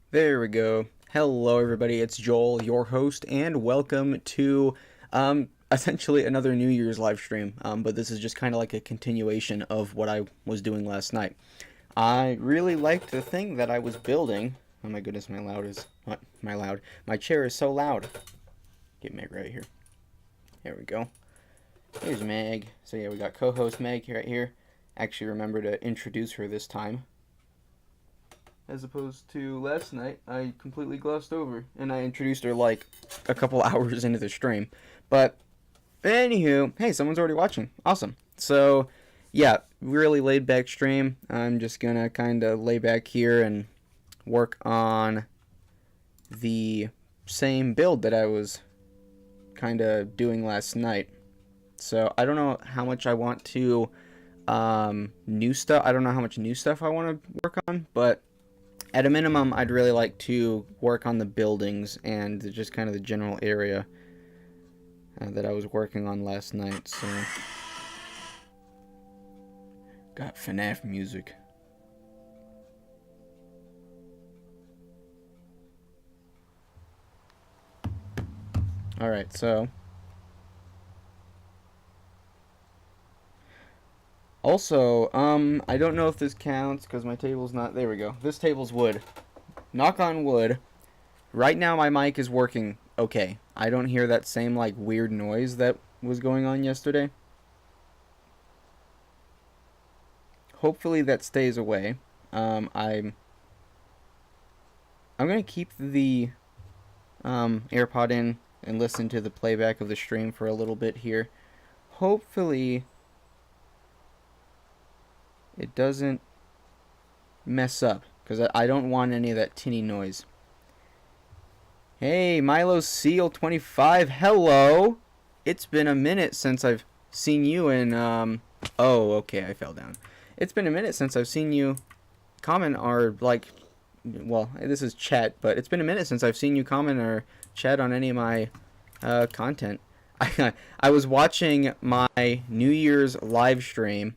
There we go. Hello, everybody. It's Joel, your host, and welcome to essentially another New Year's live stream. But this is just kind of like a continuation of what I was doing last night. I really liked the thing that I was building. Oh my goodness, my loud is what? My loud. My chair is so loud. Get Meg right here. There we go. Here's Meg. So yeah, we got co-host Meg right here. Actually, remember to introduce her this time, as opposed to last night. I completely glossed over, and I introduced her like a couple hours into the stream. But anywho, hey, someone's already watching. Awesome. So yeah, really laid back stream. I'm just gonna kind of lay back here and work on the same build that I was kind of doing last night. So I don't know how much I want to new stuff. I don't know how much new stuff I want to work on, but at a minimum, I'd really like to work on the buildings and just kind of the general area that I was working on last night. So, got FNAF music. Alright, so also, I don't know if this counts because my table's not. There we go. This table's wood. Knock on wood. Right now, my mic is working okay. I don't hear that same like weird noise that was going on yesterday. Hopefully, that stays away. I'm gonna keep the AirPod in and listen to the playback of the stream for a little bit here. Hopefully, it doesn't mess up, because I don't want any of that tinny noise. Hey, Milo Seal 25, hello! It's been a minute since I've seen you in, oh, okay, I fell down. It's been a minute since I've seen you comment or, like, well, this is chat, but it's been a minute since I've seen you comment or chat on any of my, content. I was watching my New Year's live stream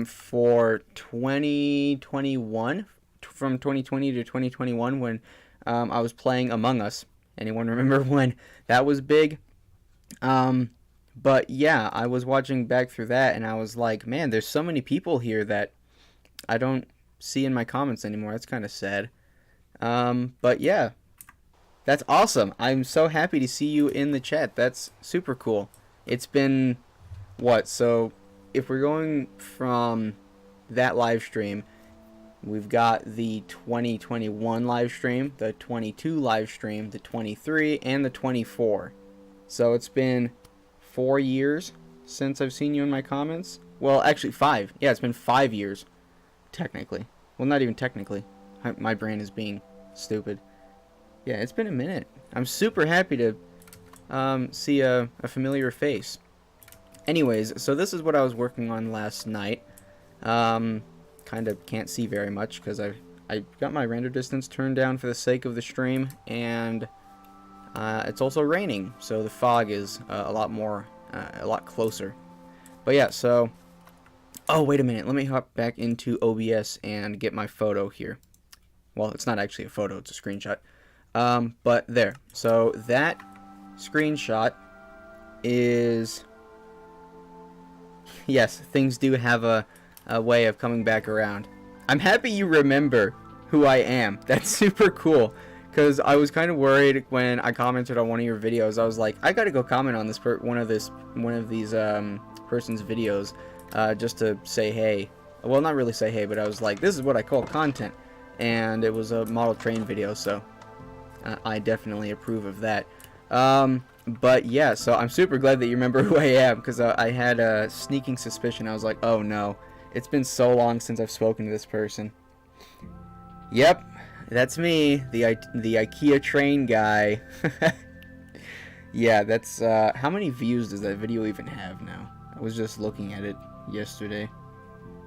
for 2021, from 2020 to 2021, when I was playing Among Us. Anyone remember when that was big? But yeah, I was watching back through that, and I was like, man, there's so many people here that I don't see in my comments anymore. That's kind of sad. But yeah, that's awesome. I'm so happy to see you in the chat. That's super cool. It's been, what, so if we're going from that live stream, we've got the 2021 live stream, the 22 live stream, the 23, and the 24. So it's been 4 years since I've seen you in my comments. Well, actually 5. Yeah, it's been 5 years, technically. Well, not even technically. My brain is being stupid. Yeah, it's been a minute. I'm super happy to see a familiar face. Anyways, so this is what I was working on last night. Kind of can't see very much because I got my render distance turned down for the sake of the stream, and it's also raining, so the fog is a lot closer. But yeah, so, oh, wait a minute, let me hop back into OBS and get my photo here. Well, it's not actually a photo, it's a screenshot. But there, so that screenshot is, yes, things do have a way of coming back around. I'm happy you remember who I am. That's super cool, because I was kind of worried when I commented on one of your videos. I was like, I gotta go comment on this one of these person's videos, just to say hey. Well, not really say hey, but I was like, this is what I call content, and it was a model train video, so I definitely approve of that. But yeah, so I'm super glad that you remember who I am, because I had a sneaking suspicion. I was like, oh no, it's been so long since I've spoken to this person. Yep, that's me, the IKEA train guy. Yeah, that's, how many views does that video even have now? I was just looking at it yesterday,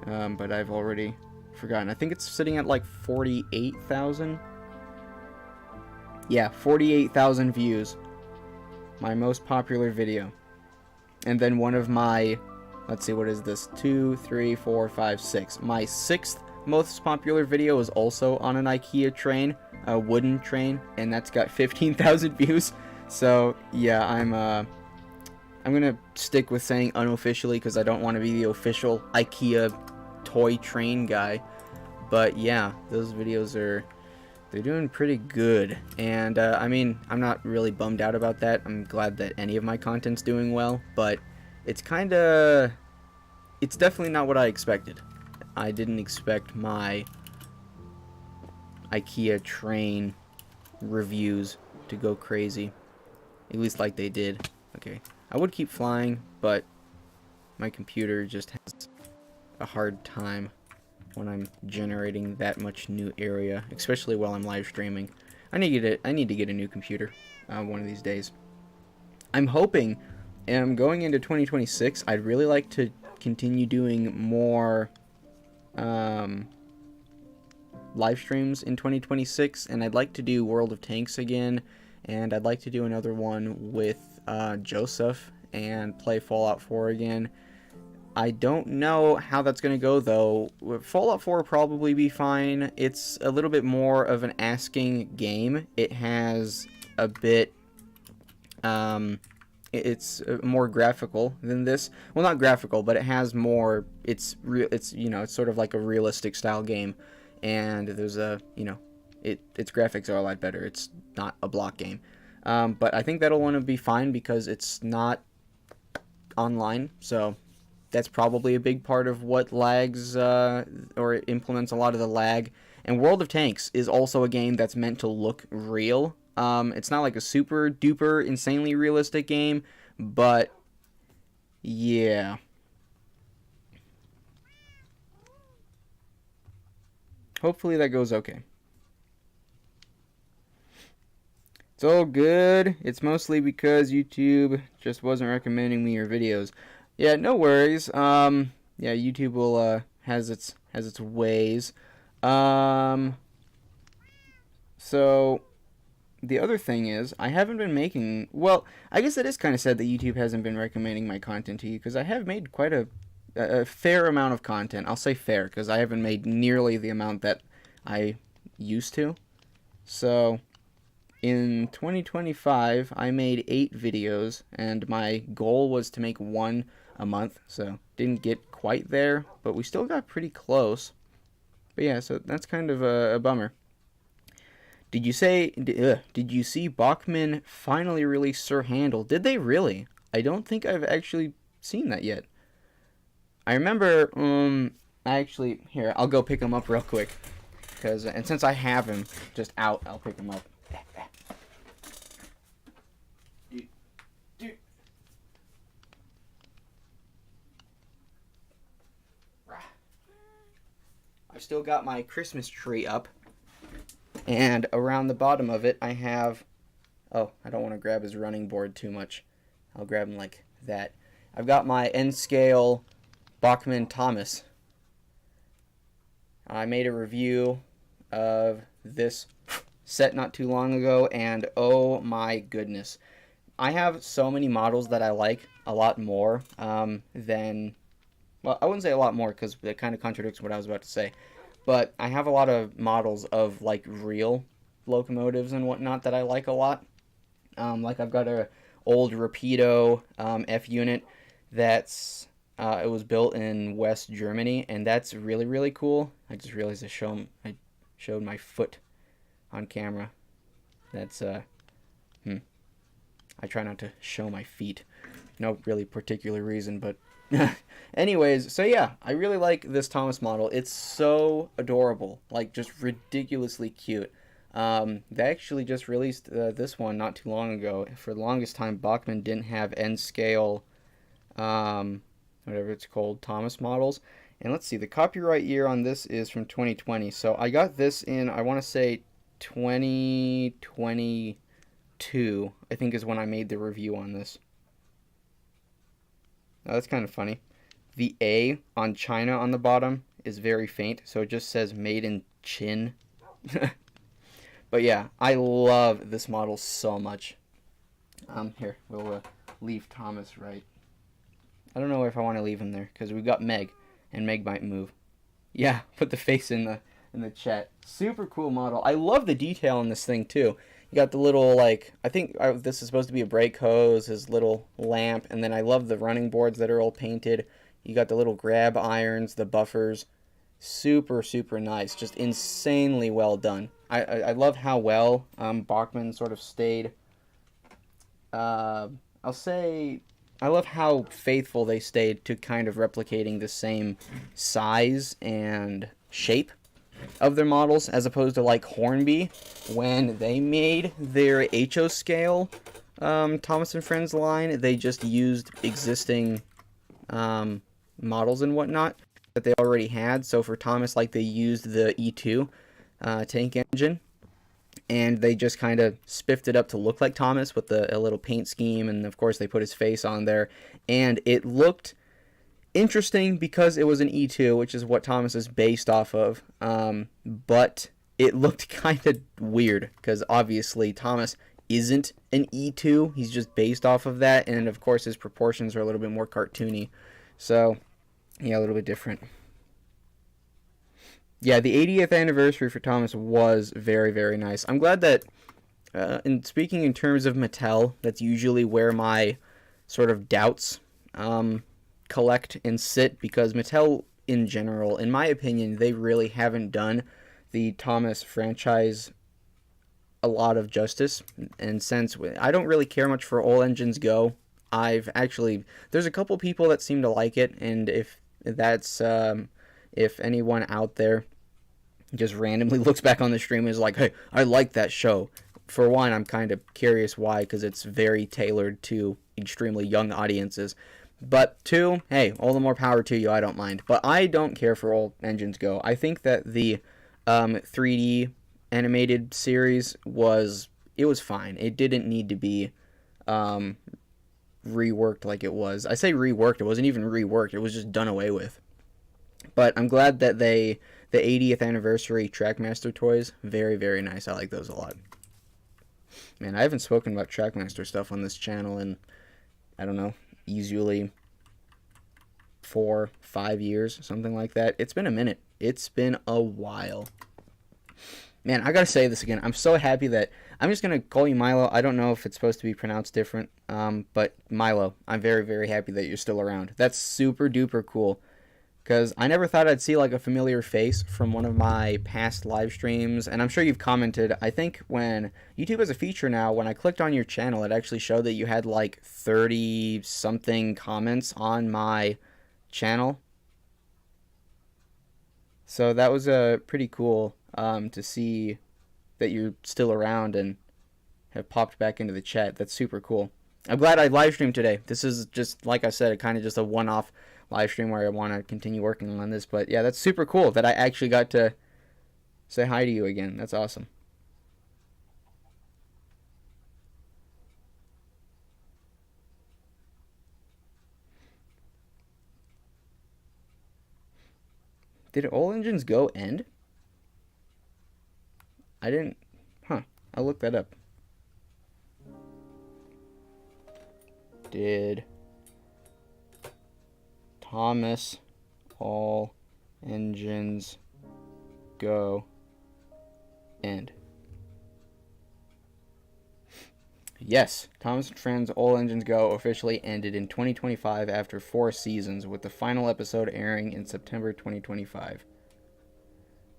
but I've already forgotten. I think it's sitting at like 48,000. Yeah, 48,000 views. My most popular video. And then one of my, let's see, what is this? 2, 3, 4, 5, 6. My 6th most popular video is also on an IKEA train, a wooden train, and that's got 15,000 views. So yeah, I'm gonna stick with saying unofficially because I don't want to be the official IKEA toy train guy. But yeah, those videos they're doing pretty good, and I mean, I'm not really bummed out about that. I'm glad that any of my content's doing well, but it's definitely not what I expected. I didn't expect my IKEA train reviews to go crazy, at least like they did. Okay, I would keep flying, but my computer just has a hard time when I'm generating that much new area, especially while I'm live streaming. I need to get a new computer one of these days. I'm hoping, and going into 2026, I'd really like to continue doing more live streams in 2026, and I'd like to do World of Tanks again, and I'd like to do another one with Joseph and play Fallout 4 again. I don't know how that's going to go, though. Fallout 4 will probably be fine. It's a little bit more of an asking game. It has a bit... it's more graphical than this. Well, not graphical, but it has more... It's sort of like a realistic style game. And there's its graphics are a lot better. It's not a block game. But I think that'll want to be fine because it's not online, so... That's probably a big part of what lags or implements a lot of the lag. And World of Tanks is also a game that's meant to look real. It's not like a super duper insanely realistic game, but yeah. Hopefully that goes okay. It's all good. It's mostly because YouTube just wasn't recommending me your videos. Yeah, no worries. Yeah, YouTube will has its ways. So the other thing is, I haven't been making. Well, I guess it is kind of sad that YouTube hasn't been recommending my content to you because I have made quite a fair amount of content. I'll say fair because I haven't made nearly the amount that I used to. So in 2025, I made 8 videos, and my goal was to make one a month, so didn't get quite there, but we still got pretty close. But yeah, so that's kind of a bummer. Did you see Bachman finally released Sir Handel? Did they really? I don't think I've actually seen that yet. I remember, here, I'll go pick him up real quick. And since I have him just out, I'll pick him up. I've still got my Christmas tree up, and around the bottom of it I have, I don't want to grab his running board too much, I'll grab him like that. I've got my N-scale Bachman Thomas. I made a review of this set not too long ago, and oh my goodness. I have so many models that I like a lot more than... Well, I wouldn't say a lot more because it kind of contradicts what I was about to say. But I have a lot of models of, like, real locomotives and whatnot that I like a lot. Like, I've got a old Rapido F unit that's... it was built in West Germany, and that's really, really cool. I just realized I showed my foot on camera. That's, I try not to show my feet. No really particular reason, but... Anyways, so yeah, I really like this Thomas model. It's so adorable, like just ridiculously cute. They actually just released this one not too long ago. For the longest time, Bachman didn't have N-scale, whatever it's called, Thomas models. And let's see, the copyright year on this is from 2020. So I got this in, I want to say 2022, I think is when I made the review on this. Oh, that's kind of funny. The A on China on the bottom is very faint, so it just says made in Chin. But yeah, I love this model so much. Here, we'll leave Thomas right. I don't know if I want to leave him there, because we've got Meg, and Meg might move. Yeah, put the face in the chat. Super cool model. I love the detail in this thing too. You got the little like I think this is supposed to be a brake hose, his little lamp, and then I love the running boards that are all painted. You got the little grab irons, the buffers. Super nice. Just insanely well done. I love how well Bachmann sort of stayed. Uh, I'll say I love how faithful they stayed to kind of replicating the same size and shape of their models, as opposed to like Hornby when they made their HO scale Thomas and Friends line. They just used existing models and whatnot that they already had. So for Thomas, like they used the E2 tank engine, and they just kind of spiffed it up to look like Thomas with a little paint scheme, and of course they put his face on there, and it looked interesting because it was an E2, which is what Thomas is based off of, but it looked kind of weird because obviously Thomas isn't an E2, he's just based off of that, and of course his proportions are a little bit more cartoony, so yeah, a little bit different. Yeah, the 80th anniversary for Thomas was very nice. I'm glad that, in speaking in terms of Mattel, that's usually where my sort of doubts collect and sit, because Mattel in general, in my opinion, they really haven't done the Thomas franchise a lot of justice. And since I don't really care much for All Engines Go, there's a couple people that seem to like it, and if anyone out there just randomly looks back on the stream and is like, hey, I like that show. For one, I'm kind of curious why, because it's very tailored to extremely young audiences. But two, hey, all the more power to you, I don't mind. But I don't care for All Engines Go. I think that the 3D animated series was fine. It didn't need to be reworked like it was. I say reworked, it wasn't even reworked, it was just done away with. But I'm glad that the 80th anniversary Trackmaster toys, very nice. I like those a lot. Man, I haven't spoken about Trackmaster stuff on this channel in, I don't know, usually 4-5 years, something like that. It's been a minute. It's been a while. Man, I gotta say this again. I'm so happy that I'm just gonna call you Milo. I don't know if it's supposed to be pronounced different, but Milo, I'm very happy that you're still around. That's super duper cool. Because I never thought I'd see like a familiar face from one of my past live streams, and I'm sure you've commented. I think when YouTube has a feature now, when I clicked on your channel, it actually showed that you had like 30 something comments on my channel. So that was pretty cool to see that you're still around and have popped back into the chat. That's super cool. I'm glad I live streamed today. This is just, like I said, kind of just a one-off live stream where I want to continue working on this. But yeah, that's super cool that I actually got to say hi to you again. That's awesome. Did All Engines Go end? I didn't. Huh. I'll look that up. Did Thomas All Engines Go end? Yes, Thomas and Friends All Engines Go officially ended in 2025 after 4 seasons, with the final episode airing in September 2025.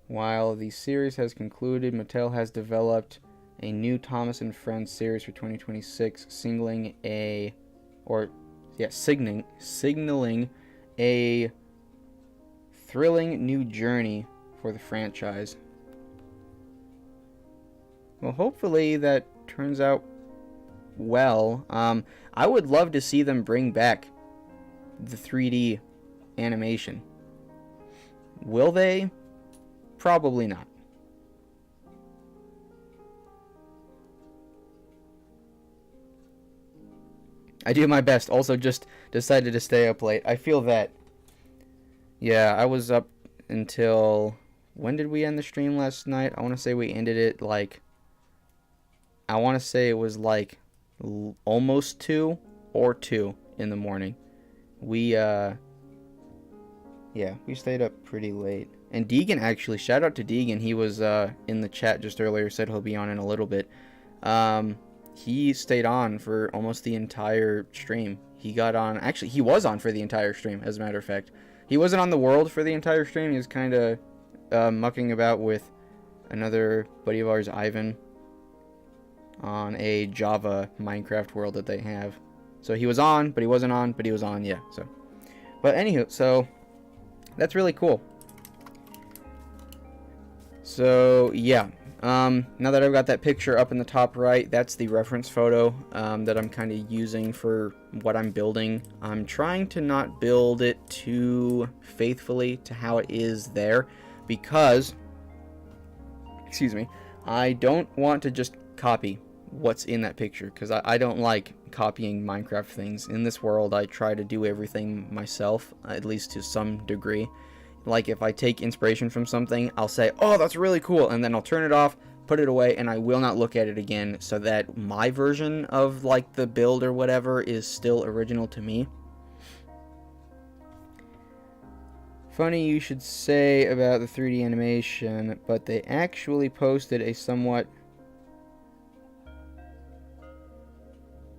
While the series has concluded, Mattel has developed a new Thomas and Friends series for 2026, signaling a thrilling new journey for the franchise. Well, hopefully that turns out well. I would love to see them bring back the 3D animation. Will they? Probably not. I do my best. Also, just decided to stay up late. I feel that. Yeah, I was up until... When did we end the stream last night? I want to say we ended it like... I want to say it was like almost 2 or 2 in the morning. We, yeah, we stayed up pretty late. And Deegan, actually, shout out to Deegan. He was in the chat just earlier, said he'll be on in a little bit. He stayed on for almost the entire stream. He got on, actually, he was on for the entire stream, as a matter of fact. He wasn't on the world for the entire stream. He was kind of mucking about with another buddy of ours, Ivan, on a Java Minecraft world that they have. So he was on, but he wasn't on, but he was on, yeah. So, but anywho, so that's really cool. So yeah, now that I've got that picture up in the top right, that's the reference photo that I'm kind of using for what I'm building. I'm trying to not build it too faithfully to how it is there, because, excuse me, I don't want to just copy what's in that picture, because I don't like copying Minecraft things. In this world, I try to do everything myself, at least to some degree. Like, if I take inspiration from something, I'll say, oh, that's really cool, and then I'll turn it off, put it away, and I will not look at it again, so that my version of, like, the build or whatever is still original to me. Funny you should say about the 3D animation, but they actually posted a somewhat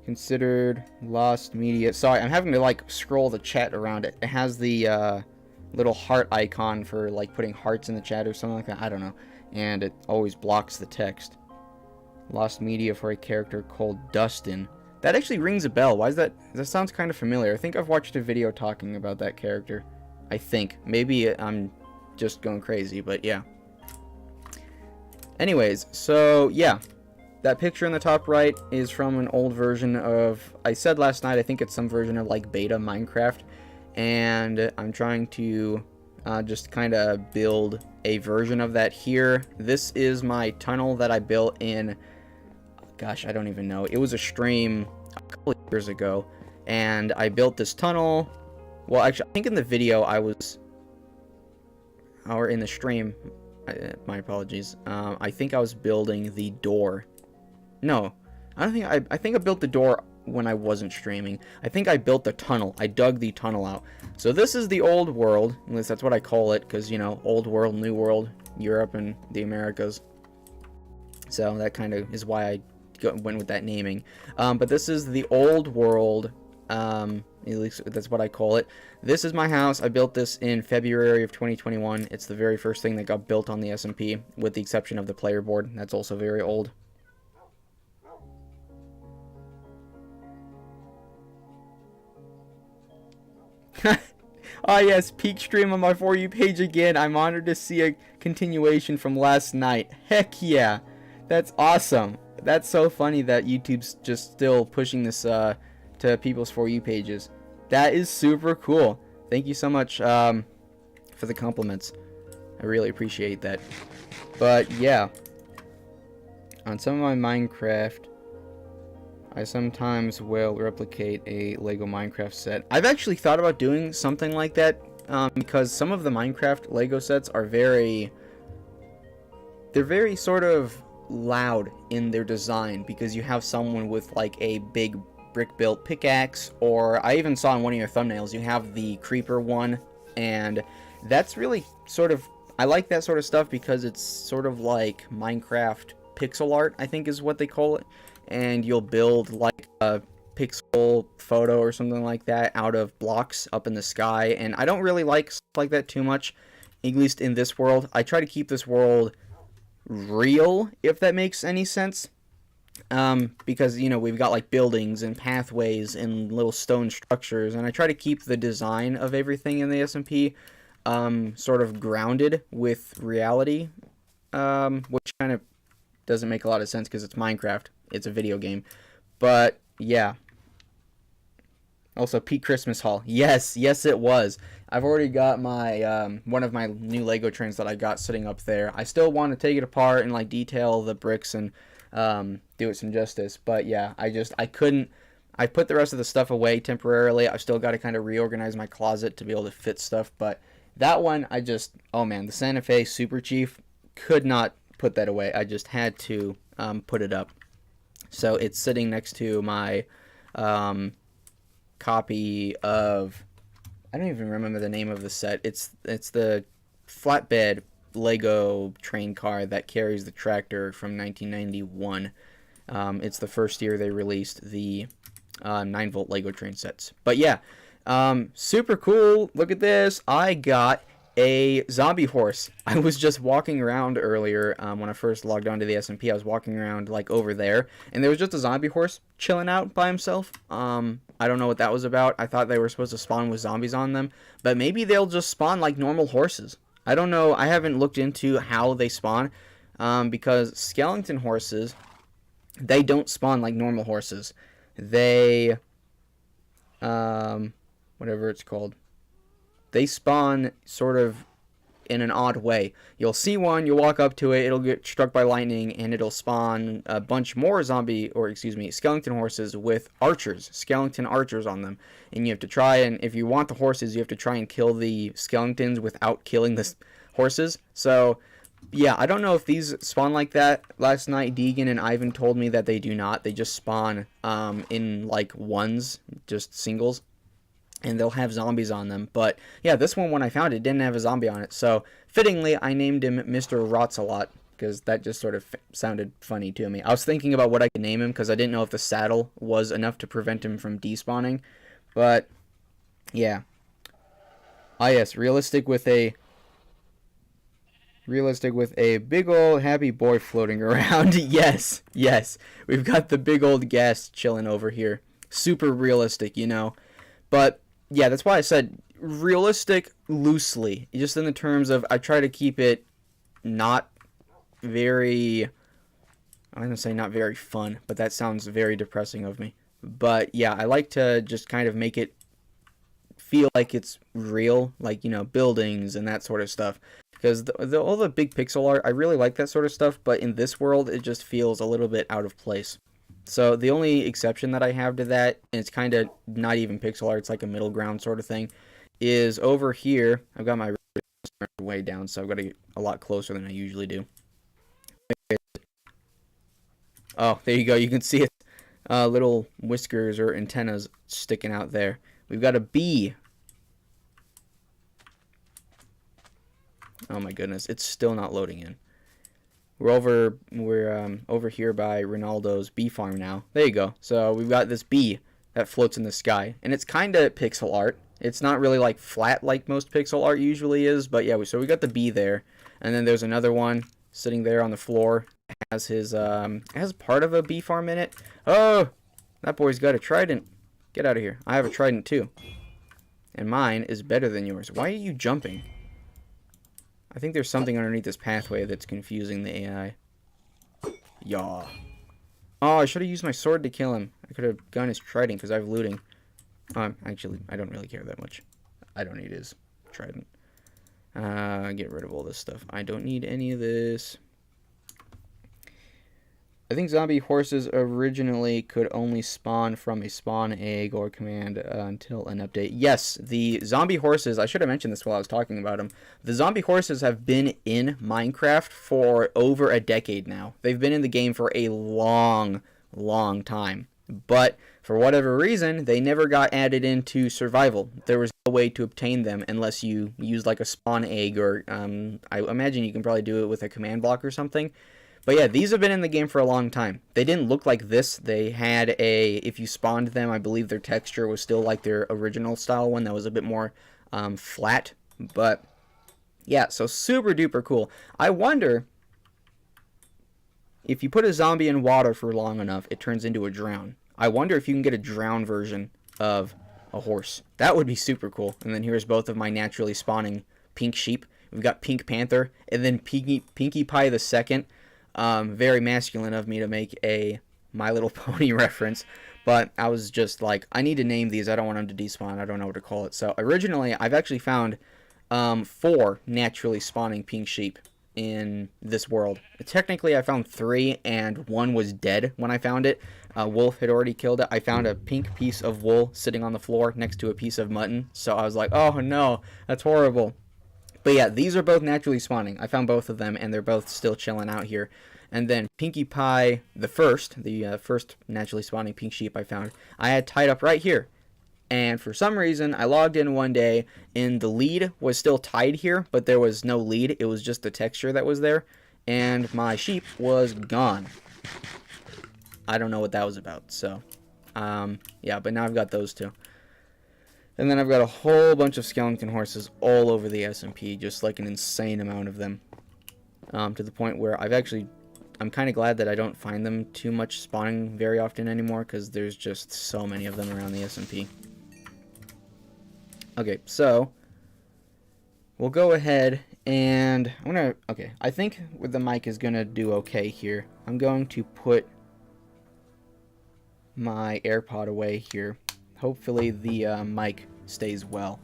considered lost media. Sorry, I'm having to, like, scroll the chat around it. It has the, little heart icon for like putting hearts in the chat or something like that. I don't know. And it always blocks the text. Lost media for a character called Dustin. That actually rings a bell. Why is that? That sounds kind of familiar. I think I've watched a video talking about that character. I think. Maybe I'm just going crazy, but yeah. Anyways, so yeah. That picture in the top right is from an old version of, I said last night, I think it's some version of like beta Minecraft. And I'm trying to just kind of build a version of that here. This is my tunnel that I built in, gosh, I don't even know. It was a stream a couple of years ago, and I built this tunnel. Well, actually, I think in the video I was, or in the stream, my apologies. I think I was building the door. No, I don't think, I think I built the door when I wasn't streaming. I think I built the tunnel. I dug the tunnel out. So this is the old world. At least that's what I call it, because, you know, old world, new world, Europe and the Americas. So that kind of is why I went with that naming. But this is the old world. At least that's what I call it. This is my house. I built this in February of 2021. It's the very first thing that got built on the SMP, with the exception of the player board. That's also very old. Ah, yes, peak stream on my For You page again. I'm honored to see a continuation from last night. Heck yeah. That's awesome. That's so funny that YouTube's just still pushing this to people's For You pages. That is super cool. Thank you so much for the compliments. I really appreciate that. But yeah, on some of my Minecraft, I sometimes will replicate a Lego Minecraft set. I've actually thought about doing something like that, because some of the Minecraft Lego sets are they're very sort of loud in their design, because you have someone with like a big brick-built pickaxe, or I even saw in one of your thumbnails, you have the creeper one, and that's really sort of, I like that sort of stuff because it's sort of like Minecraft pixel art, I think is what they call it. And you'll build like a pixel photo or something like that out of blocks up in the sky. And I don't really like stuff like that too much, at least in this world. I try to keep this world real, if that makes any sense. Because, you know, we've got like buildings and pathways and little stone structures, and I try to keep the design of everything in the SMP sort of grounded with reality, which kind of doesn't make a lot of sense because it's Minecraft. It's a video game. But yeah. Also, peak Christmas haul. Yes, it was. I've already got my one of my new Lego trains that I got sitting up there. I still want to take it apart and like detail the bricks and do it some justice. But yeah, I couldn't. I put the rest of the stuff away temporarily. I've still got to kind of reorganize my closet to be able to fit stuff. But that one, oh man, the Santa Fe Super Chief, could not put that away. I just had to put it up. So it's sitting next to my copy of, I don't even remember the name of the set. It's the flatbed Lego train car that carries the tractor from 1991. It's the first year they released the 9-volt Lego train sets. But yeah, super cool. Look at this. I got a zombie horse. I was just walking around earlier when I first logged onto the SMP. I was walking around like over there, and there was just a zombie horse chilling out by himself. I don't know what that was about. I thought they were supposed to spawn with zombies on them, but maybe they'll just spawn like normal horses. I don't know. I haven't looked into how they spawn, because skeleton horses, they don't spawn like normal horses. They, whatever it's called, they spawn sort of in an odd way. You'll see one, you'll walk up to it, it'll get struck by lightning, and it'll spawn a bunch more skeleton horses with skeleton archers on them. And you have to try, and if you want the horses, you have to try and kill the skeletons without killing the horses. So, yeah, I don't know if these spawn like that. Last night, Deegan and Ivan told me that they do not. They just spawn in, like, ones, just singles. And they'll have zombies on them. But, yeah, this one, when I found it, didn't have a zombie on it. So, fittingly, I named him Mr. Rots-a-Lot, because that just sort of sounded funny to me. I was thinking about what I could name him, because I didn't know if the saddle was enough to prevent him from despawning. But, yeah. Ah, yes, realistic with a big old happy boy floating around. Yes. We've got the big old gas chilling over here. Super realistic, you know. But, yeah, that's why I said realistic loosely. Just in the terms of, I try to keep it not very, I'm going to say not very fun, but that sounds very depressing of me. But, yeah, I like to just kind of make it feel like it's real, like, you know, buildings and that sort of stuff. Because all the big pixel art, I really like that sort of stuff, but in this world, it just feels a little bit out of place. So the only exception that I have to that, and it's kind of not even pixel art, it's like a middle ground sort of thing, is over here. I've got my way down, so I've got to get a lot closer than I usually do. Oh, there you go. You can see it. Little whiskers or antennas sticking out there. We've got a bee. Oh my goodness, it's still not loading in. We're over here by Ronaldo's bee farm now. There you go. So we've got this bee that floats in the sky, and it's kind of pixel art. It's not really like flat like most pixel art usually is, but yeah. So we got the bee there, and then there's another one sitting there on the floor. Has his has part of a bee farm in it. Oh, that boy's got a trident. Get out of here. I have a trident too, and mine is better than yours. Why are you jumping? I think there's something underneath this pathway that's confusing the AI. Yaw. Oh, I should have used my sword to kill him. I could have gotten his trident because I have looting. Actually, I don't really care that much. I don't need his trident. Get rid of all this stuff. I don't need any of this. I think zombie horses originally could only spawn from a spawn egg or command until an update. Yes, the zombie horses, I should have mentioned this while I was talking about them. The zombie horses have been in Minecraft for over a decade now. They've been in the game for a long time. But for whatever reason, they never got added into survival. There was no way to obtain them unless you used like a spawn egg or I imagine you can probably do it with a command block or something. But yeah, these have been in the game for a long time. They didn't look like this. They had if you spawned them, I believe their texture was still like their original style one that was a bit more flat. But yeah, so super duper cool. I wonder if you put a zombie in water for long enough, it turns into a drown. I wonder if you can get a drown version of a horse. That would be super cool. And then here's both of my naturally spawning pink sheep. We've got Pink Panther and then Pinkie Pie the Second. Very masculine of me to make a My Little Pony reference, but I was just like, I need to name these. I don't want them to despawn. I don't know what to call it. So originally, I've actually found 4 naturally spawning pink sheep in this world. Technically, I found 3, and 1 was dead when I found it. Wolf had already killed it. I found a pink piece of wool sitting on the floor next to a piece of mutton. So I was like, oh no, that's horrible. But yeah, these are both naturally spawning. I found both of them, and they're both still chilling out here. And then Pinkie Pie, the first naturally spawning pink sheep I found, I had tied up right here And for some reason, I logged in one day and the lead was still tied here, but there was no lead. It was just the texture that was there. And my sheep was gone. I don't know what that was about. So, yeah, but now I've got those two. And then I've got a whole bunch of skeleton horses all over the SMP, just like an insane amount of them. To the point where I'm kind of glad that I don't find them too much spawning very often anymore, because there's just so many of them around the SMP. Okay, so we'll go ahead and I think the mic is gonna do okay here. I'm going to put my AirPod away here. Hopefully the mic stays well.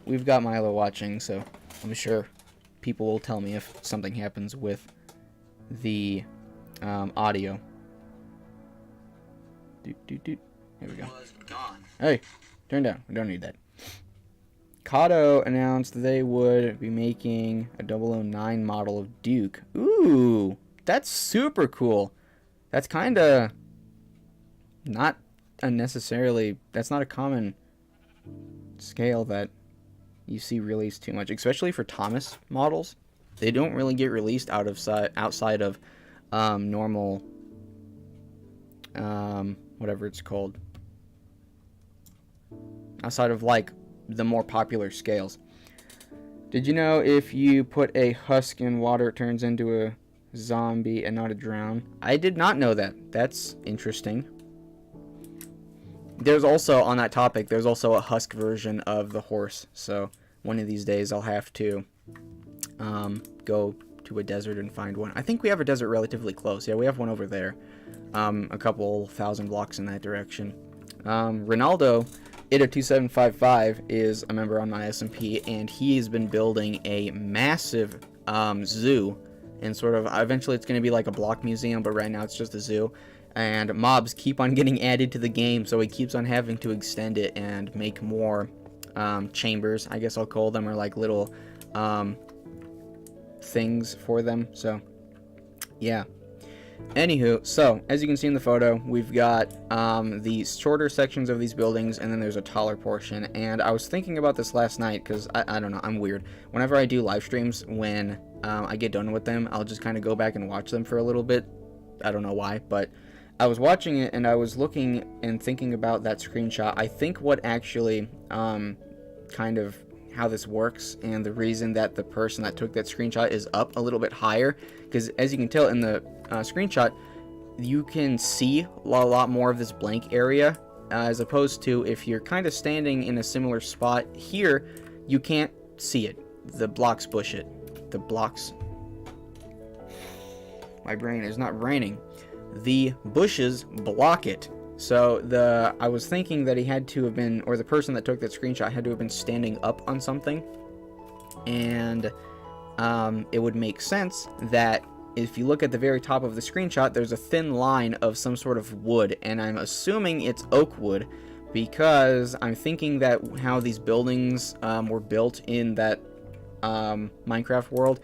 We've got Milo watching, so I'm sure people will tell me if something happens with the audio. Here we go. Hey, turn down. We don't need that. Kato announced they would be making a 009 model of Duke. Ooh, that's super cool. That's kind of not unnecessarily, that's not a common scale that you see released too much, especially for Thomas models. They don't really get released outside of normal, whatever it's called, outside of like the more popular scales. Did you know if you put a husk in water, it turns into a zombie and not a drown? I did not know that. That's interesting. There's also, on that topic, there's also a husk version of the horse. So one of these days I'll have to go to a desert and find one. I think we have a desert relatively close. Yeah, we have one over there. A couple thousand blocks in that direction. Ronaldo Ida2755 is a member on my SMP, and he has been building a massive zoo, and sort of eventually it's going to be like a block museum, but right now it's just a zoo. And mobs keep on getting added to the game, so he keeps on having to extend it and make more chambers, I guess I'll call them, or like little things for them. So yeah. Anywho, so as you can see in the photo, we've got these shorter sections of these buildings, and then there's a taller portion. And I was thinking about this last night because I don't know, I'm weird. Whenever I do live streams, when I get done with them, I'll just kind of go back and watch them for a little bit. I don't know why, but I was watching it and I was looking and thinking about that screenshot. I think what actually kind of how this works, and the reason that the person that took that screenshot is up a little bit higher, because as you can tell in the screenshot, you can see a lot more of this blank area, as opposed to if you're kind of standing in a similar spot here, you can't see it. The blocks bush it. The blocks. My brain is not braining. The bushes block it. So I was thinking that he had to have been, or the person that took that screenshot had to have been standing up on something, and it would make sense that if you look at the very top of the screenshot, there's a thin line of some sort of wood, and I'm assuming it's oak wood, because I'm thinking that how these buildings were built in that Minecraft world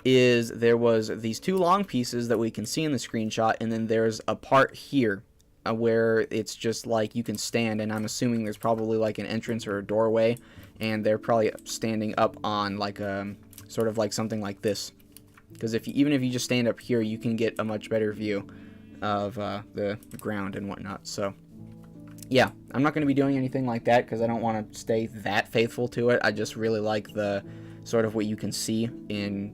is there was these two long pieces that we can see in the screenshot, and then there's a part here where it's just like you can stand, and I'm assuming there's probably like an entrance or a doorway, and they're probably standing up on like sort of like something like this, because even if you just stand up here, you can get a much better view of the ground and whatnot. So yeah, I'm not going to be doing anything like that because I don't want to stay that faithful to it. I just really like the sort of what you can see in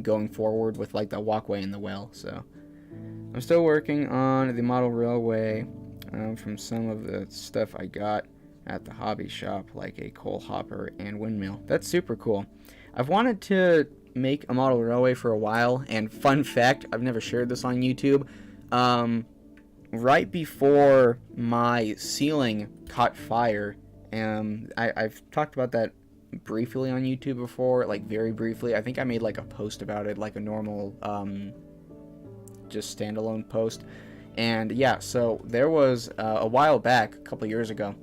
going forward with like the walkway and the well. So I'm still working on the model railway from some of the stuff I got at the hobby shop, like a coal hopper and windmill. That's super cool. I've wanted to make a model railway for a while, and fun fact, I've never shared this on YouTube. Right before my ceiling caught fire, I've talked about that briefly on YouTube before, like very briefly. I think I made like a post about it, like a normal just standalone post. And yeah, so there was a while back, a couple years ago,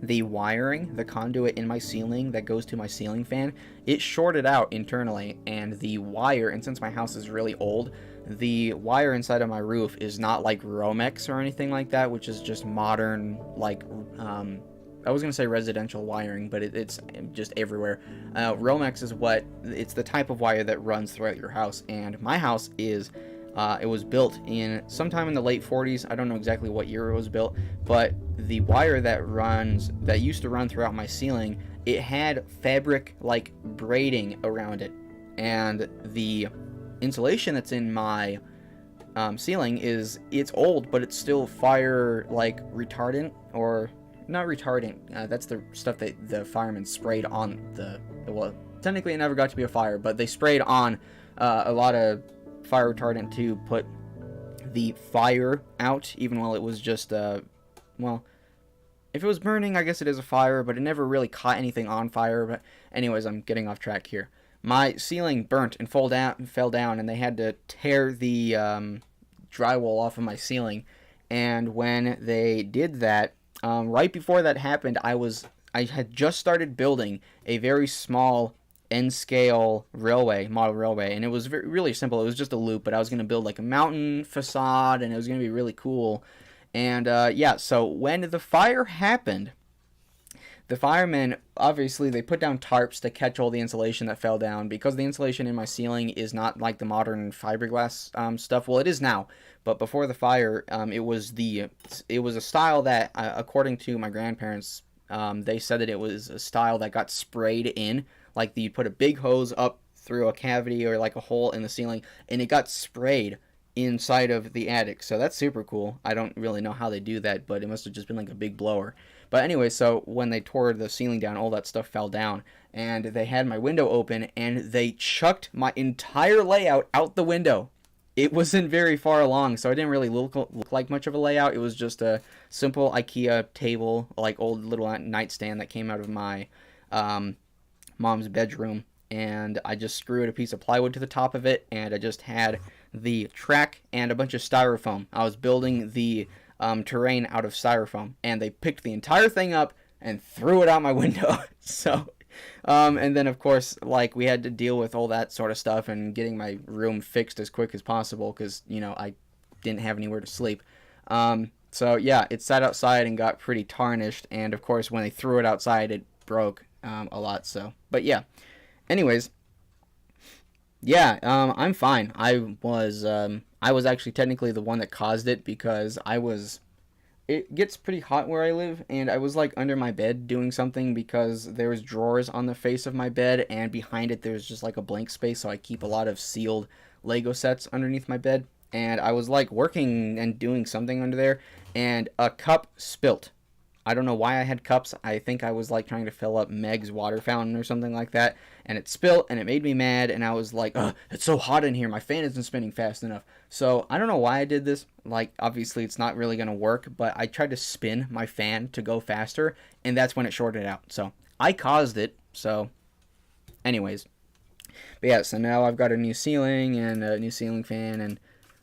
the wiring, the conduit in my ceiling that goes to my ceiling fan, it shorted out internally, and the wire, and since my house is really old, the wire inside of my roof is not like Romex or anything like that, which is just modern, like, I was going to say residential wiring, but it's just everywhere. Romex is it's the type of wire that runs throughout your house, and my house is, it was built in sometime in the late 40s. I don't know exactly what year it was built, but the wire that used to run throughout my ceiling, it had fabric like braiding around it, and the insulation that's in my ceiling it's old, but it's still fire like retardant, or not retardant. That's the stuff that the firemen sprayed on well, technically it never got to be a fire, but they sprayed on a lot of fire retardant to put the fire out, even while it was just well, if it was burning, I guess it is a fire, but it never really caught anything on fire. But anyways, I'm getting off track here. My ceiling burnt and fell down, and they had to tear the drywall off of my ceiling. And when they did that, right before that happened, I had just started building a very small N-scale model railway, and it was really simple. It was just a loop, but I was going to build like a mountain facade, and it was going to be really cool. And yeah, so when the fire happened, the firemen, obviously, they put down tarps to catch all the insulation that fell down, because the insulation in my ceiling is not like the modern fiberglass stuff. Well, it is now, but before the fire, it was a style that, according to my grandparents, they said that it was a style that got sprayed in. Like, you put a big hose up through a cavity or like a hole in the ceiling, and it got sprayed inside of the attic. So that's super cool. I don't really know how they do that, but it must have just been like a big blower. But anyway, so when they tore the ceiling down, all that stuff fell down, and they had my window open, and they chucked my entire layout out the window. It wasn't very far along, so it didn't really look like much of a layout. It was just a simple IKEA table, like old little nightstand that came out of my mom's bedroom, and I just screwed a piece of plywood to the top of it, and I just had the track and a bunch of styrofoam. I was building the terrain out of styrofoam, and they picked the entire thing up and threw it out my window. So and then of course, like, we had to deal with all that sort of stuff and getting my room fixed as quick as possible, because I didn't have anywhere to sleep. So yeah, it sat outside and got pretty tarnished, and of course when they threw it outside, it broke a lot. So, but yeah, anyways, yeah, I'm fine. I was actually technically the one that caused it, because it gets pretty hot where I live, and I was like under my bed doing something, because there was drawers on the face of my bed, and behind it there's just like a blank space, so I keep a lot of sealed Lego sets underneath my bed, and I was like working and doing something under there, and a cup spilt. I don't know why I had cups. I think I was like trying to fill up Meg's water fountain or something like that, and it spilt, and it made me mad, and I was like, ugh, it's so hot in here, my fan isn't spinning fast enough. So I don't know why I did this. Like, obviously it's not really gonna work, but I tried to spin my fan to go faster, and that's when it shorted out. So I caused it. So anyways, but yeah, so now I've got a new ceiling and a new ceiling fan and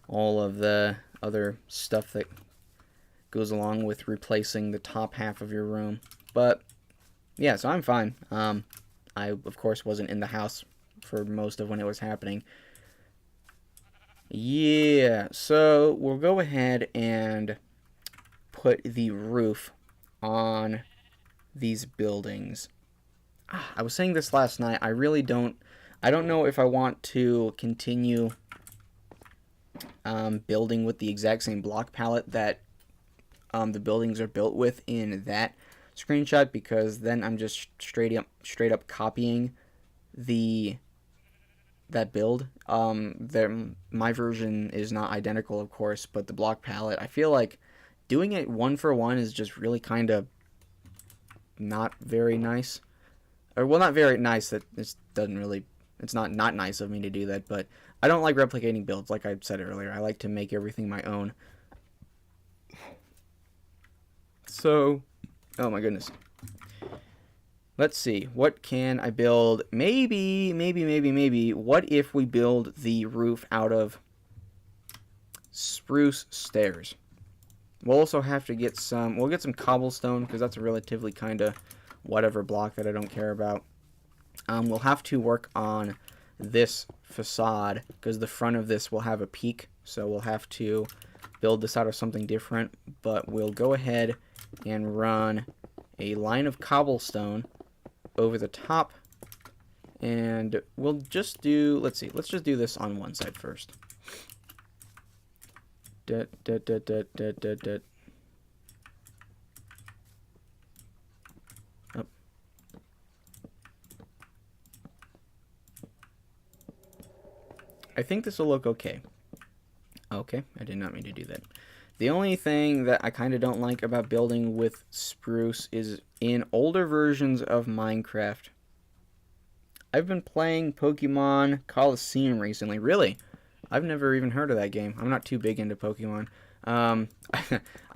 all of the other stuff that goes along with replacing the top half of your room. But yeah, so I'm fine. I of course wasn't in the house for most of when it was happening. Yeah, so we'll go ahead and put the roof on these buildings. I was saying this last night. I don't know if I want to continue building with the exact same block palette that the buildings are built with in that screenshot, because then I'm just straight up copying that build. My version is not identical, of course, but the block palette, I feel like doing it one for one is just really kind of not very nice. Or, well, not very nice. That this doesn't really, it's not nice of me to do that, but I don't like replicating builds, like I said earlier. I like to make everything my own. So, oh my goodness. Let's see, what can I build? Maybe, what if we build the roof out of spruce stairs? We'll also have to get some, we'll get some cobblestone, because that's a relatively kind of whatever block that I don't care about. We'll have to work on this facade, because the front of this will have a peak, so we'll have to build this out of something different. But we'll go ahead and run a line of cobblestone over the top, and we'll just do, let's just do this on one side first. Oh. I think this will look okay. Okay, I did not mean to do that. The only thing that I kind of don't like about building with spruce is in older versions of Minecraft. I've been playing Pokemon Coliseum recently. Really? I've never even heard of that game. I'm not too big into Pokemon. I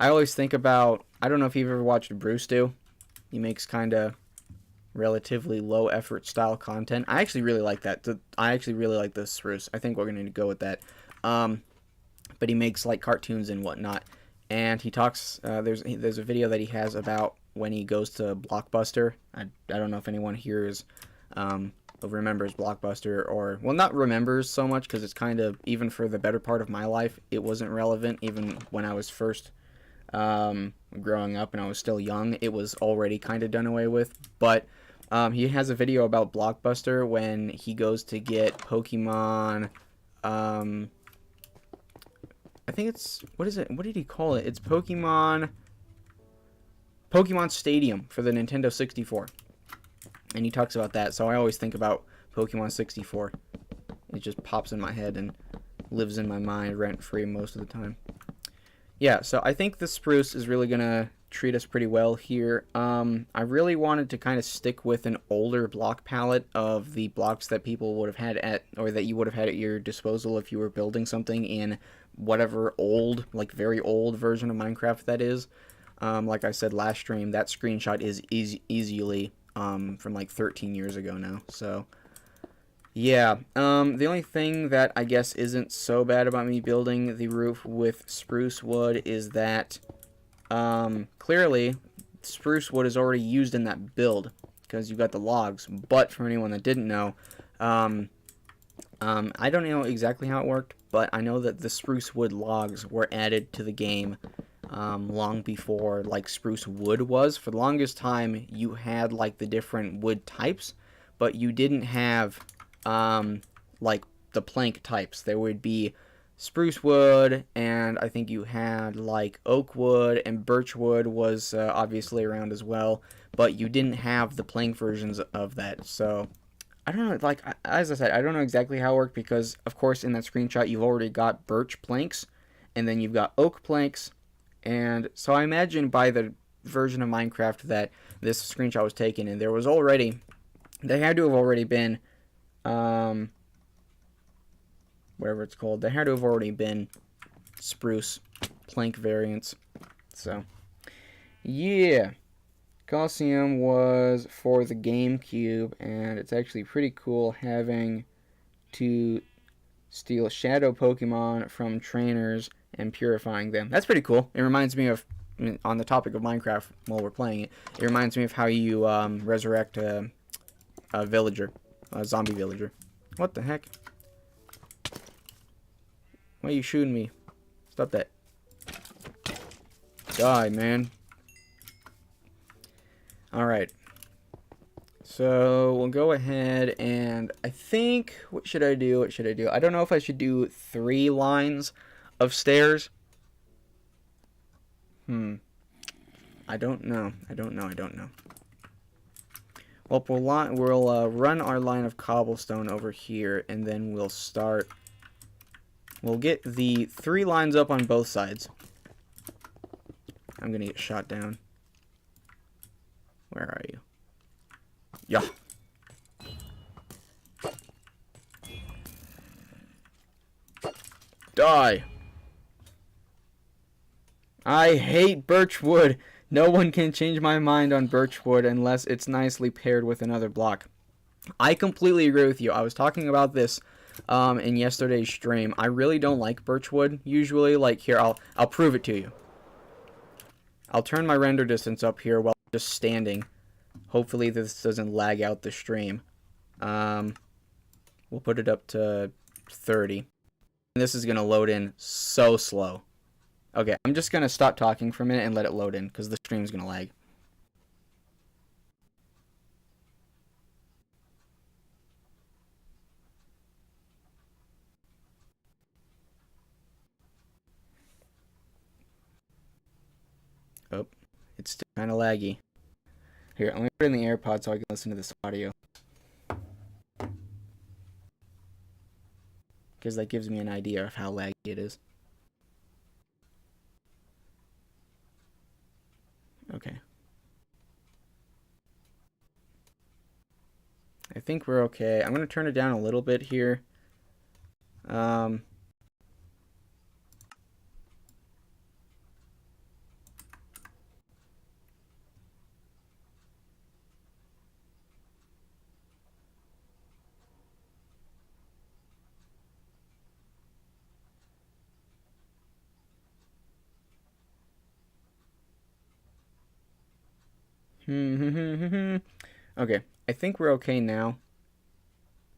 always think about, I don't know if you've ever watched Bruce do. He makes kind of relatively low effort style content. I actually really like that. I actually really like the spruce. I think we're going to go with that. But he makes like cartoons and whatnot. And he talks, there's a video that he has about when he goes to Blockbuster. I don't know if anyone here is, remembers Blockbuster, or, well, not remembers so much, because it's kind of, even for the better part of my life, it wasn't relevant. Even when I was first growing up and I was still young, it was already kind of done away with. But he has a video about Blockbuster when he goes to get Pokemon, I think it's, what is it? What did he call it? It's Pokemon Stadium for the Nintendo 64. And he talks about that, so I always think about Pokemon 64. It just pops in my head and lives in my mind rent-free most of the time. Yeah, so I think the spruce is really going to treat us pretty well here. I really wanted to kind of stick with an older block palette of the blocks that people would have had at, or that you would have had at your disposal if you were building something in whatever old, like very old version of Minecraft that is. Like I said last stream, that screenshot is easily from like 13 years ago now. So yeah, the only thing that I guess isn't so bad about me building the roof with spruce wood is that clearly spruce wood is already used in that build because you got the logs. But for anyone that didn't know, I don't know exactly how it worked, but I know that the spruce wood logs were added to the game long before like spruce wood was. For the longest time you had like the different wood types, but you didn't have like the plank types. There would be spruce wood, and I think you had like oak wood, and birch wood was obviously around as well, but you didn't have the plank versions of that. So I don't know, like, as I said, I don't know exactly how it worked, because of course in that screenshot you've already got birch planks, and then you've got oak planks. And so I imagine by the version of Minecraft that this screenshot was taken in, there had to have already been, whatever it's called, there had to have already been spruce plank variants. So, yeah. Coliseum was for the GameCube, and it's actually pretty cool having to steal shadow Pokemon from trainers and purifying them. That's pretty cool. It reminds me of, on the topic of Minecraft while we're playing it, it reminds me of how you resurrect a villager, a zombie villager. What the heck? Why are you shooting me? Stop that. Die, man. Alright. So we'll go ahead and I think, what should I do? I don't know if I should do 3 lines of stairs. I don't know. Well, we'll run our line of cobblestone over here, and then we'll get the 3 lines up on both sides. I'm gonna get shot down. Where are you? Yeah. Die. I hate birchwood. No one can change my mind on birchwood unless it's nicely paired with another block. I completely agree with you. I was talking about this in yesterday's stream. I really don't like birchwood usually. Like, here, I'll prove it to you. I'll turn my render distance up here while I'm just standing. Hopefully this doesn't lag out the stream. We'll put it up to 30. This is going to load in so slow. Okay, I'm just going to stop talking for a minute and let it load in because the stream's going to lag. Oh, it's still kind of laggy. Here, let me put it in the AirPods so I can listen to this audio. Because that gives me an idea of how laggy it is. Okay. I think we're okay. I'm going to turn it down a little bit here. Okay, I think we're okay now.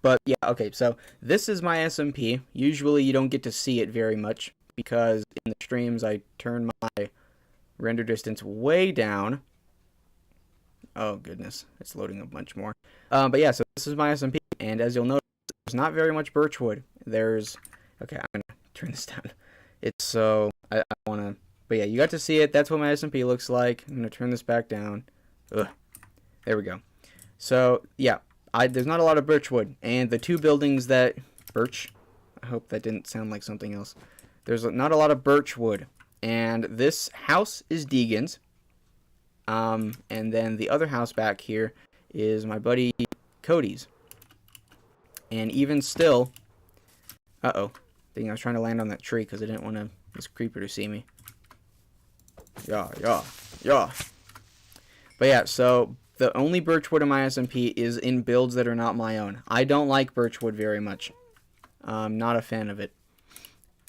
But yeah, okay, so this is my SMP. Usually you don't get to see it very much because in the streams I turn my render distance way down. Oh goodness, it's loading a bunch more. But yeah, so this is my SMP, and as you'll notice, there's not very much birchwood. Okay, I'm gonna turn this down. It's so, I wanna, but yeah, you got to see it. That's what my SMP looks like. I'm gonna turn this back down. Ugh. There we go. So yeah, there's not a lot of birchwood, and the two buildings that I hope that didn't sound like something else. There's not a lot of birchwood, and this house is Deegan's. And then the other house back here is my buddy Cody's. And even still, I was trying to land on that tree because I didn't want this creeper to see me. Yeah. But yeah, so the only birchwood in my SMP is in builds that are not my own. I don't like birchwood very much. I'm not a fan of it.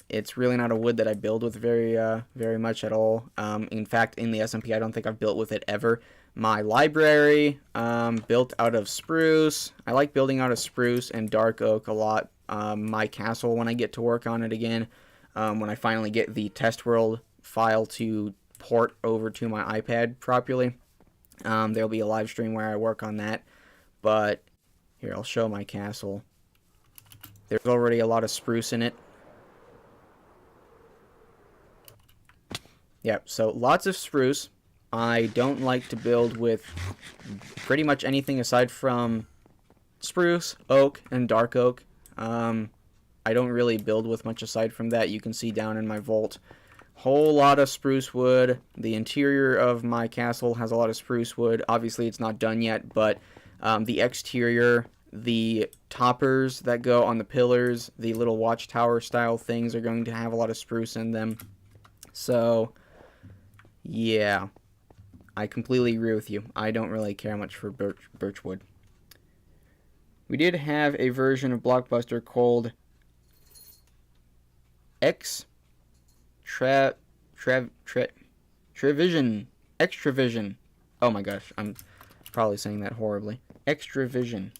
It's really not a wood that I build with very much at all. In fact, in the SMP, I don't think I've built with it ever. My library, built out of spruce. I like building out of spruce and dark oak a lot. My castle, when I get to work on it again, when I finally get the test world file to port over to my iPad properly, there'll be a live stream where I work on that. But here, I'll show my castle. There's already a lot of spruce in it. Yeah, so lots of spruce. I don't like to build with pretty much anything aside from spruce, oak, and dark oak. I don't really build with much aside from that. You can see down in my vault. Whole lot of spruce wood. The interior of my castle has a lot of spruce wood. Obviously, it's not done yet, but the exterior, the toppers that go on the pillars, the little watchtower style things are going to have a lot of spruce in them. So yeah, I completely agree with you. I don't really care much for birchwood. We did have a version of Blockbuster called Extravision. Oh my gosh, I'm probably saying that horribly. Extravision.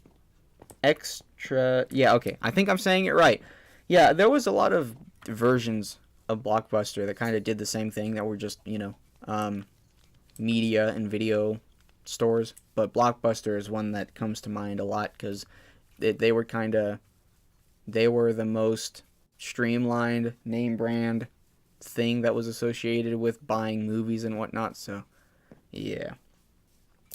Yeah, okay. I think I'm saying it right. Yeah, there was a lot of versions of Blockbuster that kind of did the same thing that were just, media and video stores. But Blockbuster is one that comes to mind a lot because they were the most streamlined name brand thing that was associated with buying movies and whatnot. So, yeah.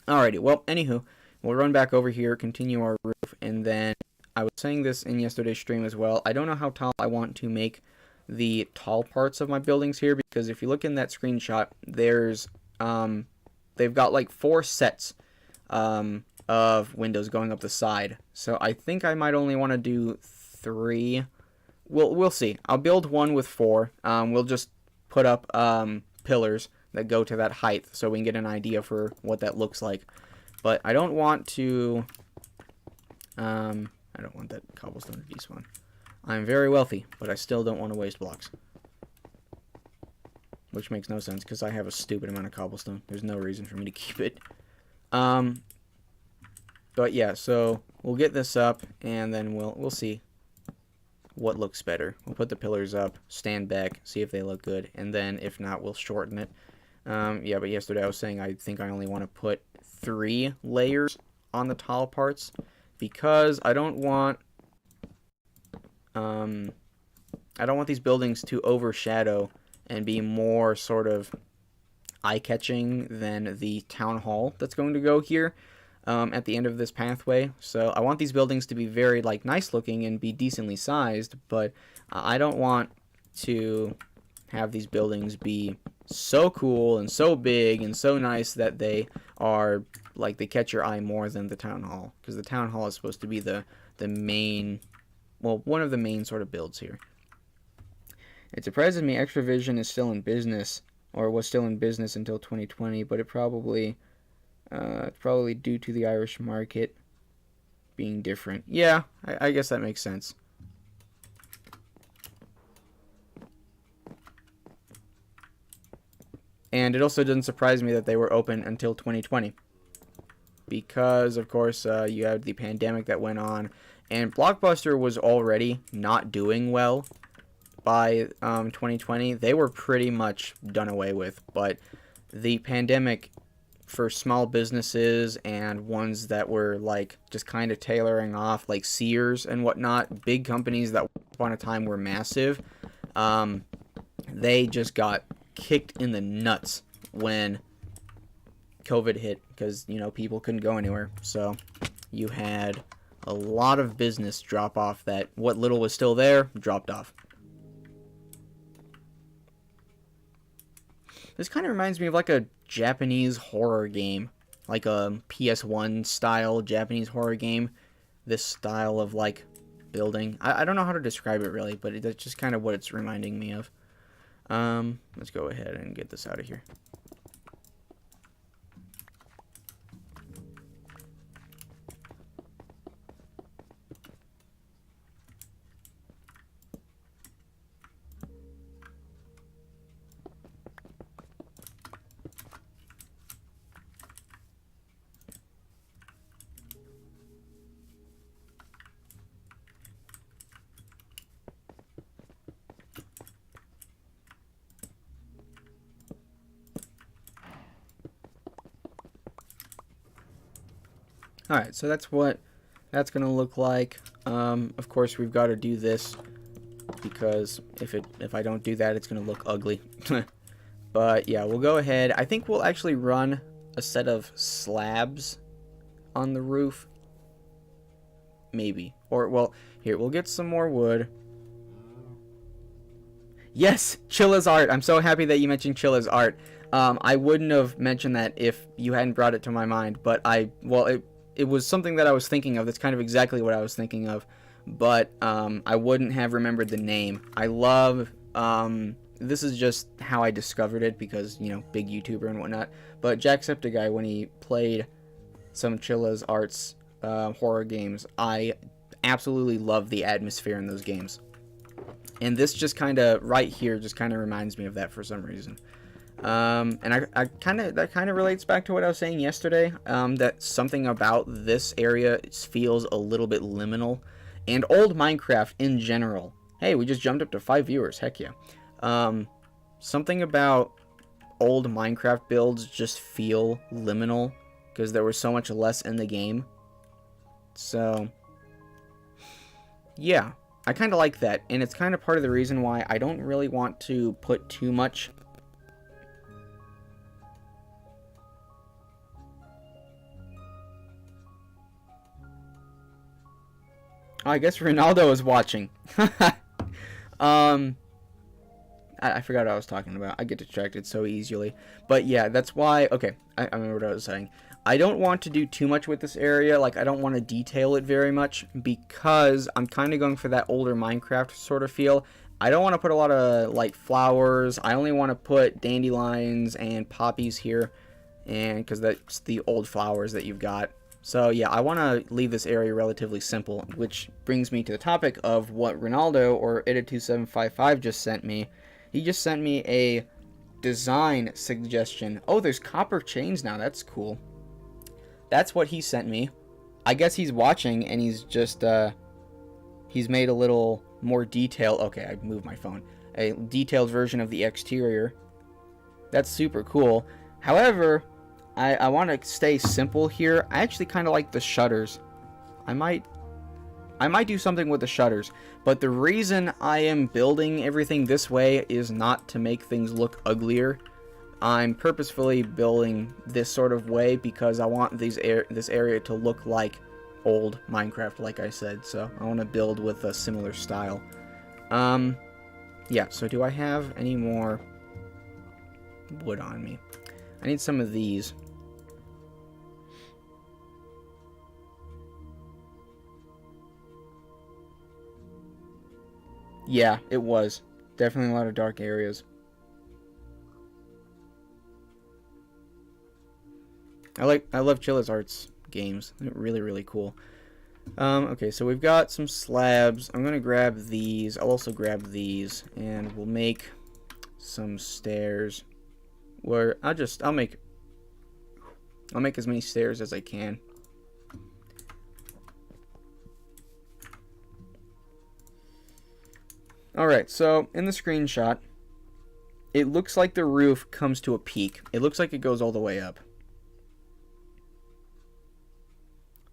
Alrighty, well, anywho, we'll run back over here, continue our roof, and then I was saying this in yesterday's stream as well. I don't know how tall I want to make the tall parts of my buildings here, because if you look in that screenshot, there's they've got like 4 sets of windows going up the side. So I think I might only want to do 3. We'll see. I'll build one with 4. We'll just put up pillars that go to that height so we can get an idea for what that looks like. But I don't want to I don't want that cobblestone to despawn. I'm very wealthy, but I still don't want to waste blocks. which makes no sense because I have a stupid amount of cobblestone. There's no reason for me to keep it. But yeah, so we'll get this up, and then we'll see what looks better. We'll put the pillars up, stand back, see if they look good, and then if not, we'll shorten it. Yeah, but yesterday I was saying I think I only want to put 3 layers on the tall parts because I don't want these buildings to overshadow and be more sort of eye-catching than the town hall that's going to go here at the end of this pathway. So I want these buildings to be very like nice looking and be decently sized, but I don't want to have these buildings be so cool and so big and so nice that they are like they catch your eye more than the town hall, because the town hall is supposed to be the main, well, one of the main sort of builds here. It surprises me Extravision is still in business, or was still in business until 2020, but it's probably due to the Irish market being different. Yeah, I guess that makes sense. And it also doesn't surprise me that they were open until 2020. Because, of course, you had the pandemic that went on, and Blockbuster was already not doing well by 2020. They were pretty much done away with, but the pandemic, for small businesses and ones that were like just kind of tailoring off, like Sears and whatnot, big companies that upon a time were massive, they just got kicked in the nuts when COVID hit, because, you know, people couldn't go anywhere. So you had a lot of business drop off. That what little was still there dropped off. This kind of reminds me of like a Japanese horror game, like a PS1 style Japanese horror game. This style of like building, I don't know how to describe it really, but that's just kind of what it's reminding me of. Let's go ahead and get this out of here. Alright, so that's what that's going to look like. Of course, we've got to do this, because if I don't do that, it's going to look ugly. But yeah, we'll go ahead. I think we'll actually run a set of slabs on the roof. Maybe. Or, well, here, we'll get some more wood. Yes, Chilla's art. I'm so happy that you mentioned Chilla's art. I wouldn't have mentioned that if you hadn't brought it to my mind, but it was something that I was thinking of. That's kind of exactly what I was thinking of, but I wouldn't have remembered the name. I love, this is just how I discovered it, because, you know, big YouTuber and whatnot, but Jacksepticeye, when he played some Chilla's Arts horror games, I absolutely love the atmosphere in those games. And this just kind of, right here, just kind of reminds me of that for some reason. And that kind of relates back to what I was saying yesterday, that something about this area feels a little bit liminal, and old Minecraft in general. Hey, we just jumped up to 5 viewers, heck yeah. Something about old Minecraft builds just feel liminal, because there was so much less in the game. So, yeah, I kind of like that, and it's kind of part of the reason why I don't really want to put too much I guess Ronaldo is watching. I forgot what I was talking about. I get distracted so easily. But yeah, that's why... Okay, I remember what I was saying. I don't want to do too much with this area. Like, I don't want to detail it very much, because I'm kind of going for that older Minecraft sort of feel. I don't want to put a lot of, like, flowers. I only want to put dandelions and poppies here, and because that's the old flowers that you've got. So yeah, I want to leave this area relatively simple, which brings me to the topic of what Ronaldo, or Edit2755, just sent me. He just sent me a design suggestion. Oh, there's copper chains now. That's cool. That's what he sent me. I guess he's watching and he's just, he's made a little more detailed, okay, I moved my phone, a detailed version of the exterior. That's super cool. However, I want to stay simple here. I actually kind of like the shutters. I might do something with the shutters, but the reason I am building everything this way is not to make things look uglier. I'm purposefully building this sort of way because I want this area to look like old Minecraft, like I said. So I want to build with a similar style. Yeah, so do I have any more wood on me? I need some of these. Yeah, it was. Definitely a lot of dark areas. I love Chilla's Arts games. They're really, really cool. Okay, so we've got some slabs. I'm gonna grab these. I'll also grab these, and we'll make some stairs. Where I'll make as many stairs as I can. Alright, so in the screenshot, it looks like the roof comes to a peak. It looks like it goes all the way up.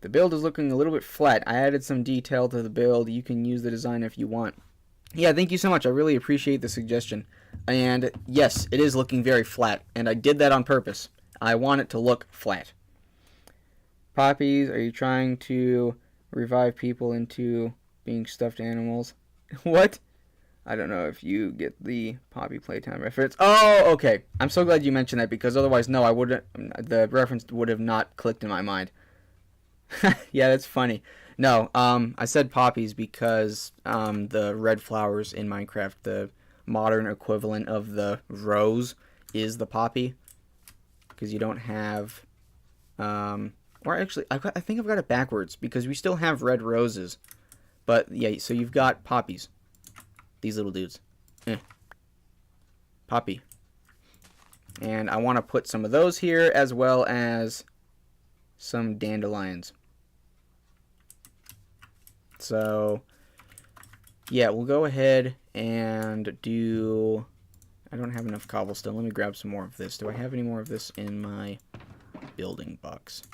The build is looking a little bit flat. I added some detail to the build. You can use the design if you want. Yeah, thank you so much. I really appreciate the suggestion. And yes, it is looking very flat, and I did that on purpose. I want it to look flat. Poppies, are you trying to revive people into being stuffed animals? What? I don't know if you get the Poppy Playtime reference. Oh, okay. I'm so glad you mentioned that because otherwise, no, I wouldn't. The reference would have not clicked in my mind. Yeah, that's funny. No, I said poppies because the red flowers in Minecraft, the modern equivalent of the rose is the poppy. Because you don't have, or actually, I think I've got it backwards because we still have red roses. But yeah, so you've got poppies. These little dudes. Poppy. And I want to put some of those here as well as some dandelions. So, yeah, we'll go ahead and do... I don't have enough cobblestone. Let me grab some more of this. Do I have any more of this in my building box?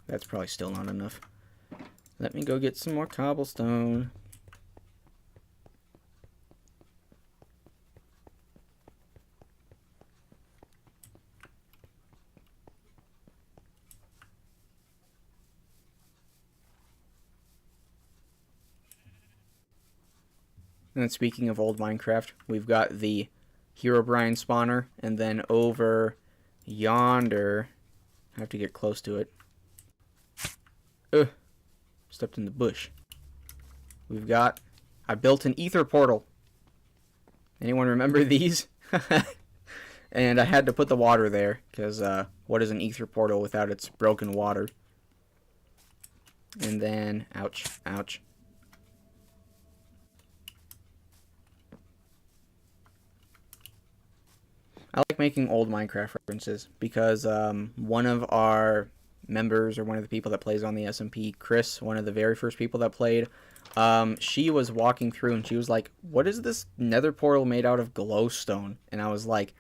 That's probably still not enough. Let me go get some more cobblestone. And speaking of old Minecraft, we've got the Herobrine spawner, and then over yonder, I have to get close to it. Ugh, stepped in the bush. We've got, I built an ether portal. Anyone remember these? And I had to put the water there, because what is an ether portal without its broken water? And then, ouch, ouch. I like making old Minecraft references because one of our members, or one of the people that plays on the SMP, Chris, one of the very first people that played, she was walking through and she was like, what is this nether portal made out of glowstone? And I was like,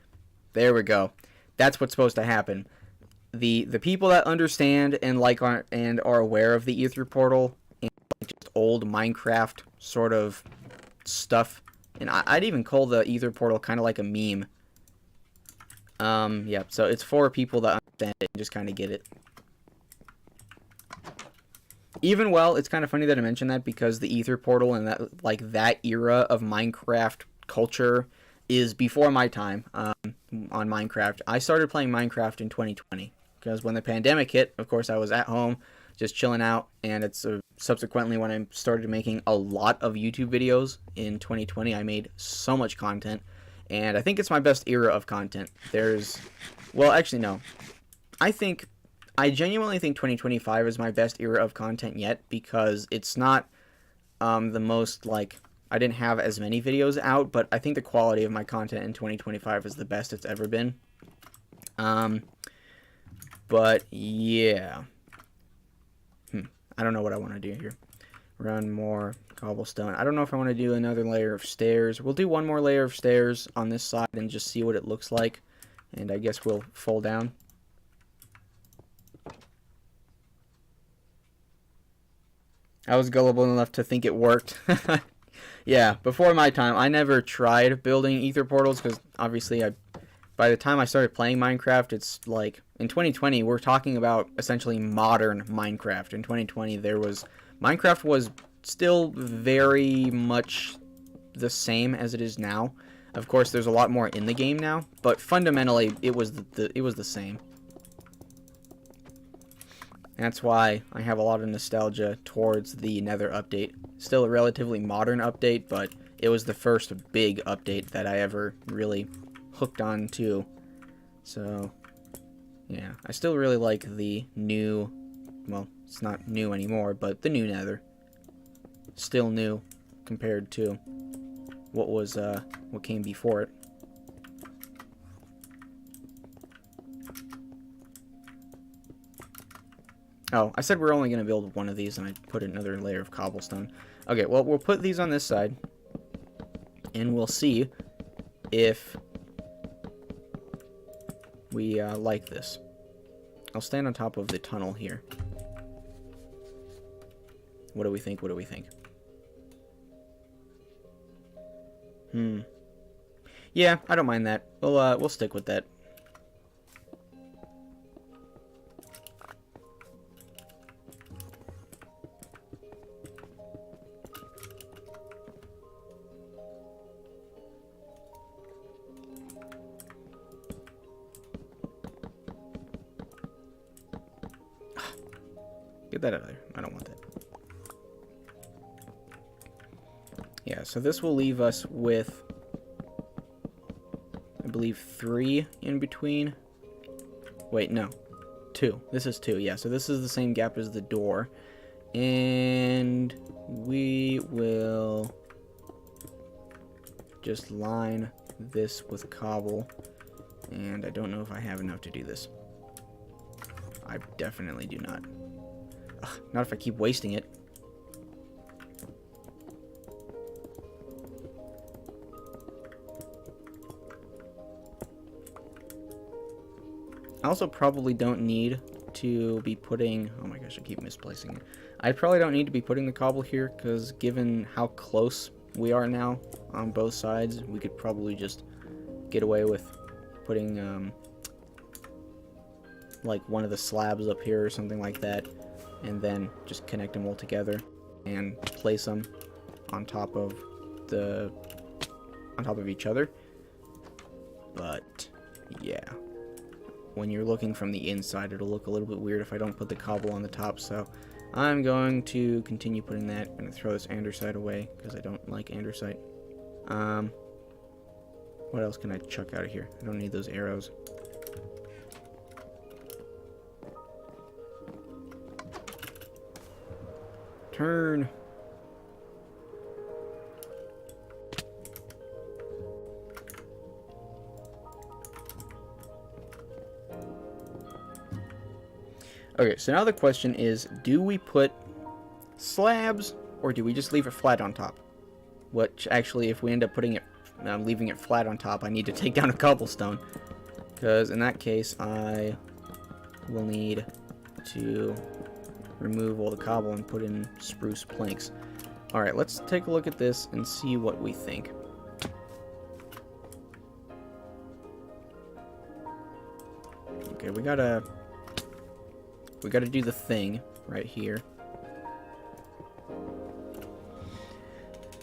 there we go. That's what's supposed to happen. The people that understand and are aware of the ether portal and just old Minecraft sort of stuff, and I'd even call the ether portal kind of like a meme. Yeah, so it's for people that understand it and just kind of get it. Even, well, it's kind of funny that I mentioned that because the ether portal and that era of Minecraft culture is before my time on Minecraft. I started playing Minecraft in 2020 because when the pandemic hit, of course, I was at home just chilling out, and it's subsequently when I started making a lot of YouTube videos in 2020. I made so much content. And I think it's my best era of content. Well, actually, no. I genuinely think 2025 is my best era of content yet because it's not the most, I didn't have as many videos out, but I think the quality of my content in 2025 is the best it's ever been. But yeah. I don't know what I want to do here. Run more cobblestone. I don't know if I want to do another layer of stairs. We'll do one more layer of stairs on this side and just see what it looks like. And I guess we'll fall down. I was gullible enough to think it worked. Yeah, before my time, I never tried building ether portals because obviously by the time I started playing Minecraft, it's like in 2020, we're talking about essentially modern Minecraft. In 2020, Minecraft was still very much the same as it is now. Of course, there's a lot more in the game now, but fundamentally, it was the same. That's why I have a lot of nostalgia towards the Nether update. Still a relatively modern update, but it was the first big update that I ever really hooked on to. So, yeah. I still really like the new, well, it's not new anymore, but the new Nether. Still new compared to what came before it. Oh, I said we're only going to build one of these, and I put another layer of cobblestone. Okay, well, we'll put these on this side, and we'll see if we like this. I'll stand on top of the tunnel here. What do we think? What do we think? Yeah, I don't mind that. We'll stick with that. Get that out of there. I don't want that. Yeah, so this will leave us with, I believe, 3 in between. Wait, no. 2. This is 2, yeah. So this is the same gap as the door. And we will just line this with cobble. And I don't know if I have enough to do this. I definitely do not. Ugh, not if I keep wasting it. I also probably don't need to be putting... Oh my gosh, I keep misplacing it. I probably don't need to be putting the cobble here, because given how close we are now on both sides, we could probably just get away with putting like one of the slabs up here or something like that, and then just connect them all together and place them on top of each other. But yeah, when you're looking from the inside, it'll look a little bit weird if I don't put the cobble on the top. So I'm going to continue putting that. I'm going to throw this andesite away because I don't like andesite. What else can I chuck out of here? I don't need those arrows. Turn. Okay, so now the question is, do we put slabs or do we just leave it flat on top? Which actually, if we end up putting it, leaving it flat on top, I need to take down a cobblestone, because in that case I will need to remove all the cobble and put in spruce planks. Alright, let's take a look at this and see what we think. Okay, we gotta do the thing right here.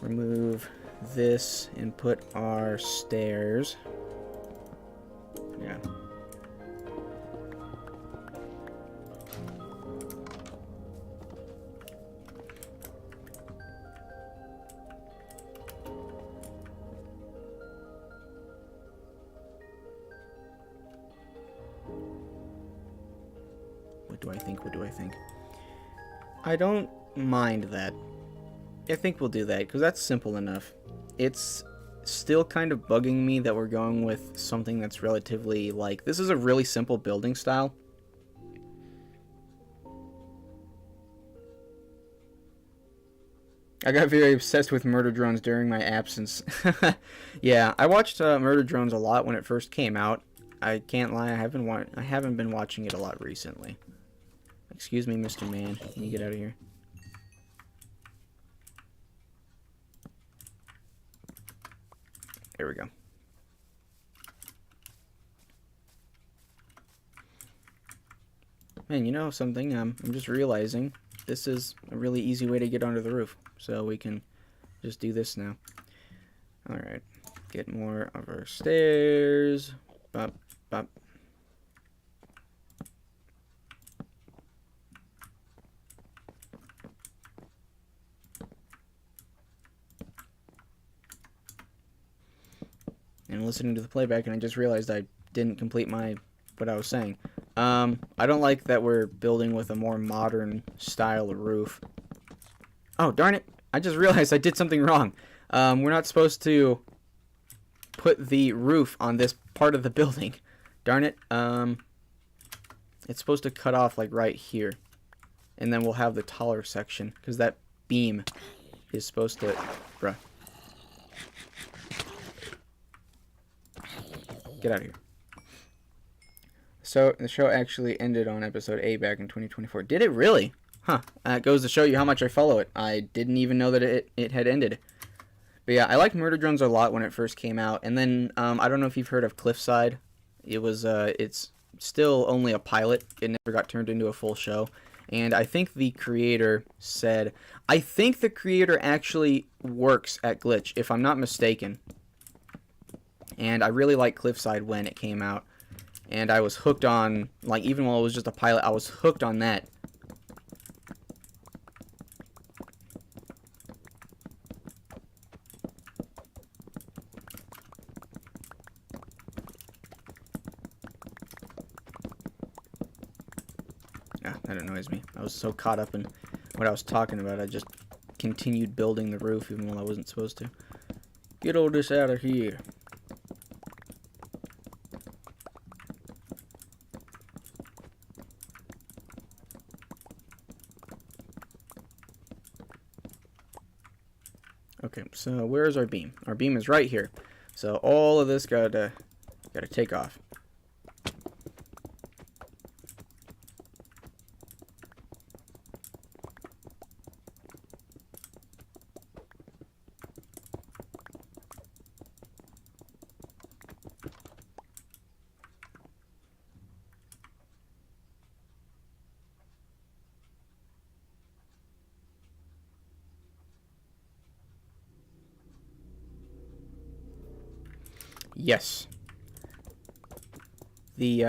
Remove this and put our stairs. Yeah. What do I think? What do I think? I don't mind that. I think we'll do that, because that's simple enough. It's still kind of bugging me that we're going with something that's relatively, like, this is a really simple building style. I got very obsessed with murder drones during my absence. Yeah, I watched Murder Drones a lot when it first came out. I can't lie, I haven't been watching it a lot recently. Excuse me, Mr. Man. Can you get out of here? There we go. Man, you know something? I'm just realizing this is a really easy way to get onto the roof. So we can just do this now. Alright. Get more of our stairs. Bop, bop. And listening to the playback, and I just realized I didn't complete what I was saying. I don't like that we're building with a more modern style of roof. Oh, darn it. I just realized I did something wrong. We're not supposed to put the roof on this part of the building. Darn it. It's supposed to cut off, like, right here. And then we'll have the taller section, because that beam is supposed to... Bruh. Get out of here. So, the show actually ended on episode 8 back in 2024. Did it really? Huh. That goes to show you how much I follow it. I didn't even know that it had ended. But yeah, I liked Murder Drones a lot when it first came out. And then, I don't know if you've heard of Cliffside. It's still only a pilot. It never got turned into a full show. And I think the creator said... I think the creator actually works at Glitch, if I'm not mistaken. And I really liked Cliffside when it came out. And I was hooked on, like, even while it was just a pilot, I was hooked on that. Ah, that annoys me. I was so caught up in what I was talking about, I just continued building the roof even while I wasn't supposed to. Get all this out of here. Okay, so where's our beam? Our beam is right here. So all of this gotta take off. Yes. The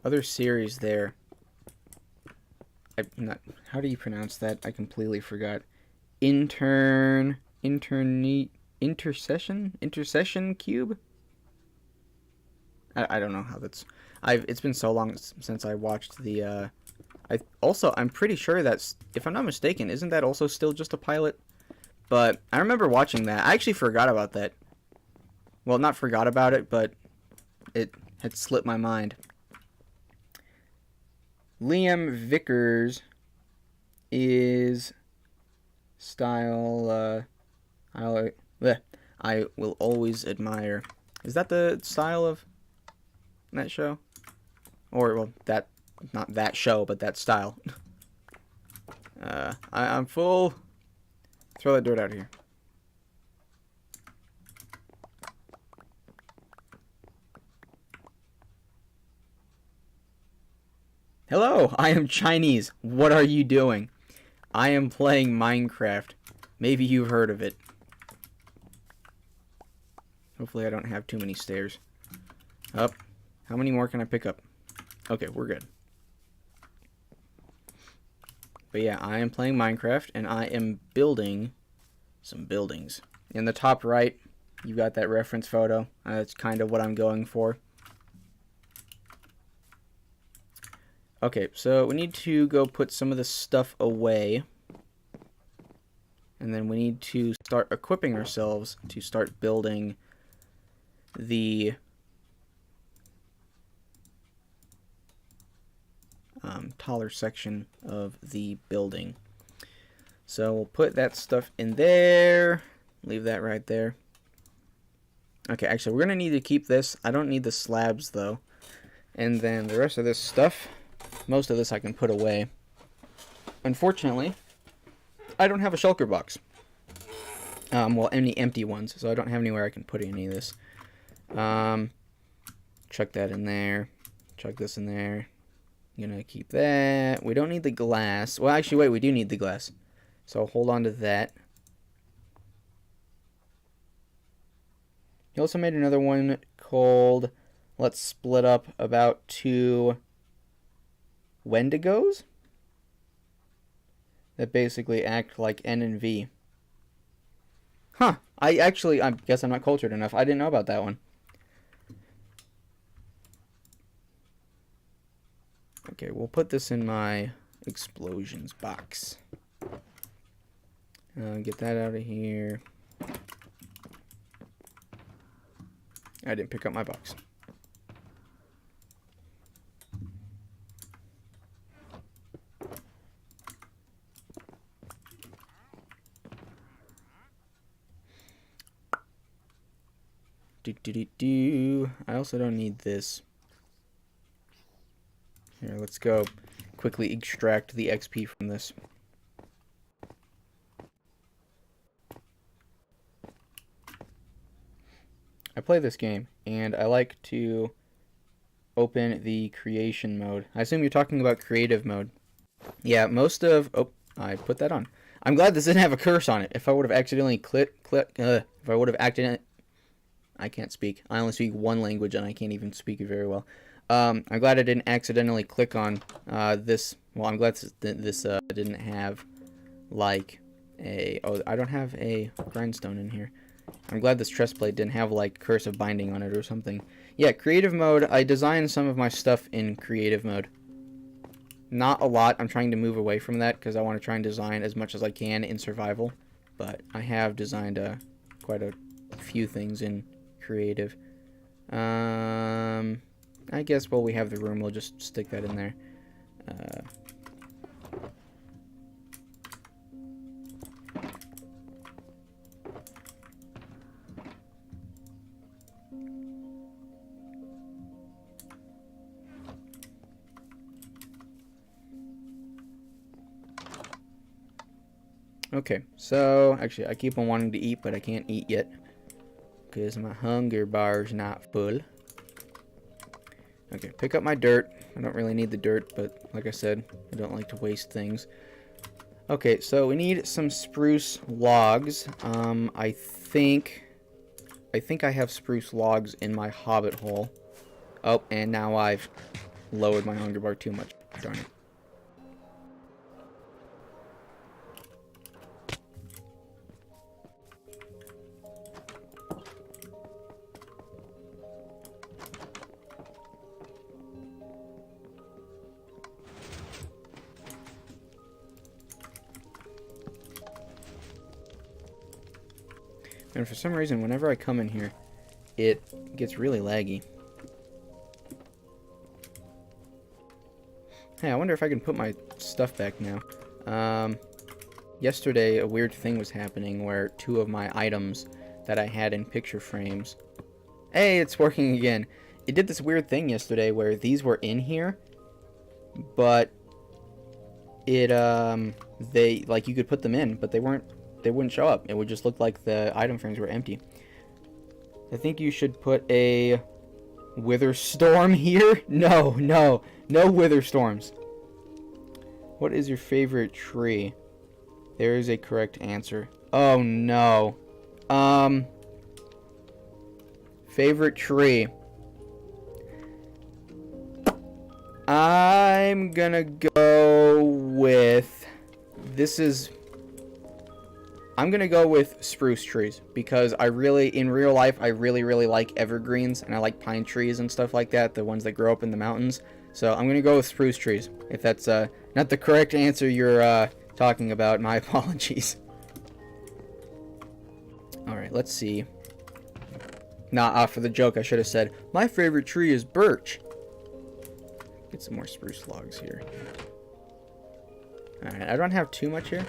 other series there. How do you pronounce that? I completely forgot. Intercession cube. I don't know how that's. It's been so long since I watched the. I'm pretty sure that's, if I'm not mistaken, isn't that also still just a pilot? But I remember watching that. I actually forgot about that. Well, not forgot about it, but it had slipped my mind. Liam Vickers is style, I will always admire. Is that the style of that show? Or, well, not that show, but that style. I'm full. Throw that dirt out of here. Hello, I am Chinese. What are you doing? I am playing Minecraft. Maybe you've heard of it. Hopefully I don't have too many stairs. Up. How many more can I pick up? Okay, we're good. But yeah, I am playing Minecraft, and I am building some buildings. In the top right, you got that reference photo. That's kind of what I'm going for. Okay, so we need to go put some of this stuff away. And then we need to start equipping ourselves to start building the taller section of the building. So we'll put that stuff in there. Leave that right there. Okay, actually, we're going to need to keep this. I don't need the slabs, though. And then the rest of this stuff, most of this I can put away. Unfortunately, I don't have a shulker box. Well, any empty ones, so I don't have anywhere I can put any of this. Chuck that in there. Chuck this in there. I'm gonna keep that. We don't need the glass. Well, actually, wait, we do need the glass. So I'll hold on to that. He also made another one called Let's Split Up about 2 Wendigos that basically act like N and V. Huh. I guess I'm not cultured enough. I didn't know about that one. Okay, we'll put this in my explosions box. Get that out of here. I didn't pick up my box. I also don't need this. Here, let's go quickly extract the XP from this. I play this game, and I like to open the creation mode. I assume you're talking about creative mode. Yeah, most of... Oh, I put that on. I'm glad this didn't have a curse on it. If I would have accidentally if I would have accidentally... I can't speak. I only speak one language, and I can't even speak it very well. I'm glad I didn't accidentally click on this. Well, I'm glad this didn't have, like, a... Oh, I don't have a grindstone in here. I'm glad this chest plate didn't have, like, cursive binding on it or something. Yeah, creative mode. I designed some of my stuff in creative mode. Not a lot. I'm trying to move away from that because I want to try and design as much as I can in survival. But I have designed quite a few things in creative. I guess while we have the room, we'll just stick that in there. Okay, so actually I keep on wanting to eat, but I can't eat yet because my hunger bar's not full. Okay, pick up my dirt. I don't really need the dirt, but like I said, I don't like to waste things. Okay, so we need some spruce logs. I think I have spruce logs in my hobbit hole. Oh, and now I've lowered my hunger bar too much. Darn it. And for some reason, whenever I come in here, it gets really laggy. Hey, I wonder if I can put my stuff back now. Yesterday, a weird thing was happening where 2 of my items that I had in picture frames... Hey, it's working again. It did this weird thing yesterday where these were in here, but it, they, like, you could put them in, but they wouldn't show up. It would just look like the item frames were empty. I think you should put a wither storm here. No wither storms. What is your favorite tree? There is a correct answer. Oh no. Favorite tree. I'm gonna go with... I'm gonna go with spruce trees because in real life, I really like evergreens and I like pine trees and stuff like that, the ones that grow up in the mountains. So I'm gonna go with spruce trees. If that's not the correct answer you're talking about, my apologies. Alright, let's see. Nah, for the joke, I should have said, my favorite tree is birch. Get some more spruce logs here. Alright, I don't have too much here.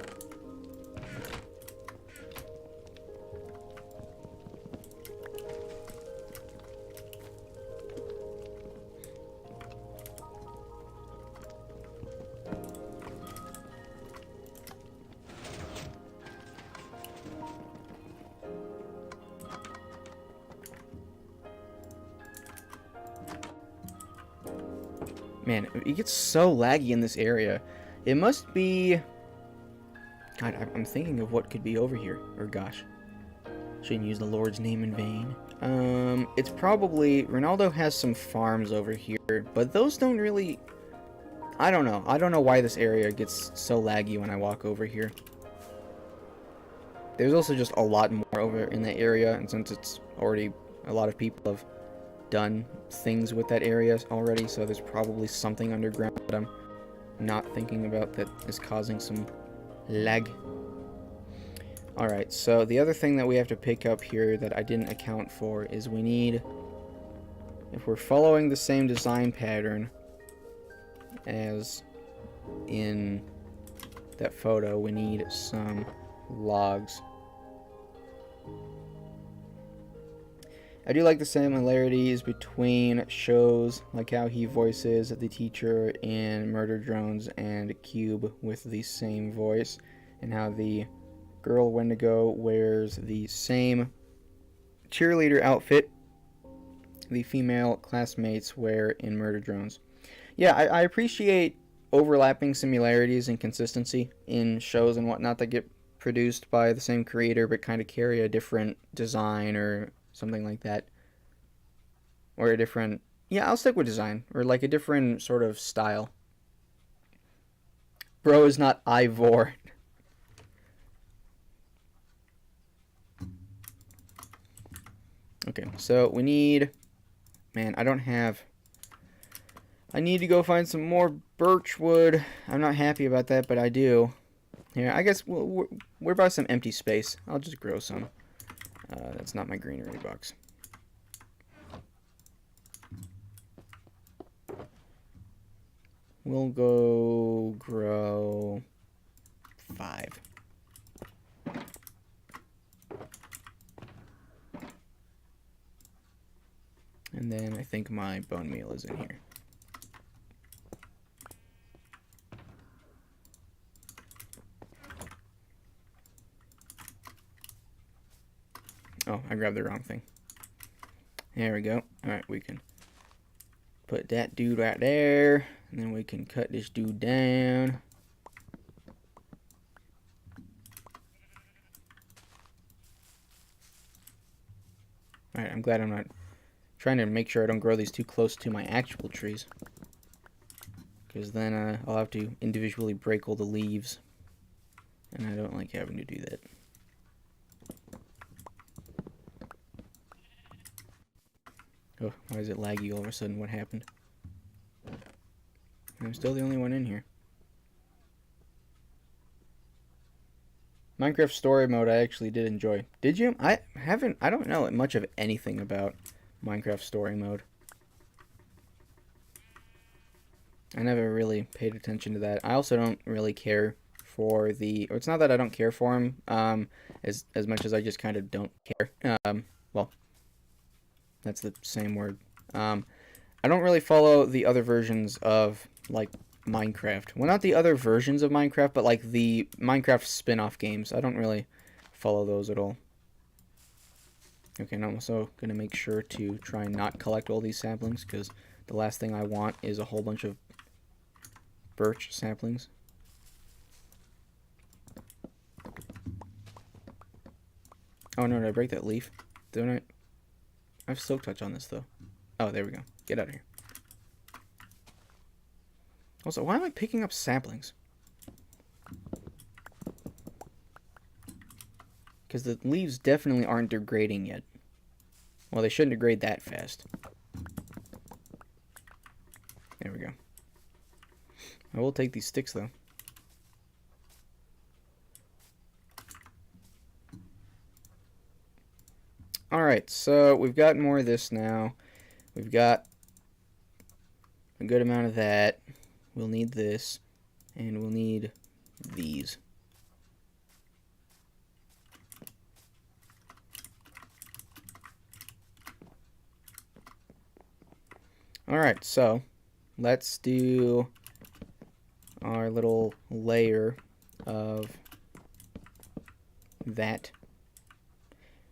Man, it gets so laggy in this area. It must be... God, I'm thinking of what could be over here. Or gosh. Shouldn't use the Lord's name in vain. It's probably... Ronaldo has some farms over here. But those don't really... I don't know. I don't know why this area gets so laggy when I walk over here. There's also just a lot more over in the area. And since it's already... A lot of people have done things with that area already, so there's probably something underground that I'm not thinking about that is causing some lag. Alright, so the other thing that we have to pick up here that I didn't account for is we need, if we're following the same design pattern as in that photo, we need some logs. I do like the similarities between shows, like how he voices the teacher in Murder Drones and Cube with the same voice, and how the girl Wendigo wears the same cheerleader outfit the female classmates wear in Murder Drones. Yeah, I appreciate overlapping similarities and consistency in shows and whatnot that get produced by the same creator but kind of carry a different design or something like that. Or a different... Yeah, I'll stick with design. Or like a different sort of style. Bro is not Ivor. Okay, so we need... Man, I don't have... I need to go find some more birch wood. I'm not happy about that, but I do. Here, I guess we're by some empty space. I'll just grow some. That's not my greenery box. We'll go grow 5. And then I think my bone meal is in here. Oh, I grabbed the wrong thing. There we go. Alright, we can put that dude right there. And then we can cut this dude down. Alright, I'm glad I'm not trying to make sure I don't grow these too close to my actual trees. Because then I'll have to individually break all the leaves. And I don't like having to do that. Oh, why is it laggy all of a sudden? What happened? I'm still the only one in here. Minecraft story mode I actually did enjoy. Did you? I don't know much of anything about Minecraft story mode. I never really paid attention to that. I also don't really care for the... Or it's not that I don't care for him, as much as I just kind of don't care. Well, that's the same word. I don't really follow the other versions of, like, Minecraft. Well, not the other versions of Minecraft, but, like, the Minecraft spin-off games. I don't really follow those at all. Okay, and I'm also going to make sure to try and not collect all these saplings, because the last thing I want is a whole bunch of birch saplings. Oh, no, did I break that leaf? Don't I? I have silk touch on this, though. Oh, there we go. Get out of here. Also, why am I picking up saplings? Because the leaves definitely aren't degrading yet. Well, they shouldn't degrade that fast. There we go. I will take these sticks, though. Alright, so we've got more of this now. We've got a good amount of that. We'll need this, and we'll need these. Alright, so let's do our little layer of that.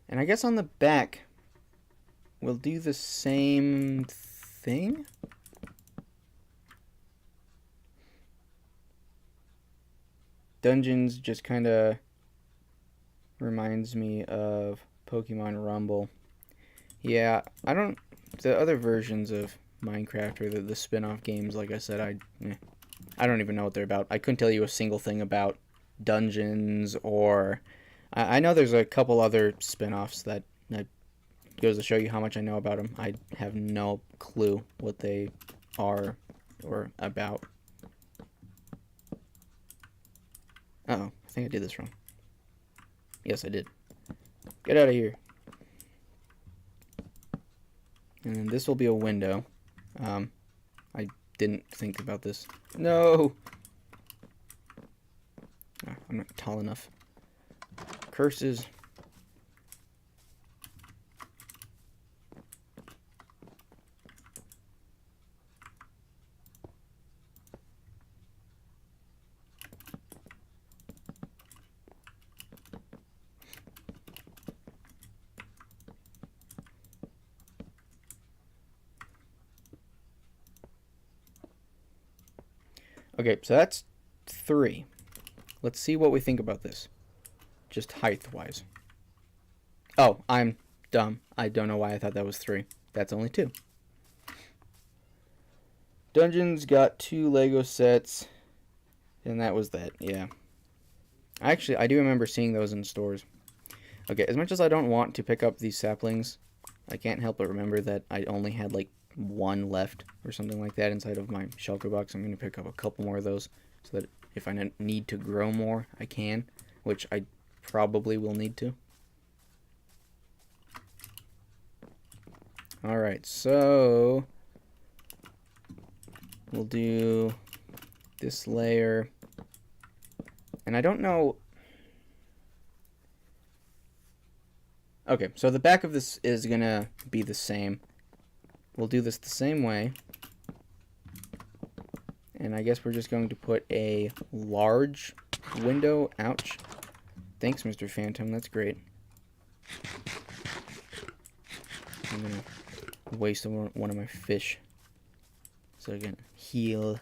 And I guess on the back, we'll do the same thing? Dungeons just kind of reminds me of Pokemon Rumble. Yeah, I don't... The other versions of Minecraft or the spin-off games, like I said, I don't even know what they're about. I couldn't tell you a single thing about dungeons, or I know there's a couple other spin-offs that goes to show you how much I know about them. I have no clue what they are or about. Uh-oh, I think I did this wrong. Yes, I did. Get out of here. And then this will be a window. I didn't think about this. No! Oh, I'm not tall enough. Curses. Okay, so that's 3. Let's see what we think about this. Just height-wise. Oh, I'm dumb. I don't know why I thought that was 3. That's only 2. Dungeons got 2 Lego sets. And that was that, yeah. Actually, I do remember seeing those in stores. Okay, as much as I don't want to pick up these saplings, I can't help but remember that I only had like 1 left or something like that inside of my shulker box. I'm going to pick up a couple more of those so that if I need to grow more, I can, which I probably will need to. Alright, so we'll do this layer, and I don't know. Okay, so the back of this is gonna be the same. We'll do this the same way, and I guess we're just going to put a large window. Ouch. Thanks, Mr. Phantom, that's great. I'm gonna waste one of my fish so I can heal.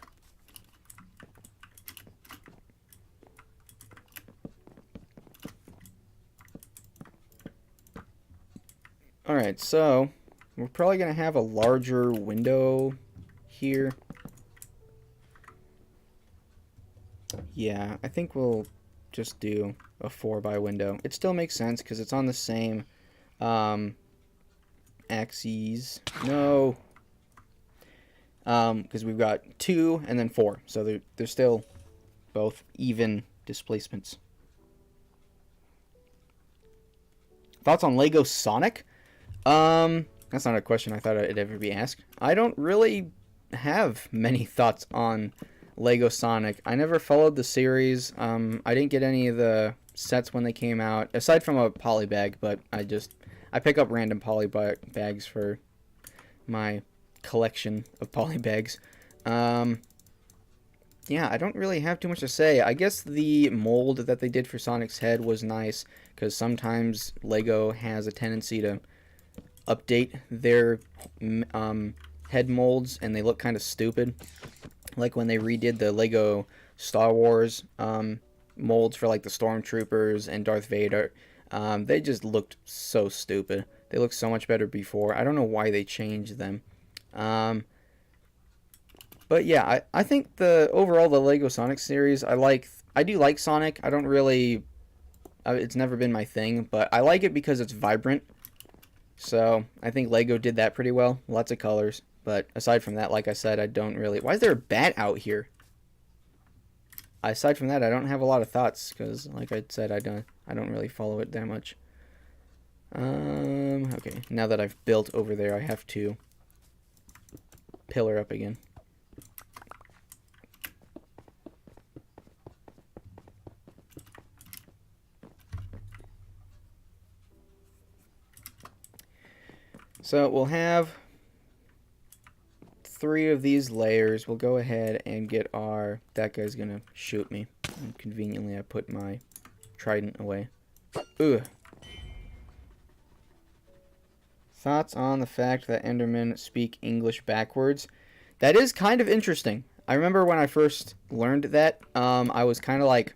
Alright, so we're probably going to have a larger window here. Yeah, I think we'll just do a 4x window. It still makes sense because it's on the same axes. No. Because we've got 2 and then 4. So they're still both even displacements. Thoughts on Lego Sonic? That's not a question I thought it'd ever be asked. I don't really have many thoughts on Lego Sonic. I never followed the series. I didn't get any of the sets when they came out, aside from a poly bag, but I pick up random poly bags for my collection of poly bags. Yeah, I don't really have too much to say. I guess the mold that they did for Sonic's head was nice, because sometimes Lego has a tendency to update their head molds, and they look kind of stupid. Like when they redid the Lego Star Wars molds for like the Stormtroopers and Darth Vader, they just looked so stupid. They looked so much better before. I don't know why they changed them. But yeah, I think the Lego Sonic series, I do like Sonic. I don't really, it's never been my thing, but I like it because it's vibrant. So I think Lego did that pretty well. Lots of colors. But aside from that, like I said, I don't really... Why is there a bat out here? Aside from that, I don't have a lot of thoughts because, like I said, I don't really follow it that much. Okay, now that I've built over there, I have to pillar up again. So we'll have 3 of these layers. We'll go ahead and get our... That guy's gonna shoot me. And conveniently, I put my trident away. Ugh. Thoughts on the fact that Endermen speak English backwards? That is kind of interesting. I remember when I first learned that, I was kind of like,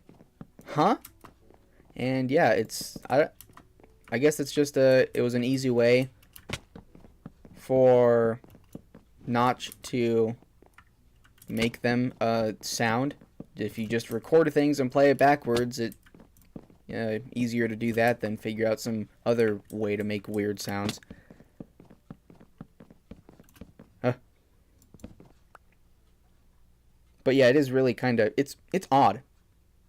huh? And yeah, I guess it's just it was an easy way for Notch to make them sound. If you just record things and play it backwards, it easier to do that than figure out some other way to make weird sounds. But yeah, it is really kind of it's odd,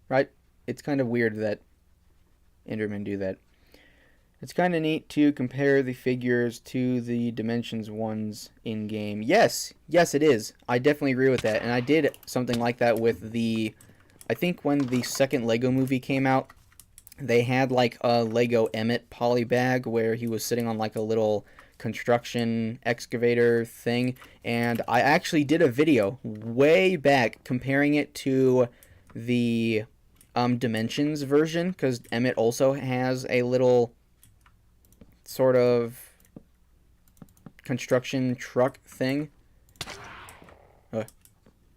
right? It's kind of weird that Endermen do that. It's kind of neat to compare the figures to the Dimensions ones in game. Yes, it is. I definitely agree with that. And I did something like that with I think when the second Lego movie came out, they had like a Lego Emmett poly bag where he was sitting on like a little construction excavator thing, and I actually did a video way back comparing it to the Dimensions version, because Emmett also has a little sort of construction truck thing.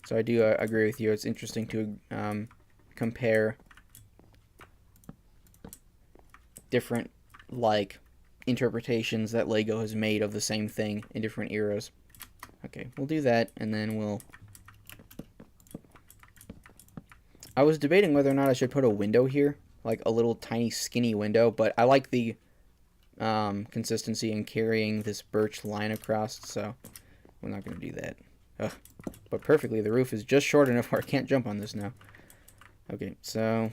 So I do agree with you. It's interesting to compare different like interpretations that Lego has made of the same thing in different eras. Okay, we'll do that, and then I was debating whether or not I should put a window here, like a little tiny skinny window, but I like the consistency in carrying this birch line across, so we're not going to do that. Ugh. But perfectly, the roof is just short enough where I can't jump on this now. Okay, so...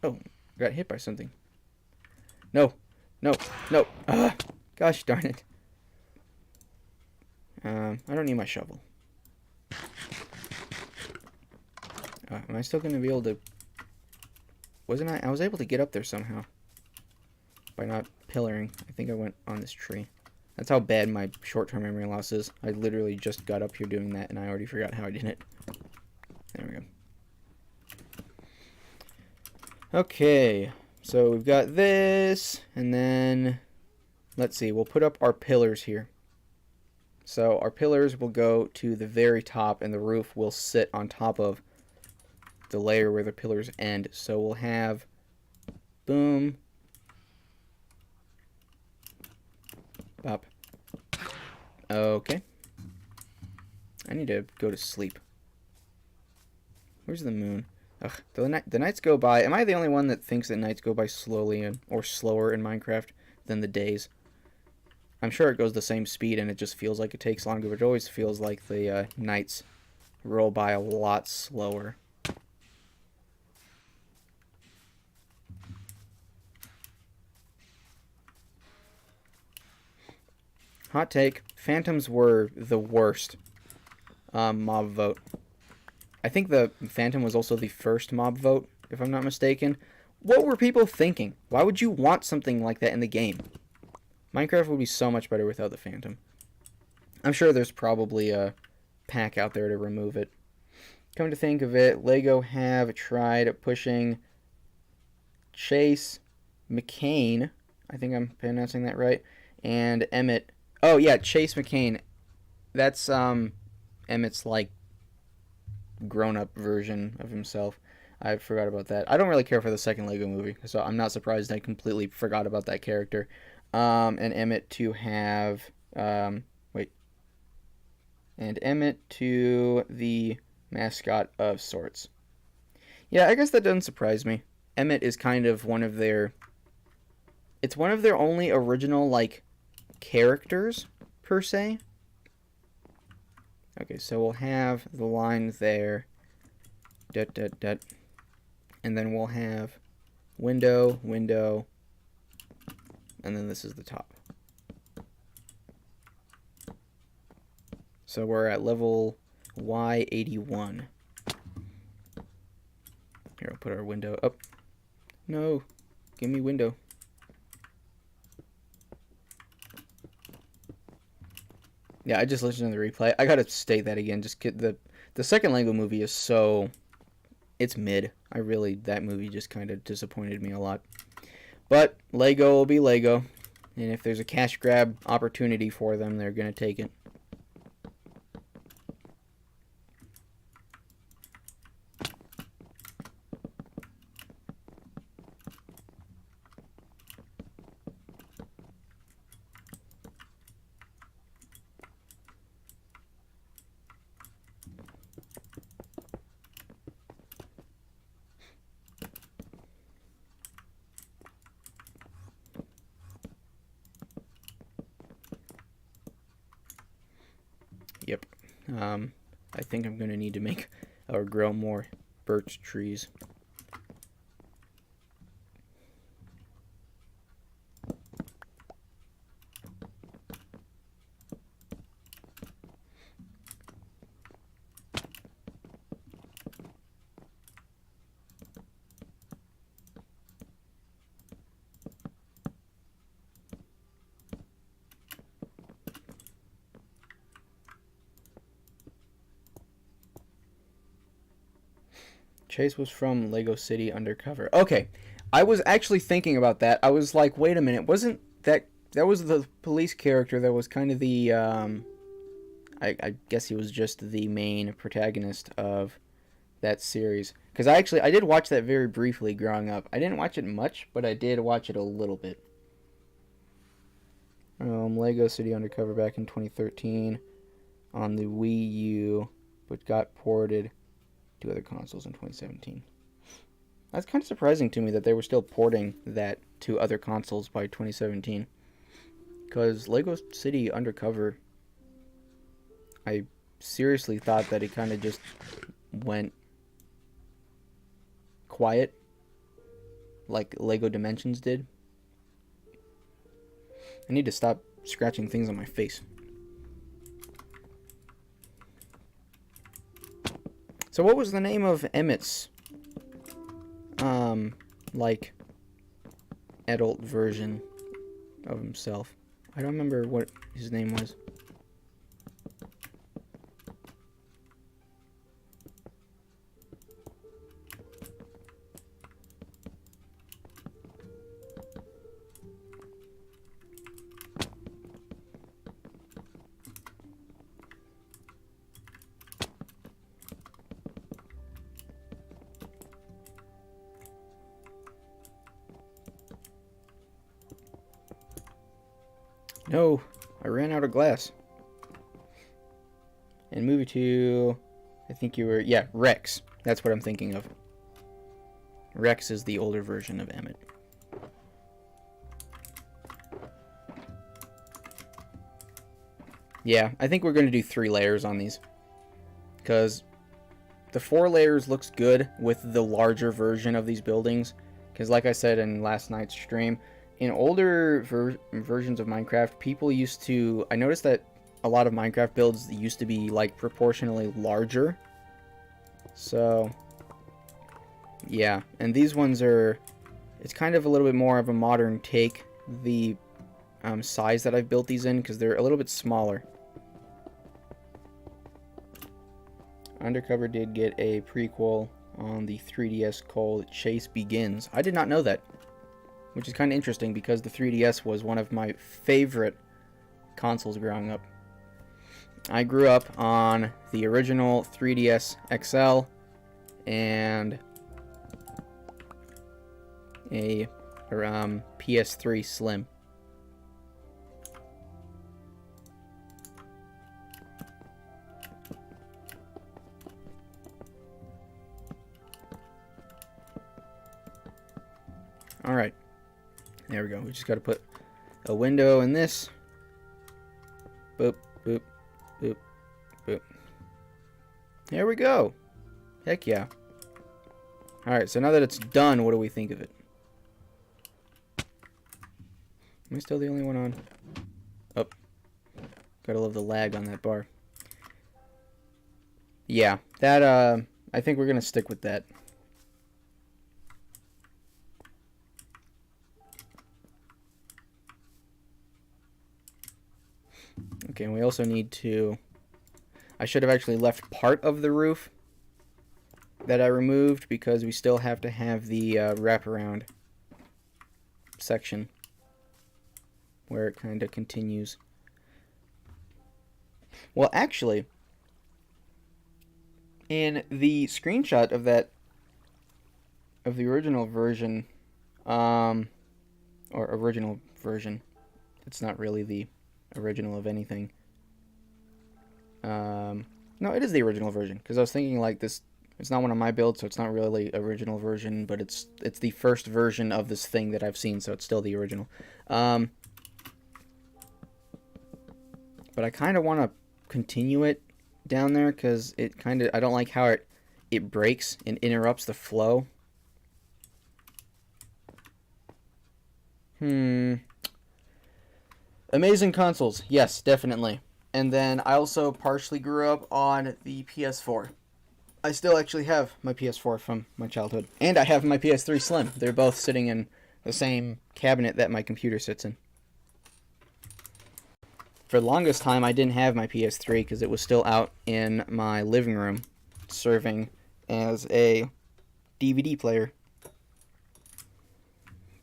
Oh, got hit by something. No. Ah, gosh darn it. I don't need my shovel. Am I still going to be able to... I was able to get up there somehow. By not pillaring. I think I went on this tree. That's how bad my short-term memory loss is. I literally just got up here doing that, and I already forgot how I did it. There we go. Okay, so we've got this, and then, let's see, we'll put up our pillars here. So our pillars will go to the very top, and the roof will sit on top of the layer where the pillars end. So we'll have, boom, bop. Okay. I need to go to sleep. Where's the moon? Ugh, the nights go by. Am I the only one that thinks that nights go by slowly or slower in Minecraft than the days? I'm sure it goes the same speed and it just feels like it takes longer, but it always feels like the nights roll by a lot slower. Hot take, Phantoms were the worst mob vote. I think the Phantom was also the first mob vote, if I'm not mistaken. What were people thinking? Why would you want something like that in the game? Minecraft would be so much better without the Phantom. I'm sure there's probably a pack out there to remove it. Come to think of it, Lego have tried pushing Chase McCain, I think I'm pronouncing that right, and Emmett. Oh yeah, Chase McCain. That's Emmett's like grown-up version of himself. I forgot about that. I don't really care for the second Lego movie, so I'm not surprised I completely forgot about that character. And Emmett to have and Emmett to the mascot of sorts. Yeah, I guess that doesn't surprise me. Emmett is kind of one of their... It's one of their only original, like, characters, per se. Okay, so we'll have the line there, and then we'll have window, window, and then this is the top. So we're at level Y81. Here, I'll put our window up. No, give me window. Yeah, I just listened to the replay. I gotta state that again. Just get the second Lego movie is so, it's mid. That movie just kind of disappointed me a lot. But Lego will be Lego, and if there's a cash grab opportunity for them, they're gonna take it. Yep. I think I'm going to need to make or grow more birch trees. Chase was from Lego City Undercover. Okay, I was actually thinking about that. I was like, wait a minute, wasn't that was the police character that was kind of the I guess he was just the main protagonist of that series. Because I did watch that very briefly growing up. I didn't watch it much, but I did watch it a little bit. Lego City Undercover back in 2013 on the Wii U, but got ported to other consoles in 2017. That's kind of surprising to me that they were still porting that to other consoles by 2017. Because Lego City Undercover, I seriously thought that it kind of just went quiet, like Lego Dimensions did. I need to stop scratching things on my face. So what was the name of Emmett's, like, adult version of himself? I don't remember what his name was. No, I ran out of glass. And movie 2, I think you were, yeah, Rex. That's what I'm thinking of. Rex is the older version of Emmett. Yeah, I think we're going to do 3 layers on these. Because the 4 layers looks good with the larger version of these buildings. Because like I said in last night's stream, in older versions of Minecraft, people used to... I noticed that a lot of Minecraft builds used to be, like, proportionally larger. So, yeah. And these ones are... It's kind of a little bit more of a modern take, the size that I've built these in, because they're a little bit smaller. Undercover did get a prequel on the 3DS called Chase Begins. I did not know that. Which is kind of interesting because the 3DS was one of my favorite consoles growing up. I grew up on the original 3DS XL and a PS3 Slim. Alright. There we go. We just got to put a window in this. Boop, boop, boop, boop. There we go. Heck yeah. Alright, so now that it's done, what do we think of it? Am I still the only one on? Oh. Gotta love the lag on that bar. Yeah, that, I think we're gonna stick with that. Okay, and we also need to... I should have actually left part of the roof that I removed because we still have to have the wraparound section where it kind of continues. Well, actually, in the screenshot of that, of the original version, or original version, it's not really the original of anything. No, it is the original version, because I was thinking, like, this, it's not one of my builds, so it's not really original version, but it's the first version of this thing that I've seen, so it's still the original. But I kind of want to continue it down there, because it kind of, I don't like how it breaks and interrupts the flow. Amazing consoles, yes, definitely. And then I also partially grew up on the PS4. I still actually have my PS4 from my childhood. And I have my PS3 Slim. They're both sitting in the same cabinet that my computer sits in. For the longest time, I didn't have my PS3 because it was still out in my living room serving as a DVD player.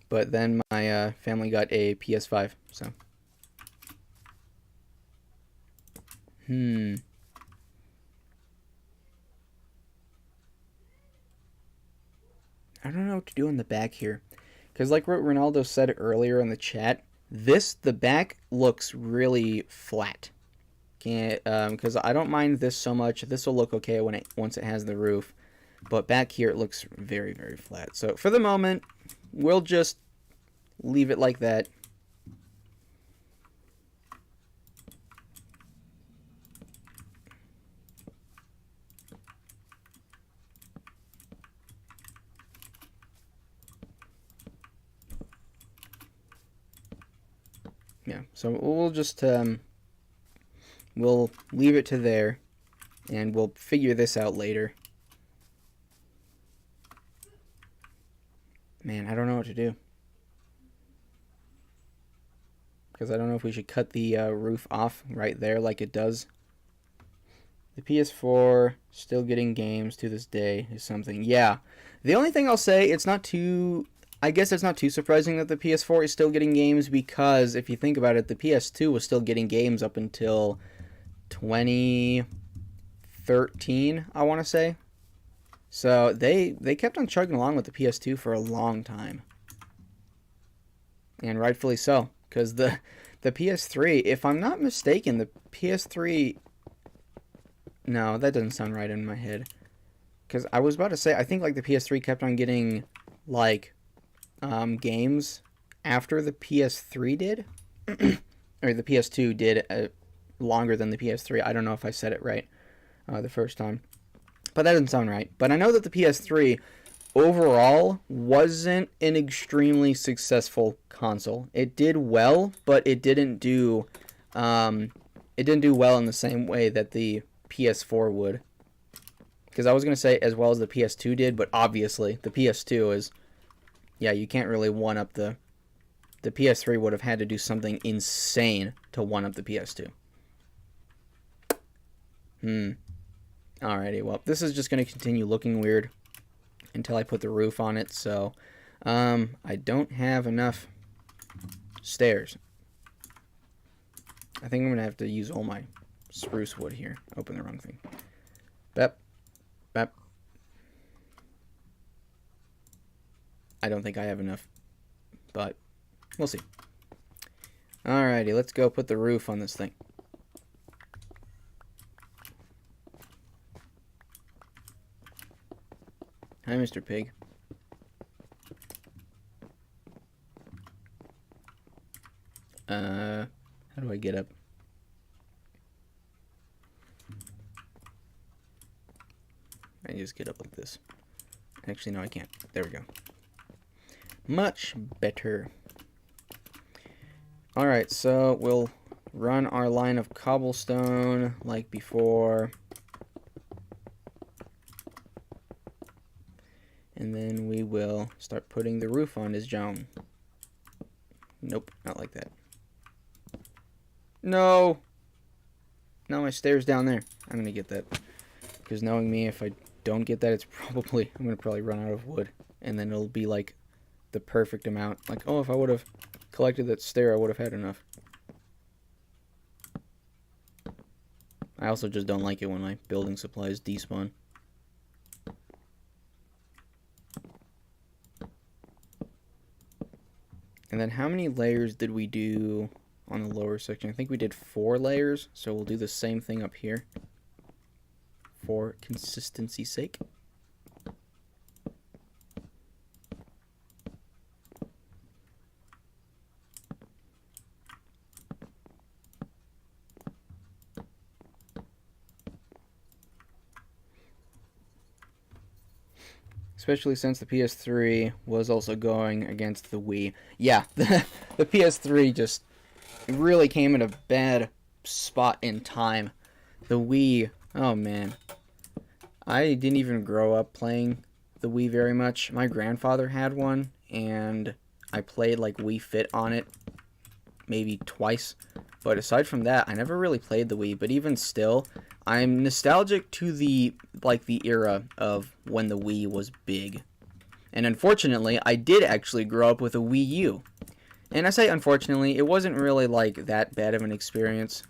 But then my family got a PS5, so... I don't know what to do in the back here. Because like what Ronaldo said earlier in the chat, the back looks really flat. Because I don't mind this so much. This will look okay once it has the roof. But back here it looks very, very flat. So for the moment, we'll just leave it like that. Yeah, so we'll just, we'll leave it to there, and we'll figure this out later. Man, I don't know what to do. Because I don't know if we should cut the roof off right there like it does. The PS4 still getting games to this day is something. Yeah, the only thing I'll say, it's not too... I guess it's not too surprising that the PS4 is still getting games because if you think about it, the PS2 was still getting games up until 2013, I want to say. So they kept on chugging along with the PS2 for a long time. And rightfully so, because the PS3, if I'm not mistaken, the PS3... No, that doesn't sound right in my head. Because I was about to say, I think like the PS3 kept on getting like... games after the PS3 did, or the PS2 did longer than the PS3. I don't know if I said it right the first time, but that doesn't sound right. But I know that the PS3 overall wasn't an extremely successful console. It did well, but it didn't do well in the same way that the PS4 would. Because I was gonna say as well as the PS2 did, but obviously the PS2 is... Yeah, you can't really one-up the PS3 would have had to do something insane to one-up the PS2. Alrighty, well, this is just going to continue looking weird until I put the roof on it, so I don't have enough stairs. I think I'm going to have to use all my spruce wood here. Open the wrong thing. Bep. Bep. I don't think I have enough, but we'll see. Alrighty, let's go put the roof on this thing. Hi, Mr. Pig. How do I get up? I just get up like this. Actually, no, I can't. There we go. Much better. Alright, so we'll run our line of cobblestone like before. And then we will start putting the roof on his John. Nope, not like that. No! No, my stairs down there. I'm gonna get that. Because knowing me, if I don't get that, I'm gonna probably run out of wood. And then it'll be like the perfect amount. Like, oh, if I would have collected that stair, I would have had enough. I also just don't like it when my building supplies despawn. And then how many layers did we do on the lower section? I think we did 4 layers, so we'll do the same thing up here for consistency's sake. Especially since the PS3 was also going against the Wii. Yeah, the PS3 just really came in a bad spot in time. The Wii, oh man. I didn't even grow up playing the Wii very much. My grandfather had one, and I played like Wii Fit on it maybe twice. But aside from that, I never really played the Wii. But even still, I'm nostalgic to the era of when the Wii was big. And unfortunately, I did actually grow up with a Wii U. And I say unfortunately, it wasn't really like that bad of an experience.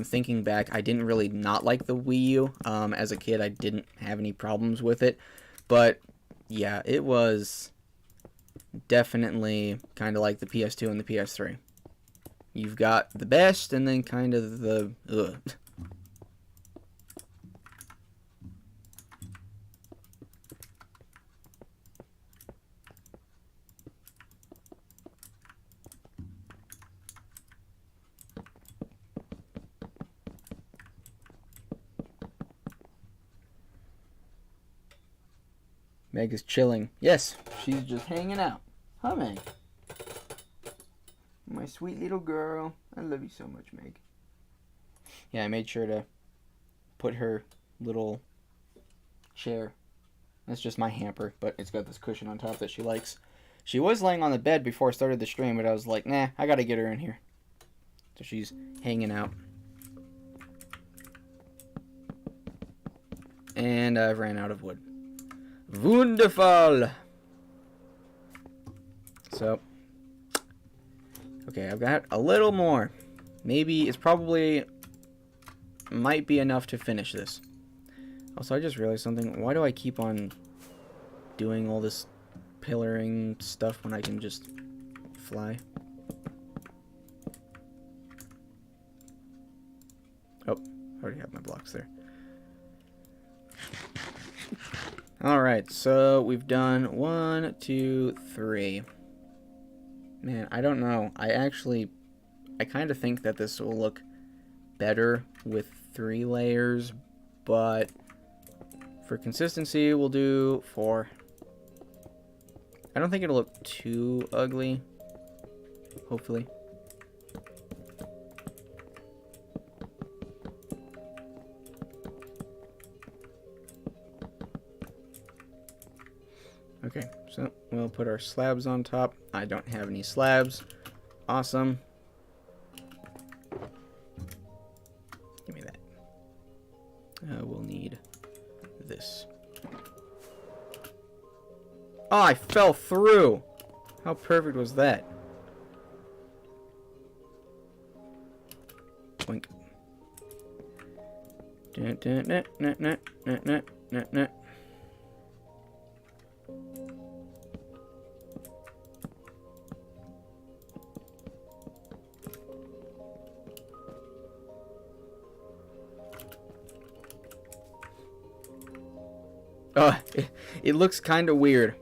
Thinking back, I didn't really not like the Wii U. As a kid, I didn't have any problems with it. But yeah, it was definitely kind of like the PS2 and the PS3. You've got the best and then kind of the ugh. Meg is chilling. Yes, she's just hanging out. Huh, Meg? My sweet little girl. I love you so much, Meg. Yeah, I made sure to put her little chair. That's just my hamper, but it's got this cushion on top that she likes. She was laying on the bed before I started the stream, but I was like, nah, I gotta get her in here. So she's hanging out. And I've ran out of wood. Wonderful! So, okay, I've got a little more. Maybe it's probably might be enough to finish this. Also, I just realized something. Why do I keep on doing all this pillaring stuff when I can just fly? Oh, I already have my blocks there. Alright, so we've done 1, 2, 3. Man, I don't know. I kind of think that this will look better with 3 layers, but for consistency, we'll do 4. I don't think it'll look too ugly, hopefully. Okay, so we'll put our slabs on top. I don't have any slabs. Awesome. Give me that. We'll need this. Oh, I fell through! How perfect was that? Boink. Dun, dun, dun, dun, dun, dun, dun, dun, dun. Oh, it looks kind of weird.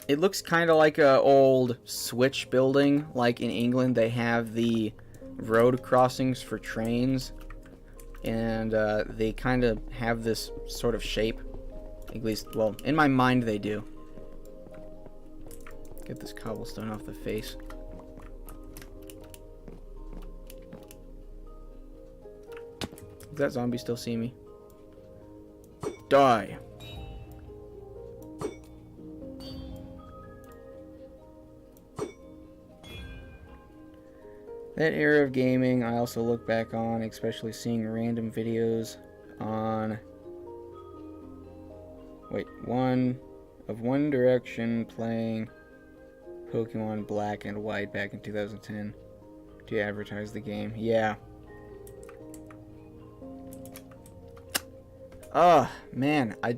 It looks kind of like a old switch building. Like in England, they have the road crossings for trains. and they kind of have this sort of shape. At least, well, in my mind they do. Get this cobblestone off the face. Does that zombie still see me? Die! That era of gaming I also look back on, especially seeing random videos on... Wait, One Direction playing Pokemon Black and White back in 2010 to advertise the game. Yeah. Oh, man, I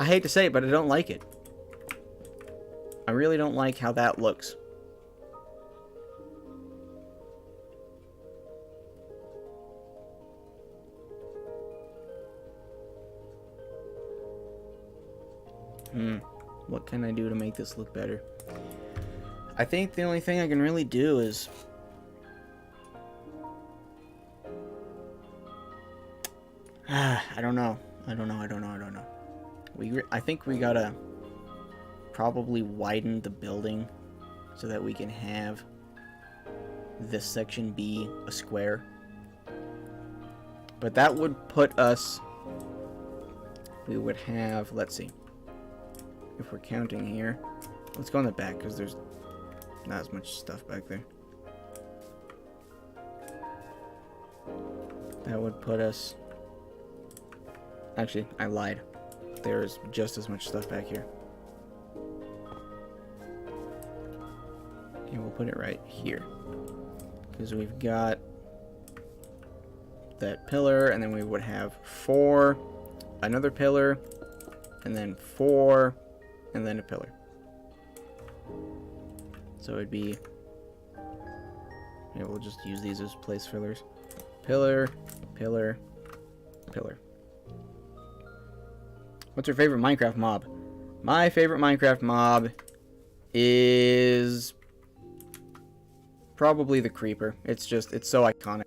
hate to say it, but I don't like it. I really don't like how that looks. What can I do to make this look better? I think the only thing I can really do is... I don't know. I think we gotta probably widen the building so that we can have this section be a square. But that would put us... We would have... Let's see. If we're counting here, let's go in the back because there's not as much stuff back there. That would put us... Actually, I lied. There's just as much stuff back here. And we'll put it right here. Because we've got that pillar, and then we would have 4, another pillar, and then 4, and then a pillar. So it'd be... Yeah, we'll just use these as place fillers. Pillar, pillar, pillar. What's your favorite Minecraft mob? My favorite Minecraft mob is probably the creeper. It's so iconic.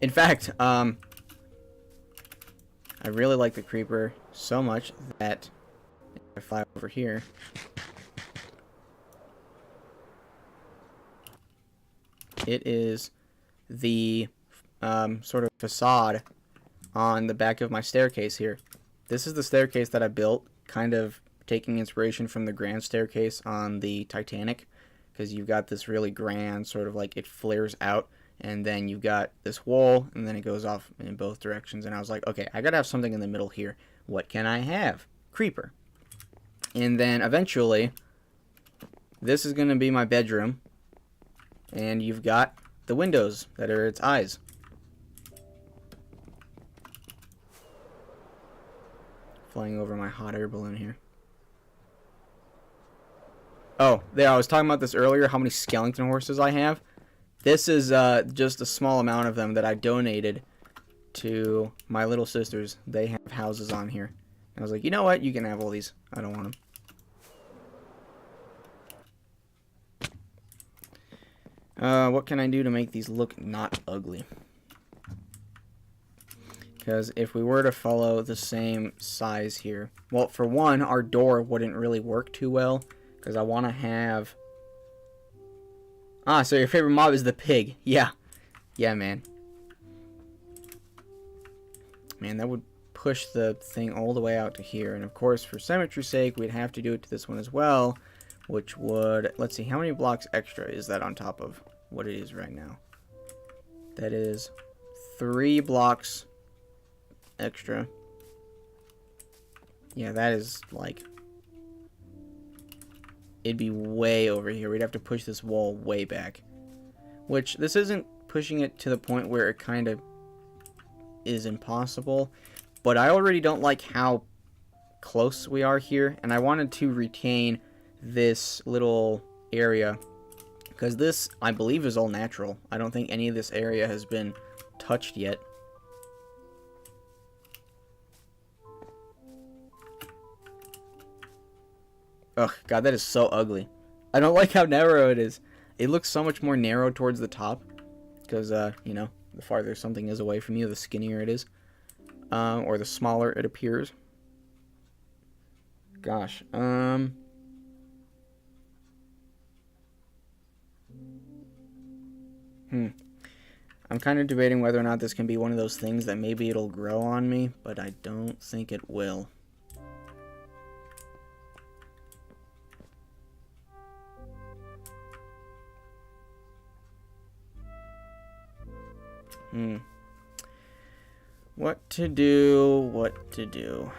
In fact, I really like the creeper so much that if I fly over here, it is the sort of facade on the back of my staircase here. This is the staircase that I built, kind of taking inspiration from the grand staircase on the Titanic, because you've got this really grand sort of like it flares out, and then you've got this wall, and then it goes off in both directions. And I was like, okay, I gotta have something in the middle here. What can I have? Creeper. And then eventually, this is gonna be my bedroom, and you've got the windows that are its eyes. Flying over my hot air balloon here. Oh, there, I was talking about this earlier, how many skeleton horses I have. This is just a small amount of them that I donated to my little sisters. They have houses on here. And I was like, you know what? You can have all these. I don't want them. What can I do to make these look not ugly? Because if we were to follow the same size here... Well, for one, our door wouldn't really work too well. Because I want to have... Ah, so your favorite mob is the pig. Yeah. Yeah, man. Man, that would push the thing all the way out to here. And of course, for symmetry's sake, we'd have to do it to this one as well. Which would... Let's see, how many blocks extra is that on top of what it is right now? That is 3 blocks extra. Yeah, that is like... It'd be way over here. We'd have to push this wall way back. Which, this isn't pushing it to the point where it kind of is impossible. But I already don't like how close we are here. And I wanted to retain this little area. Because this, I believe, is all natural. I don't think any of this area has been touched yet. Ugh, God, that is so ugly. I don't like how narrow it is. It looks so much more narrow towards the top because, you know, the farther something is away from you, the skinnier it is. Or the smaller it appears. Gosh. I'm kind of debating whether or not this can be one of those things that maybe it'll grow on me, but I don't think it will. What to do, what to do.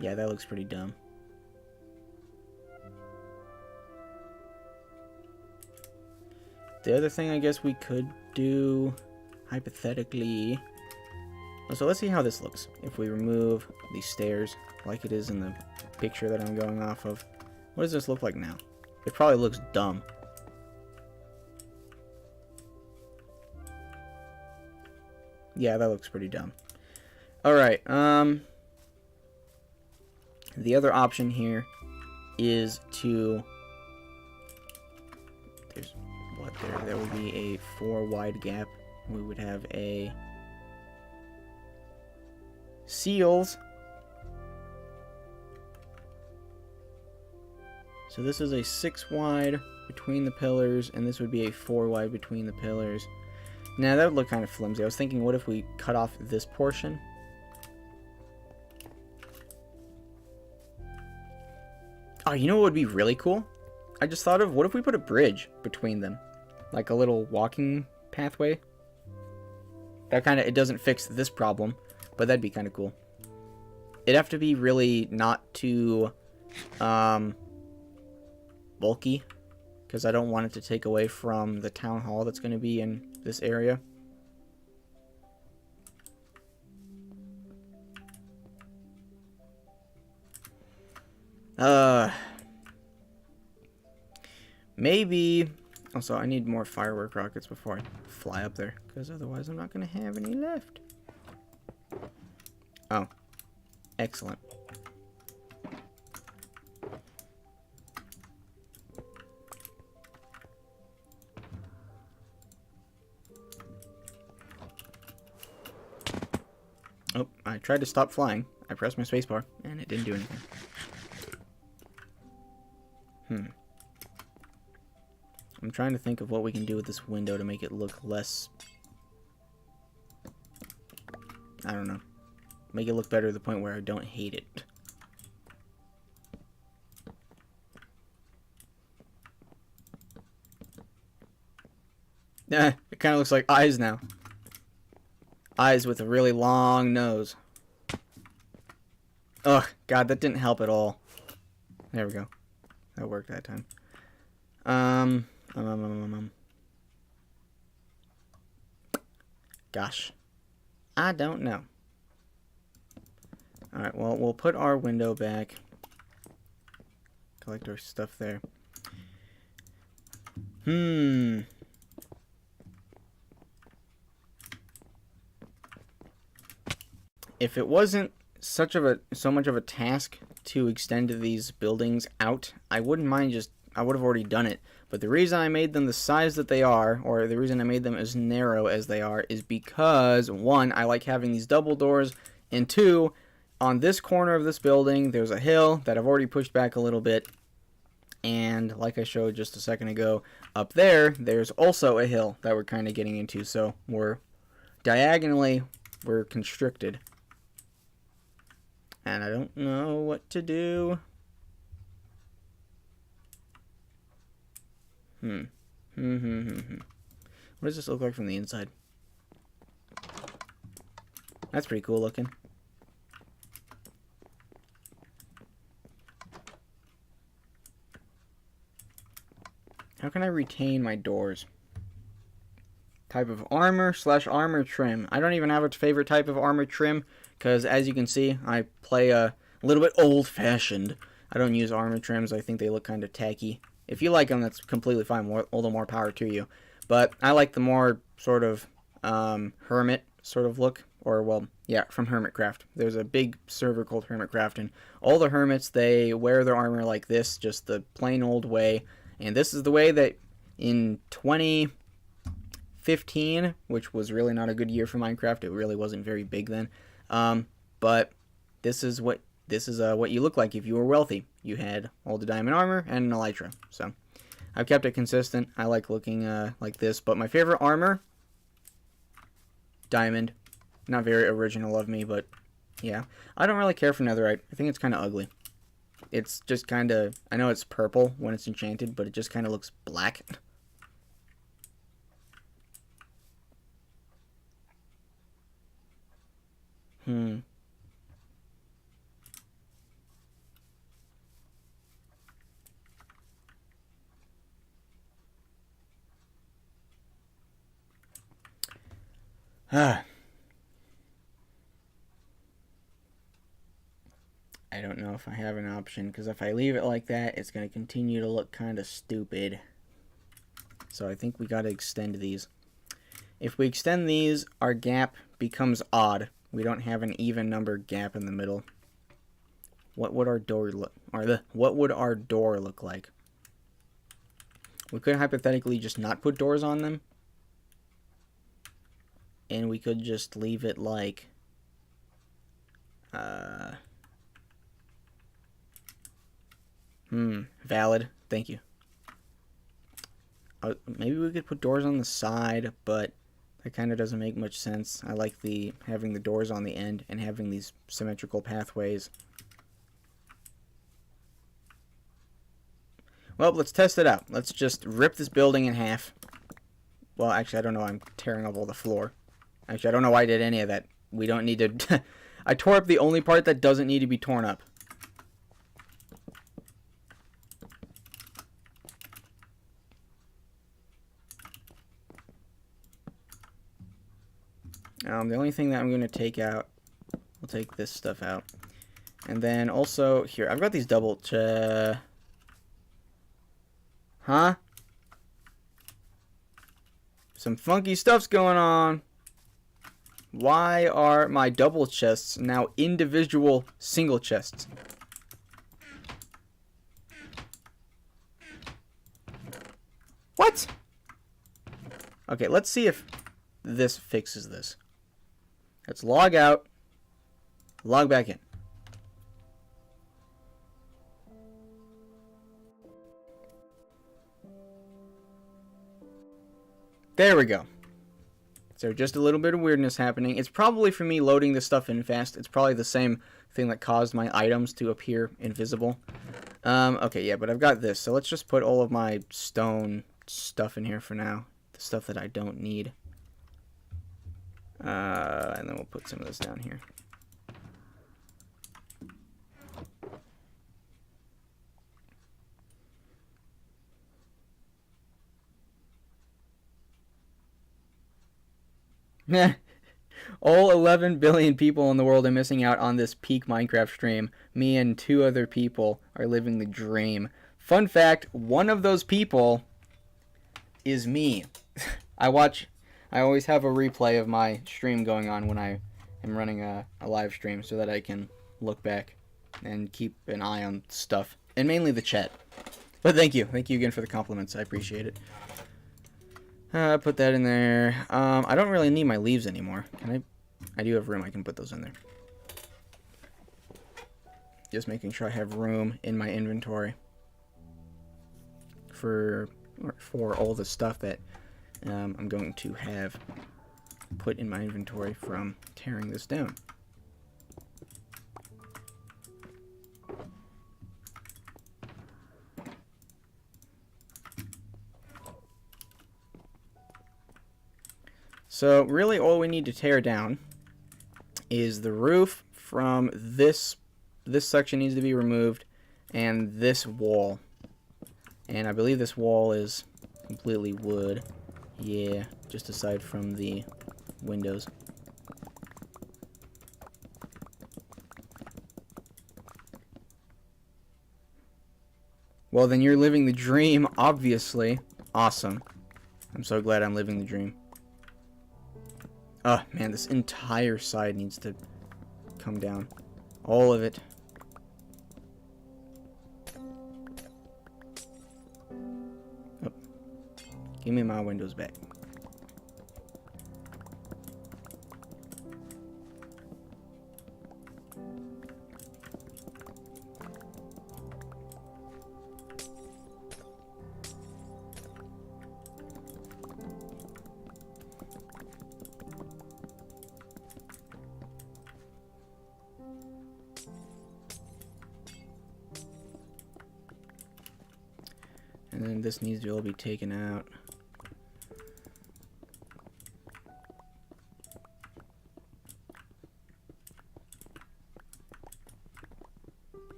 Yeah, that looks pretty dumb. The other thing I guess we could do, hypothetically... So let's see how this looks. If we remove these stairs, like it is in the picture that I'm going off of. What does this look like now? It probably looks dumb. Yeah, that looks pretty dumb. Alright, the other option here is to... There would be a 4 wide gap. We would have a seals. So this is a 6 wide between the pillars, and this would be a 4 wide between the pillars. Now that would look kind of flimsy. I was thinking, what if we cut off this portion? Oh, you know what would be really cool? I just thought of, what if we put a bridge between them? Like a little walking pathway? That kind of, it doesn't fix this problem, but that'd be kind of cool. It'd have to be really not too bulky, because I don't want it to take away from the town hall that's going to be in this area. Maybe... Also, I need more firework rockets before I fly up there, because otherwise I'm not going to have any left. Oh. Excellent. Oh, I tried to stop flying. I pressed my spacebar, and it didn't do anything. I'm trying to think of what we can do with this window to make it look less... I don't know. Make it look better to the point where I don't hate it. It kind of looks like eyes now. Eyes with a really long nose. Ugh, God, that didn't help at all. There we go. That worked that time. Gosh. I don't know. Alright, well, we'll put our window back. Collect our stuff there. If it wasn't so much of a task to extend these buildings out, I wouldn't mind I would have already done it. But the reason I made them the size that they are, or the reason I made them as narrow as they are, is because, 1, I like having these double doors, and 2, on this corner of this building, there's a hill that I've already pushed back a little bit, and like I showed just a second ago, up there, there's also a hill that we're kind of getting into, so we're constricted. And I don't know what to do. What does this look like from the inside? That's pretty cool looking. How can I retain my doors? Type of armor / armor trim. I don't even have a favorite type of armor trim, because as you can see, I play a little bit old-fashioned. I don't use armor trims. I think they look kind of tacky. If you like them, that's completely fine. All the more power to you. But I like the more sort of Hermit sort of look. Or, well, yeah, from Hermitcraft. There's a big server called Hermitcraft, and all the hermits, they wear their armor like this, just the plain old way. And this is the way that in 2015, which was really not a good year for Minecraft, it really wasn't very big then. But this is what you look like if you were wealthy. You had all the diamond armor and an elytra. So I've kept it consistent. I like looking like this, but my favorite armor, diamond. Not very original of me, but yeah. I don't really care for netherite. I think it's kind of ugly. It's just kind of... I know it's purple when it's enchanted, but it just kind of looks black. Ah. I don't know if I have an option, because if I leave it like that, it's going to continue to look kind of stupid. So I think we got to extend these. If we extend these, our gap becomes odd. We don't have an even number gap in the middle. What would our door look? What would our door look like? We could hypothetically just not put doors on them, and we could just leave it like valid. Thank you. Maybe we could put doors on the side, but that kind of doesn't make much sense. I like having the doors on the end and having these symmetrical pathways. Well, let's test it out. Let's just rip this building in half. Well, actually, I don't know. I'm tearing up all the floor. Actually, I don't know why I did any of that. We don't need to... I tore up the only part that doesn't need to be torn up. The only thing that I'm going to take out... We'll take this stuff out. And then also, here, I've got these double... Huh? Some funky stuff's going on. Why are my double chests now individual single chests? What? Okay, let's see if this fixes this. Let's log out, log back in. There we go. So just a little bit of weirdness happening. It's probably for me loading this stuff in fast. It's probably the same thing that caused my items to appear invisible. Okay, yeah, but I've got this. So let's just put all of my stone stuff in here for now. The stuff that I don't need. And then we'll put some of this down here. All 11 billion people in the world are missing out on this peak Minecraft stream. Me and 2 other people are living the dream. Fun fact, one of those people is me. I always have a replay of my stream going on when I am running a live stream so that I can look back and keep an eye on stuff. And mainly the chat. But thank you. Thank you again for the compliments. I appreciate it. Put that in there. I don't really need my leaves anymore. Can I? I do have room. I can put those in there. Just making sure I have room in my inventory for all the stuff that I'm going to have put in my inventory from tearing this down. So really all we need to tear down is the roof from this section needs to be removed, and this wall. And I believe this wall is completely wood. Yeah, just aside from the windows. Well, then you're living the dream, obviously. Awesome. I'm so glad I'm living the dream. Oh, man, this entire side needs to come down. All of it. Oh. Give me my windows back. And then this needs to all be taken out.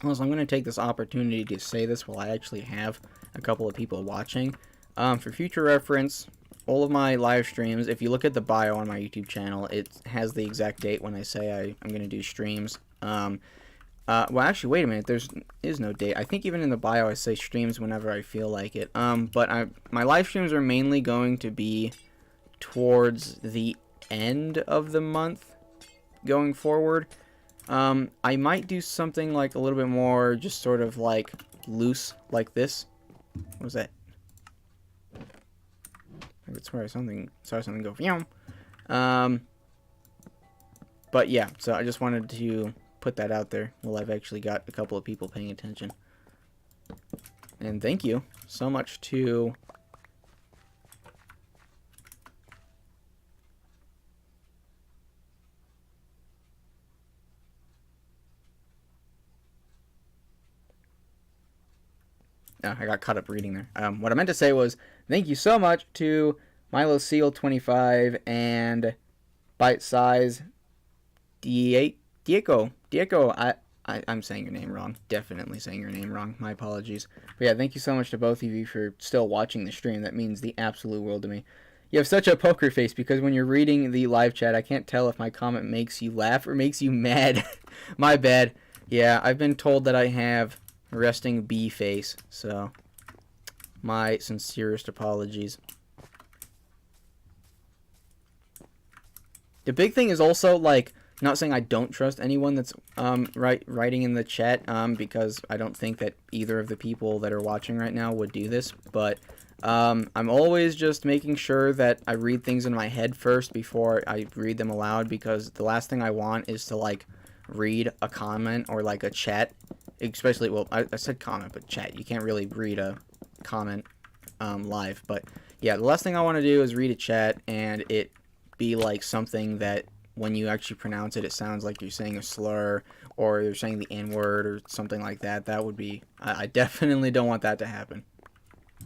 Also, I'm going to take this opportunity to say this while I actually have a couple of people watching. For future reference, all of my live streams, if you look at the bio on my YouTube channel, it has the exact date when I say I'm going to do streams. Well, actually, wait a minute. There is no date. I think even in the bio I say streams whenever I feel like it. But my live streams are mainly going to be towards the end of the month going forward. I might do something like a little bit more just sort of like loose like this. What was that? I could swear saw something go But yeah, so I just wanted to put that out there. Well, I've actually got a couple of people paying attention. And thank you so much to I got caught up reading there. What I meant to say was thank you so much to Milo Seal 25 and Bite Size Diego. I'm saying your name wrong. Definitely saying your name wrong. My apologies. But yeah, thank you so much to both of you for still watching the stream. That means the absolute world to me. You have such a poker face because when you're reading the live chat, I can't tell if my comment makes you laugh or makes you mad. My bad. Yeah, I've been told that I have resting bee face, so my sincerest apologies. The big thing is also, like, not saying I don't trust anyone that's writing in the chat, because I don't think that either of the people that are watching right now would do this, but I'm always just making sure that I read things in my head first before I read them aloud, because the last thing I want is to, like, read a comment or, like, a chat, especially, well, I said comment, but chat, you can't really read a comment live, but yeah, the last thing I want to do is read a chat and it be like something that when you actually pronounce it, it sounds like you're saying a slur or you're saying the N-word or something like that. That would be, I definitely don't want that to happen,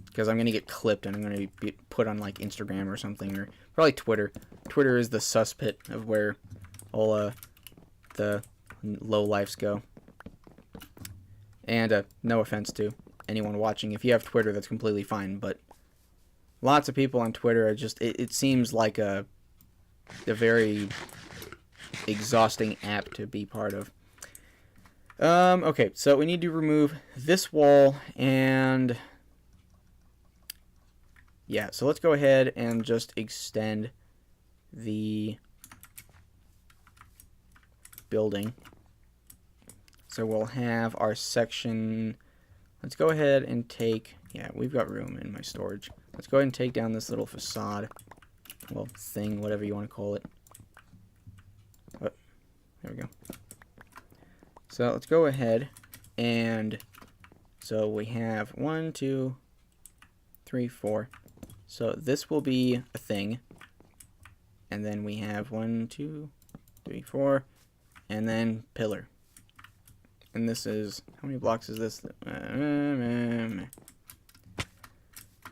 because I'm going to get clipped and I'm going to be put on like Instagram or something, or probably Twitter. Twitter is the cesspit of where all the lowlifes go. And no offense to anyone watching. If you have Twitter, that's completely fine. But lots of people on Twitter are just... It seems like a very exhausting app to be part of. Okay, so we need to remove this wall and... Yeah, so let's go ahead and just extend the building. So we'll have our section. Let's go ahead and take, yeah, we've got room in my storage. Let's go ahead and take down this little facade. Well, thing, whatever you want to call it. Oh, there we go. So let's go ahead and, so we have 1, 2, 3, 4. So this will be a thing. And then we have 1, 2, 3, 4. And then pillar. And this is, how many blocks is this?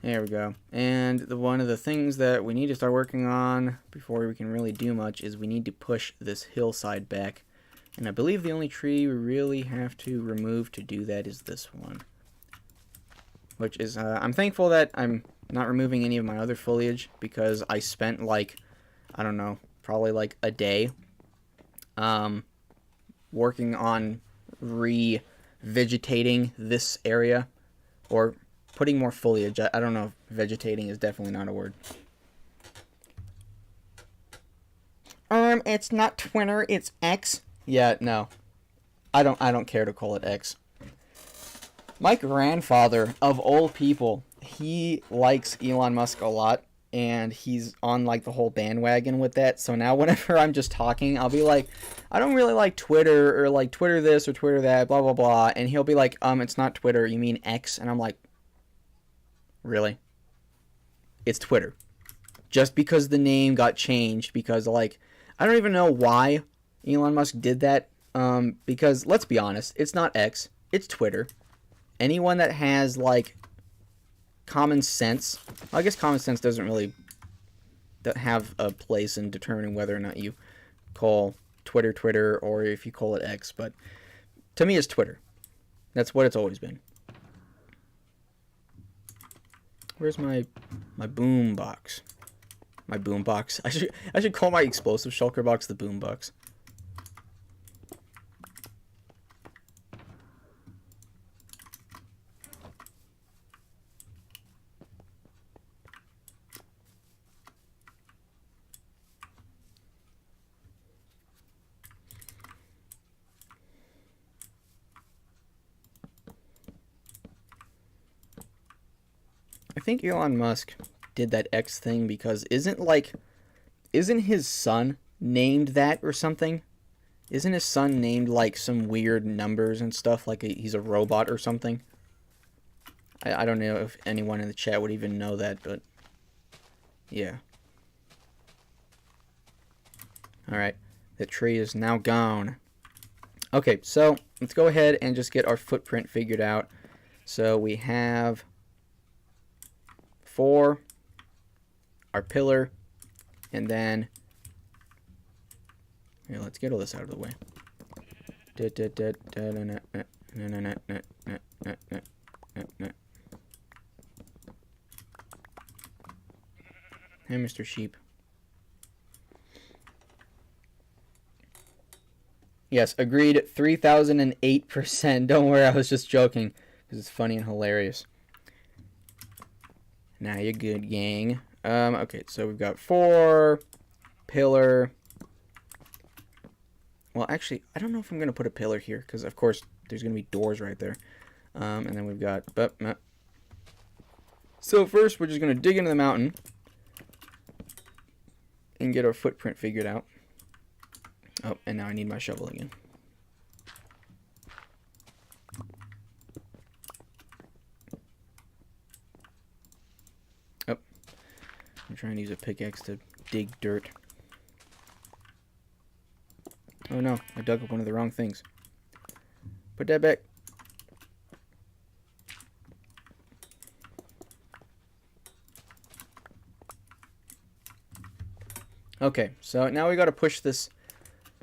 There we go. And one of the things that we need to start working on before we can really do much is we need to push this hillside back. And I believe the only tree we really have to remove to do that is this one. Which is, I'm thankful that I'm not removing any of my other foliage, because I spent like, I don't know, probably like a day working on revegetating this area, or putting more foliage. I don't know if vegetating is definitely not a word. It's not Twitter, it's X. Yeah, no. I don't care to call it X. My grandfather, of all people, he likes Elon Musk a lot, and he's on like the whole bandwagon with that. So now whenever I'm just talking, I'll be like, I don't really like Twitter, or like Twitter this or Twitter that, blah blah blah, and he'll be like, it's not Twitter, you mean X? And I'm like, really? It's Twitter. Just because the name got changed, because like I don't even know why Elon Musk did that. Because let's be honest, it's not X, it's Twitter. Anyone that has like common sense, well, I guess common sense doesn't really have a place in determining whether or not you call Twitter Twitter or if you call it X, but to me it's Twitter. That's what it's always been. Where's my boom box? My boom box. I should call my explosive shulker box the boom box. I think Elon Musk did that X thing because isn't his son named that or something? Isn't his son named like some weird numbers and stuff, like he's a robot or something? I don't know if anyone in the chat would even know that, but yeah. Alright, the tree is now gone. Okay, so let's go ahead and just get our footprint figured out. So we have 4, our pillar, and then here, let's get all this out of the way. Hey, Mr. Sheep. Yes, agreed. 3008%. Don't worry, I was just joking because it's funny and hilarious. Now you're good, gang. Okay, so we've got 4, pillar. Well, actually, I don't know if I'm going to put a pillar here, because, of course, there's going to be doors right there. And then we've got... So first, we're just going to dig into the mountain and get our footprint figured out. Oh, and now I need my shovel again. Oh, I'm trying to use a pickaxe to dig dirt. Oh no, I dug up one of the wrong things. Put that back. Okay, so now we gotta push this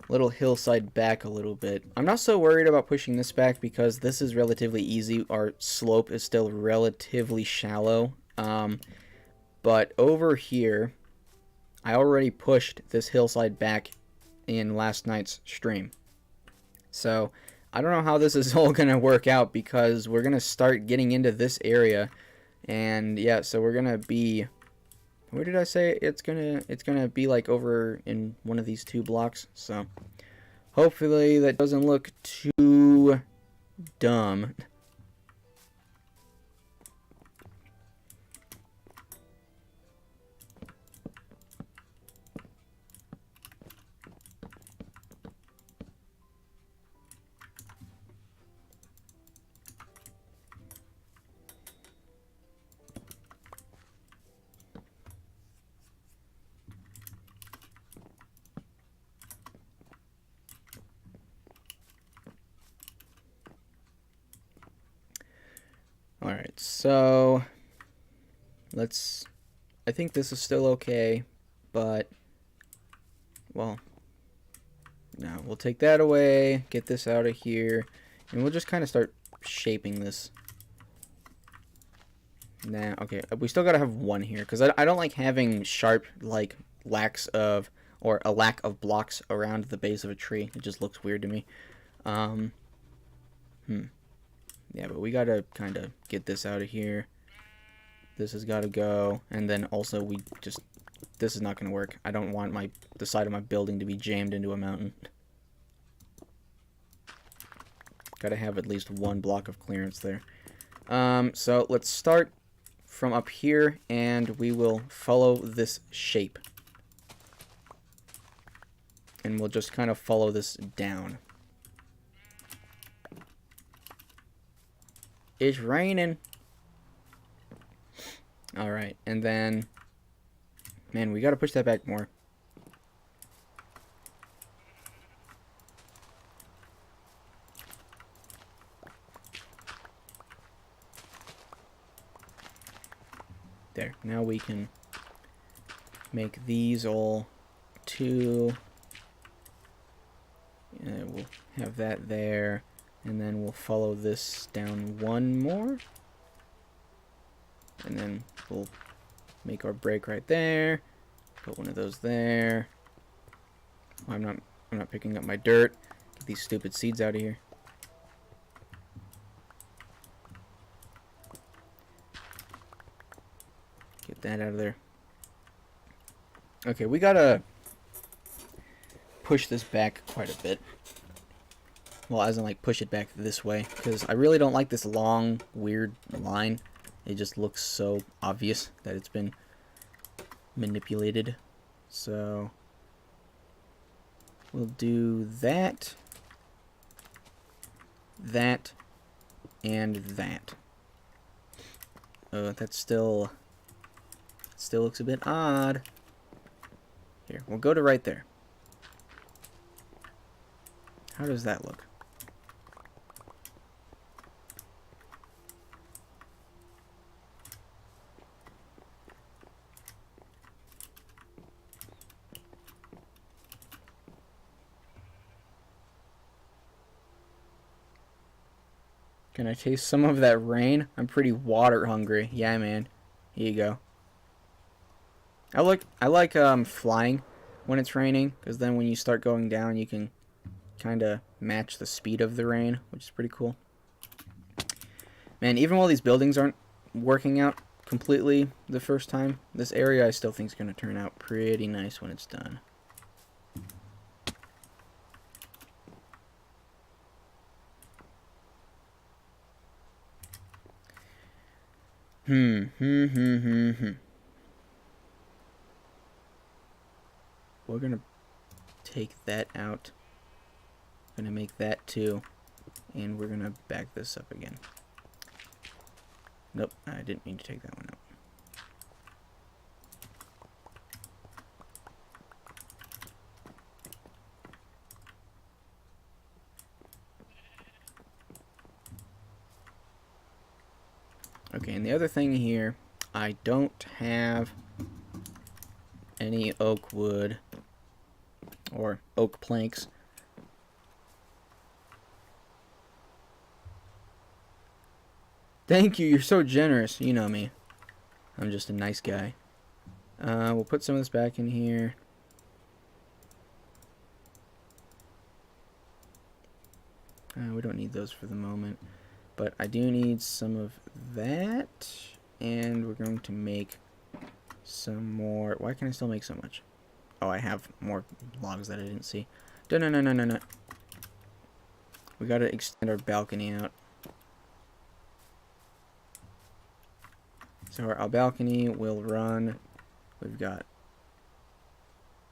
little hillside back a little bit. I'm not so worried about pushing this back because this is relatively easy. Our slope is still relatively shallow. But over here, I already pushed this hillside back in last night's stream. So I don't know how this is all gonna work out because we're gonna start getting into this area, and yeah, so we're gonna be, where did I say it's gonna be, like over in one of these 2 blocks. So hopefully that doesn't look too dumb. Alright, so I think this is still okay, but, well, no, we'll take that away, get this out of here, and we'll just kind of start shaping this. Nah, okay, we still gotta have 1 here, because I don't like having sharp, like, a lack of blocks around the base of a tree. It just looks weird to me. Yeah, but we gotta kind of get this out of here. This has got to go. And then also we just... This is not going to work. I don't want the side of my building to be jammed into a mountain. Got to have at least one block of clearance there. So let's start from up here, and we will follow this shape. And we'll just kind of follow this down. It's raining. Alright, and then... Man, we gotta push that back more. There, now we can make these all 2. We'll have that there, and then we'll follow this down 1 more. And then we'll make our break right there. Put one of those there. I'm not picking up my dirt. Get these stupid seeds out of here. Get that out of there. Okay, we gotta push this back quite a bit. Well, as in like push it back this way, because I really don't like this long, weird line. It just looks so obvious that it's been manipulated. So we'll do that, that, and that. That still looks a bit odd. Here, we'll go to right there. How does that look? Can I taste some of that rain? I'm pretty water hungry. Yeah, man. Here you go. I like flying when it's raining, because then when you start going down, you can kind of match the speed of the rain, which is pretty cool. Man, even while these buildings aren't working out completely the first time, this area I still think is going to turn out pretty nice when it's done. We're gonna take that out. Gonna make that 2, and we're gonna back this up again. Nope, I didn't mean to take that one out. Okay, and the other thing here, I don't have any oak wood or oak planks. Thank you, you're so generous. You know me. I'm just a nice guy. We'll put some of this back in here. We don't need those for the moment. But I do need some of that. And we're going to make some more. Why can I still make so much? Oh, I have more logs that I didn't see. No. We gotta extend our balcony out. So our balcony will run. We've got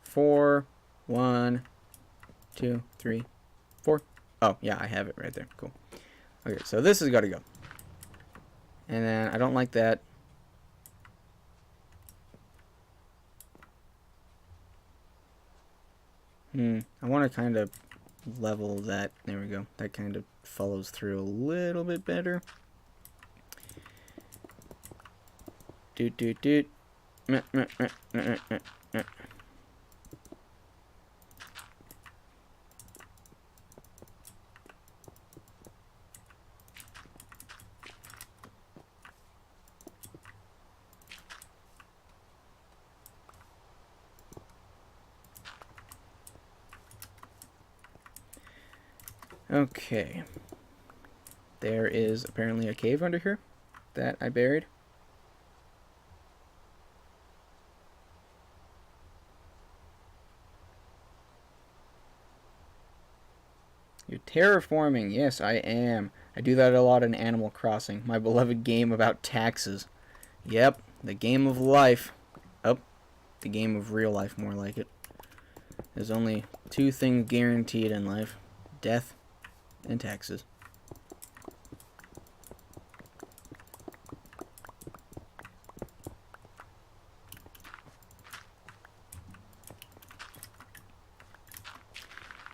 4, 1, 2, 3, 4. Oh, yeah, I have it right there. Cool. Okay, so this has got to go. And then I don't like that. I want to kind of level that. There we go. That kind of follows through a little bit better. Doot. Okay. There is apparently a cave under here that I buried. You're terraforming. Yes, I am. I do that a lot in Animal Crossing, my beloved game about taxes. Yep, the game of life. Oh, the game of real life, more like it. There's only two things guaranteed in life: death and taxes.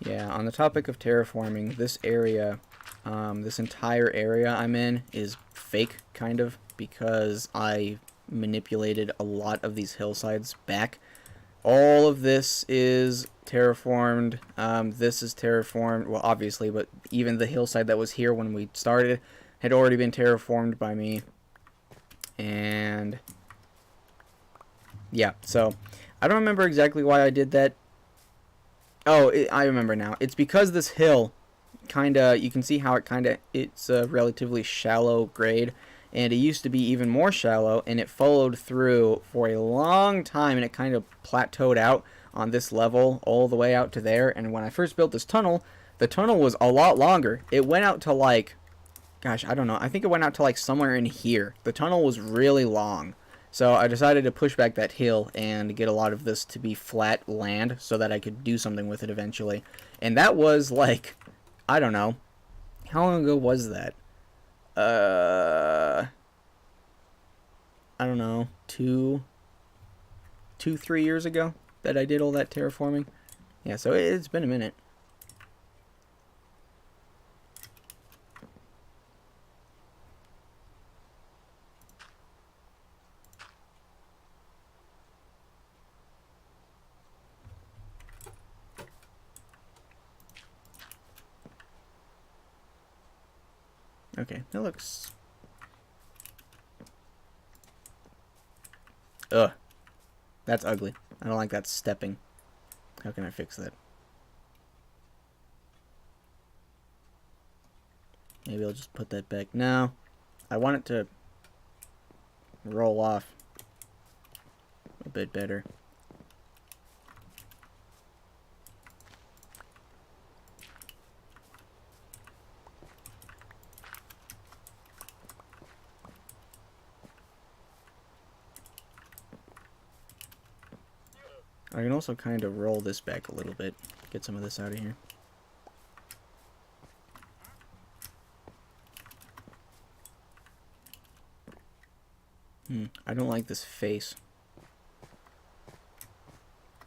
Yeah, on the topic of terraforming, this area, this entire area I'm in is fake, kind of, because I manipulated a lot of these hillsides back. All of this is terraformed. This is terraformed, well, obviously, but even the hillside that was here when we started had already been terraformed by me. And yeah, so I don't remember exactly why I did that. Oh, I remember now. It's because this hill, you can see how it's a relatively shallow grade, and it used to be even more shallow, and it followed through for a long time, and it kind of plateaued out on this level all the way out to there. And when I first built this tunnel, the tunnel was a lot longer. It went out to like, gosh, I don't know. I think it went out to like somewhere in here. The tunnel was really long. So I decided to push back that hill and get a lot of this to be flat land so that I could do something with it eventually. And that was like, I don't know. How long ago was that? I don't know, 3 years ago that I did all that terraforming. Yeah, so it's been a minute. Okay, that looks... Ugh. That's ugly. I don't like that stepping. How can I fix that? Maybe I'll just put that back. No. I want it to roll off a bit better. I can also kind of roll this back a little bit. Get some of this out of here. I don't like this face.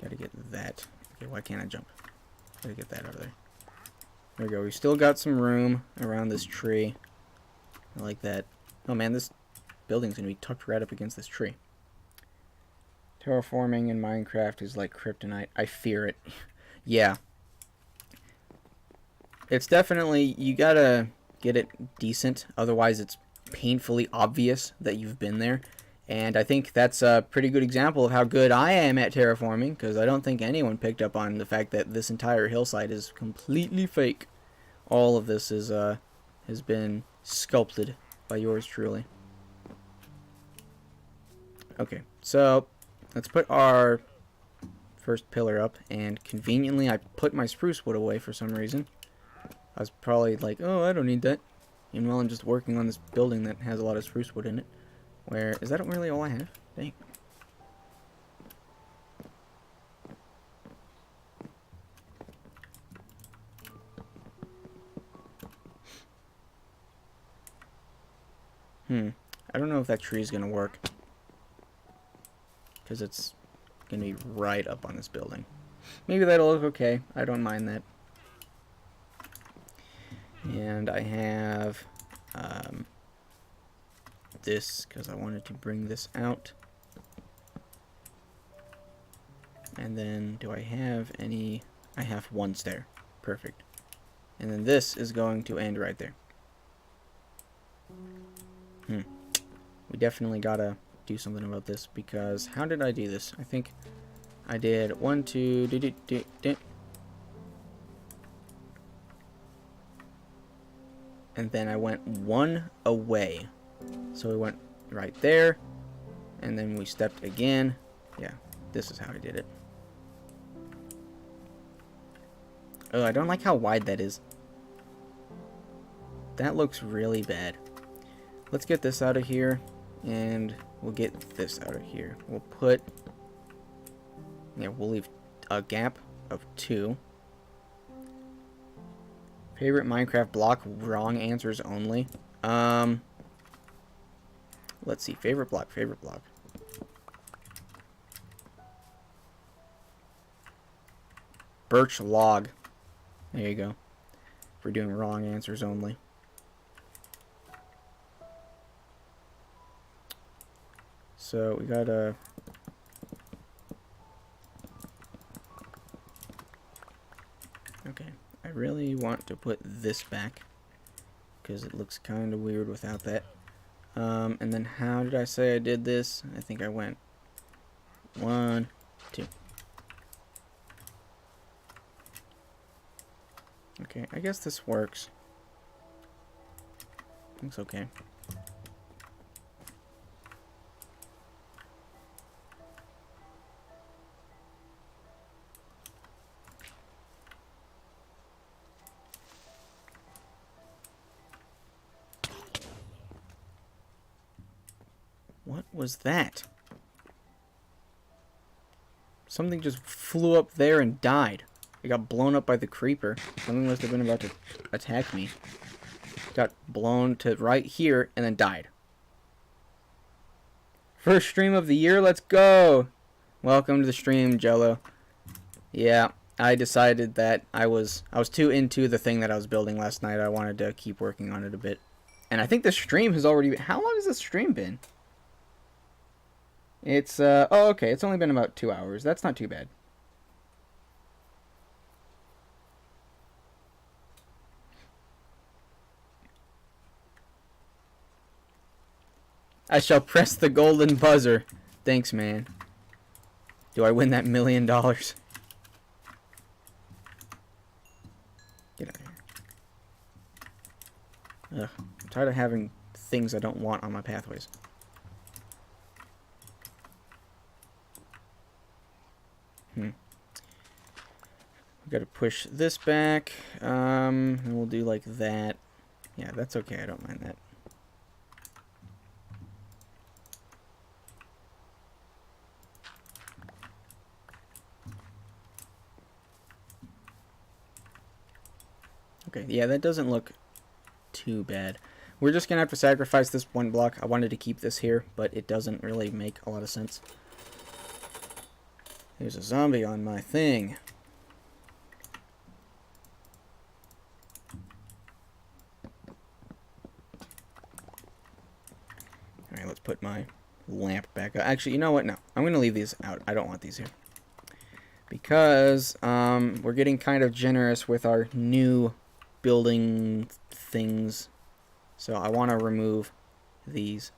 Gotta get that. Okay, why can't I jump? Gotta get that out of there. There we go. We still got some room around this tree. I like that. Oh man, this building's gonna be tucked right up against this tree. Terraforming in Minecraft is like kryptonite. I fear it. Yeah. It's definitely, you gotta get it decent, otherwise it's painfully obvious that you've been there. And I think that's a pretty good example of how good I am at terraforming, because I don't think anyone picked up on the fact that this entire hillside is completely fake. All of this is has been sculpted by yours truly. Okay, so let's put our first pillar up, and conveniently I put my spruce wood away for some reason. I was probably like, oh, I don't need that. And while I'm just working on this building that has a lot of spruce wood in it. Where, is that really all I have? Dang. I don't know if that tree is going to work. Because it's going to be right up on this building. Maybe that'll look okay. I don't mind that. And I have this because I wanted to bring this out. And then do I have any? I have one stair. Perfect. And then this is going to end right there. We definitely gotta do something about this, because how did I do this? I think I did 1, 2, and then I went 1 away. So we went right there, and then we stepped again. Yeah, this is how I did it. Oh, I don't like how wide that is. That looks really bad. Let's get this out of here, and we'll get this out of here. We'll put... Yeah, we'll leave a gap of 2. Favorite Minecraft block, wrong answers only. Let's see, favorite block. Birch log. There you go. We're doing wrong answers only. So we gotta... Okay, I really want to put this back because it looks kind of weird without that. And then how did I say I did this? I think I went 1, 2. Okay, I guess this works. Looks okay. What was that? Something just flew up there and died. It got blown up by the creeper. Something must have been about to attack me. Got blown to right here and then died. First stream of the year, let's go! Welcome to the stream, Jello. Yeah, I decided that I was too into the thing that I was building last night. I wanted to keep working on it a bit. And I think the stream has already been... How long has the stream been? It's, oh, okay, it's only been about 2 hours. That's not too bad. I shall press the golden buzzer. Thanks, man. Do I win that $1 million? Get out of here. Ugh, I'm tired of having things I don't want on my pathways. We gotta push this back. And we'll do like that. Yeah, that's okay. I don't mind that. Okay, yeah, that doesn't look too bad. We're just gonna have to sacrifice this one block. I wanted to keep this here, but it doesn't really make a lot of sense. There's a zombie on my thing. Alright, let's put my lamp back up. Actually, you know what? No, I'm gonna leave these out. I don't want these here. Because we're getting kind of generous with our new building things. So I want to remove these.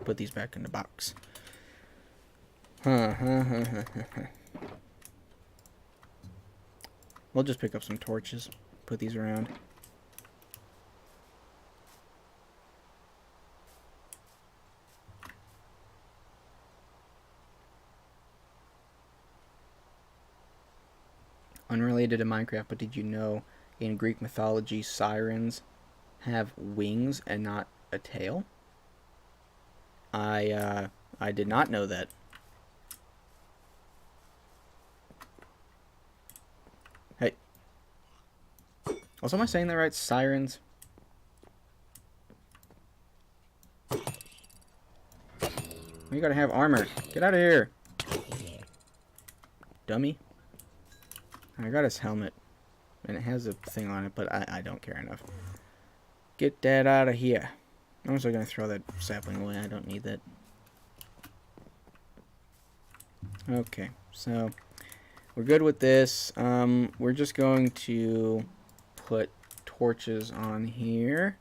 Put these back in the box. We'll just pick up some torches, put these around. Unrelated to Minecraft, but did you know in Greek mythology sirens have wings and not a tail? I did not know that. Hey. Also, am I saying that right? Sirens? You gotta have armor. Get out of here. Dummy. I got his helmet. And it has a thing on it, but I don't care enough. Get that out of here. I'm also gonna throw that sapling away. I don't need that. Okay, so we're good with this. We're just going to put torches on here.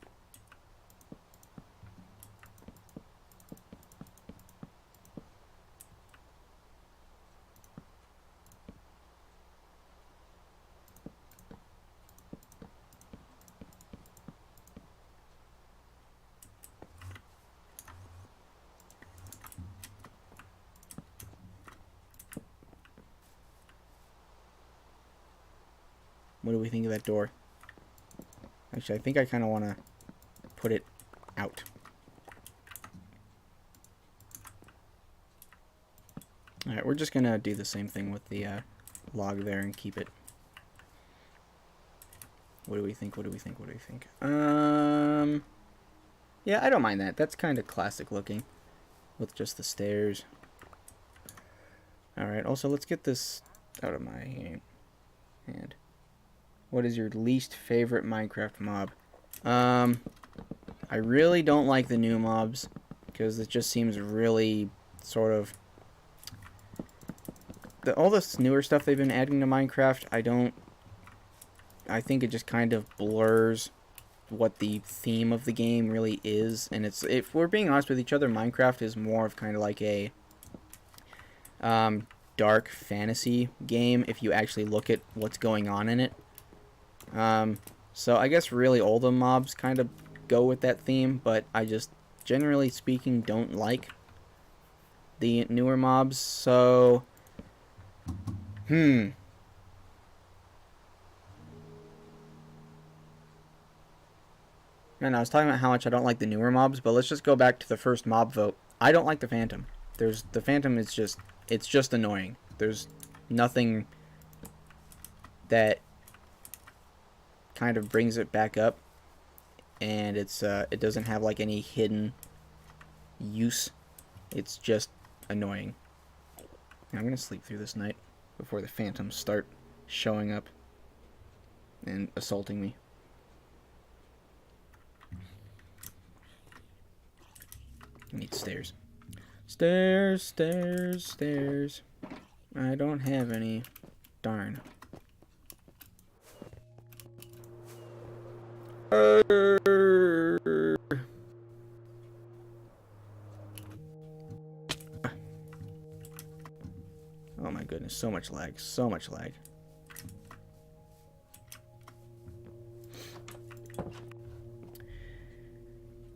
What do we think of that door? Actually, I think I kind of want to put it out. Alright, we're just going to do the same thing with the log there and keep it. What do we think? What do we think? What do we think? Yeah, I don't mind that. That's kind of classic looking with just the stairs. Alright, also let's get this out of my hand. What is your least favorite Minecraft mob? I really don't like the new mobs because it just seems really sort of... all this newer stuff they've been adding to Minecraft, I think it just kind of blurs what the theme of the game really is. And it's, if we're being honest with each other, Minecraft is more of kind of like a dark fantasy game if you actually look at what's going on in it. So I guess really all the mobs kind of go with that theme, but I just, generally speaking, don't like the newer mobs. So, Man, I was talking about how much I don't like the newer mobs, but let's just go back to the first mob vote. I don't like the Phantom. The Phantom is just, it's just annoying. There's nothing that kind of brings it back up, and it doesn't have like any hidden use. It's just annoying. Now, I'm gonna sleep through this night before the Phantoms start showing up and assaulting me. I need stairs. Stairs, stairs, stairs. I don't have any. Darn. Oh my goodness, so much lag, so much lag.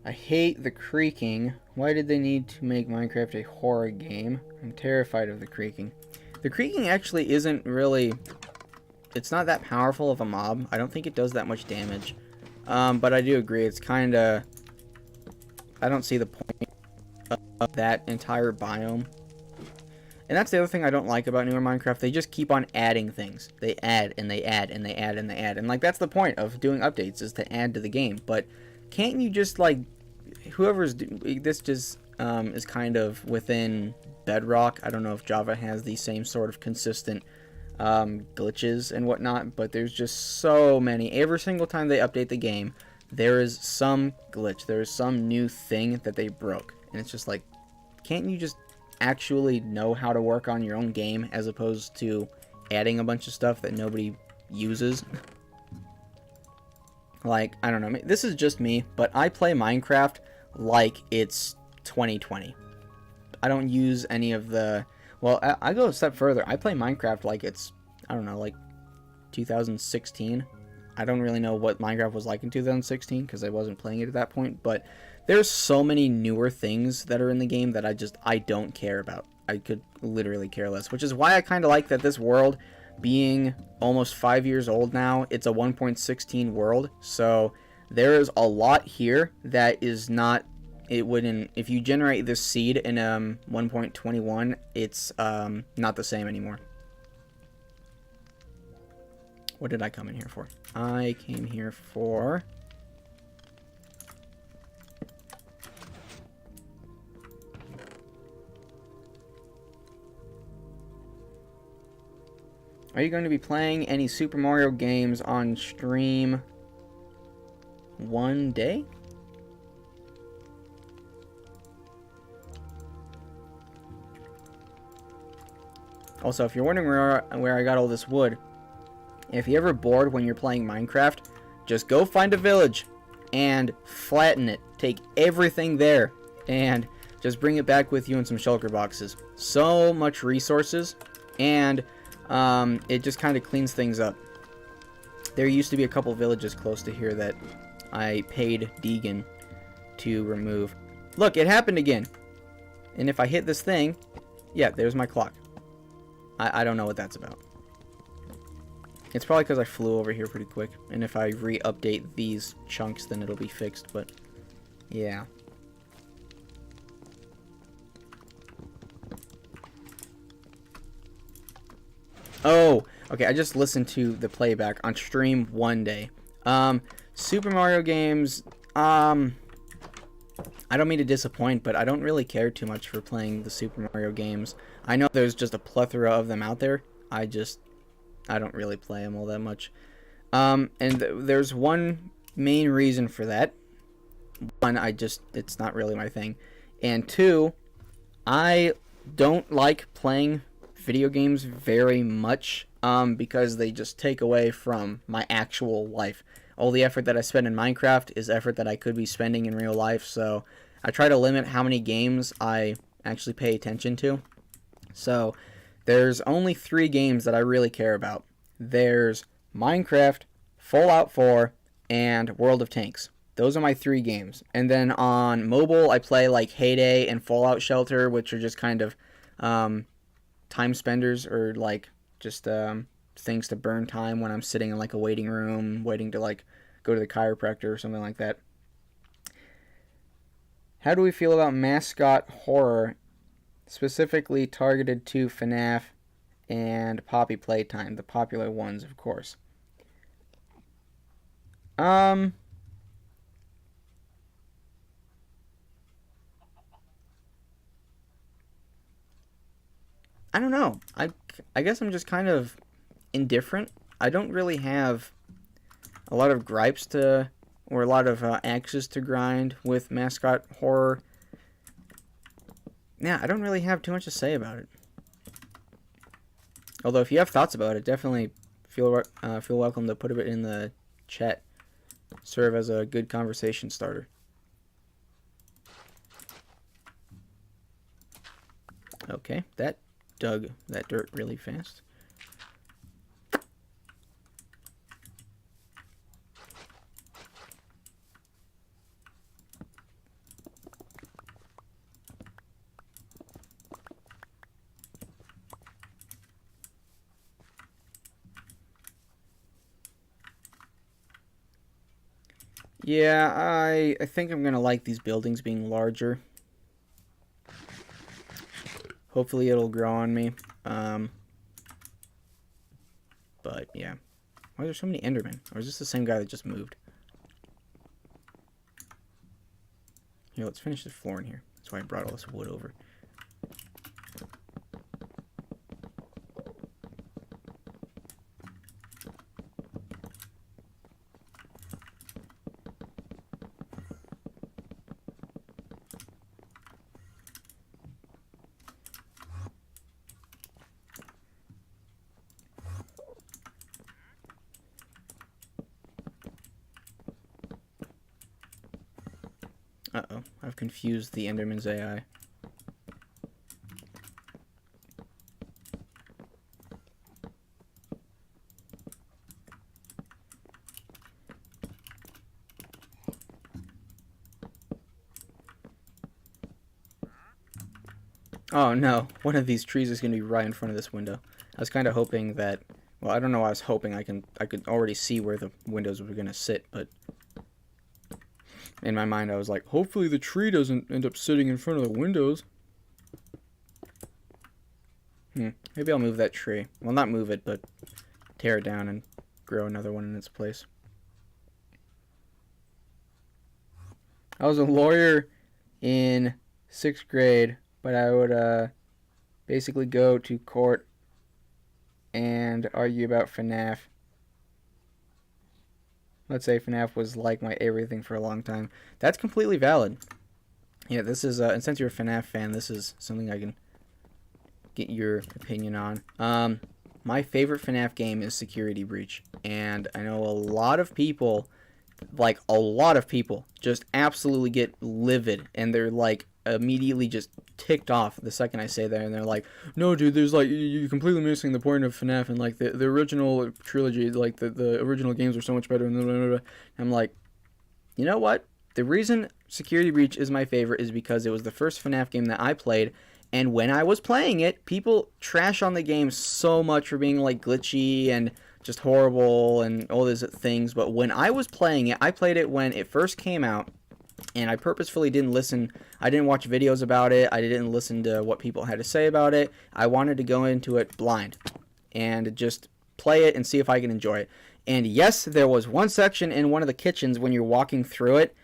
I hate the creaking. Why did they need to make Minecraft a horror game? I'm terrified of the creaking. The creaking actually isn't really... It's not that powerful of a mob. I don't think it does that much damage. But I do agree, it's kinda... I don't see the point of that entire biome. And that's the other thing I don't like about newer Minecraft. They just keep on adding things. They add, and they add, and they add, and they add. And, like, that's the point of doing updates, is to add to the game. But can't you just, like... Whoever's... This just is kind of within Bedrock. I don't know if Java has the same sort of consistent glitches and whatnot. But there's just so many. Every single time they update the game, there is some glitch. There is some new thing that they broke. And it's just like... Can't you just actually know how to work on your own game as opposed to adding a bunch of stuff that nobody uses? Like, I don't know, this is just me, but I play Minecraft like it's 2020. I don't use any of the... Well, I go a step further. I play Minecraft like it's, I don't know, like 2016. I don't really know what Minecraft was like in 2016 because I wasn't playing it at that point, but there's so many newer things that are in the game that I don't care about. I could literally care less, which is why I kind of like that this world, being almost 5 years old now, it's a 1.16 world, so there is a lot here that is not, it wouldn't, if you generate this seed in 1.21, it's not the same anymore. What did I come in here for? I came here for... Are you going to be playing any Super Mario games on stream one day? Also, if you're wondering where I got all this wood, if you're ever bored when you're playing Minecraft, just go find a village and flatten it. Take everything there and just bring it back with you in some shulker boxes. So much resources, and it just kind of cleans things up. There used to be a couple villages close to here that I paid Deegan to remove. Look, it happened again. And if I hit this thing, yeah, there's my clock. I don't know what that's about. It's probably because I flew over here pretty quick. And if I re-update these chunks, then it'll be fixed. But, yeah. Oh, okay, I just listened to the playback on stream one day. Super Mario games, I don't mean to disappoint, but I don't really care too much for playing the Super Mario games. I know there's just a plethora of them out there. I don't really play them all that much. There's one main reason for that. One, it's not really my thing. And two, I don't like playing video games very much because they just take away from my actual life. All the effort that I spend in Minecraft is effort that I could be spending in real life, so I try to limit how many games I actually pay attention to. So there's only 3 games that I really care about. There's Minecraft, Fallout 4, and World of Tanks. Those are my 3 games. And then on mobile, I play like Heyday and Fallout Shelter, which are just kind of time spenders, or like just things to burn time when I'm sitting in like a waiting room, waiting to like go to the chiropractor or something like that. How do we feel about mascot horror, specifically targeted to FNAF and Poppy Playtime, the popular ones, of course? I don't know. I guess I'm just kind of indifferent. I don't really have a lot of gripes to, or a lot of axes to grind with mascot horror. Yeah, I don't really have too much to say about it. Although if you have thoughts about it, definitely feel welcome to put it in the chat. Serve as a good conversation starter. Okay, that dug that dirt really fast. Yeah, I think I'm gonna like these buildings being larger. Hopefully it'll grow on me. But yeah. Why are there so many Endermen? Or is this the same guy that just moved? Here, let's finish this floor in here. That's why I brought all this wood over. Uh-oh, I've confused the Enderman's AI. Oh no, one of these trees is going to be right in front of this window. I was kind of hoping that, well, I don't know why I was hoping I could already see where the windows were going to sit, but in my mind I was like, hopefully the tree doesn't end up sitting in front of the windows. Maybe I'll move that tree. Well, not move it, but tear it down and grow another one in its place. I was a lawyer in 6th grade, but I would basically go to court and argue about FNAF. Let's say FNAF was like my everything for a long time. That's completely valid. Yeah, this is, and since you're a FNAF fan, this is something I can get your opinion on. My favorite FNAF game is Security Breach, and I know a lot of people, like a lot of people, just absolutely get livid, and they're like immediately just ticked off the second I say that, and they're like, no dude, there's like, you're completely missing the point of FNAF, and like the original trilogy, like the original games are so much better, and blah, blah, blah. I'm like, you know what, the reason Security Breach is my favorite is because it was the first FNAF game that I played, and when I was playing it, people trash on the game so much for being like glitchy and just horrible and all these things. But when I was playing it, I played it when it first came out, and I purposefully didn't listen. I didn't watch videos about it. I didn't listen to what people had to say about it. I wanted to go into it blind and just play it and see if I can enjoy it. And yes, there was one section in one of the kitchens when you're walking through it.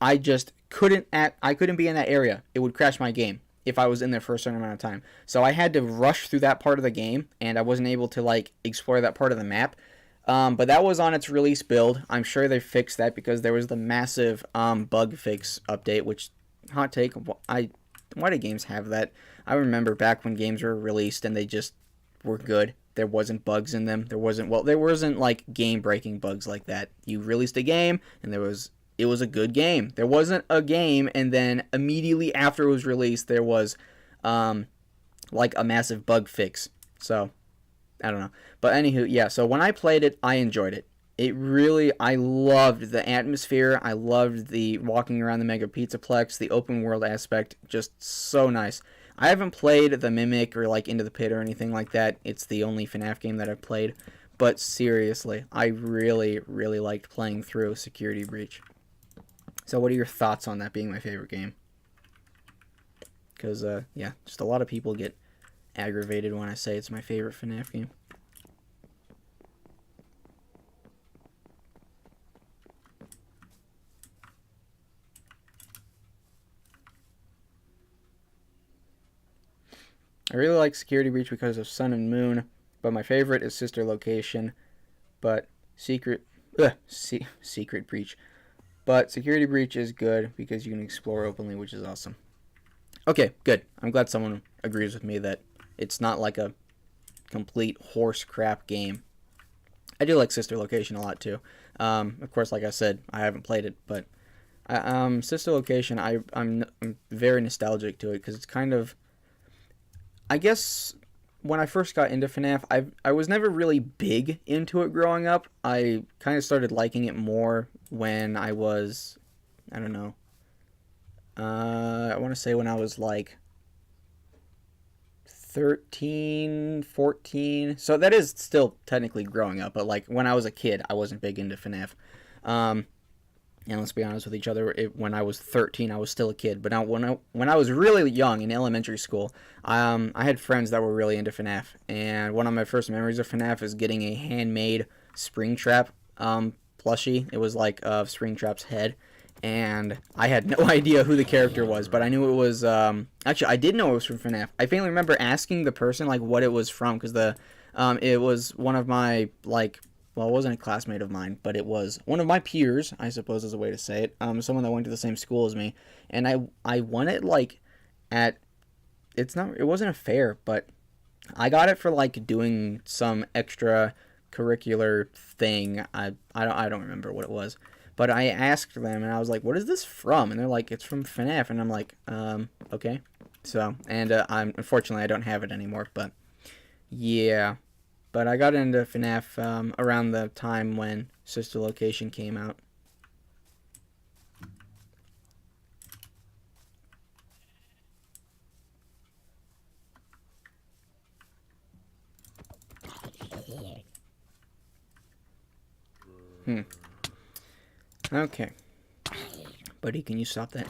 I just I couldn't be in that area. It would crash my game if I was in there for a certain amount of time. So I had to rush through that part of the game, and I wasn't able to like explore that part of the map. But that was on its release build. I'm sure they fixed that because there was the massive bug fix update, which, hot take, why do games have that? I remember back when games were released and they just were good. There wasn't bugs in them. There wasn't like game-breaking bugs like that. You released a game and it was a good game. There wasn't a game and then immediately after it was released there was like a massive bug fix. So I don't know. But anywho, yeah, so when I played it, I enjoyed it. I loved the atmosphere. I loved the walking around the Mega Pizzaplex, the open world aspect, just so nice. I haven't played the Mimic or like Into the Pit or anything like that. It's the only FNAF game that I've played. But seriously, I really, really liked playing through Security Breach. So what are your thoughts on that being my favorite game? Because, yeah, just a lot of people get aggravated when I say it's my favorite FNAF game. I really like Security Breach because of Sun and Moon, but my favorite is Sister Location, but Secret Breach. But Security Breach is good because you can explore openly, which is awesome. Okay, good. I'm glad someone agrees with me that it's not like a complete horse crap game. I do like Sister Location a lot too. Of course, like I said, I haven't played it, but Sister Location, I'm very nostalgic to it because it's kind of, I guess when I first got into FNAF, I was never really big into it growing up. I kind of started liking it more when I was, I don't know, I want to say when I was like 13, 14. So that is still technically growing up, but like when I was a kid, I wasn't big into FNAF. And let's be honest with each other, when I was 13, I was still a kid. But now, when I was really young in elementary school, I had friends that were really into FNAF. And one of my first memories of FNAF is getting a handmade Springtrap plushie. It was like Springtrap's head. And I had no idea who the character was, but I knew it was... actually, I did know it was from FNAF. I faintly remember asking the person like what it was from, because it was one of my, like... Well, it wasn't a classmate of mine, but it was one of my peers, I suppose is a way to say it. Someone that went to the same school as me, and I won it like at, it wasn't a fair, but I got it for like doing some extra curricular thing. I don't remember what it was, but I asked them and I was like, "What is this from?" And they're like, "It's from FNAF," and I'm like, okay. So, and unfortunately I don't have it anymore, but yeah. But I got into FNAF around the time when Sister Location came out. Okay. Buddy, can you stop that?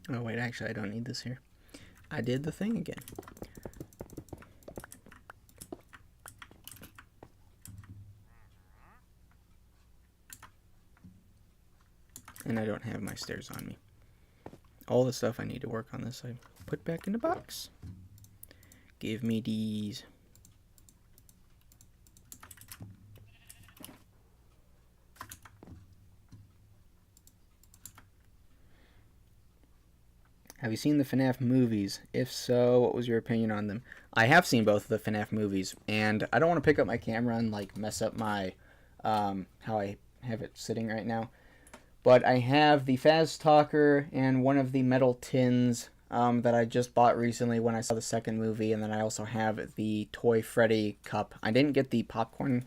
Oh, wait, actually, I don't need this here. I did the thing again. And I don't have my stairs on me. All the stuff I need to work on this, I put back in the box. Give me these. Have you seen the FNAF movies? If so, what was your opinion on them? I have seen both of the FNAF movies, and I don't want to pick up my camera and like mess up my how I have it sitting right now. But I have the Faz Talker and one of the metal tins that I just bought recently when I saw the second movie, and then I also have the Toy Freddy cup. I didn't get the popcorn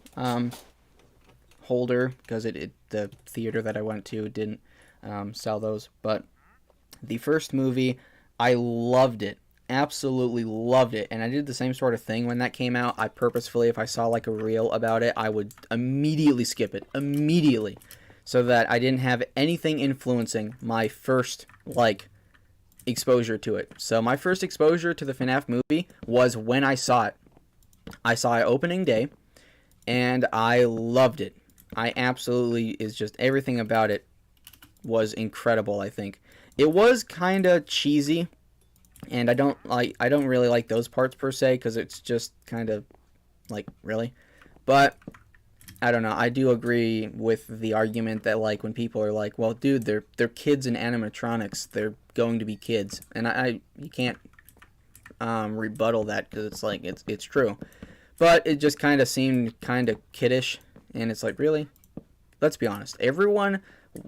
holder because the theater that I went to didn't sell those. But the first movie, I loved it. Absolutely loved it. And I did the same sort of thing when that came out. I purposefully, if I saw like a reel about it, I would immediately skip it. Immediately. So that I didn't have anything influencing my first, like, exposure to it. So my first exposure to the FNAF movie was when I saw it. I saw it opening day, and I loved it. I absolutely, is just everything about it was incredible, I think. It was kind of cheesy, and I don't really like those parts per se, because it's just kind of like, really. But I don't know. I do agree with the argument that, like, when people are like, well, dude, they're kids in animatronics, they're going to be kids, and you can't rebuttal that, because it's like, it's true. But it just kind of seemed kind of kiddish, and it's like, really? Let's be honest. Everyone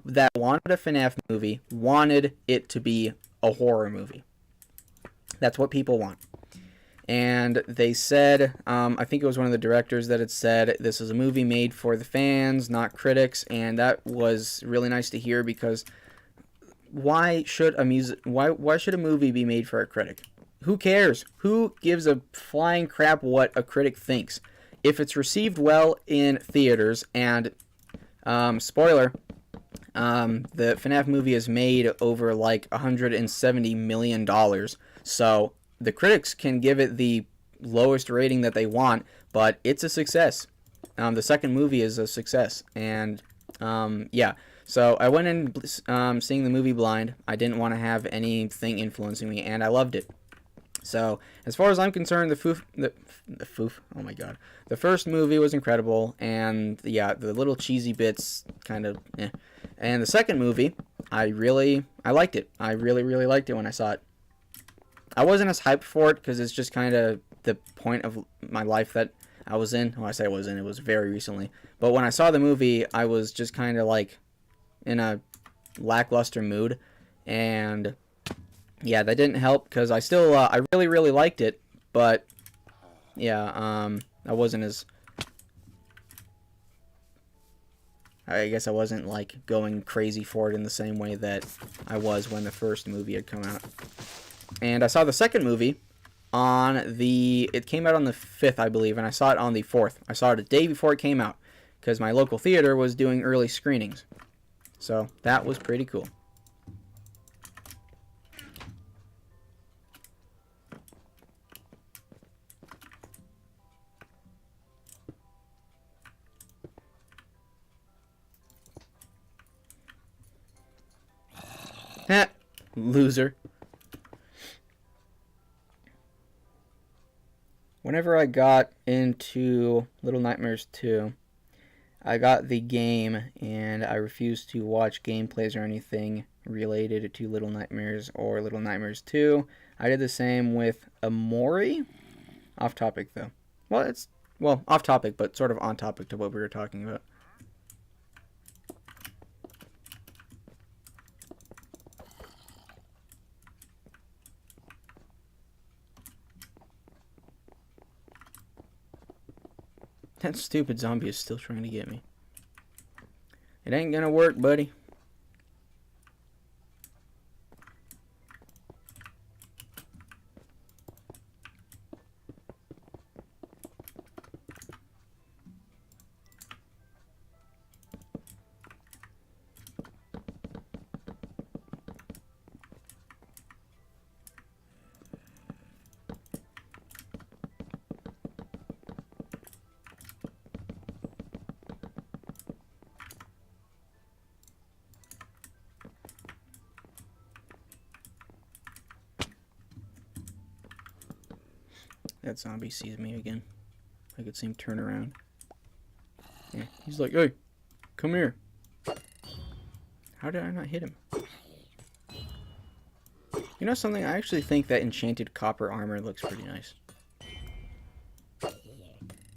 that wanted a FNAF movie wanted it to be a horror movie. That's what people want. And they said, I think it was one of the directors that had said, this is a movie made for the fans, not critics, and that was really nice to hear, because why should a movie be made for a critic? Who cares? Who gives a flying crap what a critic thinks? If it's received well in theaters, and spoiler, the FNAF movie is made over like $170 million, so the critics can give it the lowest rating that they want, but it's a success. The second movie is a success, and yeah. So I went in seeing the movie blind. I didn't want to have anything influencing me, and I loved it. So as far as I'm concerned, the oh my god, the first movie was incredible, and yeah, the little cheesy bits kind of, eh. And the second movie, I liked it. I really liked it when I saw it. I wasn't as hyped for it because it's just kind of the point of my life that I was in. When I say I was in, it was very recently. But when I saw the movie, I was just kind of like in a lackluster mood, and yeah, that didn't help, because I still I really liked it, but yeah, I wasn't as, I guess I wasn't like going crazy for it in the same way that I was when the first movie had come out. And I saw the second movie it came out on the 5th, I believe, and I saw it on the 4th. I saw it a day before it came out, because my local theater was doing early screenings. So that was pretty cool. Heh, loser. Whenever I got into Little Nightmares 2, I got the game, and I refused to watch gameplays or anything related to Little Nightmares or Little Nightmares 2. I did the same with Amori. Off topic, though. Well, off topic, but sort of on topic to what we were talking about. That stupid zombie is still trying to get me. It ain't gonna work, buddy. That zombie sees me again. I could see him turn around. Yeah, he's like, hey, come here. How did I not hit him? You know something? I actually think that enchanted copper armor looks pretty nice.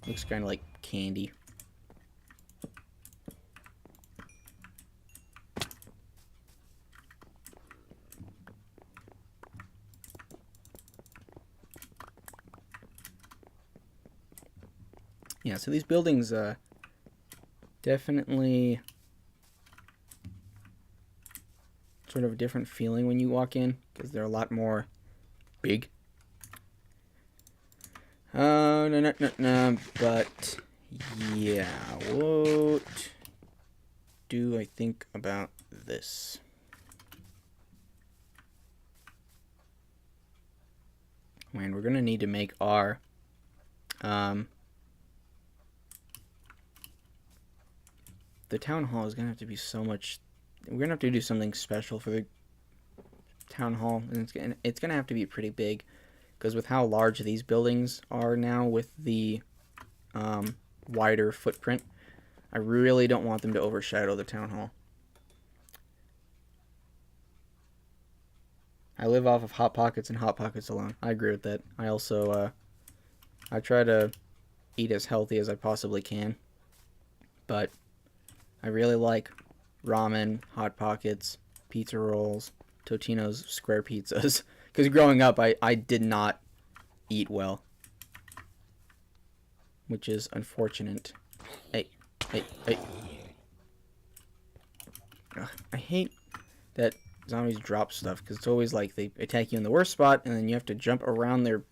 Looks kind of like candy. Yeah, so these buildings definitely sort of a different feeling when you walk in because they're a lot more big. No, but yeah, what do I think about this? Man, we're gonna need to make our the town hall is gonna have to be so much. We're gonna have to do something special for the town hall, and it's gonna have to be pretty big, because with how large these buildings are now, with the wider footprint, I really don't want them to overshadow the town hall. I live off of Hot Pockets and Hot Pockets alone. I agree with that. I also I try to eat as healthy as I possibly can, but I really like ramen, Hot Pockets, pizza rolls, Totino's square pizzas. Because growing up, I did not eat well, which is unfortunate. Hey. Ugh, I hate that zombies drop stuff, because it's always like they attack you in the worst spot, and then you have to jump around their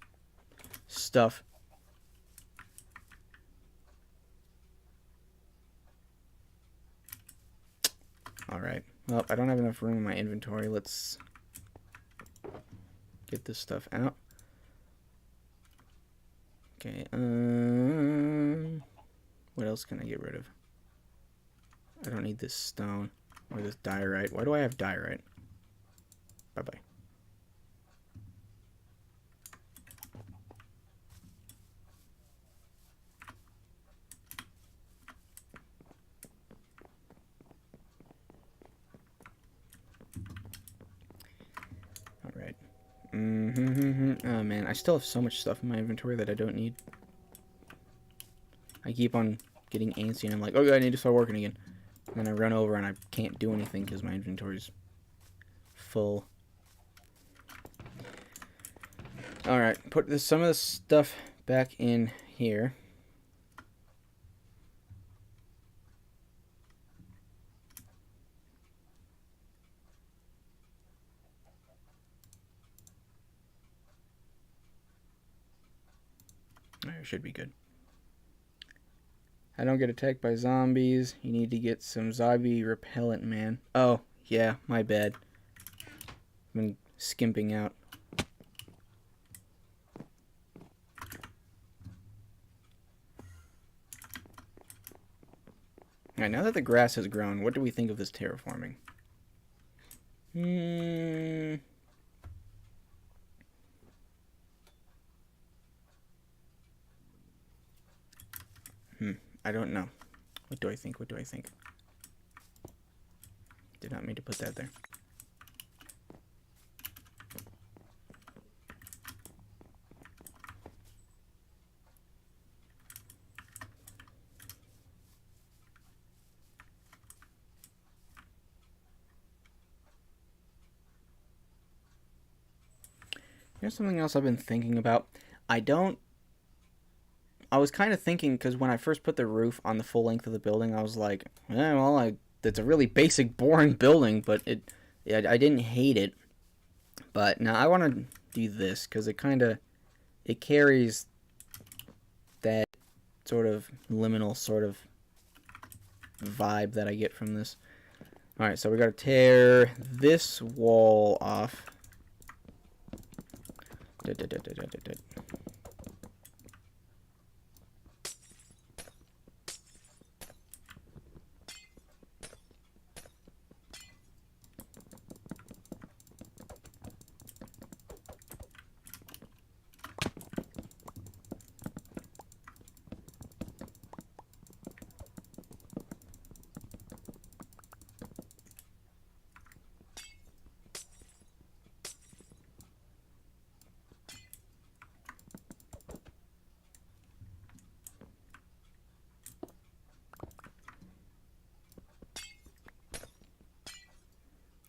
stuff. Alright. Well, I don't have enough room in my inventory. Let's get this stuff out. Okay, what else can I get rid of? I don't need this stone or this diorite. Why do I have diorite? Bye-bye. Alright. Oh man, I still have so much stuff in my inventory that I don't need. I keep on getting antsy and I'm like, okay, I need to start working again. And then I run over and I can't do anything because my inventory's full. Alright, put some of the stuff back in here. Alright, should be good. I don't get attacked by zombies. You need to get some zombie repellent, man. Oh, yeah, my bad. I've been skimping out. Alright, now that the grass has grown, what do we think of this terraforming? I don't know. What do I think? What do I think? Did not mean to put that there. Here's something else I've been thinking about. I was kind of thinking, because when I first put the roof on the full length of the building, I was like, well, it's a really basic, boring building, but I didn't hate it. But now I want to do this, because it carries that sort of liminal sort of vibe that I get from this. Alright, so we got to tear this wall off.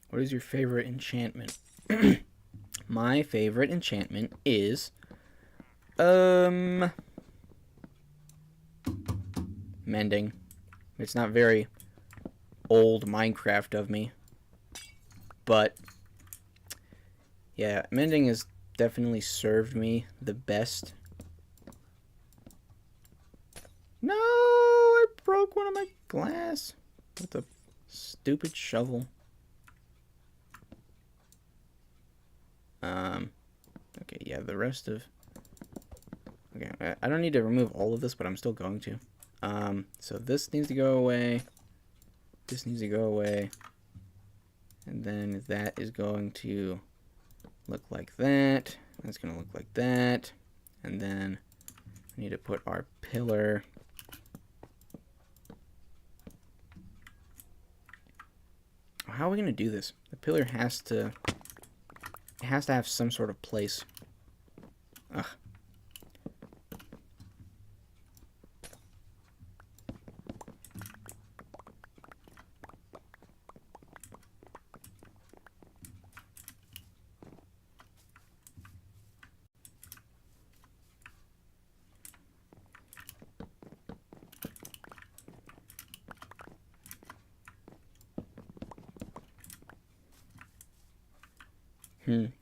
What is your favorite enchantment? My favorite enchantment is mending. It's not very old Minecraft of me. But, yeah, mending has definitely served me the best. No, I broke one of my glass with a stupid shovel. Okay, yeah, the rest of... Okay, I don't need to remove all of this, but I'm still going to. So this needs to go away. This needs to go away. And then that is going to look like that. That's going to look like that. And then we need to put our pillar. How are we going to do this? The pillar has to have some sort of place. Ugh.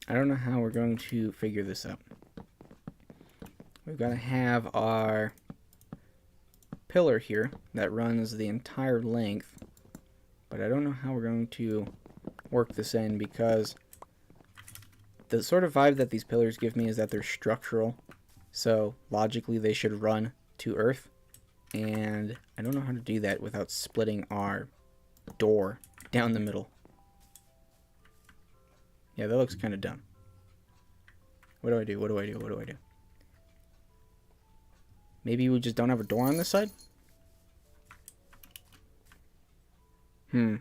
I don't know how we're going to figure this out. We've got to have our pillar here that runs the entire length, but I don't know how we're going to work this in, because the sort of vibe that these pillars give me is that they're structural, so logically they should run to Earth, and I don't know how to do that without splitting our door down the middle. Yeah, that looks kind of dumb. What do I do? What do I do? What do I do? Maybe we just don't have a door on this side? I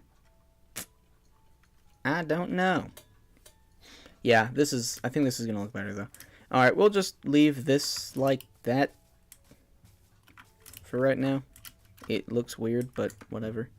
don't know. Yeah, I think this is gonna look better though. Alright, we'll just leave this like that for right now. It looks weird, but whatever.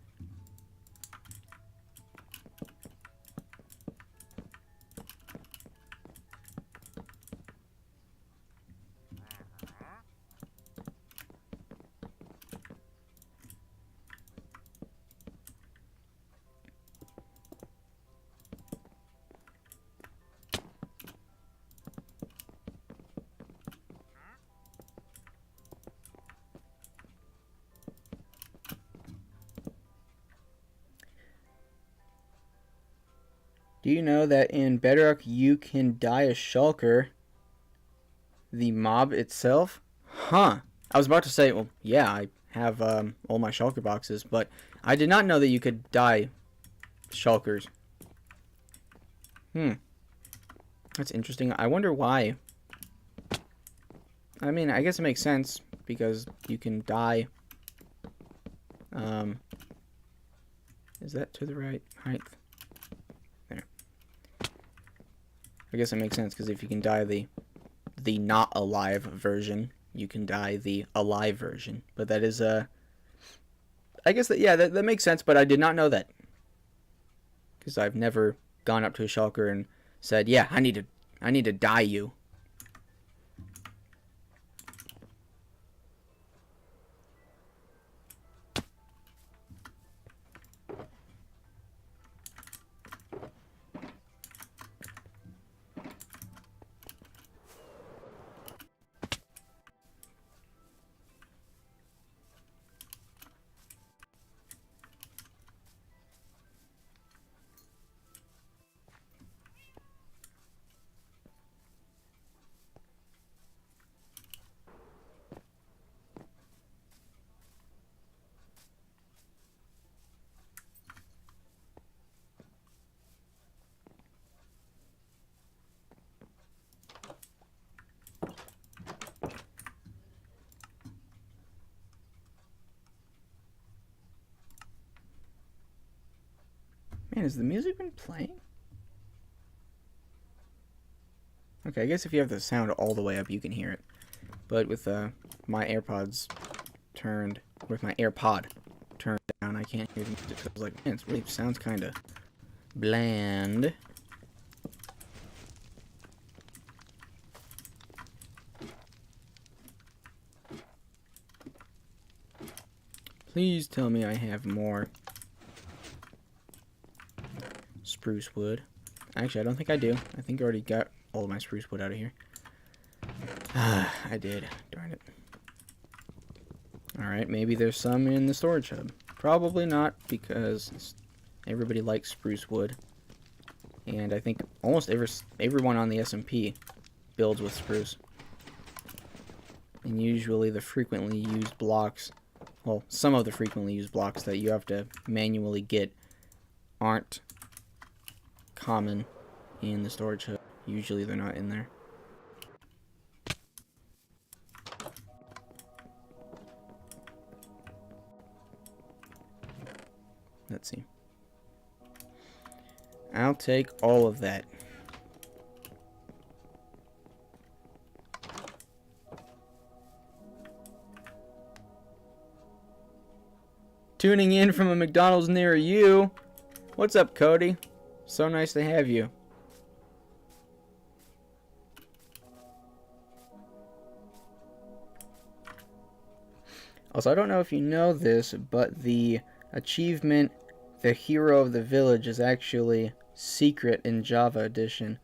Do you know that in Bedrock you can die a shulker, the mob itself? Huh. I was about to say, well, yeah, I have all my shulker boxes, but I did not know that you could die shulkers. That's interesting. I wonder why. I mean, I guess it makes sense, because you can die. Is that to the right height? There. I guess it makes sense, because if you can die the not alive version, you can die the alive version. But that is I guess that makes sense, but I did not know that, because I've never gone up to a shulker and said, yeah, I need to die you. Man, has the music been playing? Okay, I guess if you have the sound all the way up, you can hear it. But with my AirPods turned, with my AirPod turned down, I can't hear the music. So I was like, man, it really sounds kind of bland. Please tell me I have more spruce wood. Actually, I don't think I do. I think I already got all of my spruce wood out of here. I did. Darn it. Alright, maybe there's some in the storage hub. Probably not, because everybody likes spruce wood. And I think almost everyone on the SMP builds with spruce. And usually the frequently used blocks, well, some of the frequently used blocks that you have to manually get aren't common in the storage hub. Usually they're not in there. Let's see. I'll take all of that. Tuning in from a McDonald's near you. What's up, Cody? So nice to have you. Also, I don't know if you know this, but the achievement, the hero of the village, is actually secret in Java Edition.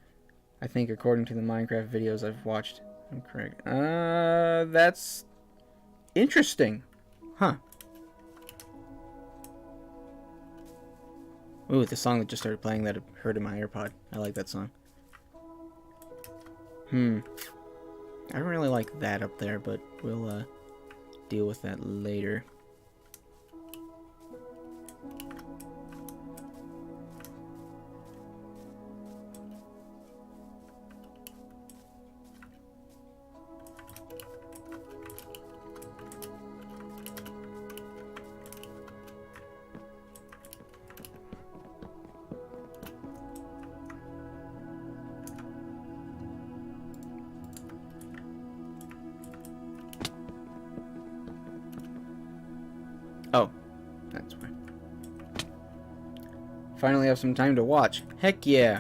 I think according to the Minecraft videos I've watched. I'm correct. That's interesting. Huh. Ooh, the song that just started playing that I heard in my AirPod. I like that song. I don't really like that up there, but we'll deal with that later. Oh, that's why. Finally have some time to watch. Heck yeah.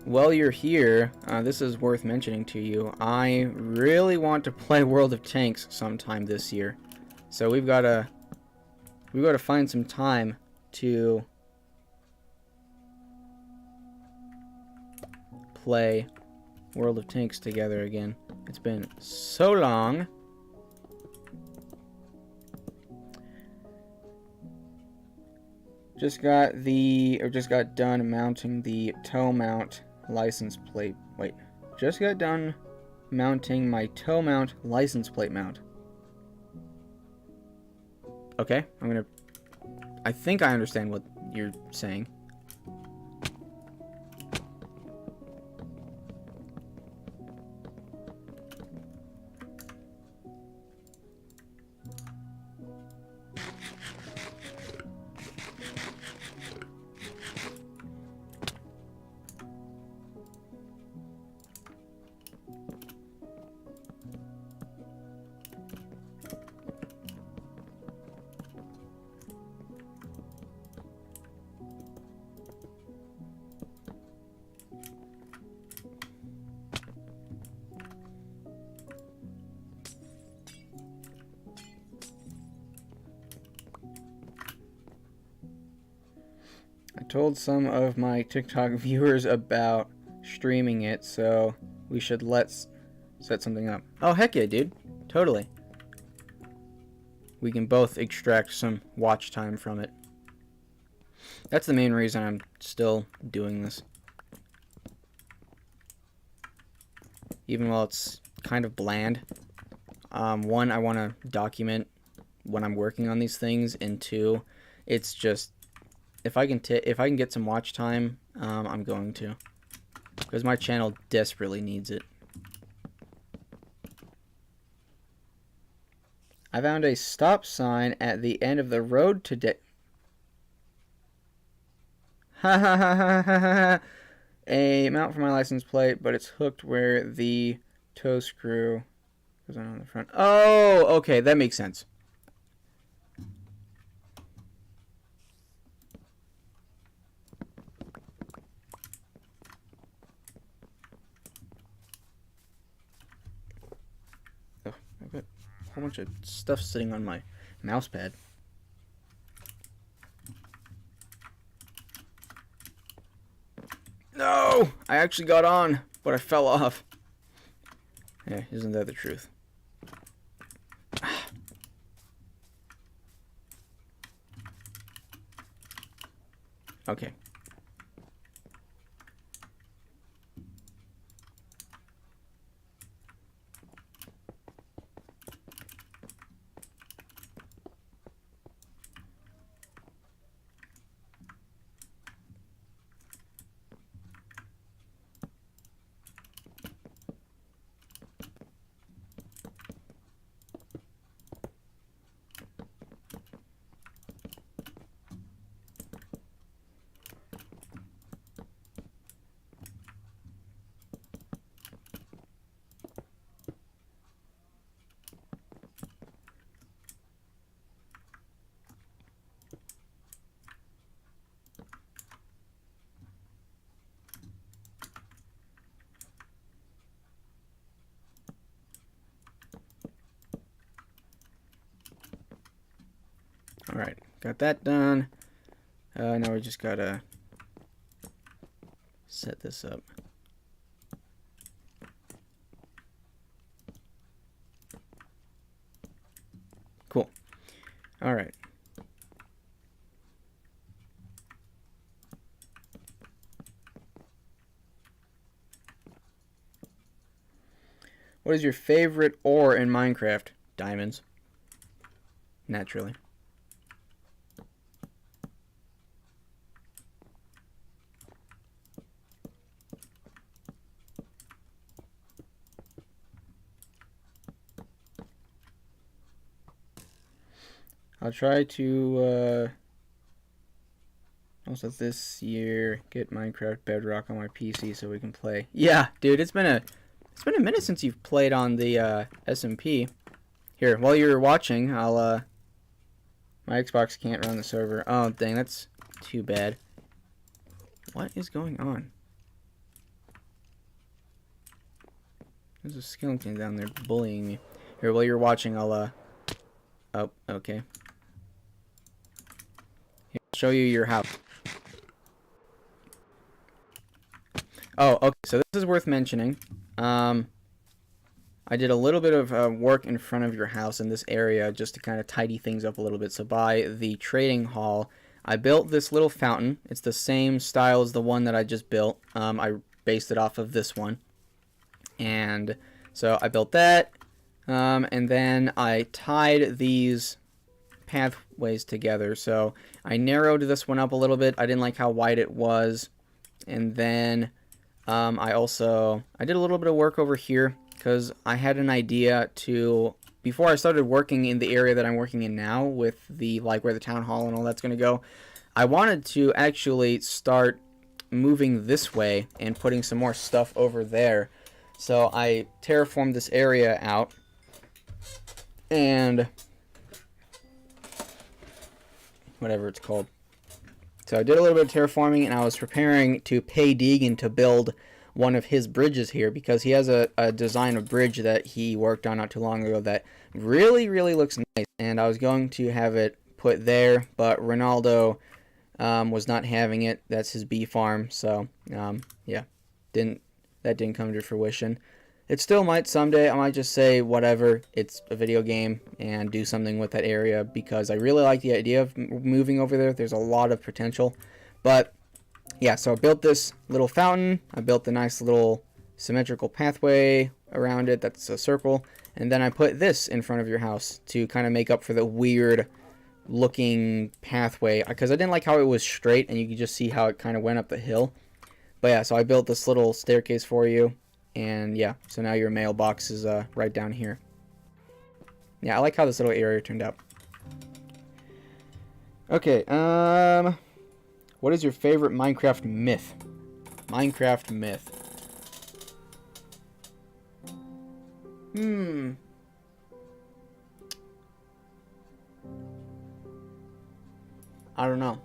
While you're here, this is worth mentioning to you. I really want to play World of Tanks sometime this year. So we've got to find some time to play World of Tanks together again. It's been so long. Just got done mounting the toe mount license plate. Wait, just got done mounting my toe mount license plate mount. Okay, I think I understand what you're saying. I told some of my TikTok viewers about streaming it, so we should set something up. Oh, heck yeah, dude. Totally. We can both extract some watch time from it. That's the main reason I'm still doing this. Even while it's kind of bland. One, I want to document when I'm working on these things, and two, it's just if I can get some watch time, I'm going to, because my channel desperately needs it. I found a stop sign at the end of the road today. Ha ha ha ha ha ha. A mount for my license plate, but it's hooked where the toe screw goes on the front. Oh, okay, that makes sense. whole bunch of stuff sitting on my mouse pad. No! I actually got on, but I fell off. Yeah, isn't that the truth? Okay. Alright, got that done. Now we just gotta set this up. Cool. Alright. What is your favorite ore in Minecraft? Diamonds. Naturally. I'll try to also this year get Minecraft Bedrock on my PC so we can play. Yeah, dude, it's been a minute since you've played on the SMP. Here, while you're watching, I'll my Xbox can't run the server. Oh, dang, that's too bad. What is going on? There's a skeleton down there bullying me. Here, while you're watching, I'll oh, okay. Here, I'll show you your house. Oh, okay, so this is worth mentioning. I did a little bit of work in front of your house in this area just to kind of tidy things up a little bit. So by the trading hall, I built this little fountain. It's the same style as the one that I just built. I based it off of this one. And so I built that. And then I tied these pathways together. So I narrowed this one up a little bit. I didn't like how wide it was. And then I did a little bit of work over here because I had an idea to, before I started working in the area that I'm working in now with the, like, where the town hall and all that's going to go, I wanted to actually start moving this way and putting some more stuff over there. So I terraformed this area out and whatever it's called. So I did a little bit of terraforming, and I was preparing to pay Deegan to build one of his bridges here because he has a design of bridge that he worked on not too long ago that really, really looks nice. And I was going to have it put there, but Ronaldo was not having it. That's his bee farm, so yeah, that didn't come to fruition. It still might someday. I might just say whatever, it's a video game, and do something with that area because I really like the idea of moving over there. There's a lot of potential. But yeah, so I built this little fountain. I built a nice little symmetrical pathway around it that's a circle. And then I put this in front of your house to kind of make up for the weird looking pathway because I didn't like how it was straight and you could just see how it kind of went up the hill. But yeah, so I built this little staircase for you. And yeah, so now your mailbox is right down here. Yeah, I like how this little area turned out. Okay, what is your favorite Minecraft myth? Minecraft myth. I don't know.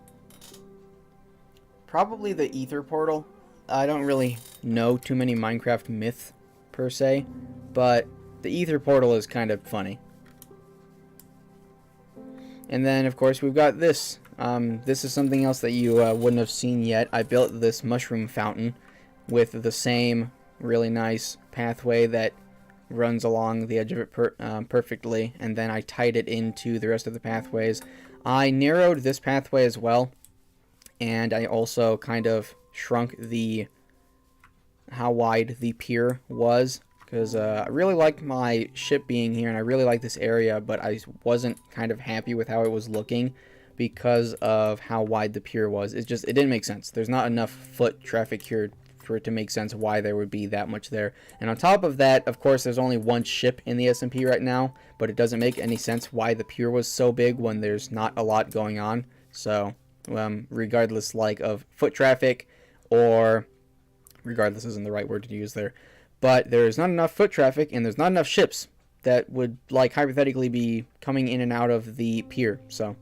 Probably the ether portal. I don't really know too many Minecraft myths per se, but the ether portal is kind of funny. And then, of course, we've got this. This is something else that you wouldn't have seen yet. I built this mushroom fountain with the same really nice pathway that runs along the edge of it perfectly, and then I tied it into the rest of the pathways. I narrowed this pathway as well, and I also kind of shrunk how wide the pier was, because I really liked my ship being here, and I really like this area, but I wasn't kind of happy with how it was looking because of how wide the pier was. It didn't make sense. There's not enough foot traffic here for it to make sense why there would be that much there. And on top of that, of course, there's only one ship in the SMP right now, but it doesn't make any sense why the pier was so big when there's not a lot going on. So, regardless of foot traffic, or regardless isn't the right word to use there, but there's not enough foot traffic and there's not enough ships that would hypothetically be coming in and out of the pier. So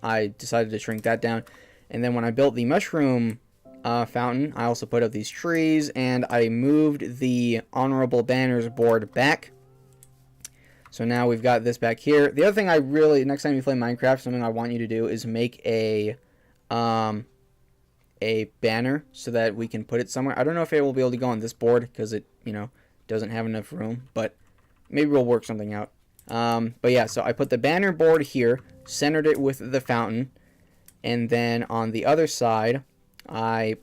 I decided to shrink that down. And then when I built the mushroom fountain, I also put up these trees, and I moved the honorable banners board back. So now we've got this back here. The other thing next time you play Minecraft, something I want you to do is make a banner so that we can put it somewhere. I don't know if it will be able to go on this board because it, doesn't have enough room, but maybe we'll work something out. But yeah, so I put the banner board here, centered it with the fountain, and then on the other side, I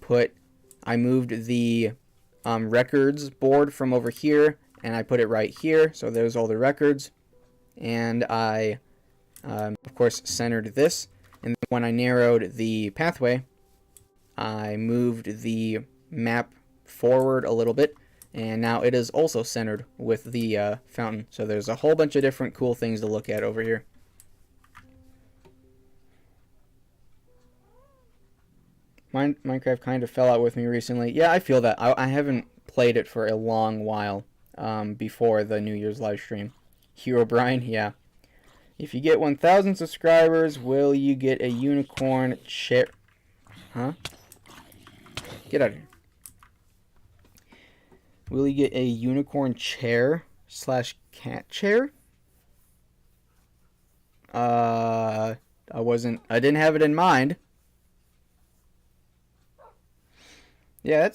moved the records board from over here, and I put it right here. So there's all the records, and I, of course, centered this. And when I narrowed the pathway, I moved the map forward a little bit, and now it is also centered with the fountain. So there's a whole bunch of different cool things to look at over here. Minecraft kind of fell out with me recently. Yeah, I feel that. I haven't played it for a long while before the New Year's live stream. Hero Brian, yeah. If you get 1,000 subscribers, will you get a unicorn chair? Huh? Get out of here. Will you get a unicorn chair / cat chair? I didn't have it in mind. Yeah,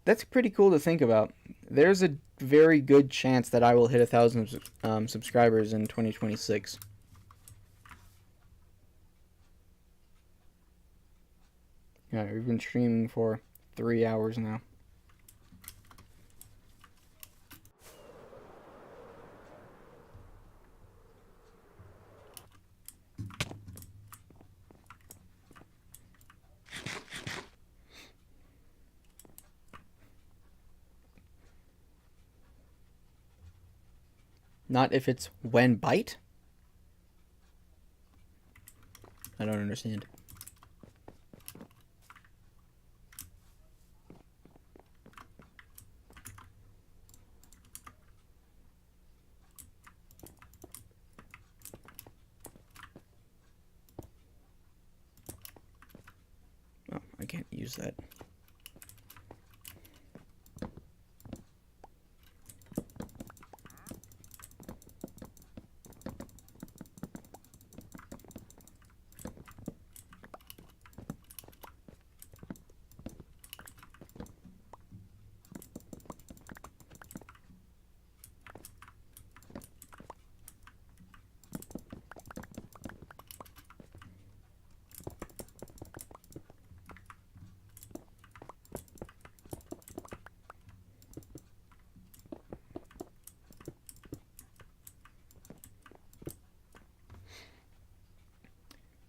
that's pretty cool to think about. There's a very good chance that I will hit 1,000 subscribers in 2026. Yeah, we've been streaming for 3 hours now. Not if it's when bite? I don't understand. Oh, I can't use that.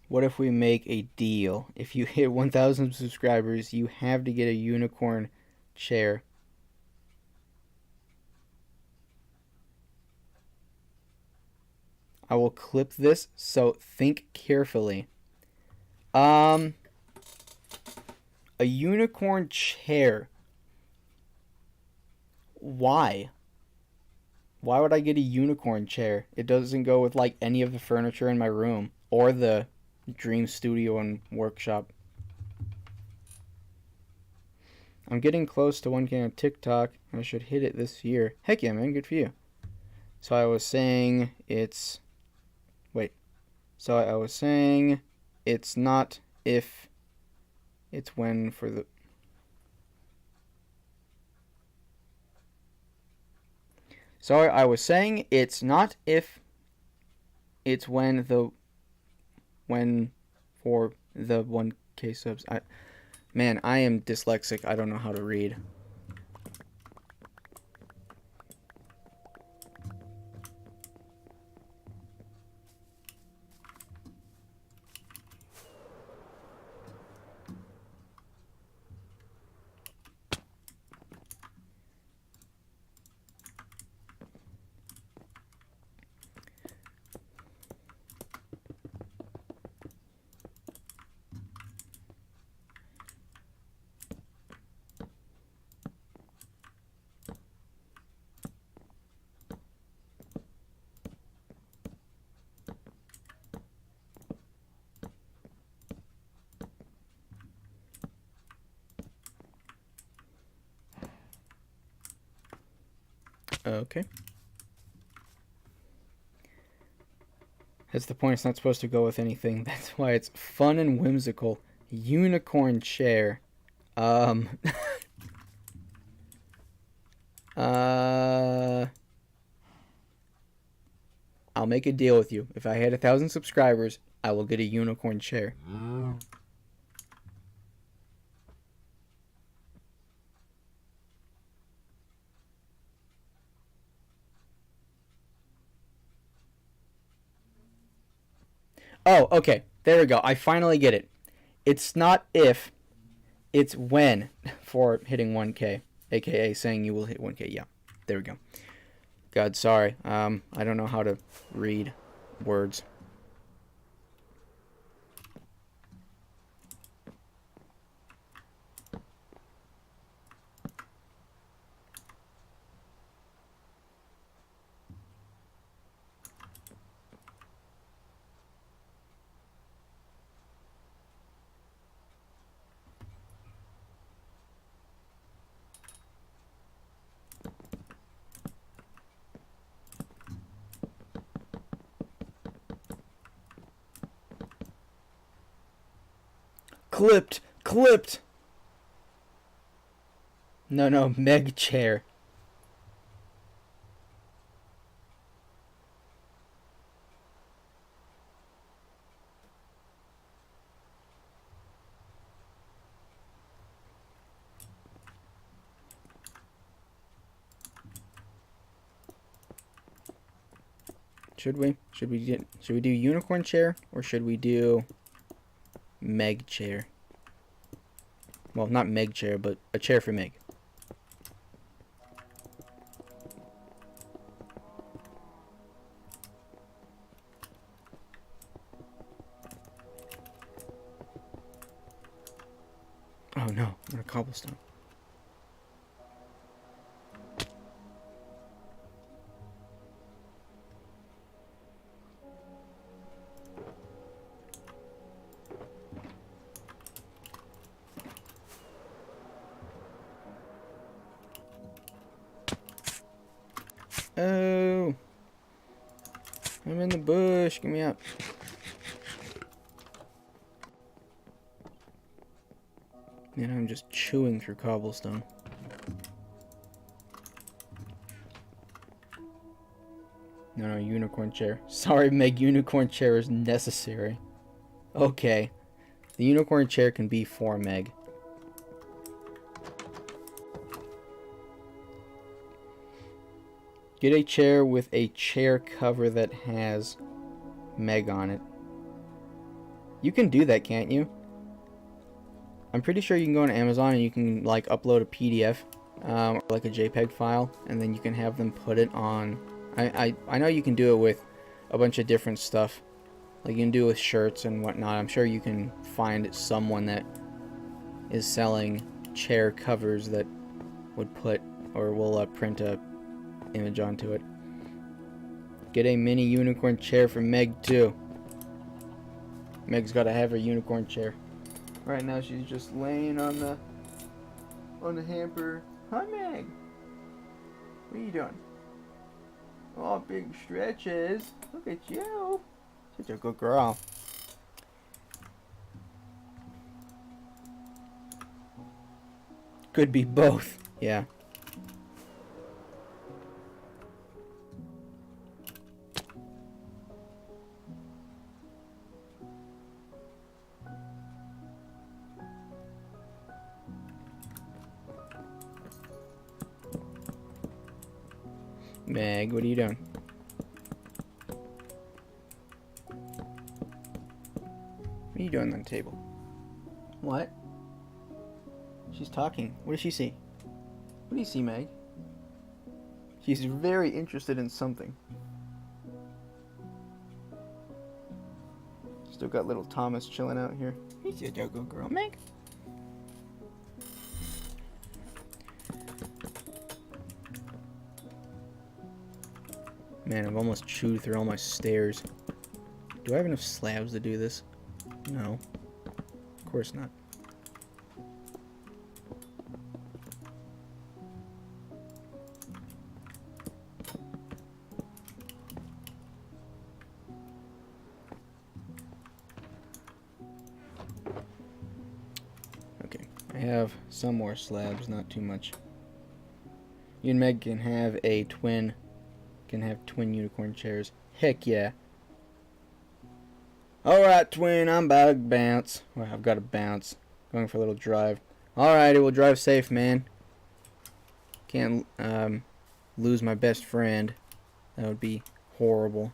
What if we make a deal? If you hit 1,000 subscribers, you have to get a unicorn chair. I will clip this, so think carefully. A unicorn chair. Why? Why would I get a unicorn chair? It doesn't go with any of the furniture in my room or the dream studio and workshop. I'm getting close to 1K on TikTok. I should hit it this year. Heck yeah, man. Good for you. So I was saying it's... Wait. So I was saying it's not if, it's when for the... Sorry, I was saying it's not if, it's when the... when for the 1K subs. Man, I am dyslexic. I don't know how to read. Okay. That's the point. It's not supposed to go with anything. That's why it's fun and whimsical. Unicorn chair. Um. I'll make a deal with you. If I had 1,000 subscribers, I will get a unicorn chair. Oh, okay. There we go. I finally get it. It's not if, it's when for hitting 1K, aka saying you will hit 1K. Yeah, there we go. God, sorry. I don't know how to read words. Clipped. No, Meg chair. Should we do unicorn chair or should we do Meg chair? Well, not Meg chair, but a chair for Meg. Oh no, I'm on a cobblestone. Oh, I'm in the bush. Get me up. And I'm just chewing through cobblestone. No, unicorn chair. Sorry, Meg, unicorn chair is necessary. Okay. The unicorn chair can be for Meg. Get a chair with a chair cover that has Meg on it. You can do that, can't you? I'm pretty sure you can go on Amazon and you can like upload a PDF or like a JPEG file, and then you can have them put it on. I know you can do it with a bunch of different stuff. Like you can do it with shirts and whatnot. I'm sure you can find someone that is selling chair covers that would put or will print a image onto it. Get a mini unicorn chair for Meg too. Meg's gotta have her unicorn chair. Right now she's just laying on the hamper. Hi Meg. What are you doing? Oh, big stretches. Look at you. You're a good girl. Could be both. Yeah. Meg, what are you doing? What are you doing on the table? What? She's talking. What does she see? What do you see, Meg? She's very interested in something. Still got little Thomas chilling out here. He's a good girl, Meg. Man, I've almost chewed through all my stairs. Do I have enough slabs to do this? No. Of course not. Okay, I have some more slabs, not too much. You and Meg can have twin unicorn chairs. Heck yeah. Alright, twin, I'm about to bounce. Well, I've got to bounce. Going for a little drive. Alrighty, we'll drive safe, man. Can't lose my best friend. That would be horrible.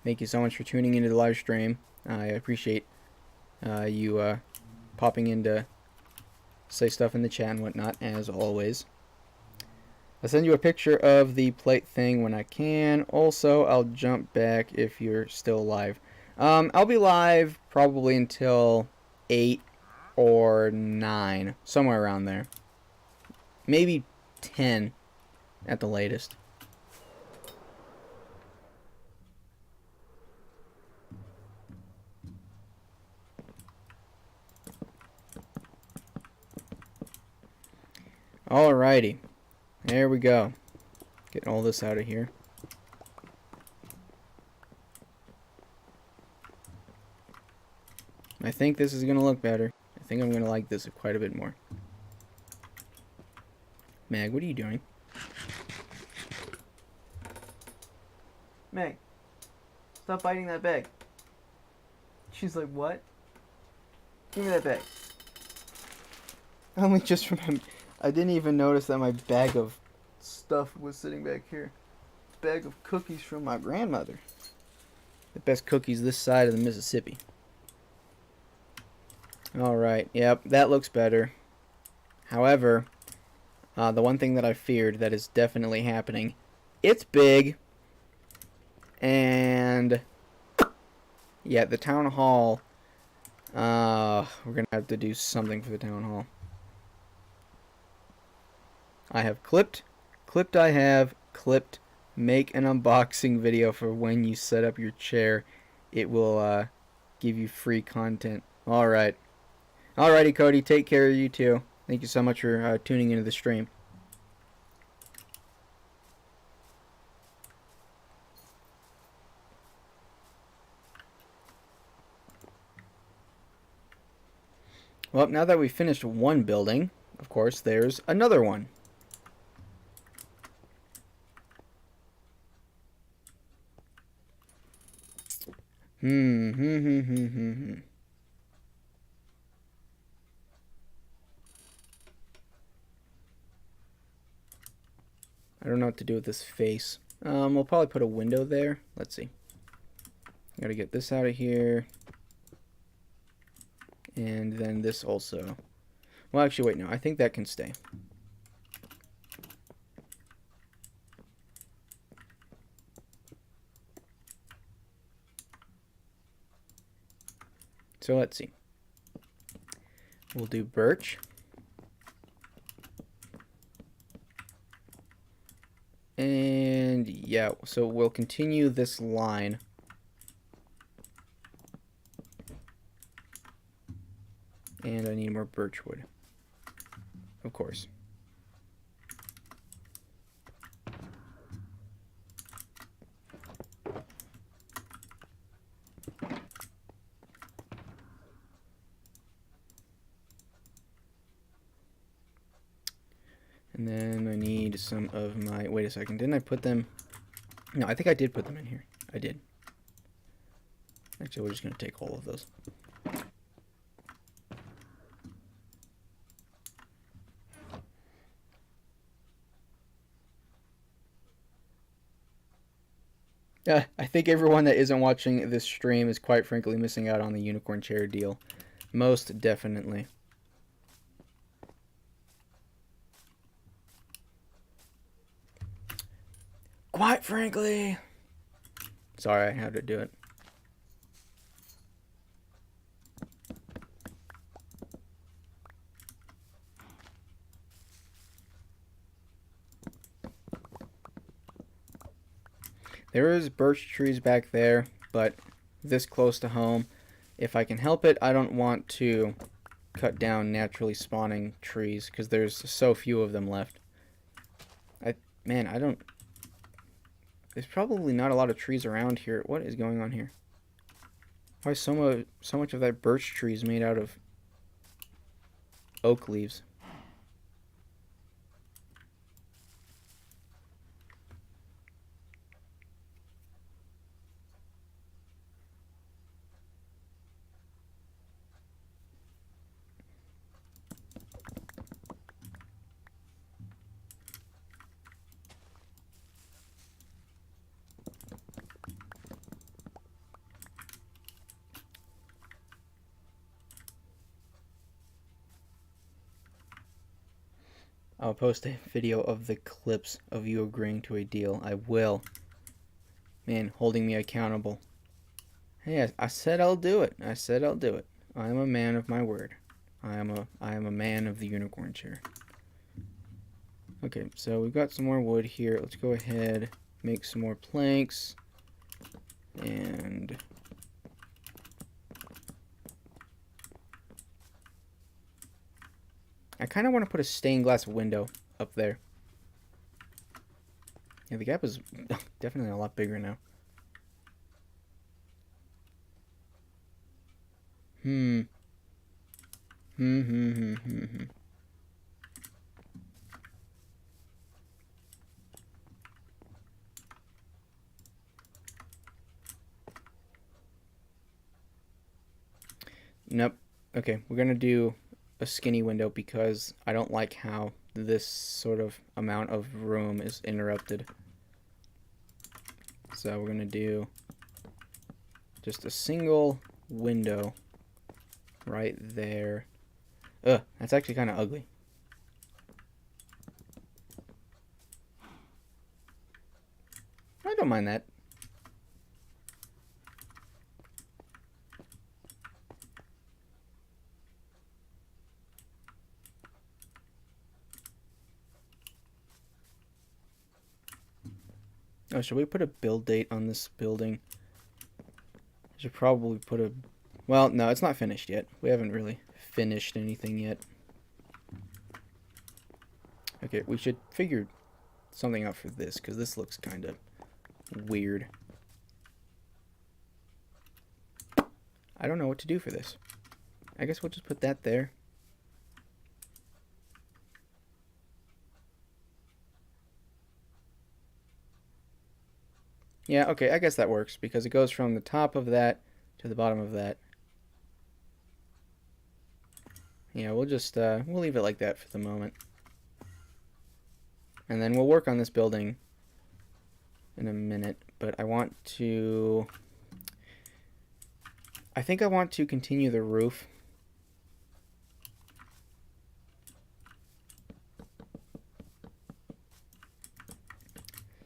Thank you so much for tuning into the live stream. I appreciate you popping in to say stuff in the chat and whatnot, as always. I'll send you a picture of the plate thing when I can. Also, I'll jump back if you're still live. I'll be live probably until 8 or 9, somewhere around there. Maybe 10 at the latest. Alrighty. There we go. Getting all this out of here. I think this is going to look better. I think I'm going to like this quite a bit more. Meg, what are you doing? Meg, stop biting that bag. She's like, what? Give me that bag. I only just remembered. I didn't even notice that my bag of stuff was sitting back here. Bag of cookies from my grandmother. The best cookies this side of the Mississippi. Alright, yep, that looks better. However, the one thing that I feared that is definitely happening, it's big. And yeah, the town hall, we're gonna have to do something for the town hall. I have clipped, make an unboxing video for when you set up your chair. It will give you free content. Alright. Alrighty, Cody, take care of you too. Thank you so much for tuning into the stream. Well, now that we've finished one building, of course, there's another one. I don't know what to do with this face. We'll probably put a window there. Let's see. Gotta get this out of here. And then this also. Well, actually, wait, no. I think that can stay. So let's see. We'll do birch. And yeah, so we'll continue this line. And I need more birch wood. Of course. And then I need some of my... Wait a second. Didn't I put them... No, I think I did put them in here. I did. Actually, we're just going to take all of those. I think everyone that isn't watching this stream is quite frankly missing out on the unicorn chair deal. Most definitely. Quite frankly. Sorry, I had to do it. There is birch trees back there, but this close to home, if I can help it, I don't want to cut down naturally spawning trees because there's so few of them left. There's probably not a lot of trees around here. What is going on here? Why is so much of that birch tree is made out of oak leaves? I'll post a video of the clips of you agreeing to a deal. I will. Man, holding me accountable. Hey, I said I'll do it. I said I'll do it. I am a man of my word. I am a man of the unicorn chair. Okay, so we've got some more wood here. Let's go ahead, make some more planks. And I kind of want to put a stained glass window up there. Yeah, the gap is definitely a lot bigger now. Nope. Okay, we're gonna do a skinny window because I don't like how this sort of amount of room is interrupted. So we're gonna do just a single window right there. Ugh, that's actually kind of ugly. I don't mind that. Oh, should we put a build date on this building? I should probably put a... Well, no, it's not finished yet. We haven't really finished anything yet. Okay, we should figure something out for this, because this looks kind of weird. I don't know what to do for this. I guess we'll just put that there. Yeah, okay, I guess that works, because it goes from the top of that to the bottom of that. Yeah, we'll just, we'll leave it like that for the moment. And then we'll work on this building in a minute, but I want to... I think I want to continue the roof.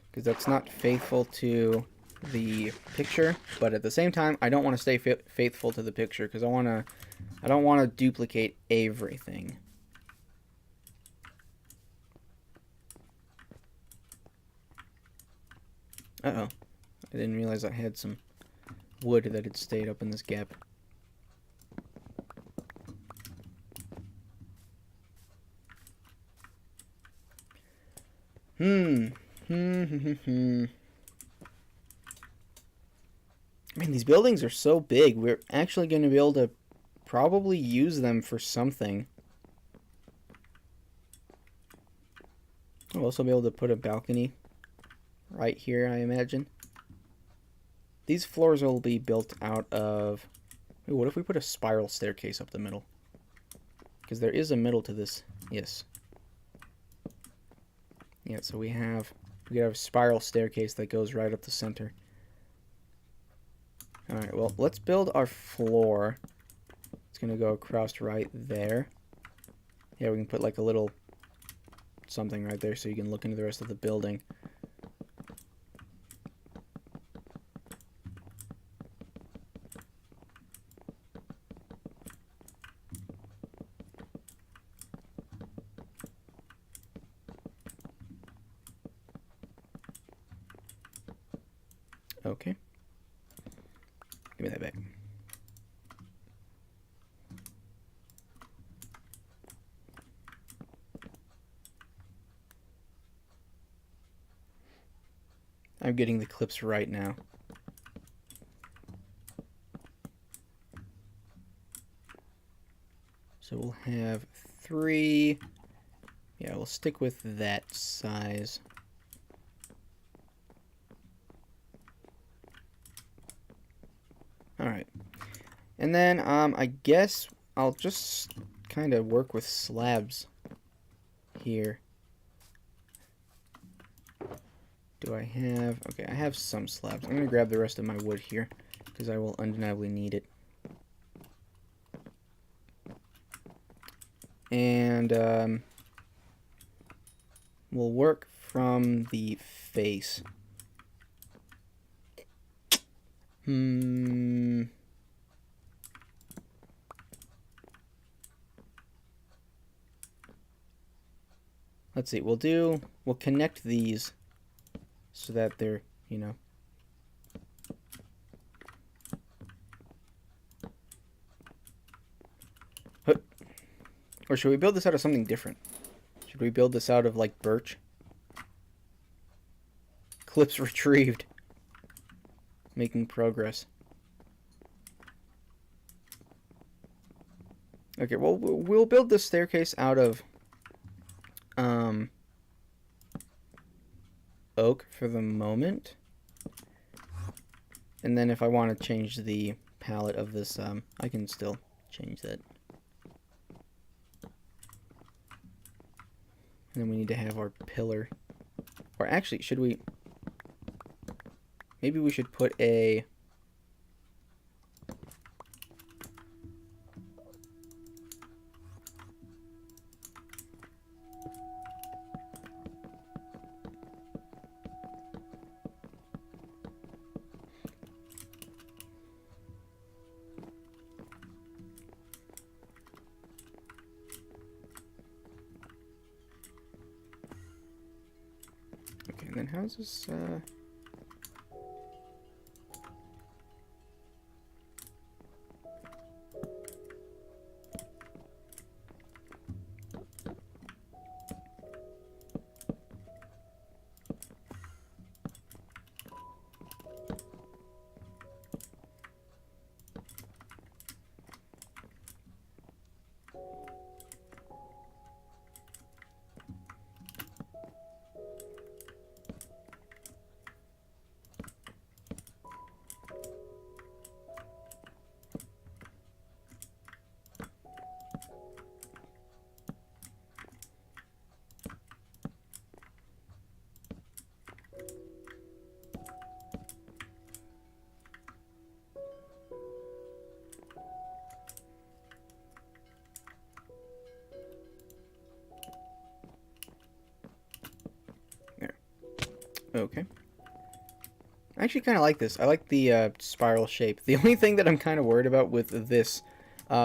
Because that's not faithful to the picture, but at the same time, I don't want to stay faithful to the picture because I don't want to duplicate everything. Uh-oh. I didn't realize I had some wood that had stayed up in this gap. Man, these buildings are so big. We're actually going to be able to probably use them for something. I'll also be able to put a balcony right here, I imagine. These floors will be built out of... Ooh, what if we put a spiral staircase up the middle? Because there is a middle to this. Yes. Yeah, so we have a spiral staircase that goes right up the center. Alright, well, let's build our floor. It's going to go across right there. Yeah, we can put like a little something right there so you can look into the rest of the building. Okay. Give me that back. I'm getting the clips right now. So we'll have 3. Yeah, we'll stick with that size. Alright. And then, I guess I'll just kind of work with slabs here. Do I have... Okay, I have some slabs. I'm going to grab the rest of my wood here, because I will undeniably need it. And, we'll work from the face. Let's see, we'll connect these so that they're, you know. Or should we build this out of something different? Should we build this out of, like, birch? Clips retrieved. Making progress. Okay, well, we'll build this staircase out of oak for the moment. And then if I want to change the palette of this, I can still change that. And then we need to have our pillar. Or actually, should we... Maybe we should put a... Okay, and then how's this, Okay. I actually kind of like this. I like the spiral shape. The only thing that I'm kind of worried about with this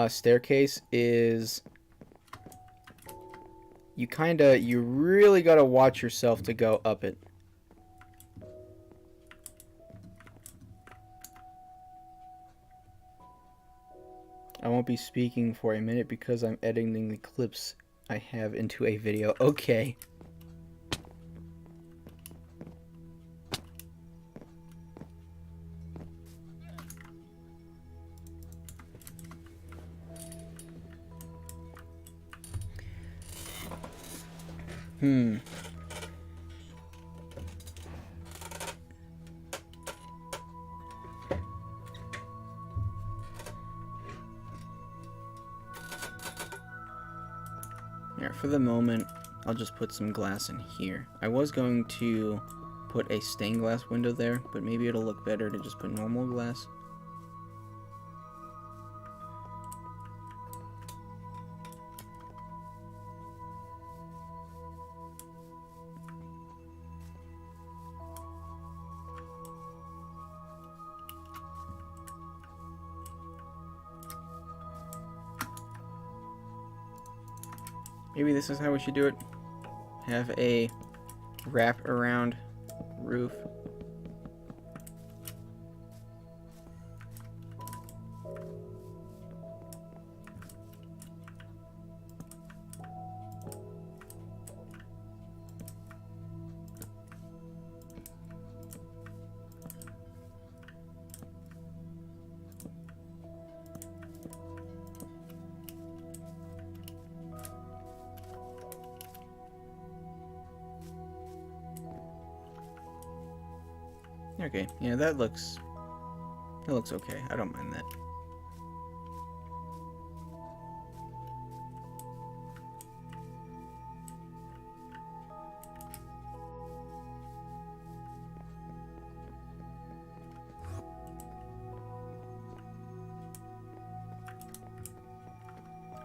staircase is you really got to watch yourself to go up it. I won't be speaking for a minute because I'm editing the clips I have into a video. Okay. Yeah, for the moment, I'll just put some glass in here. I was going to put a stained glass window there, but maybe it'll look better to just put normal glass. Maybe this is how we should do it. Have a wrap around roof. Okay, yeah, that looks okay. I don't mind that.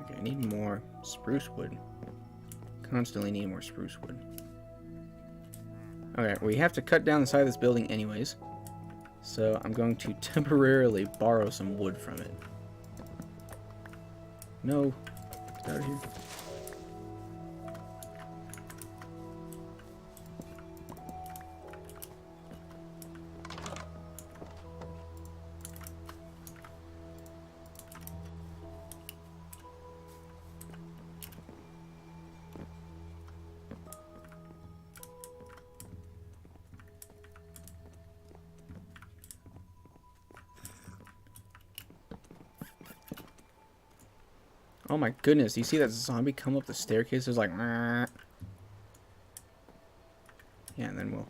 Okay, I need more spruce wood. Constantly need more spruce wood. Okay, we have to cut down the side of this building anyways. So I'm going to temporarily borrow some wood from it. No, get out of here. Oh my goodness, you see that zombie come up the staircase? It's like, "Meh." Yeah, and then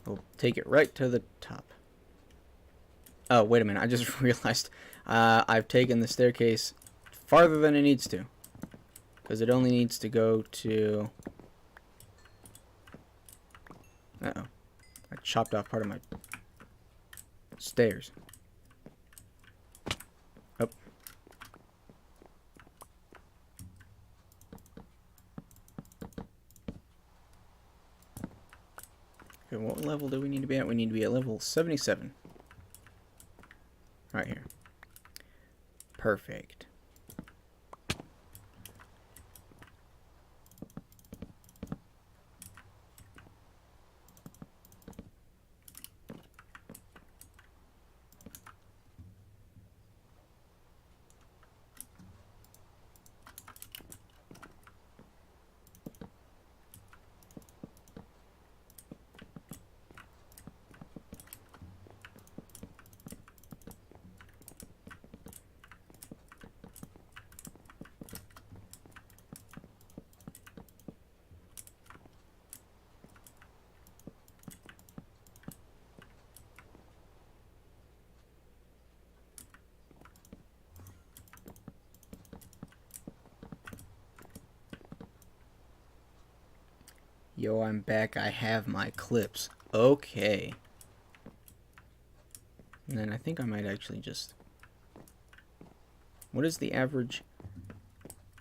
we'll take it right to the top. Oh, wait a minute, I just realized I've taken the staircase farther than it needs to. Because it only needs to go to... Uh-oh. I chopped off part of my stairs. Oh. Okay, what level do we need to be at? We need to be at level 77. Right here. Perfect. Yo, I'm back. I have my clips. Okay. And then I think I might actually just... What is the average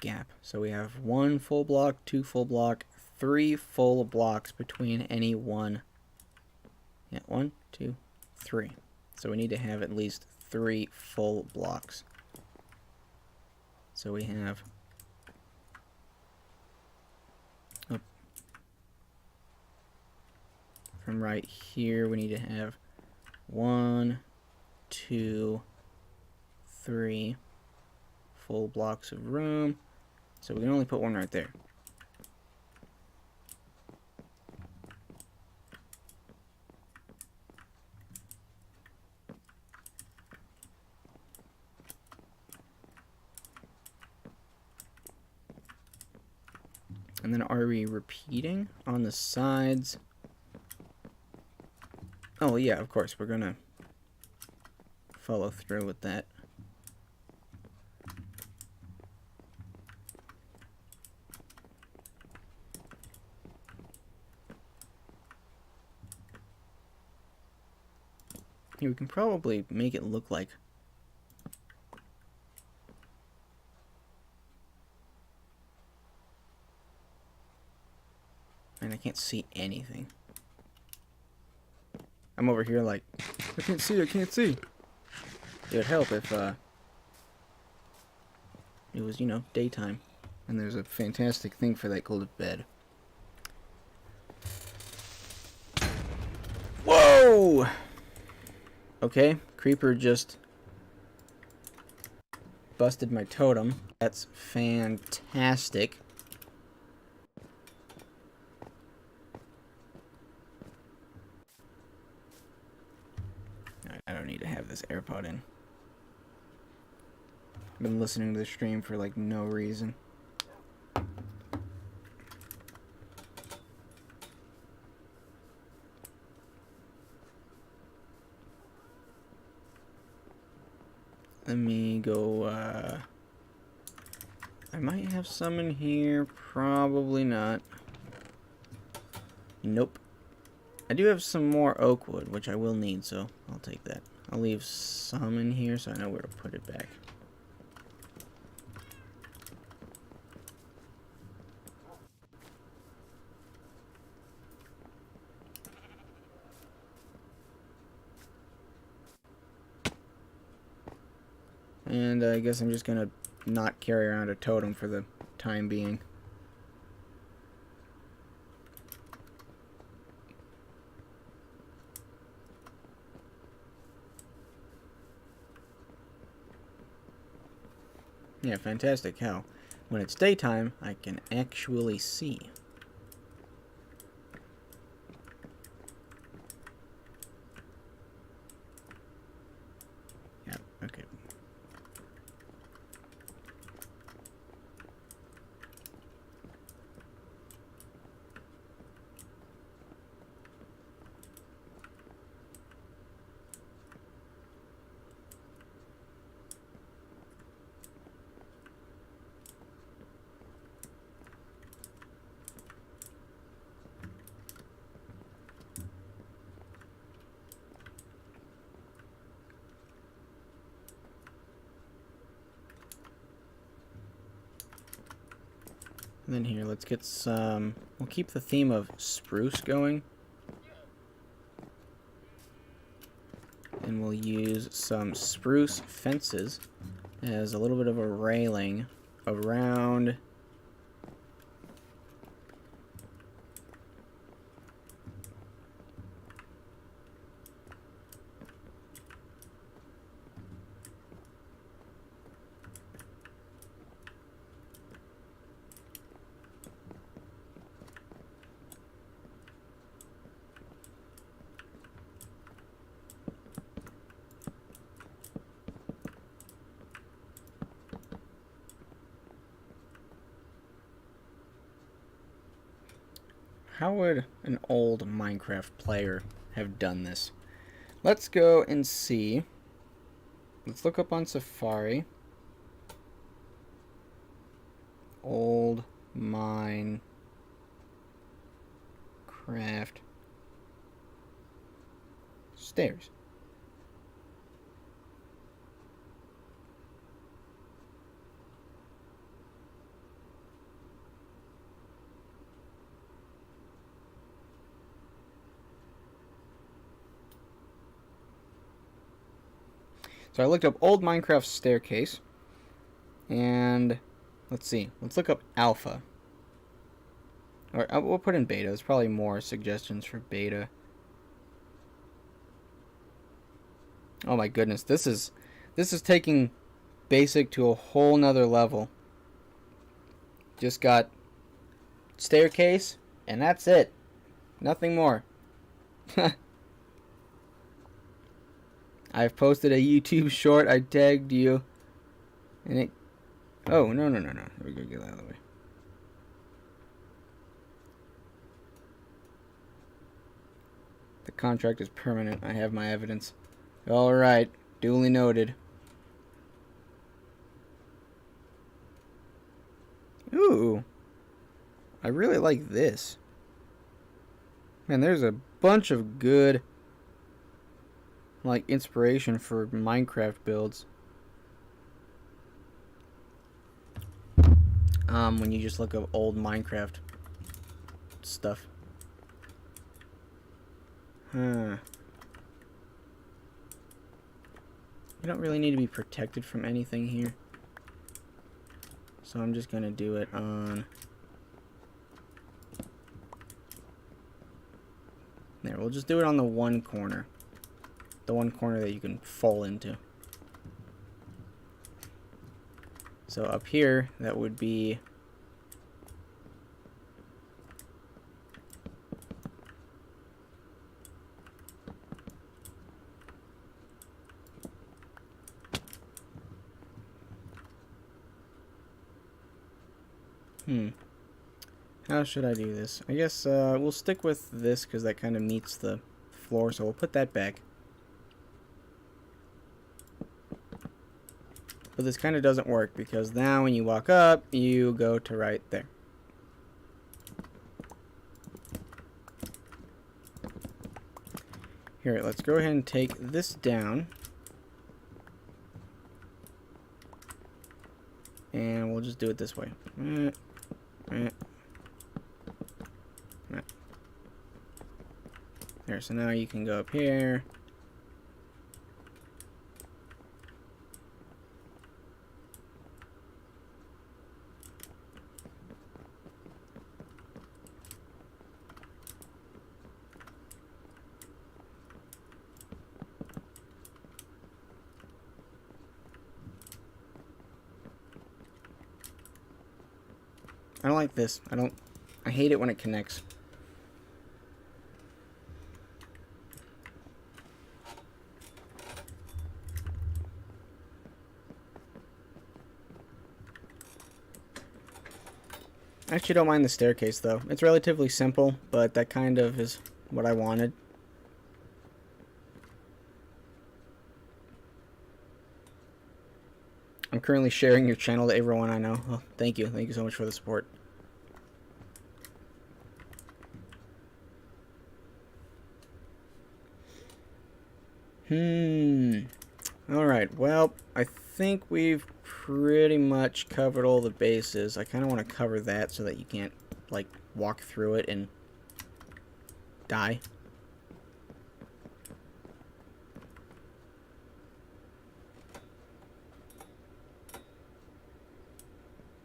gap? So we have 1 full block, 2 full block, 3 full blocks between any one. Yeah, 1, 2, 3. So we need to have at least 3 full blocks. So we have... From right here, we need to have 1, 2, 3 full blocks of room. So we can only put one right there. And then are we repeating on the sides? Oh, yeah, of course. We're going to follow through with that. Here, we can probably make it look like... Man, I can't see anything. I'm over here like, I can't see, I can't see. It would help if it was, you know, daytime. And there's a fantastic thing for that called a bed. Whoa! Okay, creeper just busted my totem. That's fantastic. I don't need to have this AirPod in. I've been listening to the stream for like no reason. Let me go, I might have some in here, probably not. Nope. I do have some more oak wood, which I will need, so I'll take that. I'll leave some in here so I know where to put it back. And I guess I'm just gonna not carry around a totem for the time being. Yeah, fantastic how when it's daytime, I can actually see. Yeah, okay. And then here, let's get some... We'll keep the theme of spruce going. And we'll use some spruce fences as a little bit of a railing around... How would an old Minecraft player have done this? Let's go and see. Let's look up on Safari. Old Minecraft stairs. So I looked up old Minecraft staircase, and let's see. Let's look up alpha. Or we'll put in beta. There's probably more suggestions for beta. Oh my goodness, this is taking basic to a whole nother level. Just got staircase, and that's it. Nothing more. I've posted a YouTube short. I tagged you. And it... Oh, no. We're going to get that out of the way. The contract is permanent. I have my evidence. Alright. Duly noted. Ooh. I really like this. Man, there's a bunch of good... like inspiration for Minecraft builds. When you just look up old Minecraft stuff. Huh. You don't really need to be protected from anything here. So I'm just gonna do it on... There, we'll just do it on the one corner. The one corner that you can fall into. So up here, that would be... How should I do this? I guess we'll stick with this because that kind of meets the floor, so we'll put that back. But this kind of doesn't work because now when you walk up, you go to right there. Here, let's go ahead and take this down. And we'll just do it this way. There, so now you can go up here. I don't like this. I hate it when it connects. I actually don't mind the staircase though. It's relatively simple, but that kind of is what I wanted. I'm currently sharing your channel to everyone I know. Well, thank you. Thank you so much for the support. Alright, well, I think we've pretty much covered all the bases. I kind of want to cover that so that you can't, like, walk through it and die.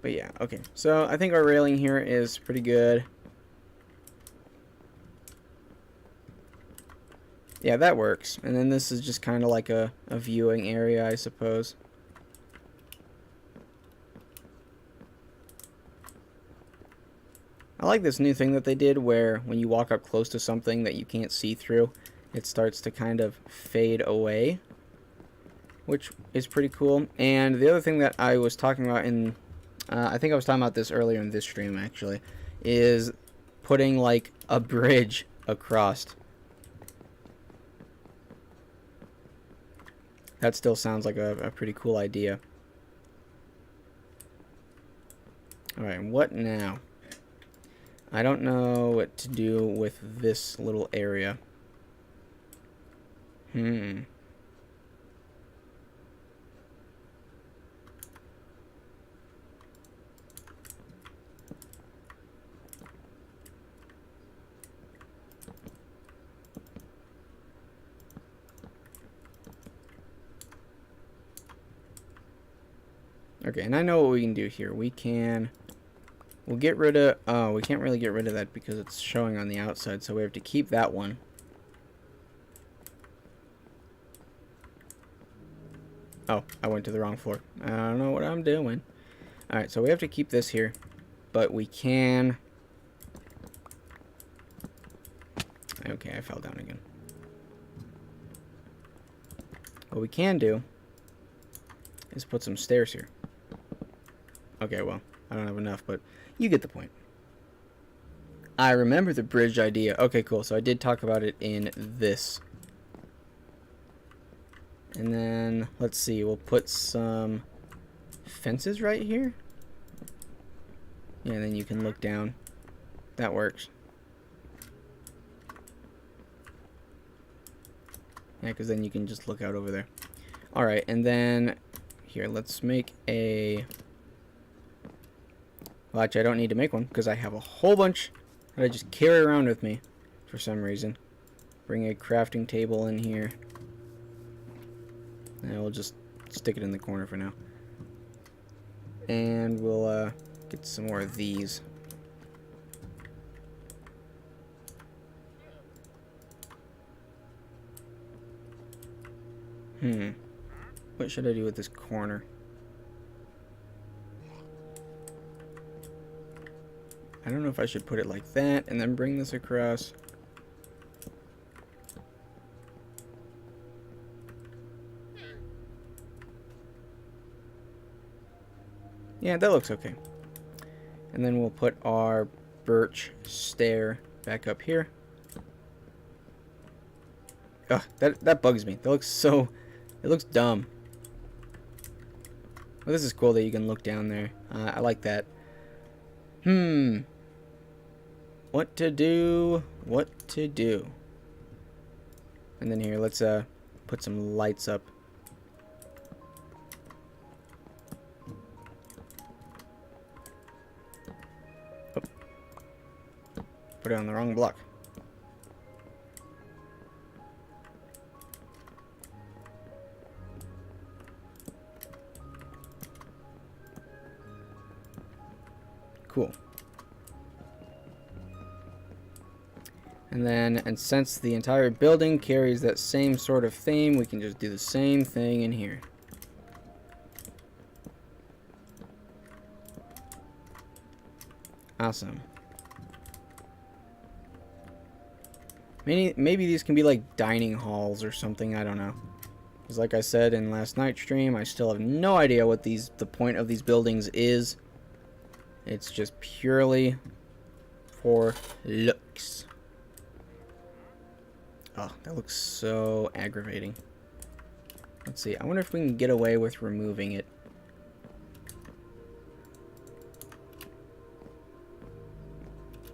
But yeah, okay. So I think our railing here is pretty good. Yeah, that works. And then this is just kind of like a viewing area, I suppose. I like this new thing that they did where when you walk up close to something that you can't see through, it starts to kind of fade away, which is pretty cool. And the other thing that I was talking about in, I think I was talking about this earlier in this stream actually, is putting like a bridge across. That still sounds like a pretty cool idea. Alright, what now? I don't know what to do with this little area. Okay, and I know what we can do here. We'll get rid of, oh, we can't really get rid of that because it's showing on the outside, so we have to keep that one. Oh, I went to the wrong floor. I don't know what I'm doing. Alright, so we have to keep this here, but we can... Okay, I fell down again. What we can do is put some stairs here. Okay, well, I don't have enough, but you get the point. I remember the bridge idea. Okay, cool. So I did talk about it in this. And then, let's see, we'll put some fences right here. Yeah, and then you can look down. That works. Yeah, because then you can just look out over there. Alright, and then here, let's make a... Well, actually, I don't need to make one because I have a whole bunch that I just carry around with me for some reason. Bring a crafting table in here. And we'll just stick it in the corner for now. And we'll get some more of these. What should I do with this corner? I don't know if I should put it like that and then bring this across. Yeah, that looks okay. And then we'll put our birch stair back up here. Ugh, that bugs me. That looks so... It looks dumb. Well, this is cool that you can look down there. I like that. What to do? What to do? And then here, let's put some lights up. Oh. Put it on the wrong block. Cool. And since the entire building carries that same sort of theme, we can just do the same thing in here. Awesome. Maybe these can be like dining halls or something, I don't know. Because like I said in last night's stream, I still have no idea what the point of these buildings is. It's just purely for looks. Oh, that looks so aggravating. Let's see. I wonder if we can get away with removing it.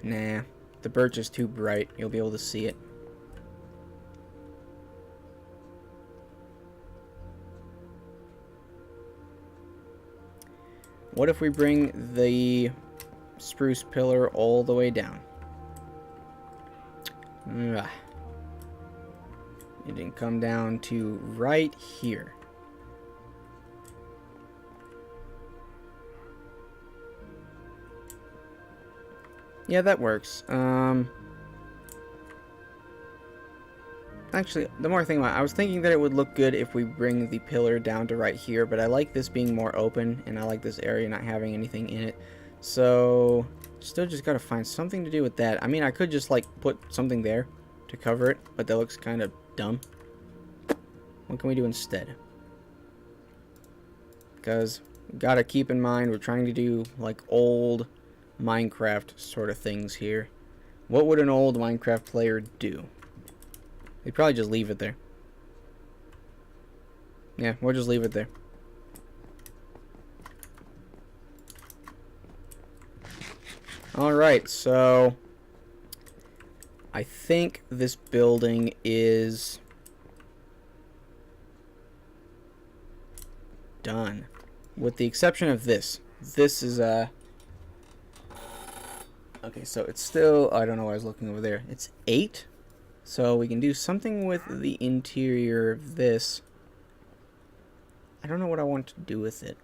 Nah. The birch is too bright. You'll be able to see it. What if we bring the spruce pillar all the way down? Ugh. It didn't come down to right here. Yeah, that works. Actually, the more I think about it, I was thinking that it would look good if we bring the pillar down to right here, but I like this being more open, and I like this area not having anything in it. So, still just gotta find something to do with that. I mean, I could just, like, put something there to cover it, but that looks kind of dumb. What can we do instead? Because, gotta keep in mind, we're trying to do, like, old Minecraft sort of things here. What would an old Minecraft player do? They'd probably just leave it there. Yeah, we'll just leave it there. Alright, so I think this building is done. With the exception of this. This is okay, so it's still... I don't know why I was looking over there. It's 8. So we can do something with the interior of this. I don't know what I want to do with it.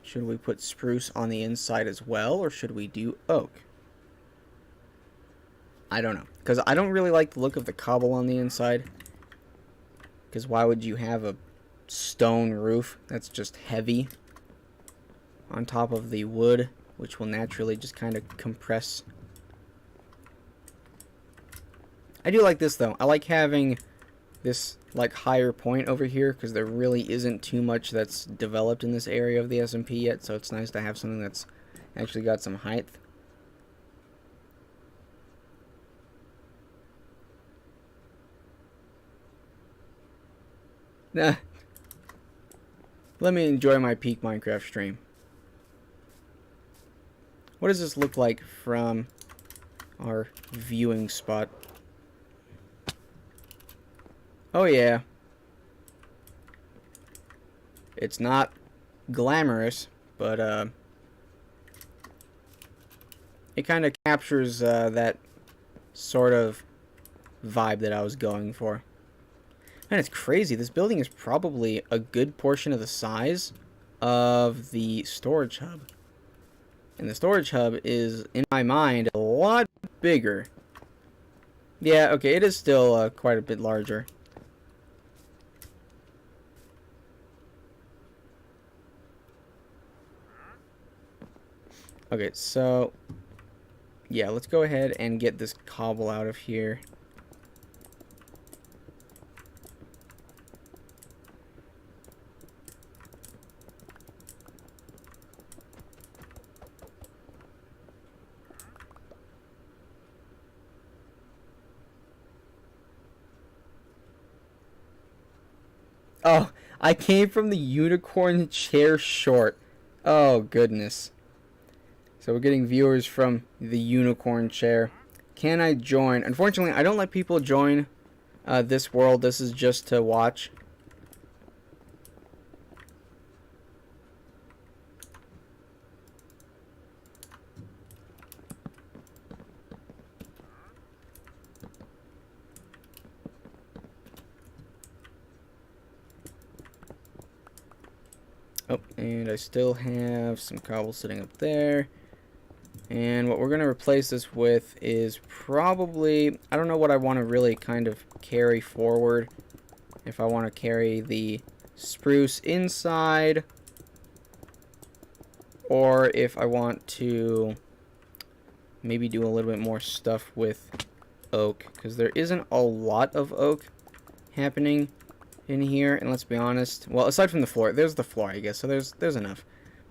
Should we put spruce on the inside as well, or should we do oak? I don't know. Because I don't really like the look of the cobble on the inside. Because why would you have a stone roof that's just heavy on top of the wood, which will naturally just kind of compress. I do like this though. I like having this like higher point over here because there really isn't too much that's developed in this area of the SMP yet, so it's nice to have something that's actually got some height. Nah. Let me enjoy my peak Minecraft stream. What does this look like from our viewing spot? Oh yeah. It's not glamorous, but it kind of captures that sort of vibe that I was going for. And it's crazy. This building is probably a good portion of the size of the storage hub. And the storage hub is, in my mind, a lot bigger. Yeah, okay, it is still quite a bit larger. Okay, so yeah, let's go ahead and get this cobble out of here. Oh, I came from the unicorn chair short. Oh, goodness. So we're getting viewers from the unicorn chair. Can I join? Unfortunately, I don't let people join this world. This is just to watch. Oh, and I still have some cobble sitting up there. And what we're going to replace this with is probably, I don't know what I want to really kind of carry forward. If I want to carry the spruce inside, or if I want to maybe do a little bit more stuff with oak, because there isn't a lot of oak happening in here. And let's be honest, well, aside from the floor, there's the floor, I guess, so there's enough.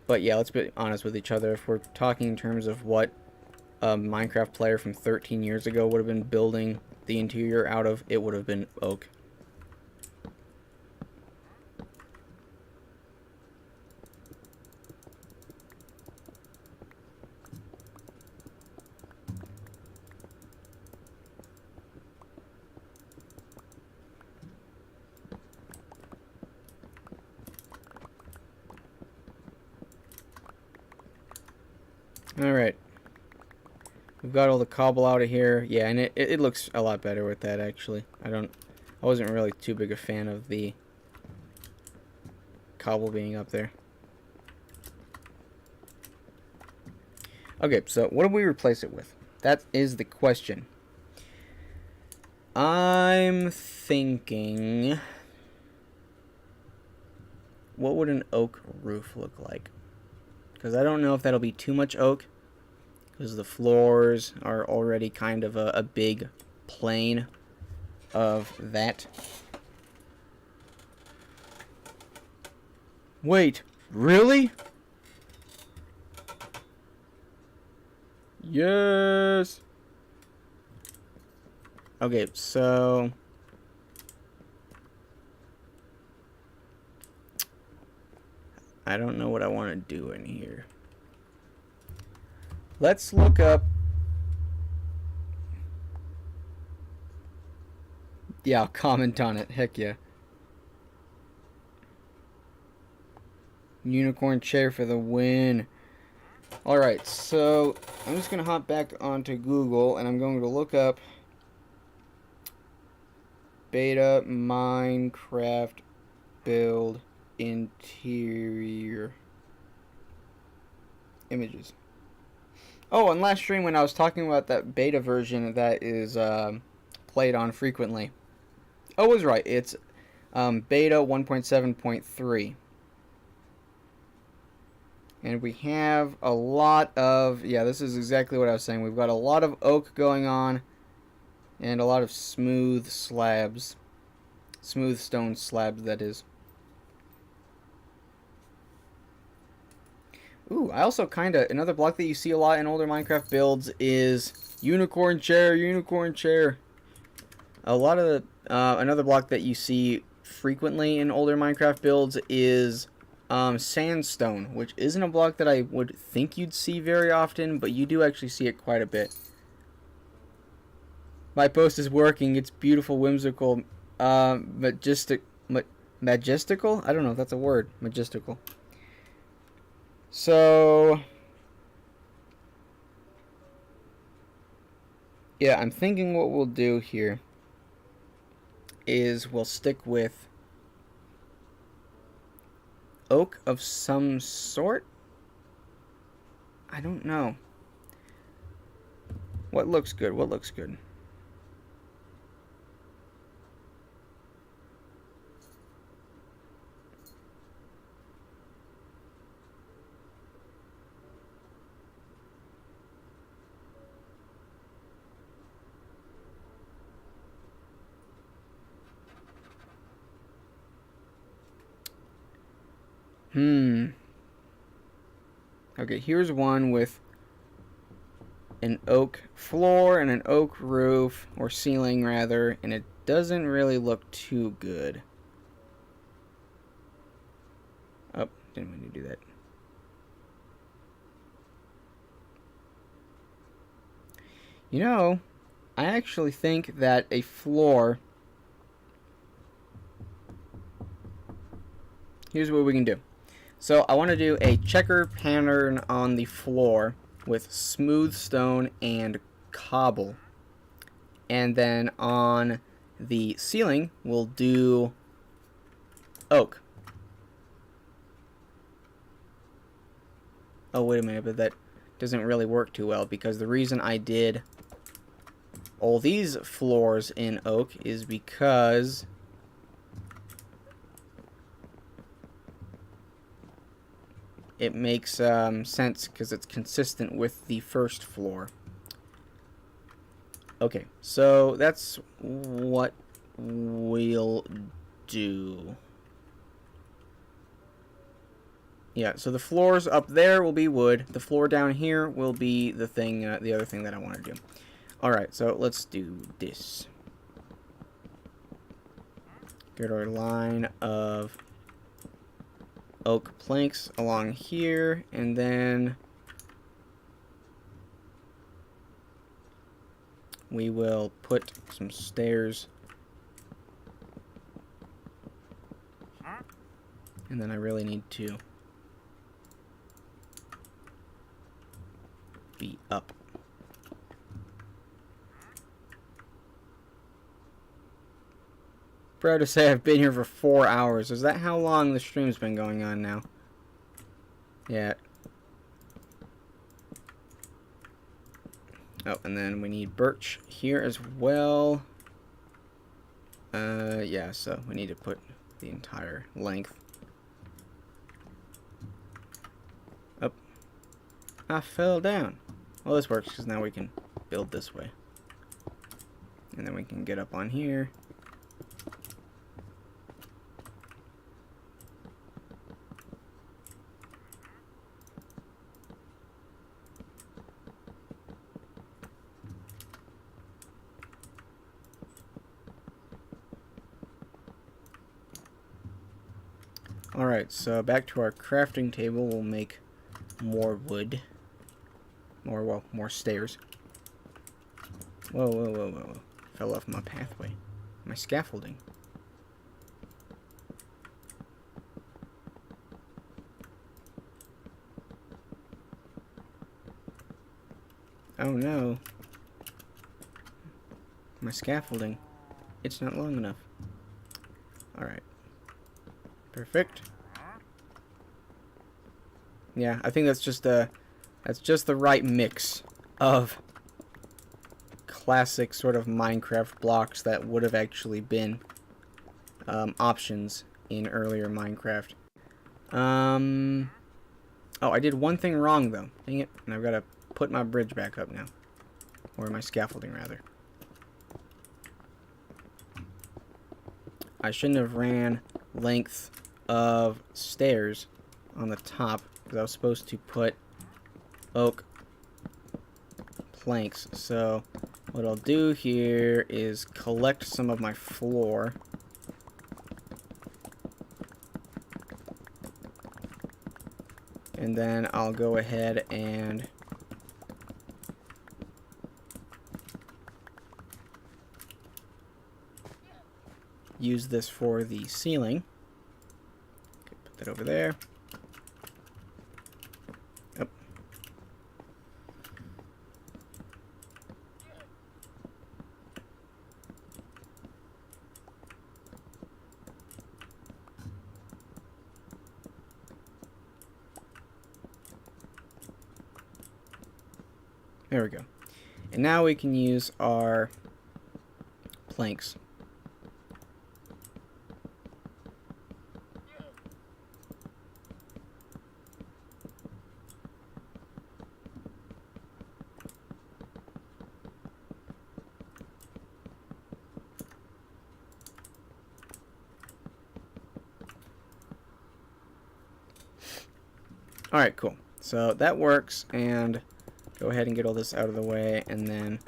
But yeah, let's be honest with each other. If we're talking in terms of what a Minecraft player from 13 years ago would have been building the interior out of, it would have been oak. Alright. We've got all the cobble out of here. Yeah, and it looks a lot better with that, actually. I wasn't really too big a fan of the cobble being up there. Okay, so what do we replace it with? That is the question. I'm thinking, what would an oak roof look like? Because I don't know if that'll be too much oak, because the floors are already kind of a big plane of that. Wait, really? Yes! Okay, so I don't know what I want to do in here. Let's look up. Yeah, I'll comment on it. Heck yeah. Unicorn chair for the win. Alright, so I'm just going to hop back onto Google and I'm going to look up beta Minecraft build interior images. Oh, and last stream when I was talking about that beta version that is played on frequently. Oh, I was right. It's beta 1.7.3. And we have a lot of, yeah, this is exactly what I was saying. We've got a lot of oak going on and a lot of smooth slabs. Smooth stone slabs, that is. Ooh, I also another block that you see a lot in older Minecraft builds is unicorn chair, unicorn chair. A lot of the, another block that you see frequently in older Minecraft builds is sandstone, which isn't a block that I would think you'd see very often, but you do actually see it quite a bit. My post is working. It's beautiful, whimsical, majestical? I don't know if that's a word. Majestical. So, yeah, I'm thinking what we'll do here is we'll stick with oak of some sort. I don't know. What looks good? What looks good? Okay, here's one with an oak floor and an oak roof, or ceiling rather, and it doesn't really look too good. Oh, didn't mean to do that. You know, I actually think that a floor... Here's what we can do. So I want to do a checker pattern on the floor with smooth stone and cobble. And then on the ceiling, we'll do oak. Oh, wait a minute, but that doesn't really work too well, because the reason I did all these floors in oak is because it makes sense, because it's consistent with the first floor. Okay, so that's what we'll do. Yeah, so the floors up there will be wood. The floor down here will be the thing, the other thing that I want to do. Alright, so let's do this. Get our line of oak planks along here, and then we will put some stairs. And then I really need to be up. Proud to say I've been here for 4 hours. Is that how long the stream's been going on now? Yeah. Oh, and then we need birch here as well. Yeah, so we need to put the entire length. Oh. I fell down. Well, this works because now we can build this way. And then we can get up on here. Alright, so back to our crafting table. We'll make more wood. More stairs. Whoa, whoa, whoa, whoa. Fell off my pathway. My scaffolding. Oh no. My scaffolding. It's not long enough. Alright. Perfect. Yeah, I think that's just the right mix of classic sort of Minecraft blocks that would have actually been options in earlier Minecraft. Oh, I did one thing wrong though. Dang it. And I've got to put my bridge back up now. Or my scaffolding rather. I shouldn't have ran length of stairs on the top, because I was supposed to put oak planks. So what I'll do here is collect some of my floor. And then I'll go ahead and use this for the ceiling. Okay, put that over there. Yep. There we go. And now we can use our planks. Alright, cool. So that works, and go ahead and get all this out of the way, and then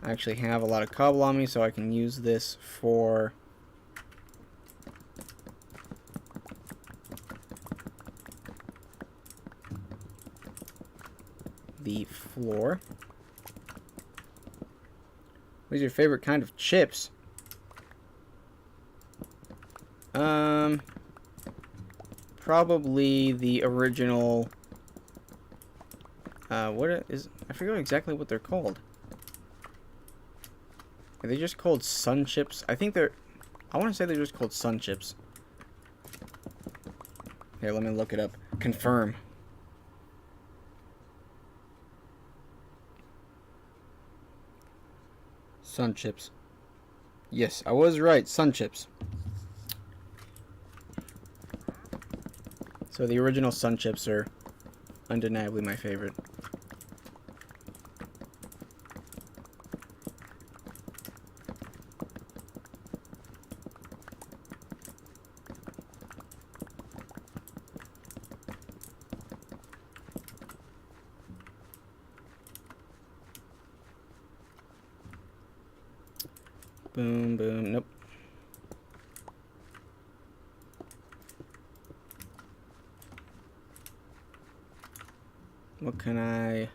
I actually have a lot of cobble on me, so I can use this for the floor. What is your favorite kind of chips? Probably the original. What is? I forget exactly what they're called. Are they just called Sun Chips? I think they're. I want to say they're just called Sun Chips. Here, let me look it up. Confirm. Sun Chips. Yes, I was right. Sun Chips. So the original Sun Chips are undeniably my favorite. Boom, boom, nope. What can I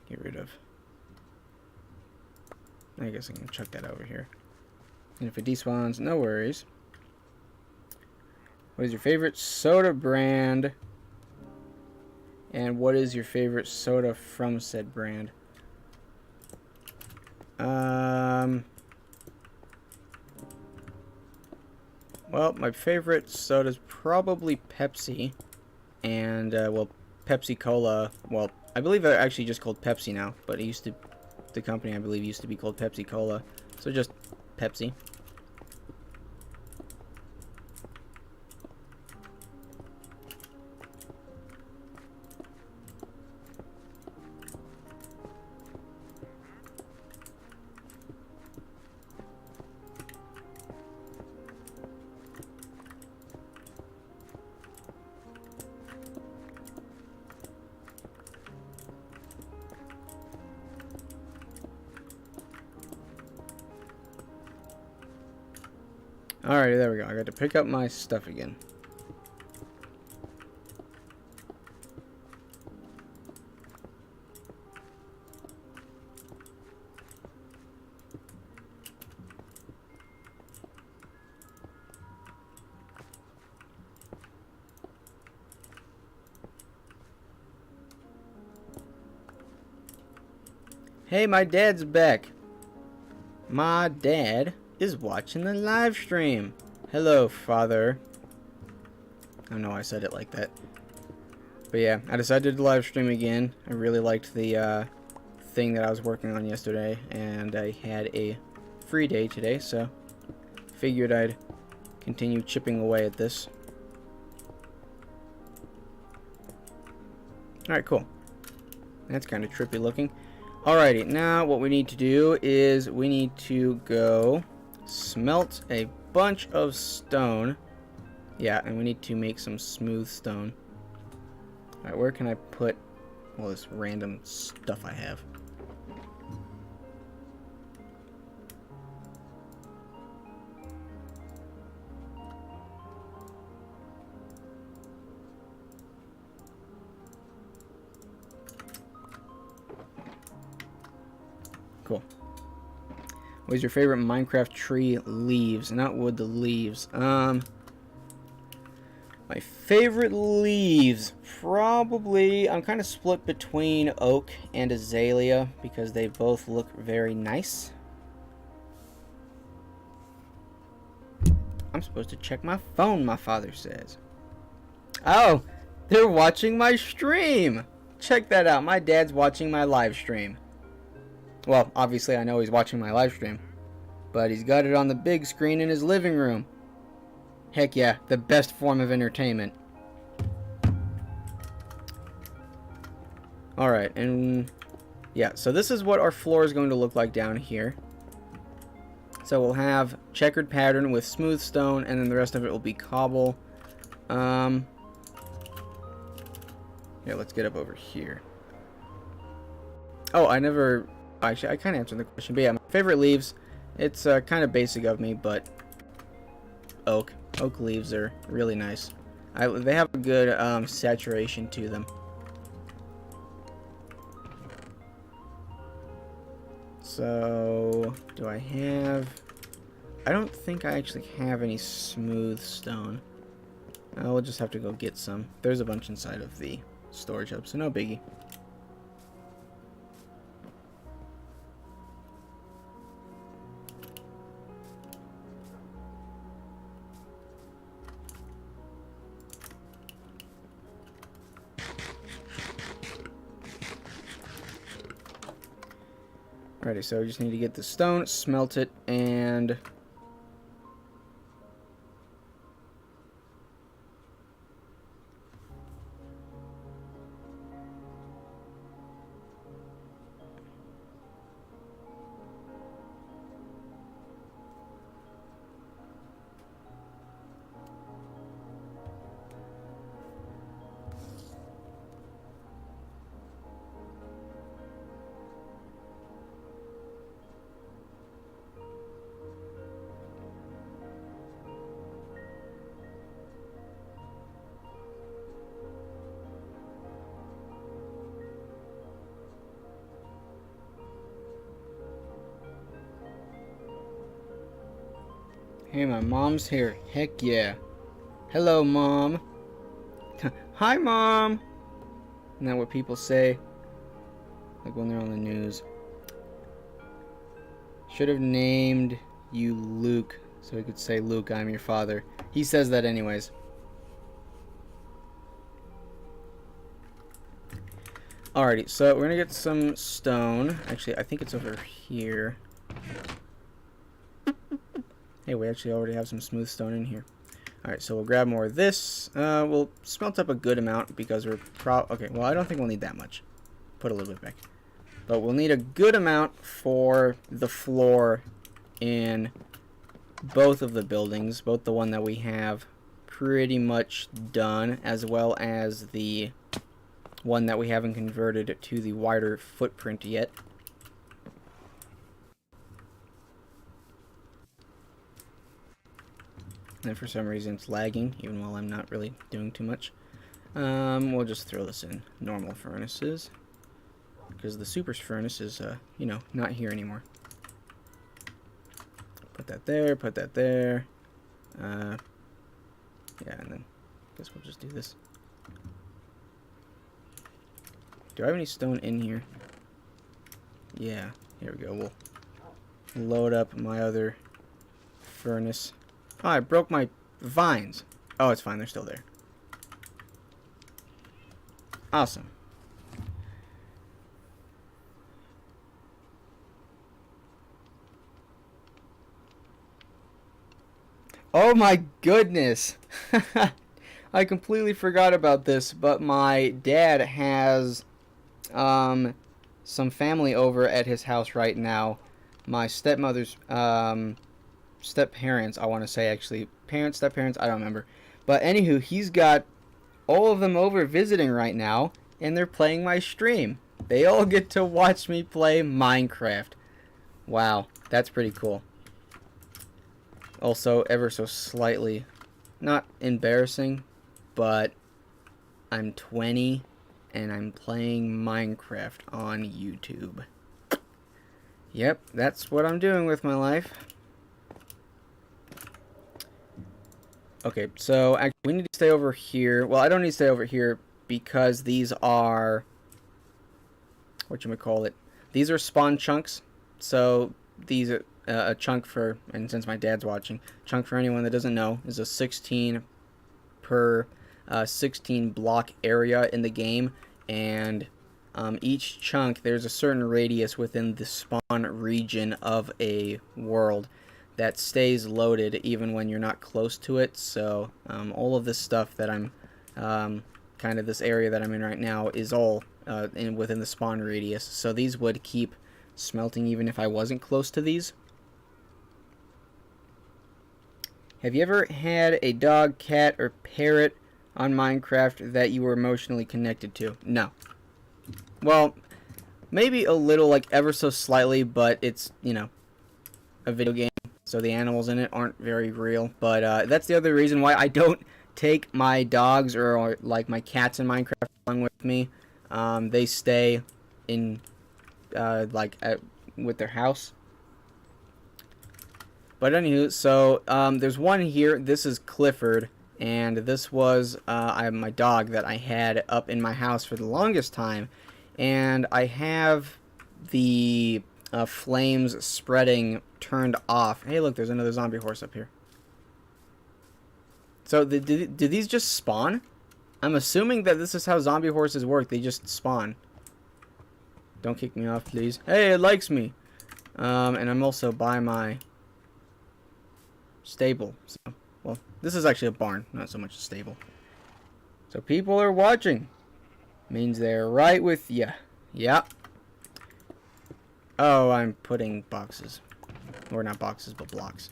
get rid of? I guess I can chuck that over here. And if it despawns, no worries. What is your favorite soda brand? And what is your favorite soda from said brand? Well, my favorite soda is probably Pepsi. And, well, Pepsi Cola. Well, I believe they're actually just called Pepsi now. But it used to, the company, I believe, used to be called Pepsi Cola. So just Pepsi. Alrighty, there we go. I got to pick up my stuff again. Hey, my dad's back. My dad is watching the live stream. Hello, father. I don't know why I said it like that. But yeah, I decided to do the live stream again. I really liked the thing that I was working on yesterday, and I had a free day today, so figured I'd continue chipping away at this. Alright, cool. That's kind of trippy looking. Alrighty, now what we need to do is we need to go smelt a bunch of stone. Yeah, and we need to make some smooth stone. Alright, where can I put all this random stuff I have? Cool. What is your favorite Minecraft tree? Leaves, not wood, the leaves. My favorite leaves, probably, I'm kind of split between oak and azalea because they both look very nice. I'm supposed to check my phone, my father says. Oh, they're watching my stream. Check that out. My dad's watching my live stream. Well, obviously I know he's watching my live stream, but he's got it on the big screen in his living room. Heck yeah, the best form of entertainment. Alright, and yeah, so this is what our floor is going to look like down here. So we'll have checkered pattern with smooth stone, and then the rest of it will be cobble. Yeah, let's get up over here. Oh, actually, I kind of answered the question, but yeah, my favorite leaves, it's kind of basic of me, but oak. Oak leaves are really nice. They have a good saturation to them. So, do I have... I don't think I actually have any smooth stone. We'll just have to go get some. There's a bunch inside of the storage hub, so no biggie. Alrighty, so we just need to get the stone, smelt it, and... Hey, my mom's here. Heck yeah. Hello, Mom. Hi, Mom. Isn't that what people say? Like when they're on the news. Should have named you Luke, so he could say, Luke, I'm your father. He says that anyways. Alrighty, so we're gonna get some stone. Actually, I think it's over here. Hey, we actually already have some smooth stone in here. Alright, so we'll grab more of this. We'll smelt up a good amount because we're okay, well, I don't think we'll need that much. Put a little bit back. But we'll need a good amount for the floor in both of the buildings. Both the one that we have pretty much done, as well as the one that we haven't converted to the wider footprint yet. And for some reason it's lagging, even while I'm not really doing too much. We'll just throw this in normal furnaces, because the super furnace is, you know, not here anymore. Put that there, put that there. Yeah, and then I guess we'll just do this. Do I have any stone in here? Yeah, here we go. We'll load up my other furnace. Oh, I broke my vines. Oh, it's fine. They're still there. Awesome. Oh my goodness. I completely forgot about this, but my dad has some family over at his house right now. My stepmother's step-parents, I want to say, actually. Parents, step-parents, I don't remember. But anywho, he's got all of them over visiting right now, and they're playing my stream. They all get to watch me play Minecraft. Wow, that's pretty cool. Also, ever so slightly, not embarrassing, but I'm 20, and I'm playing Minecraft on YouTube. Yep, that's what I'm doing with my life. Okay, so actually we need to stay over here. Well, I don't need to stay over here because these are whatchamacallit. These are spawn chunks. So these are a chunk for, and since my dad's watching, chunk for anyone that doesn't know is a 16 per 16 block area in the game, and each chunk there's a certain radius within the spawn region of a world that stays loaded even when you're not close to it. So all of this stuff that I'm kind of this area that I'm in right now is all within the spawn radius. So these would keep smelting even if I wasn't close to these. Have you ever had a dog, cat, or parrot on Minecraft that you were emotionally connected to? No. Well, maybe a little, like ever so slightly, but it's, you know, a video game, so the animals in it aren't very real. But that's the other reason why I don't take my dogs or like my cats in Minecraft along with me. They stay in, with their house. But anywho, so there's one here. This is Clifford, and this was my dog that I had up in my house for the longest time. And I have the flames spreading turned off. Hey, look, there's another zombie horse up here. So do these just spawn? I'm assuming that this is how zombie horses work. They just spawn. Don't kick me off, please. Hey, it likes me. And I'm also by my stable. So, well, this is actually a barn, not so much a stable. So people are watching. Means they're right with ya. Yeah. Oh, I'm putting boxes. Or not boxes, but blocks.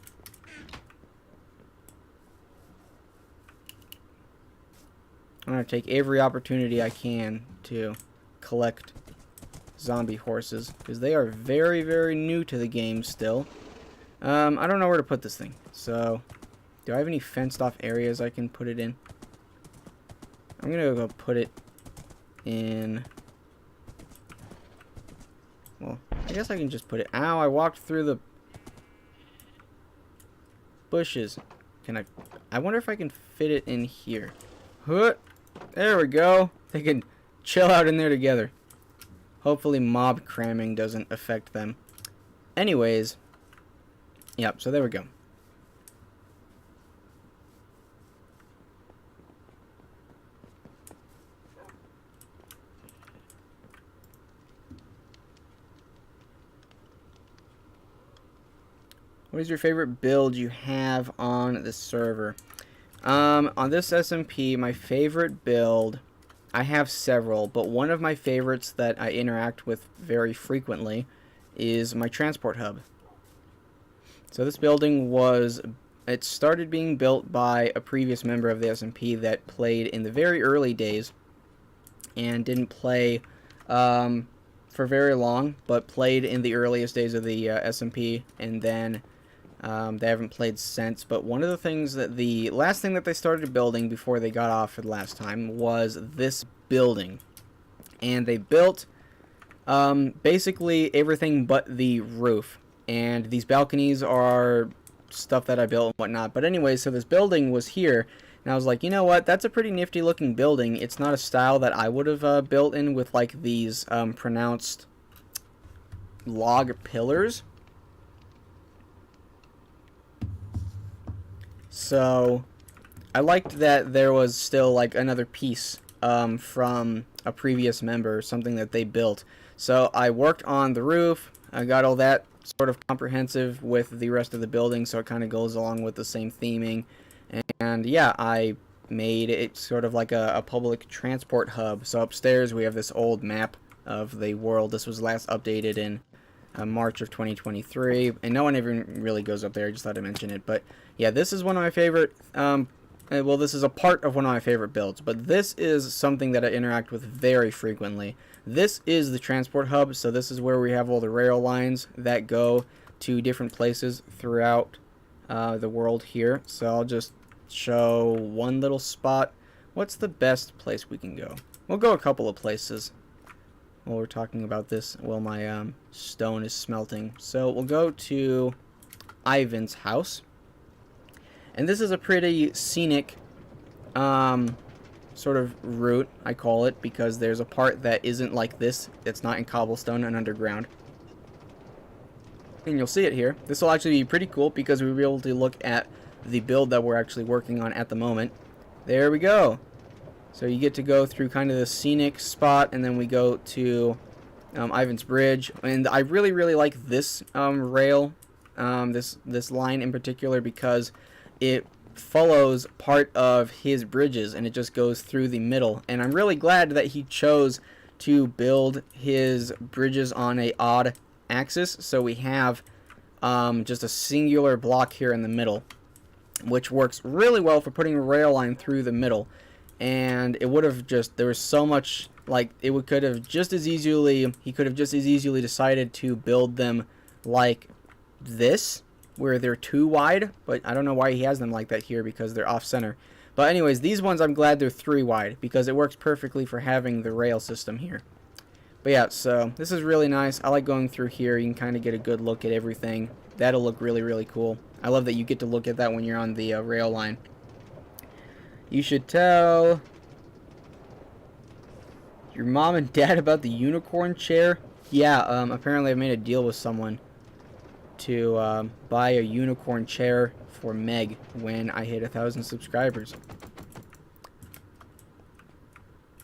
I'm going to take every opportunity I can to collect zombie horses, because they are very, very new to the game still. I don't know where to put this thing. So, do I have any fenced off areas I can put it in? I'm going to go put it in... Well, I guess I can just put it... Ow, I walked through the bushes. Can I wonder if I can fit it in here. Huh, there we go. They can chill out in there together. Hopefully mob cramming doesn't affect them. Anyways... Yep, so there we go. What is your favorite build you have on the server? On this SMP, my favorite build, I have several, but one of my favorites that I interact with very frequently is my transport hub. So this building it started being built by a previous member of the SMP that played in the very early days and didn't play for very long, but played in the earliest days of the SMP, and then they haven't played since. But one of the things the last thing that they started building before they got off for the last time was this building. And they built basically everything but the roof. And these balconies are stuff that I built and whatnot. But anyway, so this building was here. And I was like, you know what? That's a pretty nifty looking building. It's not a style that I would have built in with like these pronounced log pillars. So I liked that there was still like another piece from a previous member, something that they built. So I worked on the roof. I got all that sort of comprehensive with the rest of the building, so it kind of goes along with the same theming. And yeah, I made it sort of like a public transport hub. So upstairs we have this old map of the world. This was last updated in March of 2023, and no one even really goes up there. I just thought I'd mention it. But yeah, this is one of my favorite well, this is a part of one of my favorite builds, but this is something that I interact with very frequently. This is the transport hub, so this is where we have all the rail lines that go to different places throughout the world here. So I'll just show one little spot. What's the best place we can go? We'll go a couple of places. while we're talking about this, while my stone is smelting. So we'll go to Ivan's house. And this is a pretty scenic sort of route, I call it, because there's a part that isn't like this. It's not in cobblestone and underground. And you'll see it here. This will actually be pretty cool because we'll be able to look at the build that we're actually working on at the moment. There we go. So you get to go through kind of the scenic spot, and then we go to Ivan's Bridge. And I really, really like this rail, this line in particular, because it follows part of his bridges, and it just goes through the middle. And I'm really glad that he chose to build his bridges on a odd axis, so we have just a singular block here in the middle, which works really well for putting a rail line through the middle. And it would have just, there was so much, like, it could have just as easily, he could have just as easily decided to build them like this, where they're too wide, but I don't know why he has them like that here, because they're off center. But anyways, these ones I'm glad they're 3 wide, because it works perfectly for having the rail system here. But yeah, so this is really nice. I like going through here. You can kind of get a good look at everything. That'll look really, really cool. I love that you get to look at that when you're on the rail line. You should tell your mom and dad about the unicorn chair. Yeah, apparently I've made a deal with someone to buy a unicorn chair for Meg when I hit 1,000 subscribers.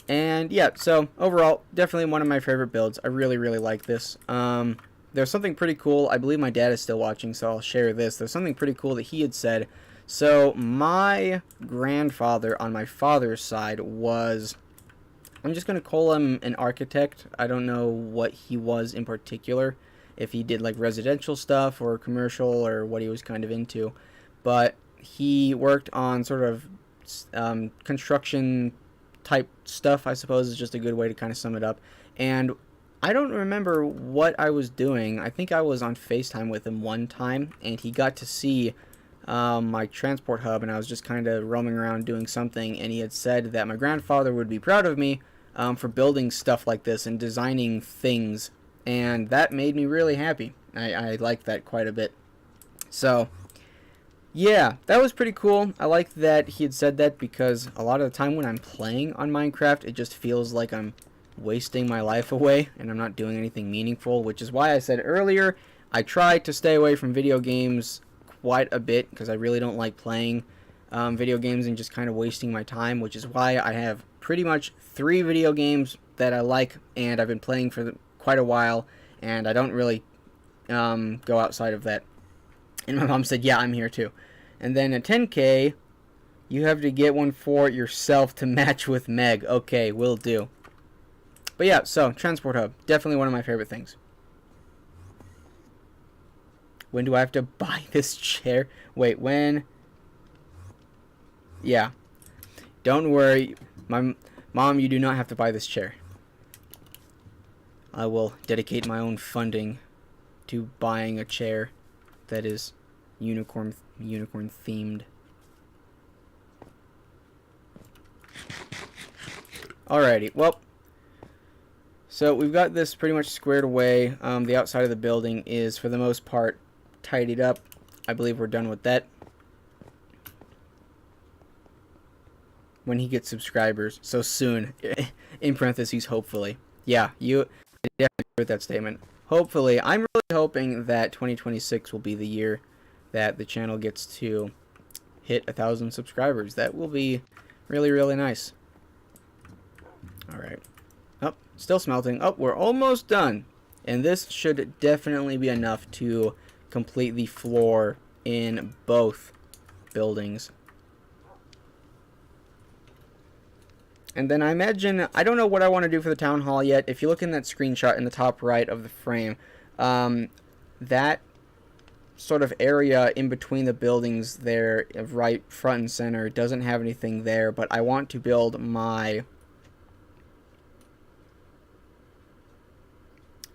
And yeah, so overall, definitely one of my favorite builds. I really, really like this. There's something pretty cool. I believe my dad is still watching, so I'll share this. There's something pretty cool that he had said. So my grandfather on my father's side was, I'm just going to call him an architect. I don't know what he was in particular, if he did like residential stuff or commercial or what he was kind of into. But he worked on sort of construction type stuff, I suppose, is just a good way to kind of sum it up. And I don't remember what I was doing. I think I was on FaceTime with him one time, and he got to see my transport hub, and I was just kind of roaming around doing something, and he had said that my grandfather would be proud of me for building stuff like this and designing things, and that made me really happy. I liked that quite a bit. So yeah, that was pretty cool. I like that he had said that, because a lot of the time when I'm playing on Minecraft, it just feels like I'm wasting my life away and I'm not doing anything meaningful, which is why I said earlier I try to stay away from video games quite a bit, because I really don't like playing video games and just kind of wasting my time, which is why I have pretty much 3 video games that I like and I've been playing for quite a while, and I don't really go outside of that. And my mom said, yeah, I'm here too. And then at 10K, you have to get one for yourself to match with Meg. Okay, will do. But yeah, so, Transport Hub. Definitely one of my favorite things. When do I have to buy this chair? Wait, when? Yeah. Don't worry. Mom, you do not have to buy this chair. I will dedicate my own funding to buying a chair that is unicorn themed. Alrighty, well, so we've got this pretty much squared away. The outside of the building is, for the most part, tidied up. I believe we're done with that. When he gets subscribers, so soon, in parentheses, hopefully. Yeah, you definitely agree with that statement. Hopefully, I'm really hoping that 2026 will be the year that the channel gets to hit 1,000 subscribers. That will be really, really nice. Alright. Oh, still smelting. Oh, we're almost done. And this should definitely be enough to complete the floor in both buildings. And then I imagine, I don't know what I want to do for the town hall yet. If you look in that screenshot in the top right of the frame, that sort of area in between the buildings there, right front and center, doesn't have anything there, but I want to build my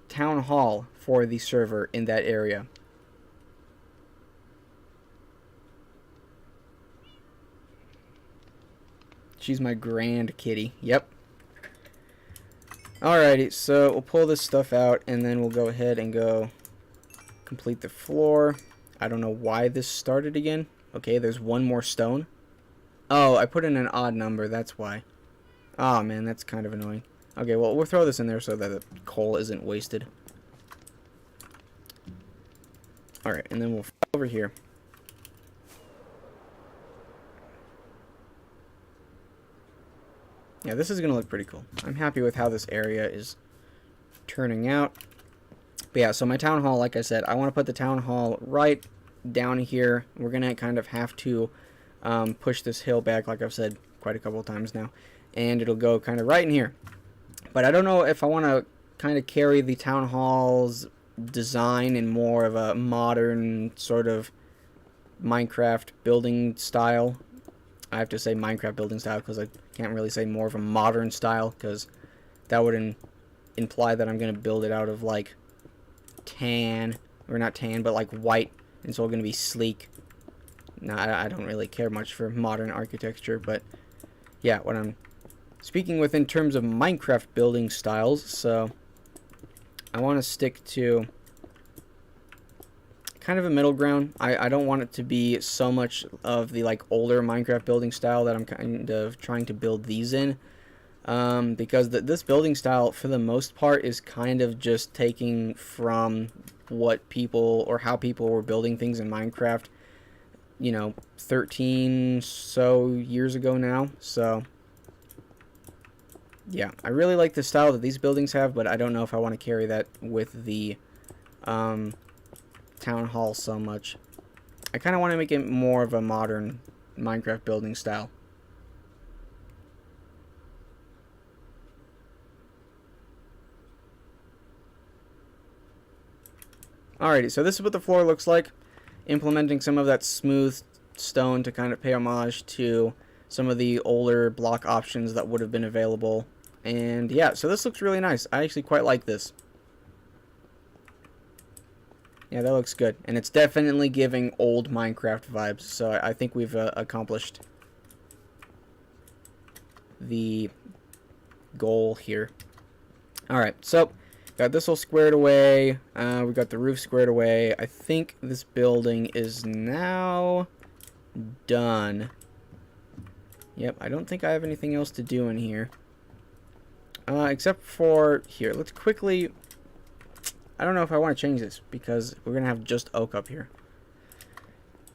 town hall for the server in that area. She's my grand kitty. Yep. Alrighty, so we'll pull this stuff out, and then we'll go ahead and go complete the floor. I don't know why this started again. Okay, there's one more stone. Oh, I put in an odd number, that's why. Oh man, that's kind of annoying. Okay, well, we'll throw this in there so that the coal isn't wasted. Alright, and then we'll over here. Yeah, this is going to look pretty cool. I'm happy with how this area is turning out. But yeah, so my town hall, like I said, I want to put the town hall right down here. We're going to kind of have to push this hill back, like I've said quite a couple of times now. And it'll go kind of right in here. But I don't know if I want to kind of carry the town hall's design in more of a modern sort of Minecraft building style. I have to say Minecraft building style because I can't really say more of a modern style, because that would imply that I'm going to build it out of like tan, or not tan, but like white, and it's all going to be sleek. No, I don't really care much for modern architecture, but yeah, what I'm speaking with in terms of Minecraft building styles, so I want to stick to kind of a middle ground. I don't want it to be so much of the like older Minecraft building style that I'm kind of trying to build these in, because this building style for the most part is kind of just taking from what people, or how people were building things in Minecraft, you know, 13 so years ago now. So yeah, I really like the style that these buildings have, but I don't know if I want to carry that with the town hall so much. I kind of want to make it more of a modern Minecraft building style. Alrighty, so this is what the floor looks like. Implementing some of that smooth stone to kind of pay homage to some of the older block options that would have been available. And yeah, so this looks really nice. I actually quite like this. Yeah, that looks good. And it's definitely giving old Minecraft vibes. So I think we've accomplished the goal here. Alright, so got this all squared away. We got the roof squared away. I think this building is now done. Yep, I don't think I have anything else to do in here. Except for here. Let's quickly... I don't know if I want to change this, because we're going to have just oak up here.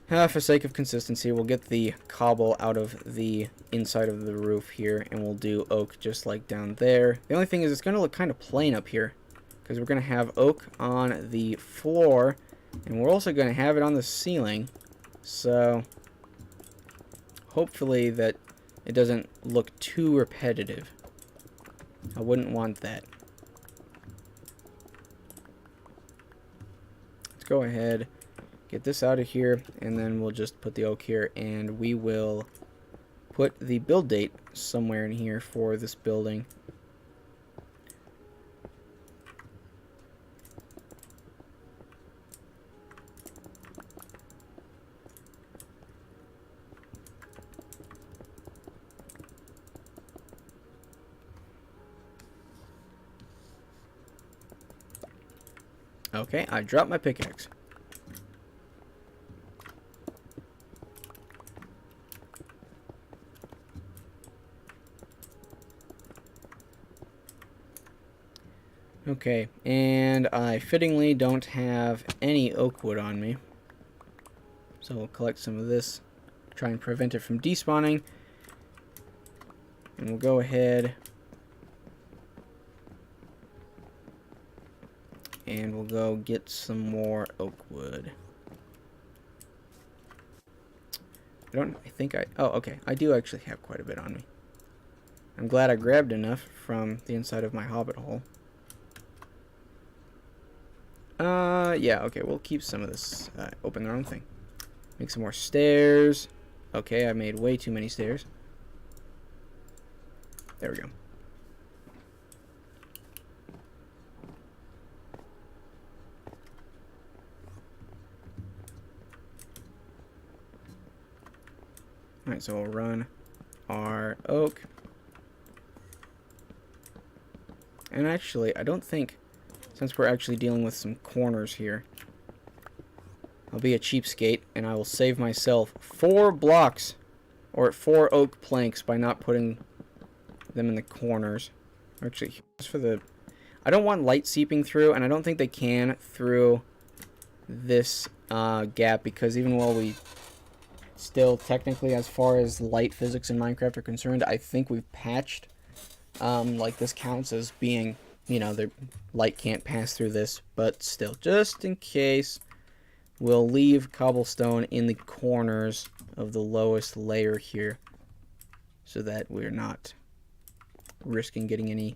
For sake of consistency, we'll get the cobble out of the inside of the roof here, and we'll do oak just like down there. The only thing is it's going to look kind of plain up here, because we're going to have oak on the floor, and we're also going to have it on the ceiling. So hopefully that it doesn't look too repetitive. I wouldn't want that. Let's go ahead, get this out of here, and then we'll just put the oak here, and we will put the build date somewhere in here for this building. Okay, I dropped my pickaxe. Okay, and I fittingly don't have any oak wood on me. So we'll collect some of this, try and prevent it from despawning. And we'll go ahead and we'll go get some more oak wood. Oh, okay, I do actually have quite a bit on me. I'm glad I grabbed enough from the inside of my hobbit hole. Yeah, okay, we'll keep some of this open their own thing. Make some more stairs. Okay, I made way too many stairs. There we go. Alright, so we'll run our oak. And actually, I don't think, since we're actually dealing with some corners here, I'll be a cheapskate, and I will save myself 4 blocks, or 4 oak planks, by not putting them in the corners. Actually, just for the... I don't want light seeping through, and I don't think they can through this gap, because even while we still, technically, as far as light physics in Minecraft are concerned, I think we've patched, like, this counts as being, you know, the light can't pass through this, but still, just in case... We'll leave cobblestone in the corners of the lowest layer here so that we're not risking getting any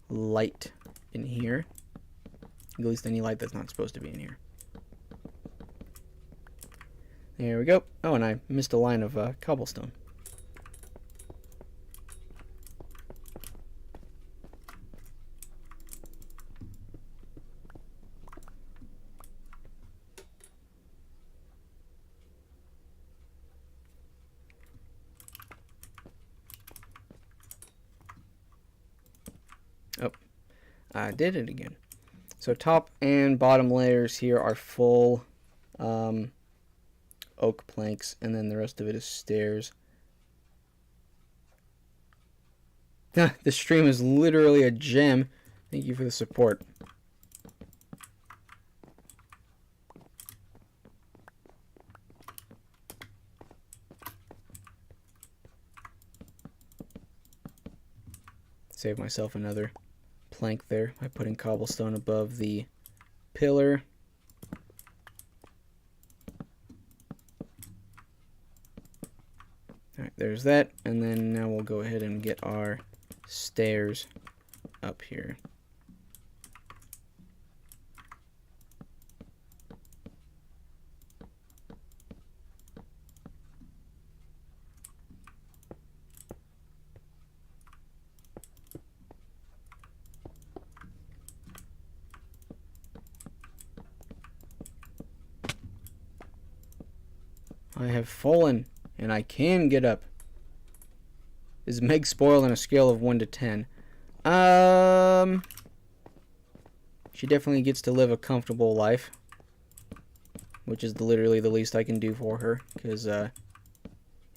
light in here. At least any light that's not supposed to be in here. There we go. Oh, and I missed a line of cobblestone. Oh, I did it again. So top and bottom layers here are full oak planks, and then the rest of it is stairs. The stream is literally a gem. Thank you for the support. Save myself another plank there by putting cobblestone above the pillar. Alright, there's that, and then now we'll go ahead and get our stairs up here. I have fallen, and I can get up. Is Meg spoiled on a scale of 1 to 10? She definitely gets to live a comfortable life, which is literally the least I can do for her, because if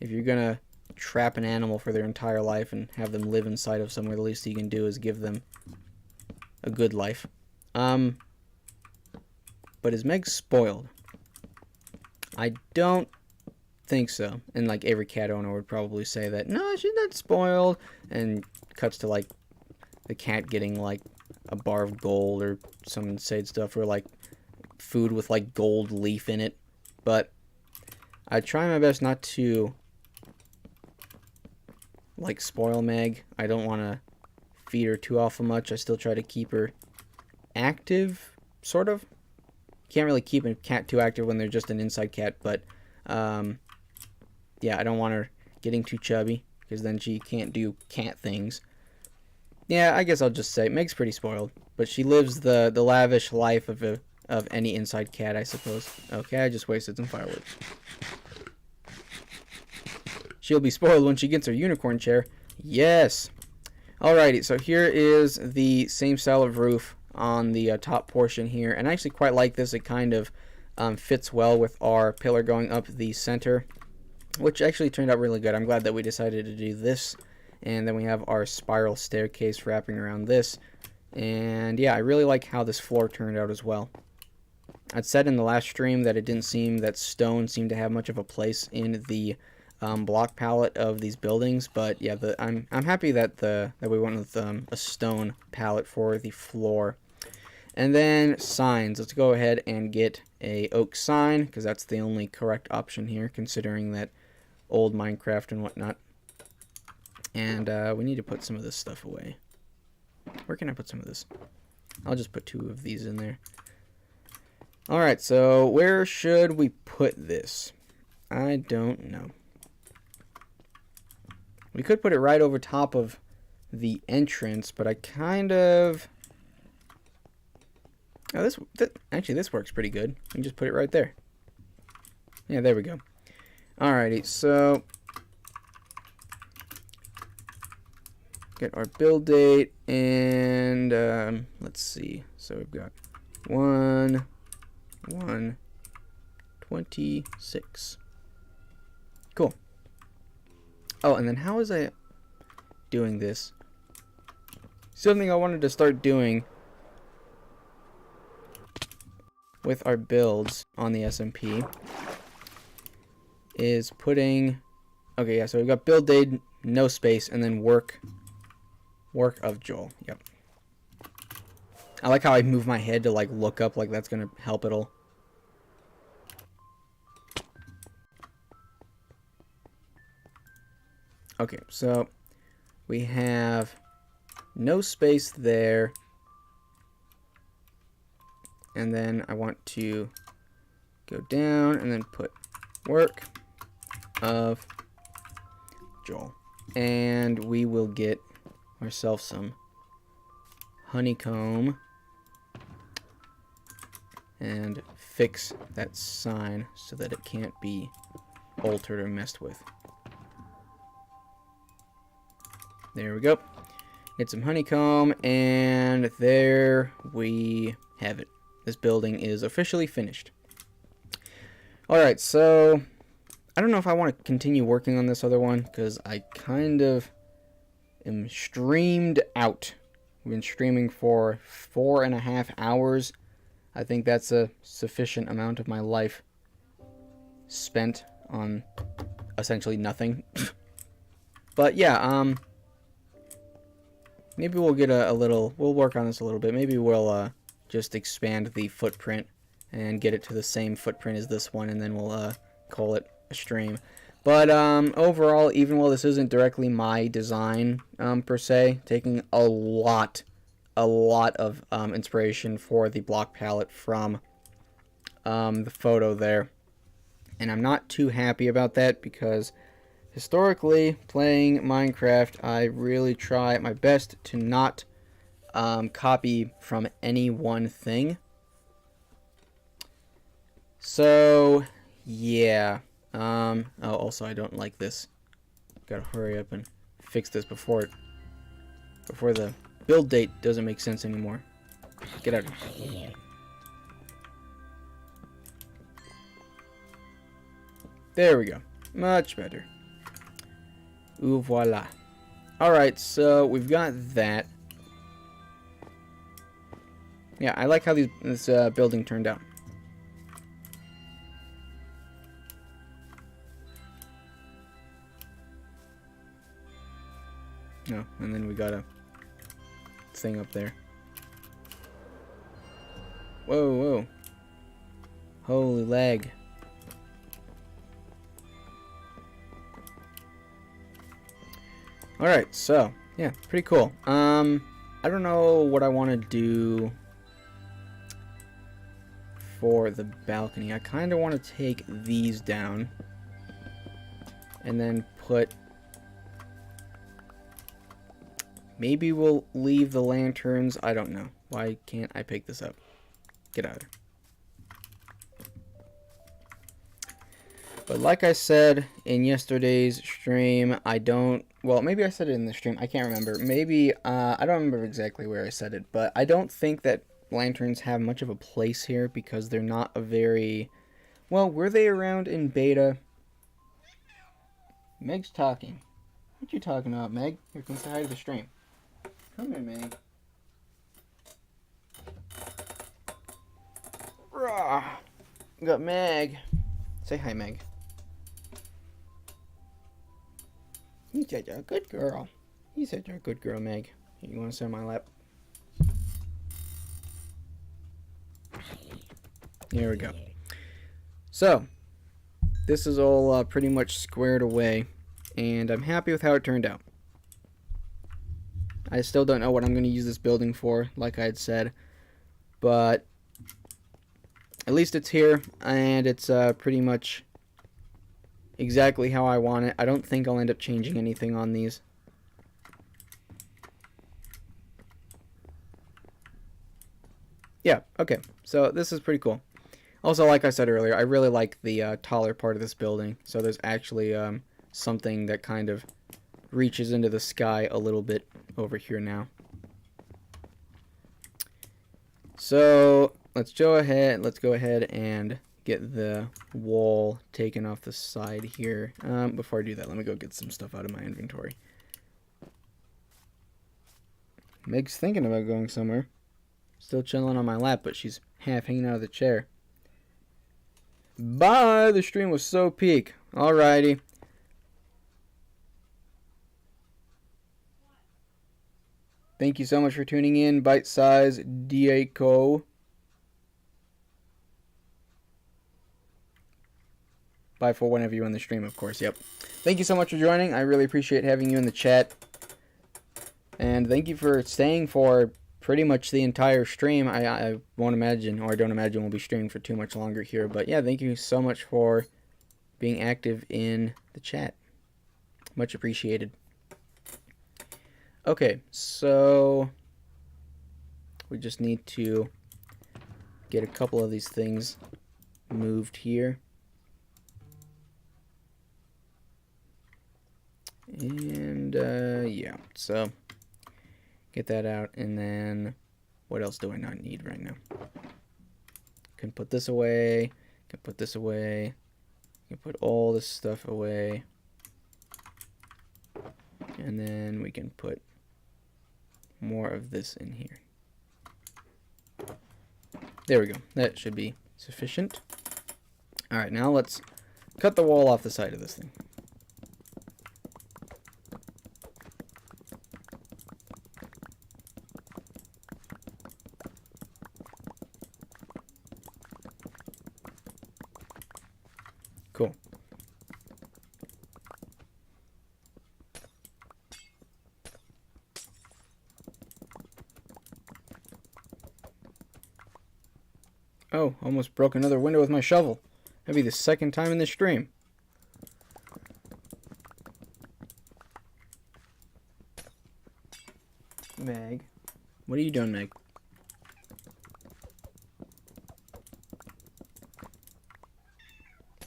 you're gonna trap an animal for their entire life and have them live inside of somewhere, the least you can do is give them a good life. But is Meg spoiled? I don't think so. And like every cat owner would probably say that, no, she's not spoiled, and cuts to like the cat getting like a bar of gold or some insane stuff, or like food with like gold leaf in it. But I try my best not to like spoil Meg. I don't want to feed her too awful much. I still try to keep her active, sort of. Can't really keep a cat too active when they're just an inside cat, but yeah, I don't want her getting too chubby, because then she can't do cat things. Yeah, I guess I'll just say Meg's pretty spoiled, but she lives the lavish life of any inside cat, I suppose. Okay, I just wasted some firewood. She'll be spoiled when she gets her unicorn chair. Yes. Alrighty, so here is the same style of roof on the top portion here, and I actually quite like this. It kind of fits well with our pillar going up the center, which actually turned out really good. I'm glad that we decided to do this. And then we have our spiral staircase wrapping around this. And yeah, I really like how this floor turned out as well. I'd said in the last stream that it didn't seem that stone seemed to have much of a place in the block palette of these buildings, but yeah, I'm happy that we went with a stone palette for the floor. And then signs. Let's go ahead and get a oak sign, because that's the only correct option here, considering that old Minecraft and whatnot. And we need to put some of this stuff away. Where can I put some of this? I'll just put 2 of these in there. Alright, so where should we put this? I don't know. We could put it right over top of the entrance, but I kind of... Oh, actually, this works pretty good. You can just put it right there. Yeah, there we go. Alrighty, so... get our build date, and let's see. So we've got 1/1/26. Cool. Oh, and then how was I doing this? Something I wanted to start doing with our builds on the SMP is putting, okay, yeah, so we've got build date, no space, and then work of Joel. Yep. I like how I move my head to like look up, like that's gonna help it all. Okay, so we have no space there, and then I want to go down and then put work of Joel, and we will get ourselves some honeycomb and fix that sign so that it can't be altered or messed with. There we go. Get some honeycomb, and there we have it. This building is officially finished. Alright, so I don't know if I want to continue working on this other one, because I kind of am streamed out. We've been streaming for 4.5 hours. I think that's a sufficient amount of my life spent on essentially nothing. But yeah, maybe we'll get we'll work on this a little bit. Maybe we'll just expand the footprint and get it to the same footprint as this one, and then we'll call it a stream. But overall, even though this isn't directly my design per se, taking a lot of inspiration for the block palette from the photo there. And I'm not too happy about that, because historically, playing Minecraft, I really try my best to not copy from any one thing. So, yeah. Oh, also, I don't like this. Gotta hurry up and fix this before the build date doesn't make sense anymore. Get out of here. There we go. Much better. Ooh, voila. Alright, so we've got that. Yeah, I like how this building turned out. Oh, and then we got a thing up there. Whoa, whoa. Holy lag. Alright, so, yeah, pretty cool. I don't know what I want to do for the balcony. I kind of want to take these down and then put... Maybe we'll leave the lanterns. I don't know. Why can't I pick this up? Get out of there. But like I said in yesterday's stream, I don't... Well, maybe I said it in the stream. I can't remember. Maybe, I don't remember exactly where I said it. But I don't think that lanterns have much of a place here, because they're not a very... Well, were they around in beta? Meg's talking. What you talking about, Meg? Here, come say hi to the stream. Come here, Meg. Rah! We got Meg. Say hi, Meg. You said you're a good girl. You said you're a good girl, Meg. You want to sit on my lap? Here we go. So, this is all pretty much squared away, and I'm happy with how it turned out. I still don't know what I'm going to use this building for, like I had said, but at least it's here, and it's pretty much exactly how I want it. I don't think I'll end up changing anything on these. Yeah, okay, so this is pretty cool. Also, like I said earlier, I really like the taller part of this building, so there's actually something that kind of reaches into the sky a little bit over here now. So let's go ahead and get the wall taken off the side here. Before I do that, let me go get some stuff out of my inventory. Meg's thinking about going somewhere. Still chilling on my lap, but she's half hanging out of the chair. Bye! The stream was so peak. Alrighty. Thank you so much for tuning in, Bite Size Diego. Bye for whenever you're on the stream, of course. Yep. Thank you so much for joining. I really appreciate having you in the chat. And thank you for staying for pretty much the entire stream. I won't imagine, or I don't imagine we'll be streaming for too much longer here. But yeah, thank you so much for being active in the chat. Much appreciated. Okay, so we just need to get a couple of these things moved here. And yeah, so get that out, and then what else do I not need right now? Can put this away, can put this away, can put all this stuff away, and then we can put more of this in here. There we go. That should be sufficient. Alright, now let's cut the wall off the side of this thing. Cool. Oh, almost broke another window with my shovel. That'd be the second time in this stream. Meg. What are you doing, Meg?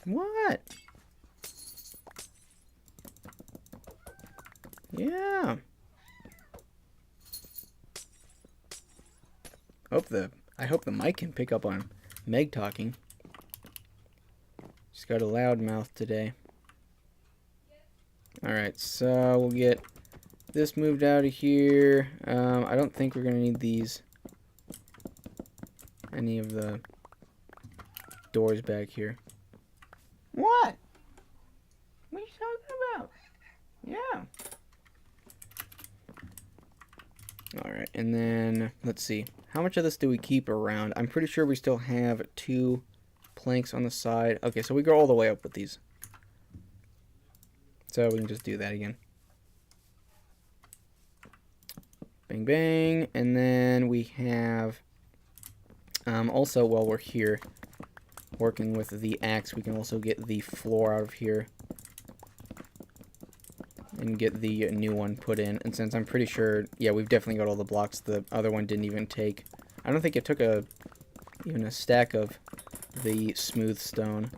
What? Yeah. I hope the mic can pick up on Meg talking. She's got a loud mouth today. Alright, so we'll get this moved out of here. I don't think we're going to need these. Any of the doors back here. What? What are you talking about? Yeah. Alright, and then, let's see. How much of this do we keep around? I'm pretty sure we still have 2 planks on the side. Okay, so we go all the way up with these. So we can just do that again. Bang, bang. And then we have, also while we're here working with the axe, we can also get the floor out of here and get the new one put in. And since I'm pretty sure, yeah, we've definitely got all the blocks. The other one didn't even take, I don't think it took even a stack of the smooth stone.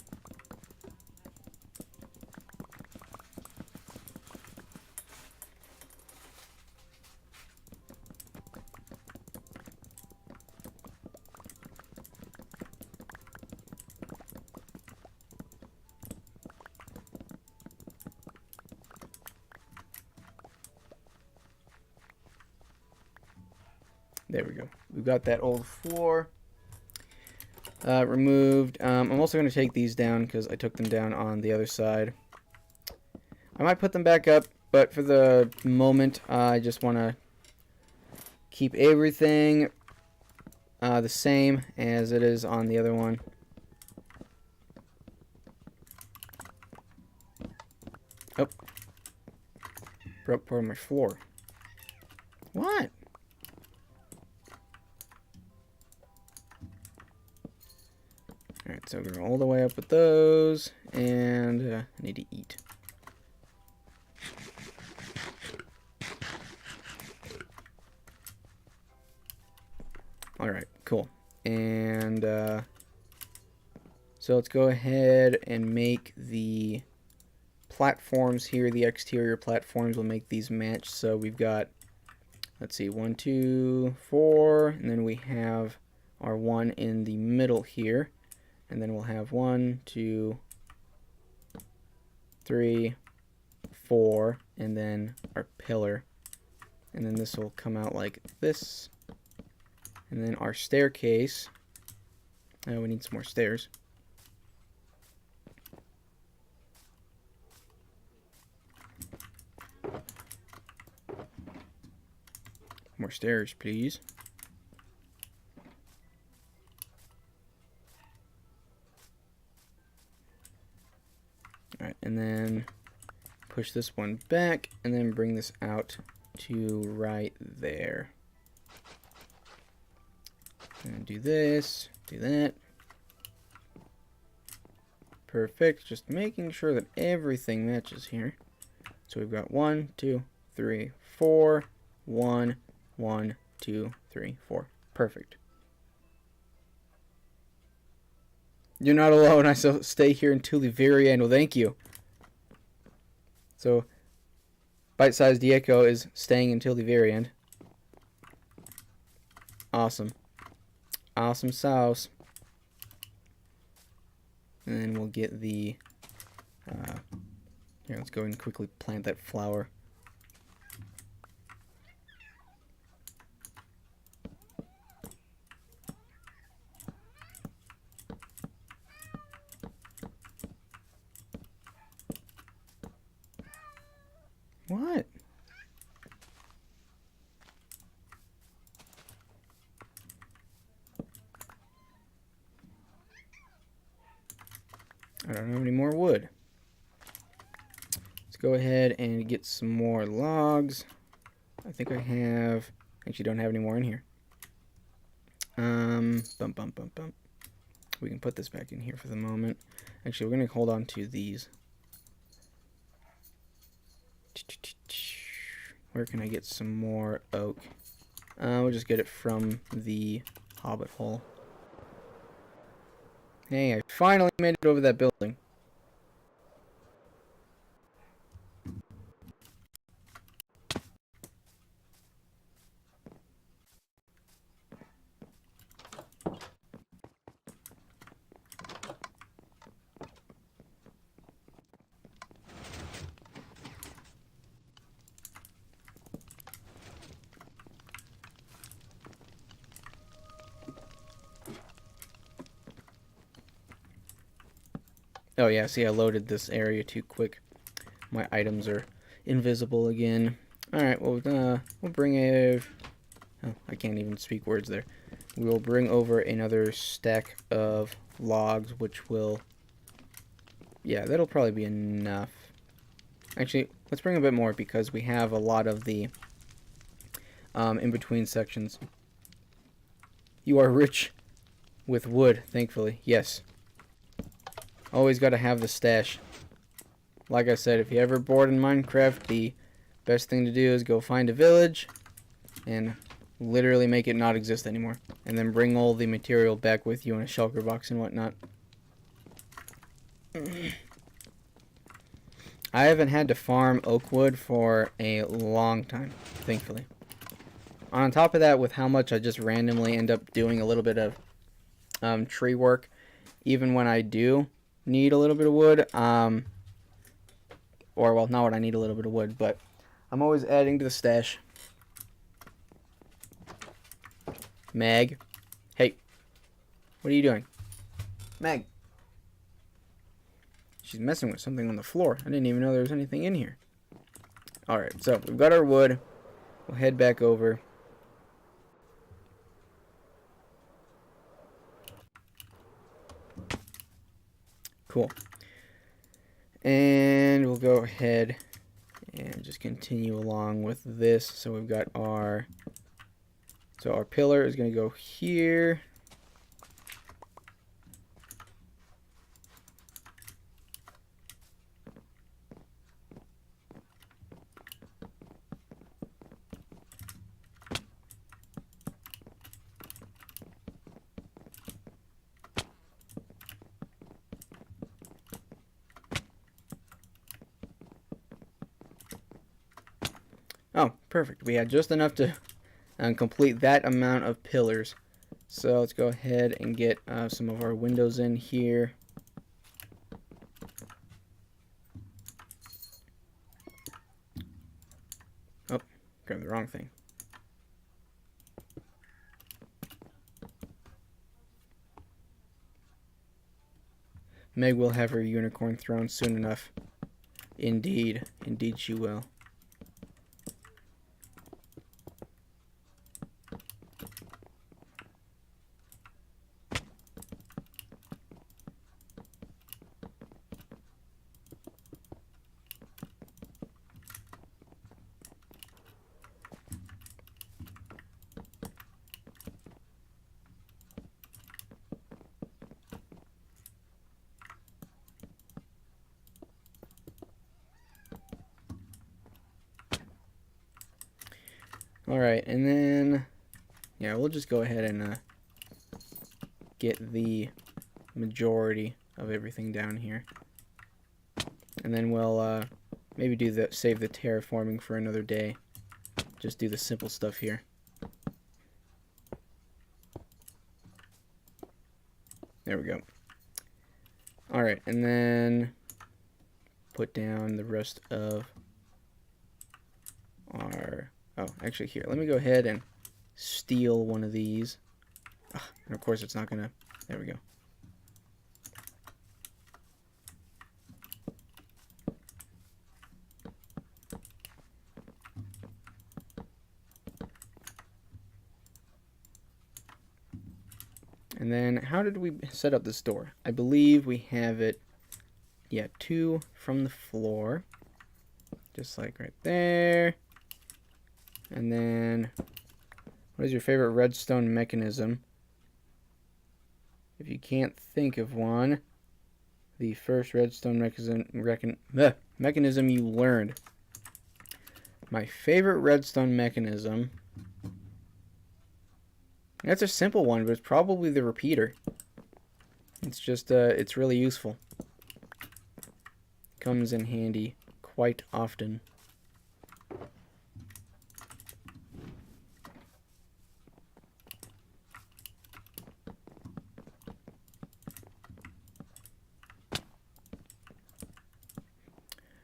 There we go. We've got that old floor removed. I'm also going to take these down because I took them down on the other side. I might put them back up, but for the moment, I just want to keep everything the same as it is on the other one. Oh. Broke part of my floor. What? Alright, so we're going all the way up with those, and I need to eat. Alright, cool. And so let's go ahead and make the platforms here, the exterior platforms will make these match. So we've got, let's see, 1, 2, 4, and then we have our one in the middle here, and then we'll have 1, 2, 3, 4, and then our pillar, and then this will come out like this, and then our staircase. Oh, we need some more stairs. More stairs, please. Alright, and then push this one back, and then bring this out to right there. And do this, do that. Perfect, just making sure that everything matches here. So we've got 1, 2, 3, 4, 1, 1, 2, 3, 4. Perfect. You're not alone. I shall stay here until the very end. Well, thank you. So, Bite-Sized Dieko is staying until the very end. Awesome. Awesome sauce. And then we'll get the... here, let's go and quickly plant that flower. What? I don't have any more wood. Let's go ahead and get some more logs. I think I have... Actually, don't have any more in here. We can put this back in here for the moment. Actually, we're going to hold on to these. Where can I get some more oak? We'll just get it from the hobbit hole. Hey, I finally made it over that building. Oh yeah, see, I loaded this area too quick. My items are invisible again. Alright, well, we'll bring a... Oh, I can't even speak words there. We will bring over another stack of logs, which will... Yeah, that'll probably be enough. Actually, let's bring a bit more because we have a lot of the in-between sections. You are rich with wood, thankfully. Yes. Always got to have the stash. Like I said, if you're ever bored in Minecraft, the best thing to do is go find a village and literally make it not exist anymore. And then bring all the material back with you in a shulker box and whatnot. I haven't had to farm oak wood for a long time, thankfully. On top of that, with how much I just randomly end up doing a little bit of tree work, even when I do need a little bit of wood, or well, not when I need a little bit of wood, but I'm always adding to the stash. Meg, hey, what are you doing? Meg, she's messing with something on the floor. I didn't even know there was anything in here. Alright, so we've got our wood. We'll head back over. Cool. And we'll go ahead and just continue along with this. So we've got our... So our pillar is going to go here. Oh, perfect. We had just enough to complete that amount of pillars. So let's go ahead and get some of our windows in here. Oh, grabbed the wrong thing. Meg will have her unicorn throne soon enough. Indeed. Indeed she will. Alright, and then, yeah, we'll just go ahead and get the majority of everything down here. And then we'll maybe save the terraforming for another day. Just do the simple stuff here. There we go. Alright, and then put down the rest of our... Oh, actually here, let me go ahead and steal one of these. And of course it's not gonna... There we go. And then, how did we set up this door? I believe we have it, yeah, 2 from the floor. Just like right there. And then, what is your favorite redstone mechanism? If you can't think of one, the first redstone mechanism you learned. My favorite redstone mechanism... That's a simple one, but it's probably the repeater. It's just, it's really useful. Comes in handy quite often.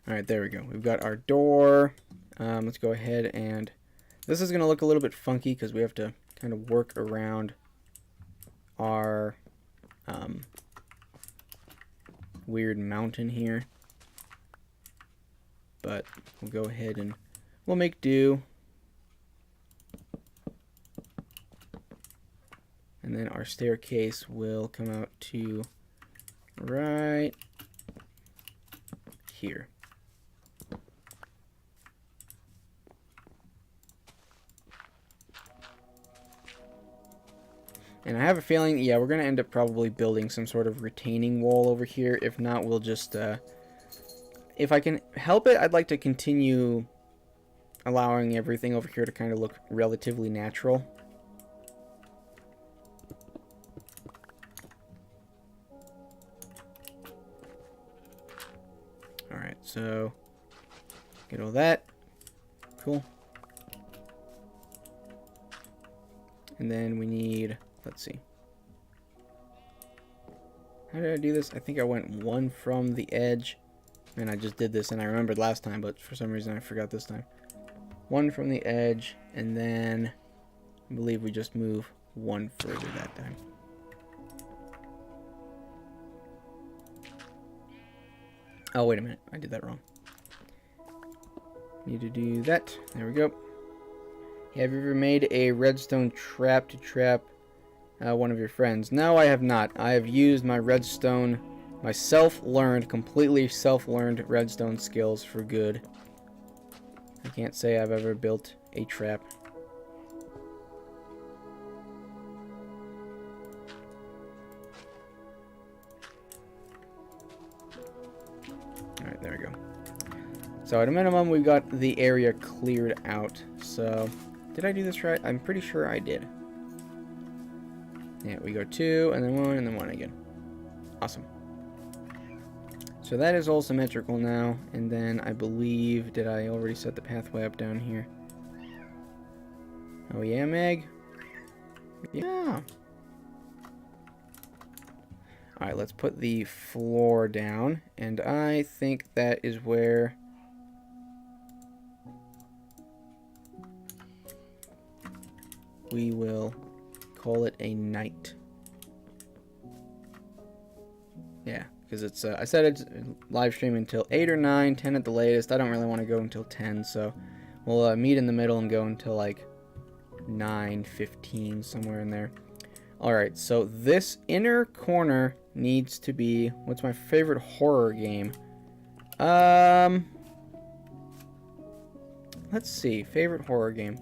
Alright, there we go. We've got our door. Let's go ahead and... This is going to look a little bit funky because we have to kind of work around our weird mountain here. But we'll go ahead and we'll make do. And then our staircase will come out to right here. And I have a feeling, yeah, we're going to end up probably building some sort of retaining wall over here. If not, we'll just, if I can help it, I'd like to continue allowing everything over here to kind of look relatively natural. Alright, so get all that. Cool. And then we need... Let's see. How did I do this? I think I went 1 from the edge. And I just did this and I remembered last time, but for some reason I forgot this time. 1 from the edge, and then I believe we just move 1 further that time. Oh, wait a minute. I did that wrong. Need to do that. There we go. Have you ever made a redstone trap to trap one of your friends? No, I have not. I have used my redstone, my completely self-learned redstone skills for good. I can't say I've ever built a trap. Alright, there we go. So at a minimum, we got the area cleared out. So, did I do this right? I'm pretty sure I did. Yeah, we go 2, and then 1, and then 1 again. Awesome. So that is all symmetrical now, and then I believe, did I already set the pathway up down here? Oh yeah, Meg? Yeah. Alright, let's put the floor down. And I think that is where... we will call it a night. Yeah, because it's, I said it's live stream until 8 or 9, 10 at the latest. I don't really want to go until 10, so we'll meet in the middle and go until like 9:15, somewhere in there. Alright, so this inner corner needs to be, what's my favorite horror game? Let's see, favorite horror game.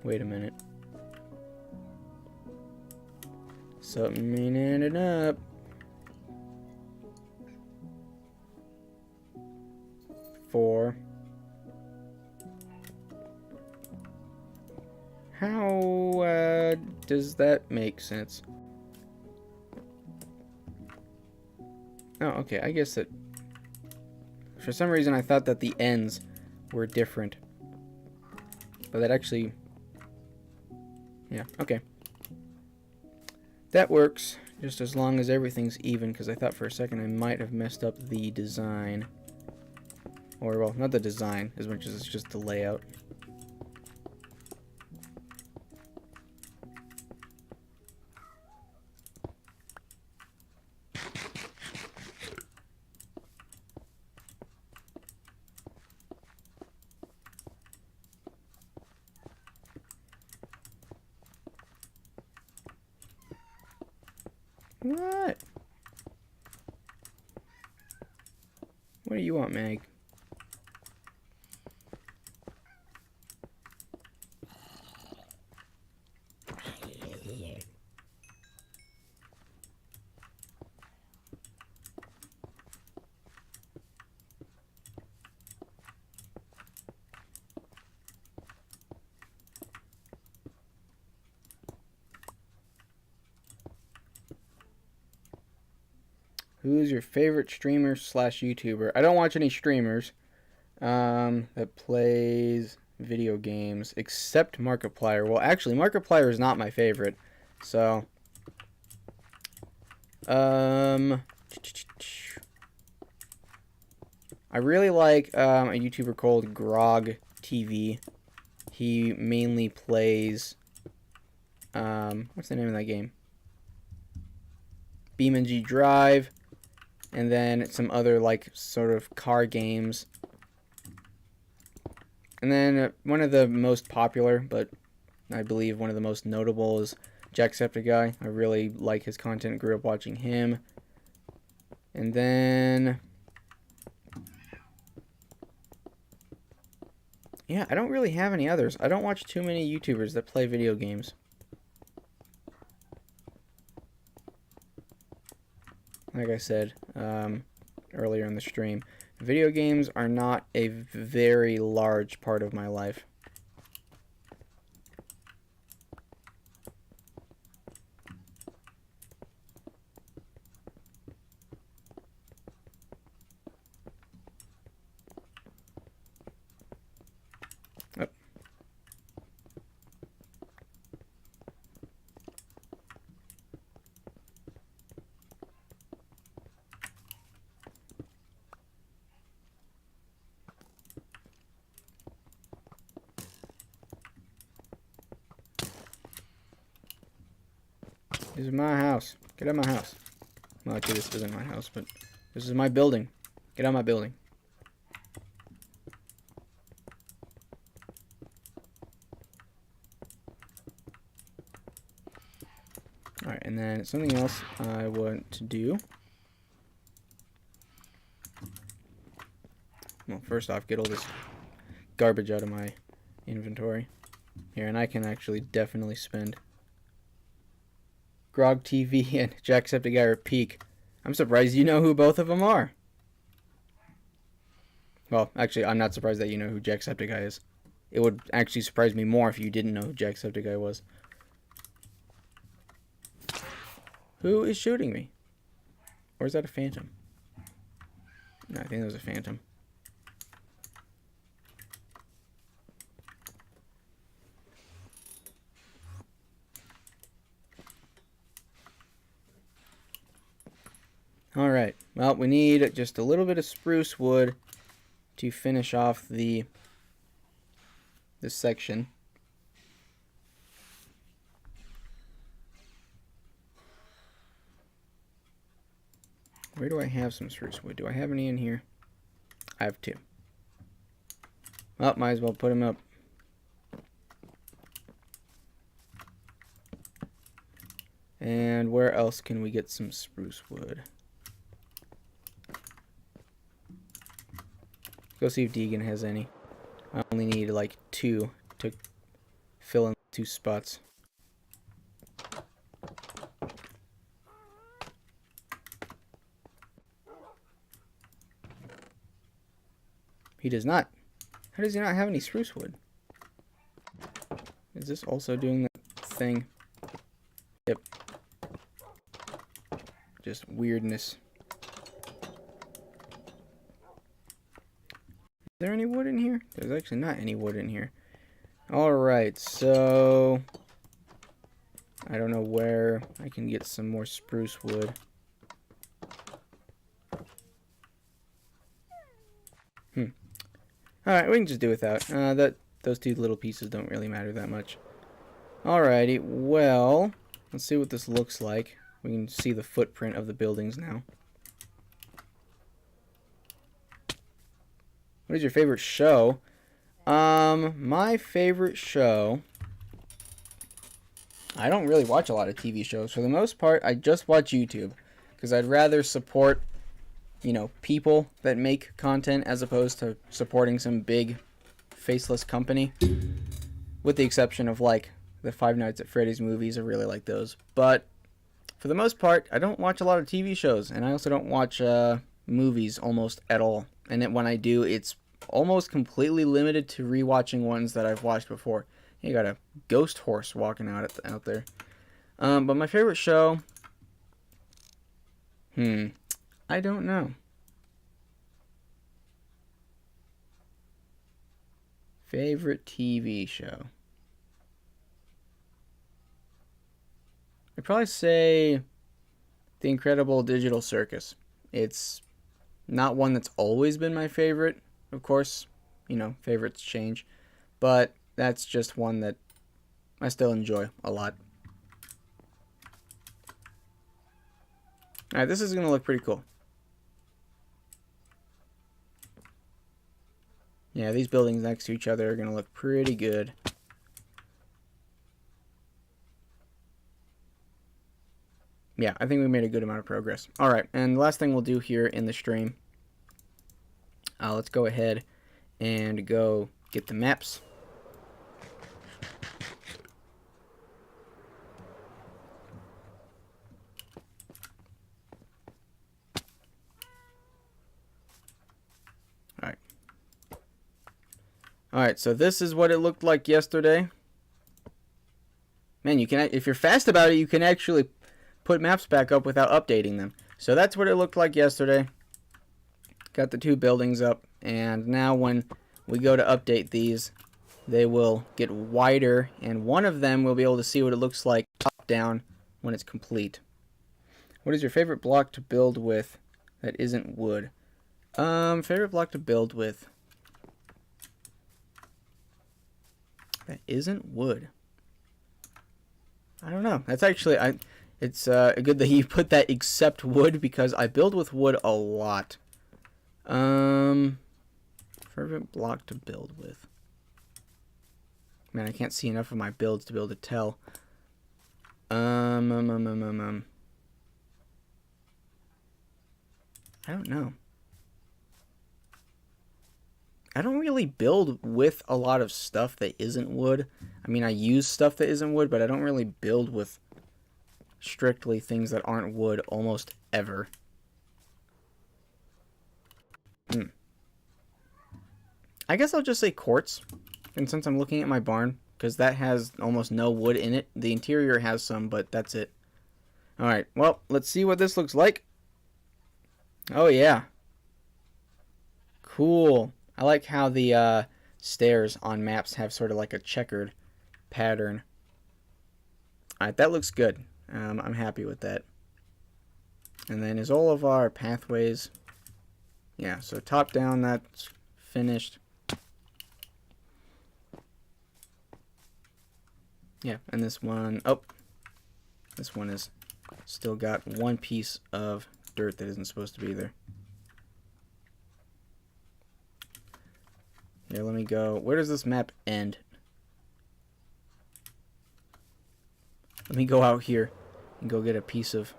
Wait a minute. Something ended up. Four. How does that make sense? Oh, okay, I guess that... for some reason I thought that the ends were different. But that actually... yeah, okay. That works, just as long as everything's even, because I thought for a second I might have messed up the design. Or, well, not the design, as much as it's just the layout. What? What do you want, Meg? Who's your favorite streamer slash YouTuber? I don't watch any streamers that plays video games except Markiplier. Well, actually, Markiplier is not my favorite. So, I really like a YouTuber called Grog TV. He mainly plays what's the name of that game? BeamNG Drive. And then some other, like, sort of car games. And then one of the most popular, but I believe one of the most notable, is Jacksepticeye. I really like his content, grew up watching him. And then... yeah, I don't really have any others. I don't watch too many YouTubers that play video games. Like I said, earlier in the stream, video games are not a very large part of my life. Oh. This is my house. Get out of my house. Well, actually, this isn't my house, but this is my building. Get out of my building. Alright, and then something else I want to do. Well, first off, get all this garbage out of my inventory. Here, and I can actually definitely spend... Grog TV and Jacksepticeye are peak. I'm surprised you know who both of them are. Well, actually, I'm not surprised that you know who Jacksepticeye is. It would actually surprise me more if you didn't know who Jacksepticeye was. Who is shooting me? Or is that a phantom? No, I think that was a phantom. Well, we need just a little bit of spruce wood to finish off this section. Where do I have some spruce wood? Do I have any in here? I have 2. Well, might as well put them up. And where else can we get some spruce wood? Go see if Deegan has any. I only need like 2 to fill in 2 spots. He does not. How does he not have any spruce wood? Is this also doing that thing? Yep. Just weirdness. Is there any wood in here? There's actually not any wood in here. Alright, so I don't know where I can get some more spruce wood. Alright, we can just do without. Those 2 little pieces don't really matter that much. Alrighty, well, let's see what this looks like. We can see the footprint of the buildings now. What is your favorite show? My favorite show... I don't really watch a lot of TV shows. For the most part, I just watch YouTube. Because I'd rather support, you know, people that make content as opposed to supporting some big, faceless company. With the exception of, like, the Five Nights at Freddy's movies. I really like those. But for the most part, I don't watch a lot of TV shows. And I also don't watch movies almost at all. And when I do, it's almost completely limited to rewatching ones that I've watched before. You got a ghost horse walking out there. But my favorite show... I don't know. Favorite TV show? I'd probably say The Incredible Digital Circus. It's not one that's always been my favorite. Of course, you know, favorites change. But that's just one that I still enjoy a lot. Alright, this is going to look pretty cool. Yeah, these buildings next to each other are going to look pretty good. Yeah, I think we made a good amount of progress. Alright, and the last thing we'll do here in the stream, let's go ahead and go get the maps. Alright. Alright, so this is what it looked like yesterday. Man, you can, if you're fast about it, you can actually put maps back up without updating them. So that's what it looked like yesterday. Got the 2 buildings up, and now when we go to update these, they will get wider, and one of them will be able to see what it looks like top down when it's complete. What is your favorite block to build with that isn't wood? Favorite block to build with that isn't wood. I don't know. That's actually it's good that you put that except wood, because I build with wood a lot. Favorite block to build with. Man, I can't see enough of my builds to be able to tell. I don't know. I don't really build with a lot of stuff that isn't wood. I mean, I use stuff that isn't wood, but I don't really build with strictly things that aren't wood almost ever. I guess I'll just say quartz. And since I'm looking at my barn, because that has almost no wood in it. The interior has some, but that's it. Alright, well, let's see what this looks like. Oh, yeah. Cool. I like how the stairs on maps have sort of like a checkered pattern. Alright, that looks good. I'm happy with that. And then is all of our pathways... Yeah, so top down, that's finished. Yeah, and this one... Oh, this one is still got one piece of dirt that isn't supposed to be there. Here, let me go. Where does this map end? Let me go out here and go get a piece of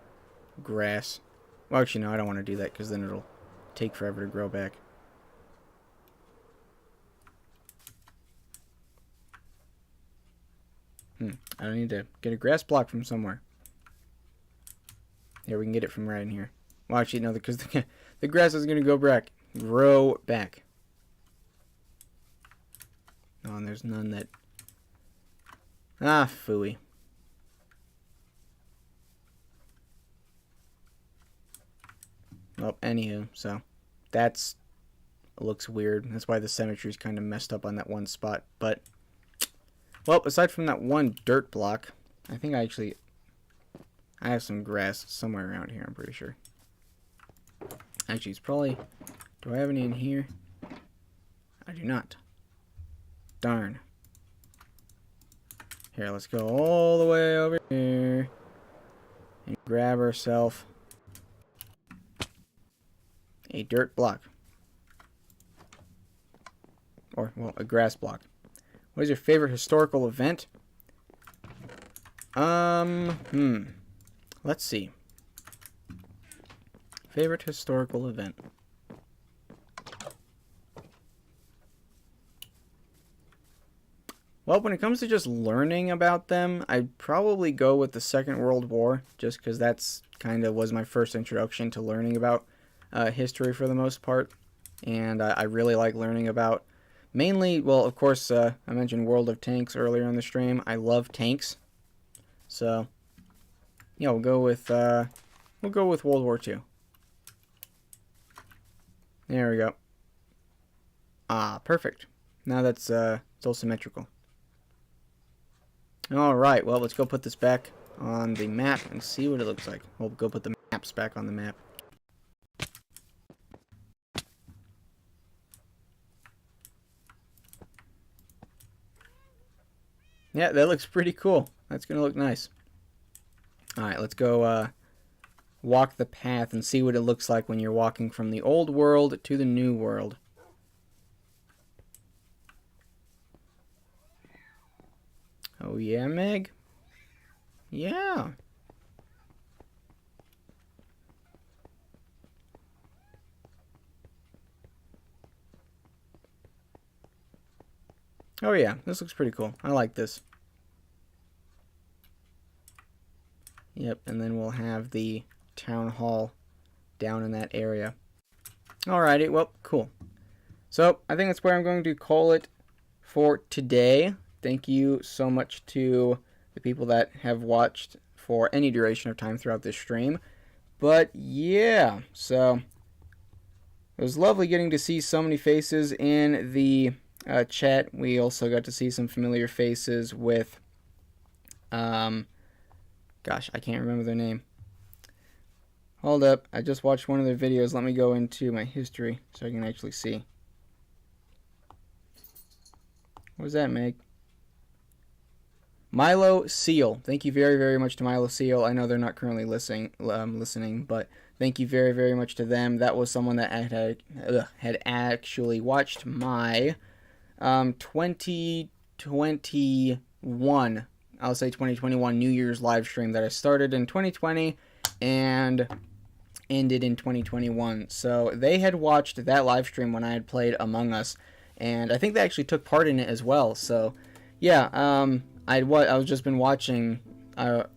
grass. Well, actually, no, I don't want to do that because then it'll take forever to grow back. I don't need to get a grass block from somewhere. Here, we can get it from right in here. Well, actually, no, because the grass is going to grow back. Oh, and there's none that... Ah, phooey. Well, anywho, so that's looks weird. That's why the symmetry is kind of messed up on that one spot. But, well, aside from that one dirt block, I think I have some grass somewhere around here, I'm pretty sure. Actually, it's probably... Do I have any in here? I do not. Darn. Here, let's go all the way over here and grab ourselves a dirt block. Or, well, a grass block. What is your favorite historical event? Let's see. Favorite historical event. Well, when it comes to just learning about them, I'd probably go with the Second World War, just because that's kind of was my first introduction to learning about history for the most part. And I really like learning about, mainly, well, of course, I mentioned World of Tanks earlier in the stream. I love tanks. So, yeah, we'll go with World War II. There we go. Ah, perfect. Now that's it's all symmetrical. Alright, well, let's go put this back on the map and see what it looks like. We'll go put the maps back on the map. Yeah, that looks pretty cool. That's going to look nice. Alright, let's go walk the path and see what it looks like when you're walking from the old world to the new world. Oh yeah, Meg? Yeah. Oh yeah, this looks pretty cool. I like this. Yep, and then we'll have the town hall down in that area. Alrighty, well, cool. So, I think that's where I'm going to call it for today. Thank you so much to the people that have watched for any duration of time throughout this stream. But, yeah, so it was lovely getting to see so many faces in the chat. We also got to see some familiar faces with, gosh, I can't remember their name. Hold up, I just watched one of their videos. Let me go into my history so I can actually see. What was that, Meg? Milo Seal. Thank you very, very much to Milo Seal. I know they're not currently listening, but thank you very, very much to them. That was someone that had actually watched my 2021, I'll say 2021 New Year's live stream that I started in 2020 and ended in 2021. So they had watched that live stream when I had played Among Us, and I think they actually took part in it as well. So yeah, I had just been watching that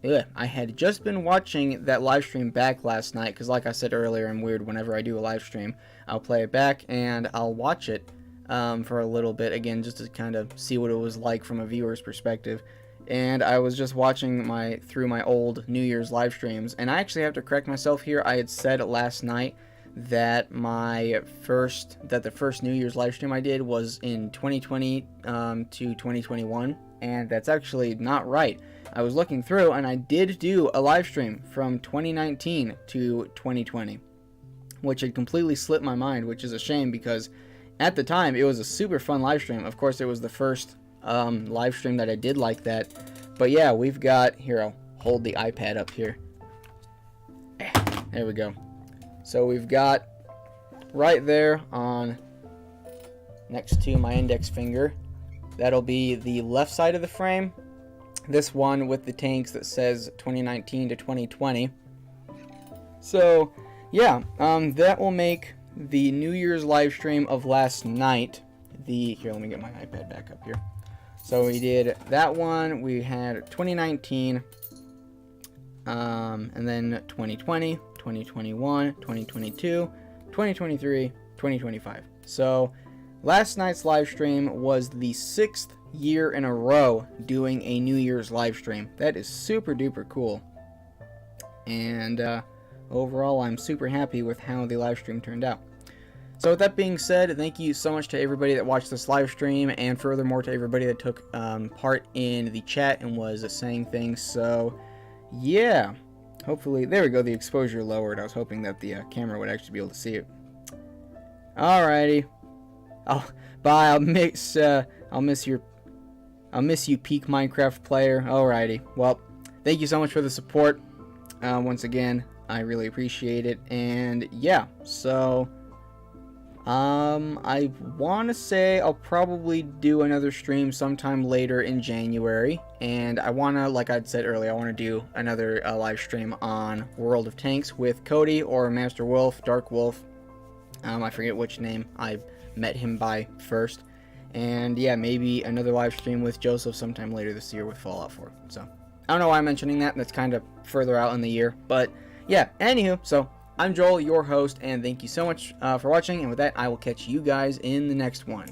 live stream back last night, because like I said earlier, I'm weird. Whenever I do a live stream, I'll play it back and I'll watch it for a little bit again, just to kind of see what it was like from a viewer's perspective. And I was just watching through my old New Year's live streams, and I actually have to correct myself here. I had said last night that the first New Year's live stream I did was in 2020 to 2021. and that's actually not right. I was looking through, and I did do a live stream from 2019 to 2020, which had completely slipped my mind, which is a shame because at the time it was a super fun live stream. Of course, it was the first live stream that I did like that. But yeah, we've got, here, I'll hold the iPad up here. There we go. So we've got right there on next to my index finger, that'll be the left side of the frame. This one with the tanks that says 2019 to 2020. So yeah, that will make the New Year's live stream of last night. Here, let me get my iPad back up here. So we did that one. We had 2019, and then 2020, 2021, 2022, 2023, 2025. So last night's live stream was the 6th year in a row doing a New Year's live stream. That is super duper cool. And overall, I'm super happy with how the live stream turned out. So with that being said, thank you so much to everybody that watched this live stream, and furthermore to everybody that took part in the chat and was saying things. So yeah, hopefully, there we go, the exposure lowered. I was hoping that the camera would actually be able to see it. Alrighty. Bye. I'll miss you, peak Minecraft player. Alrighty. Well, thank you so much for the support. Once again, I really appreciate it. And yeah, so I want to say I'll probably do another stream sometime later in January, and I want to, like I'd said earlier, I want to do another live stream on World of Tanks with Cody or Master Wolf, Dark Wolf. I forget which name I met him by first. And yeah, maybe another live stream with Joseph sometime later this year with Fallout 4. So I don't know why I'm mentioning that. That's kind of further out in the year, but yeah, anywho, so I'm Joel, your host, and thank you so much for watching, and with that, I will catch you guys in the next one.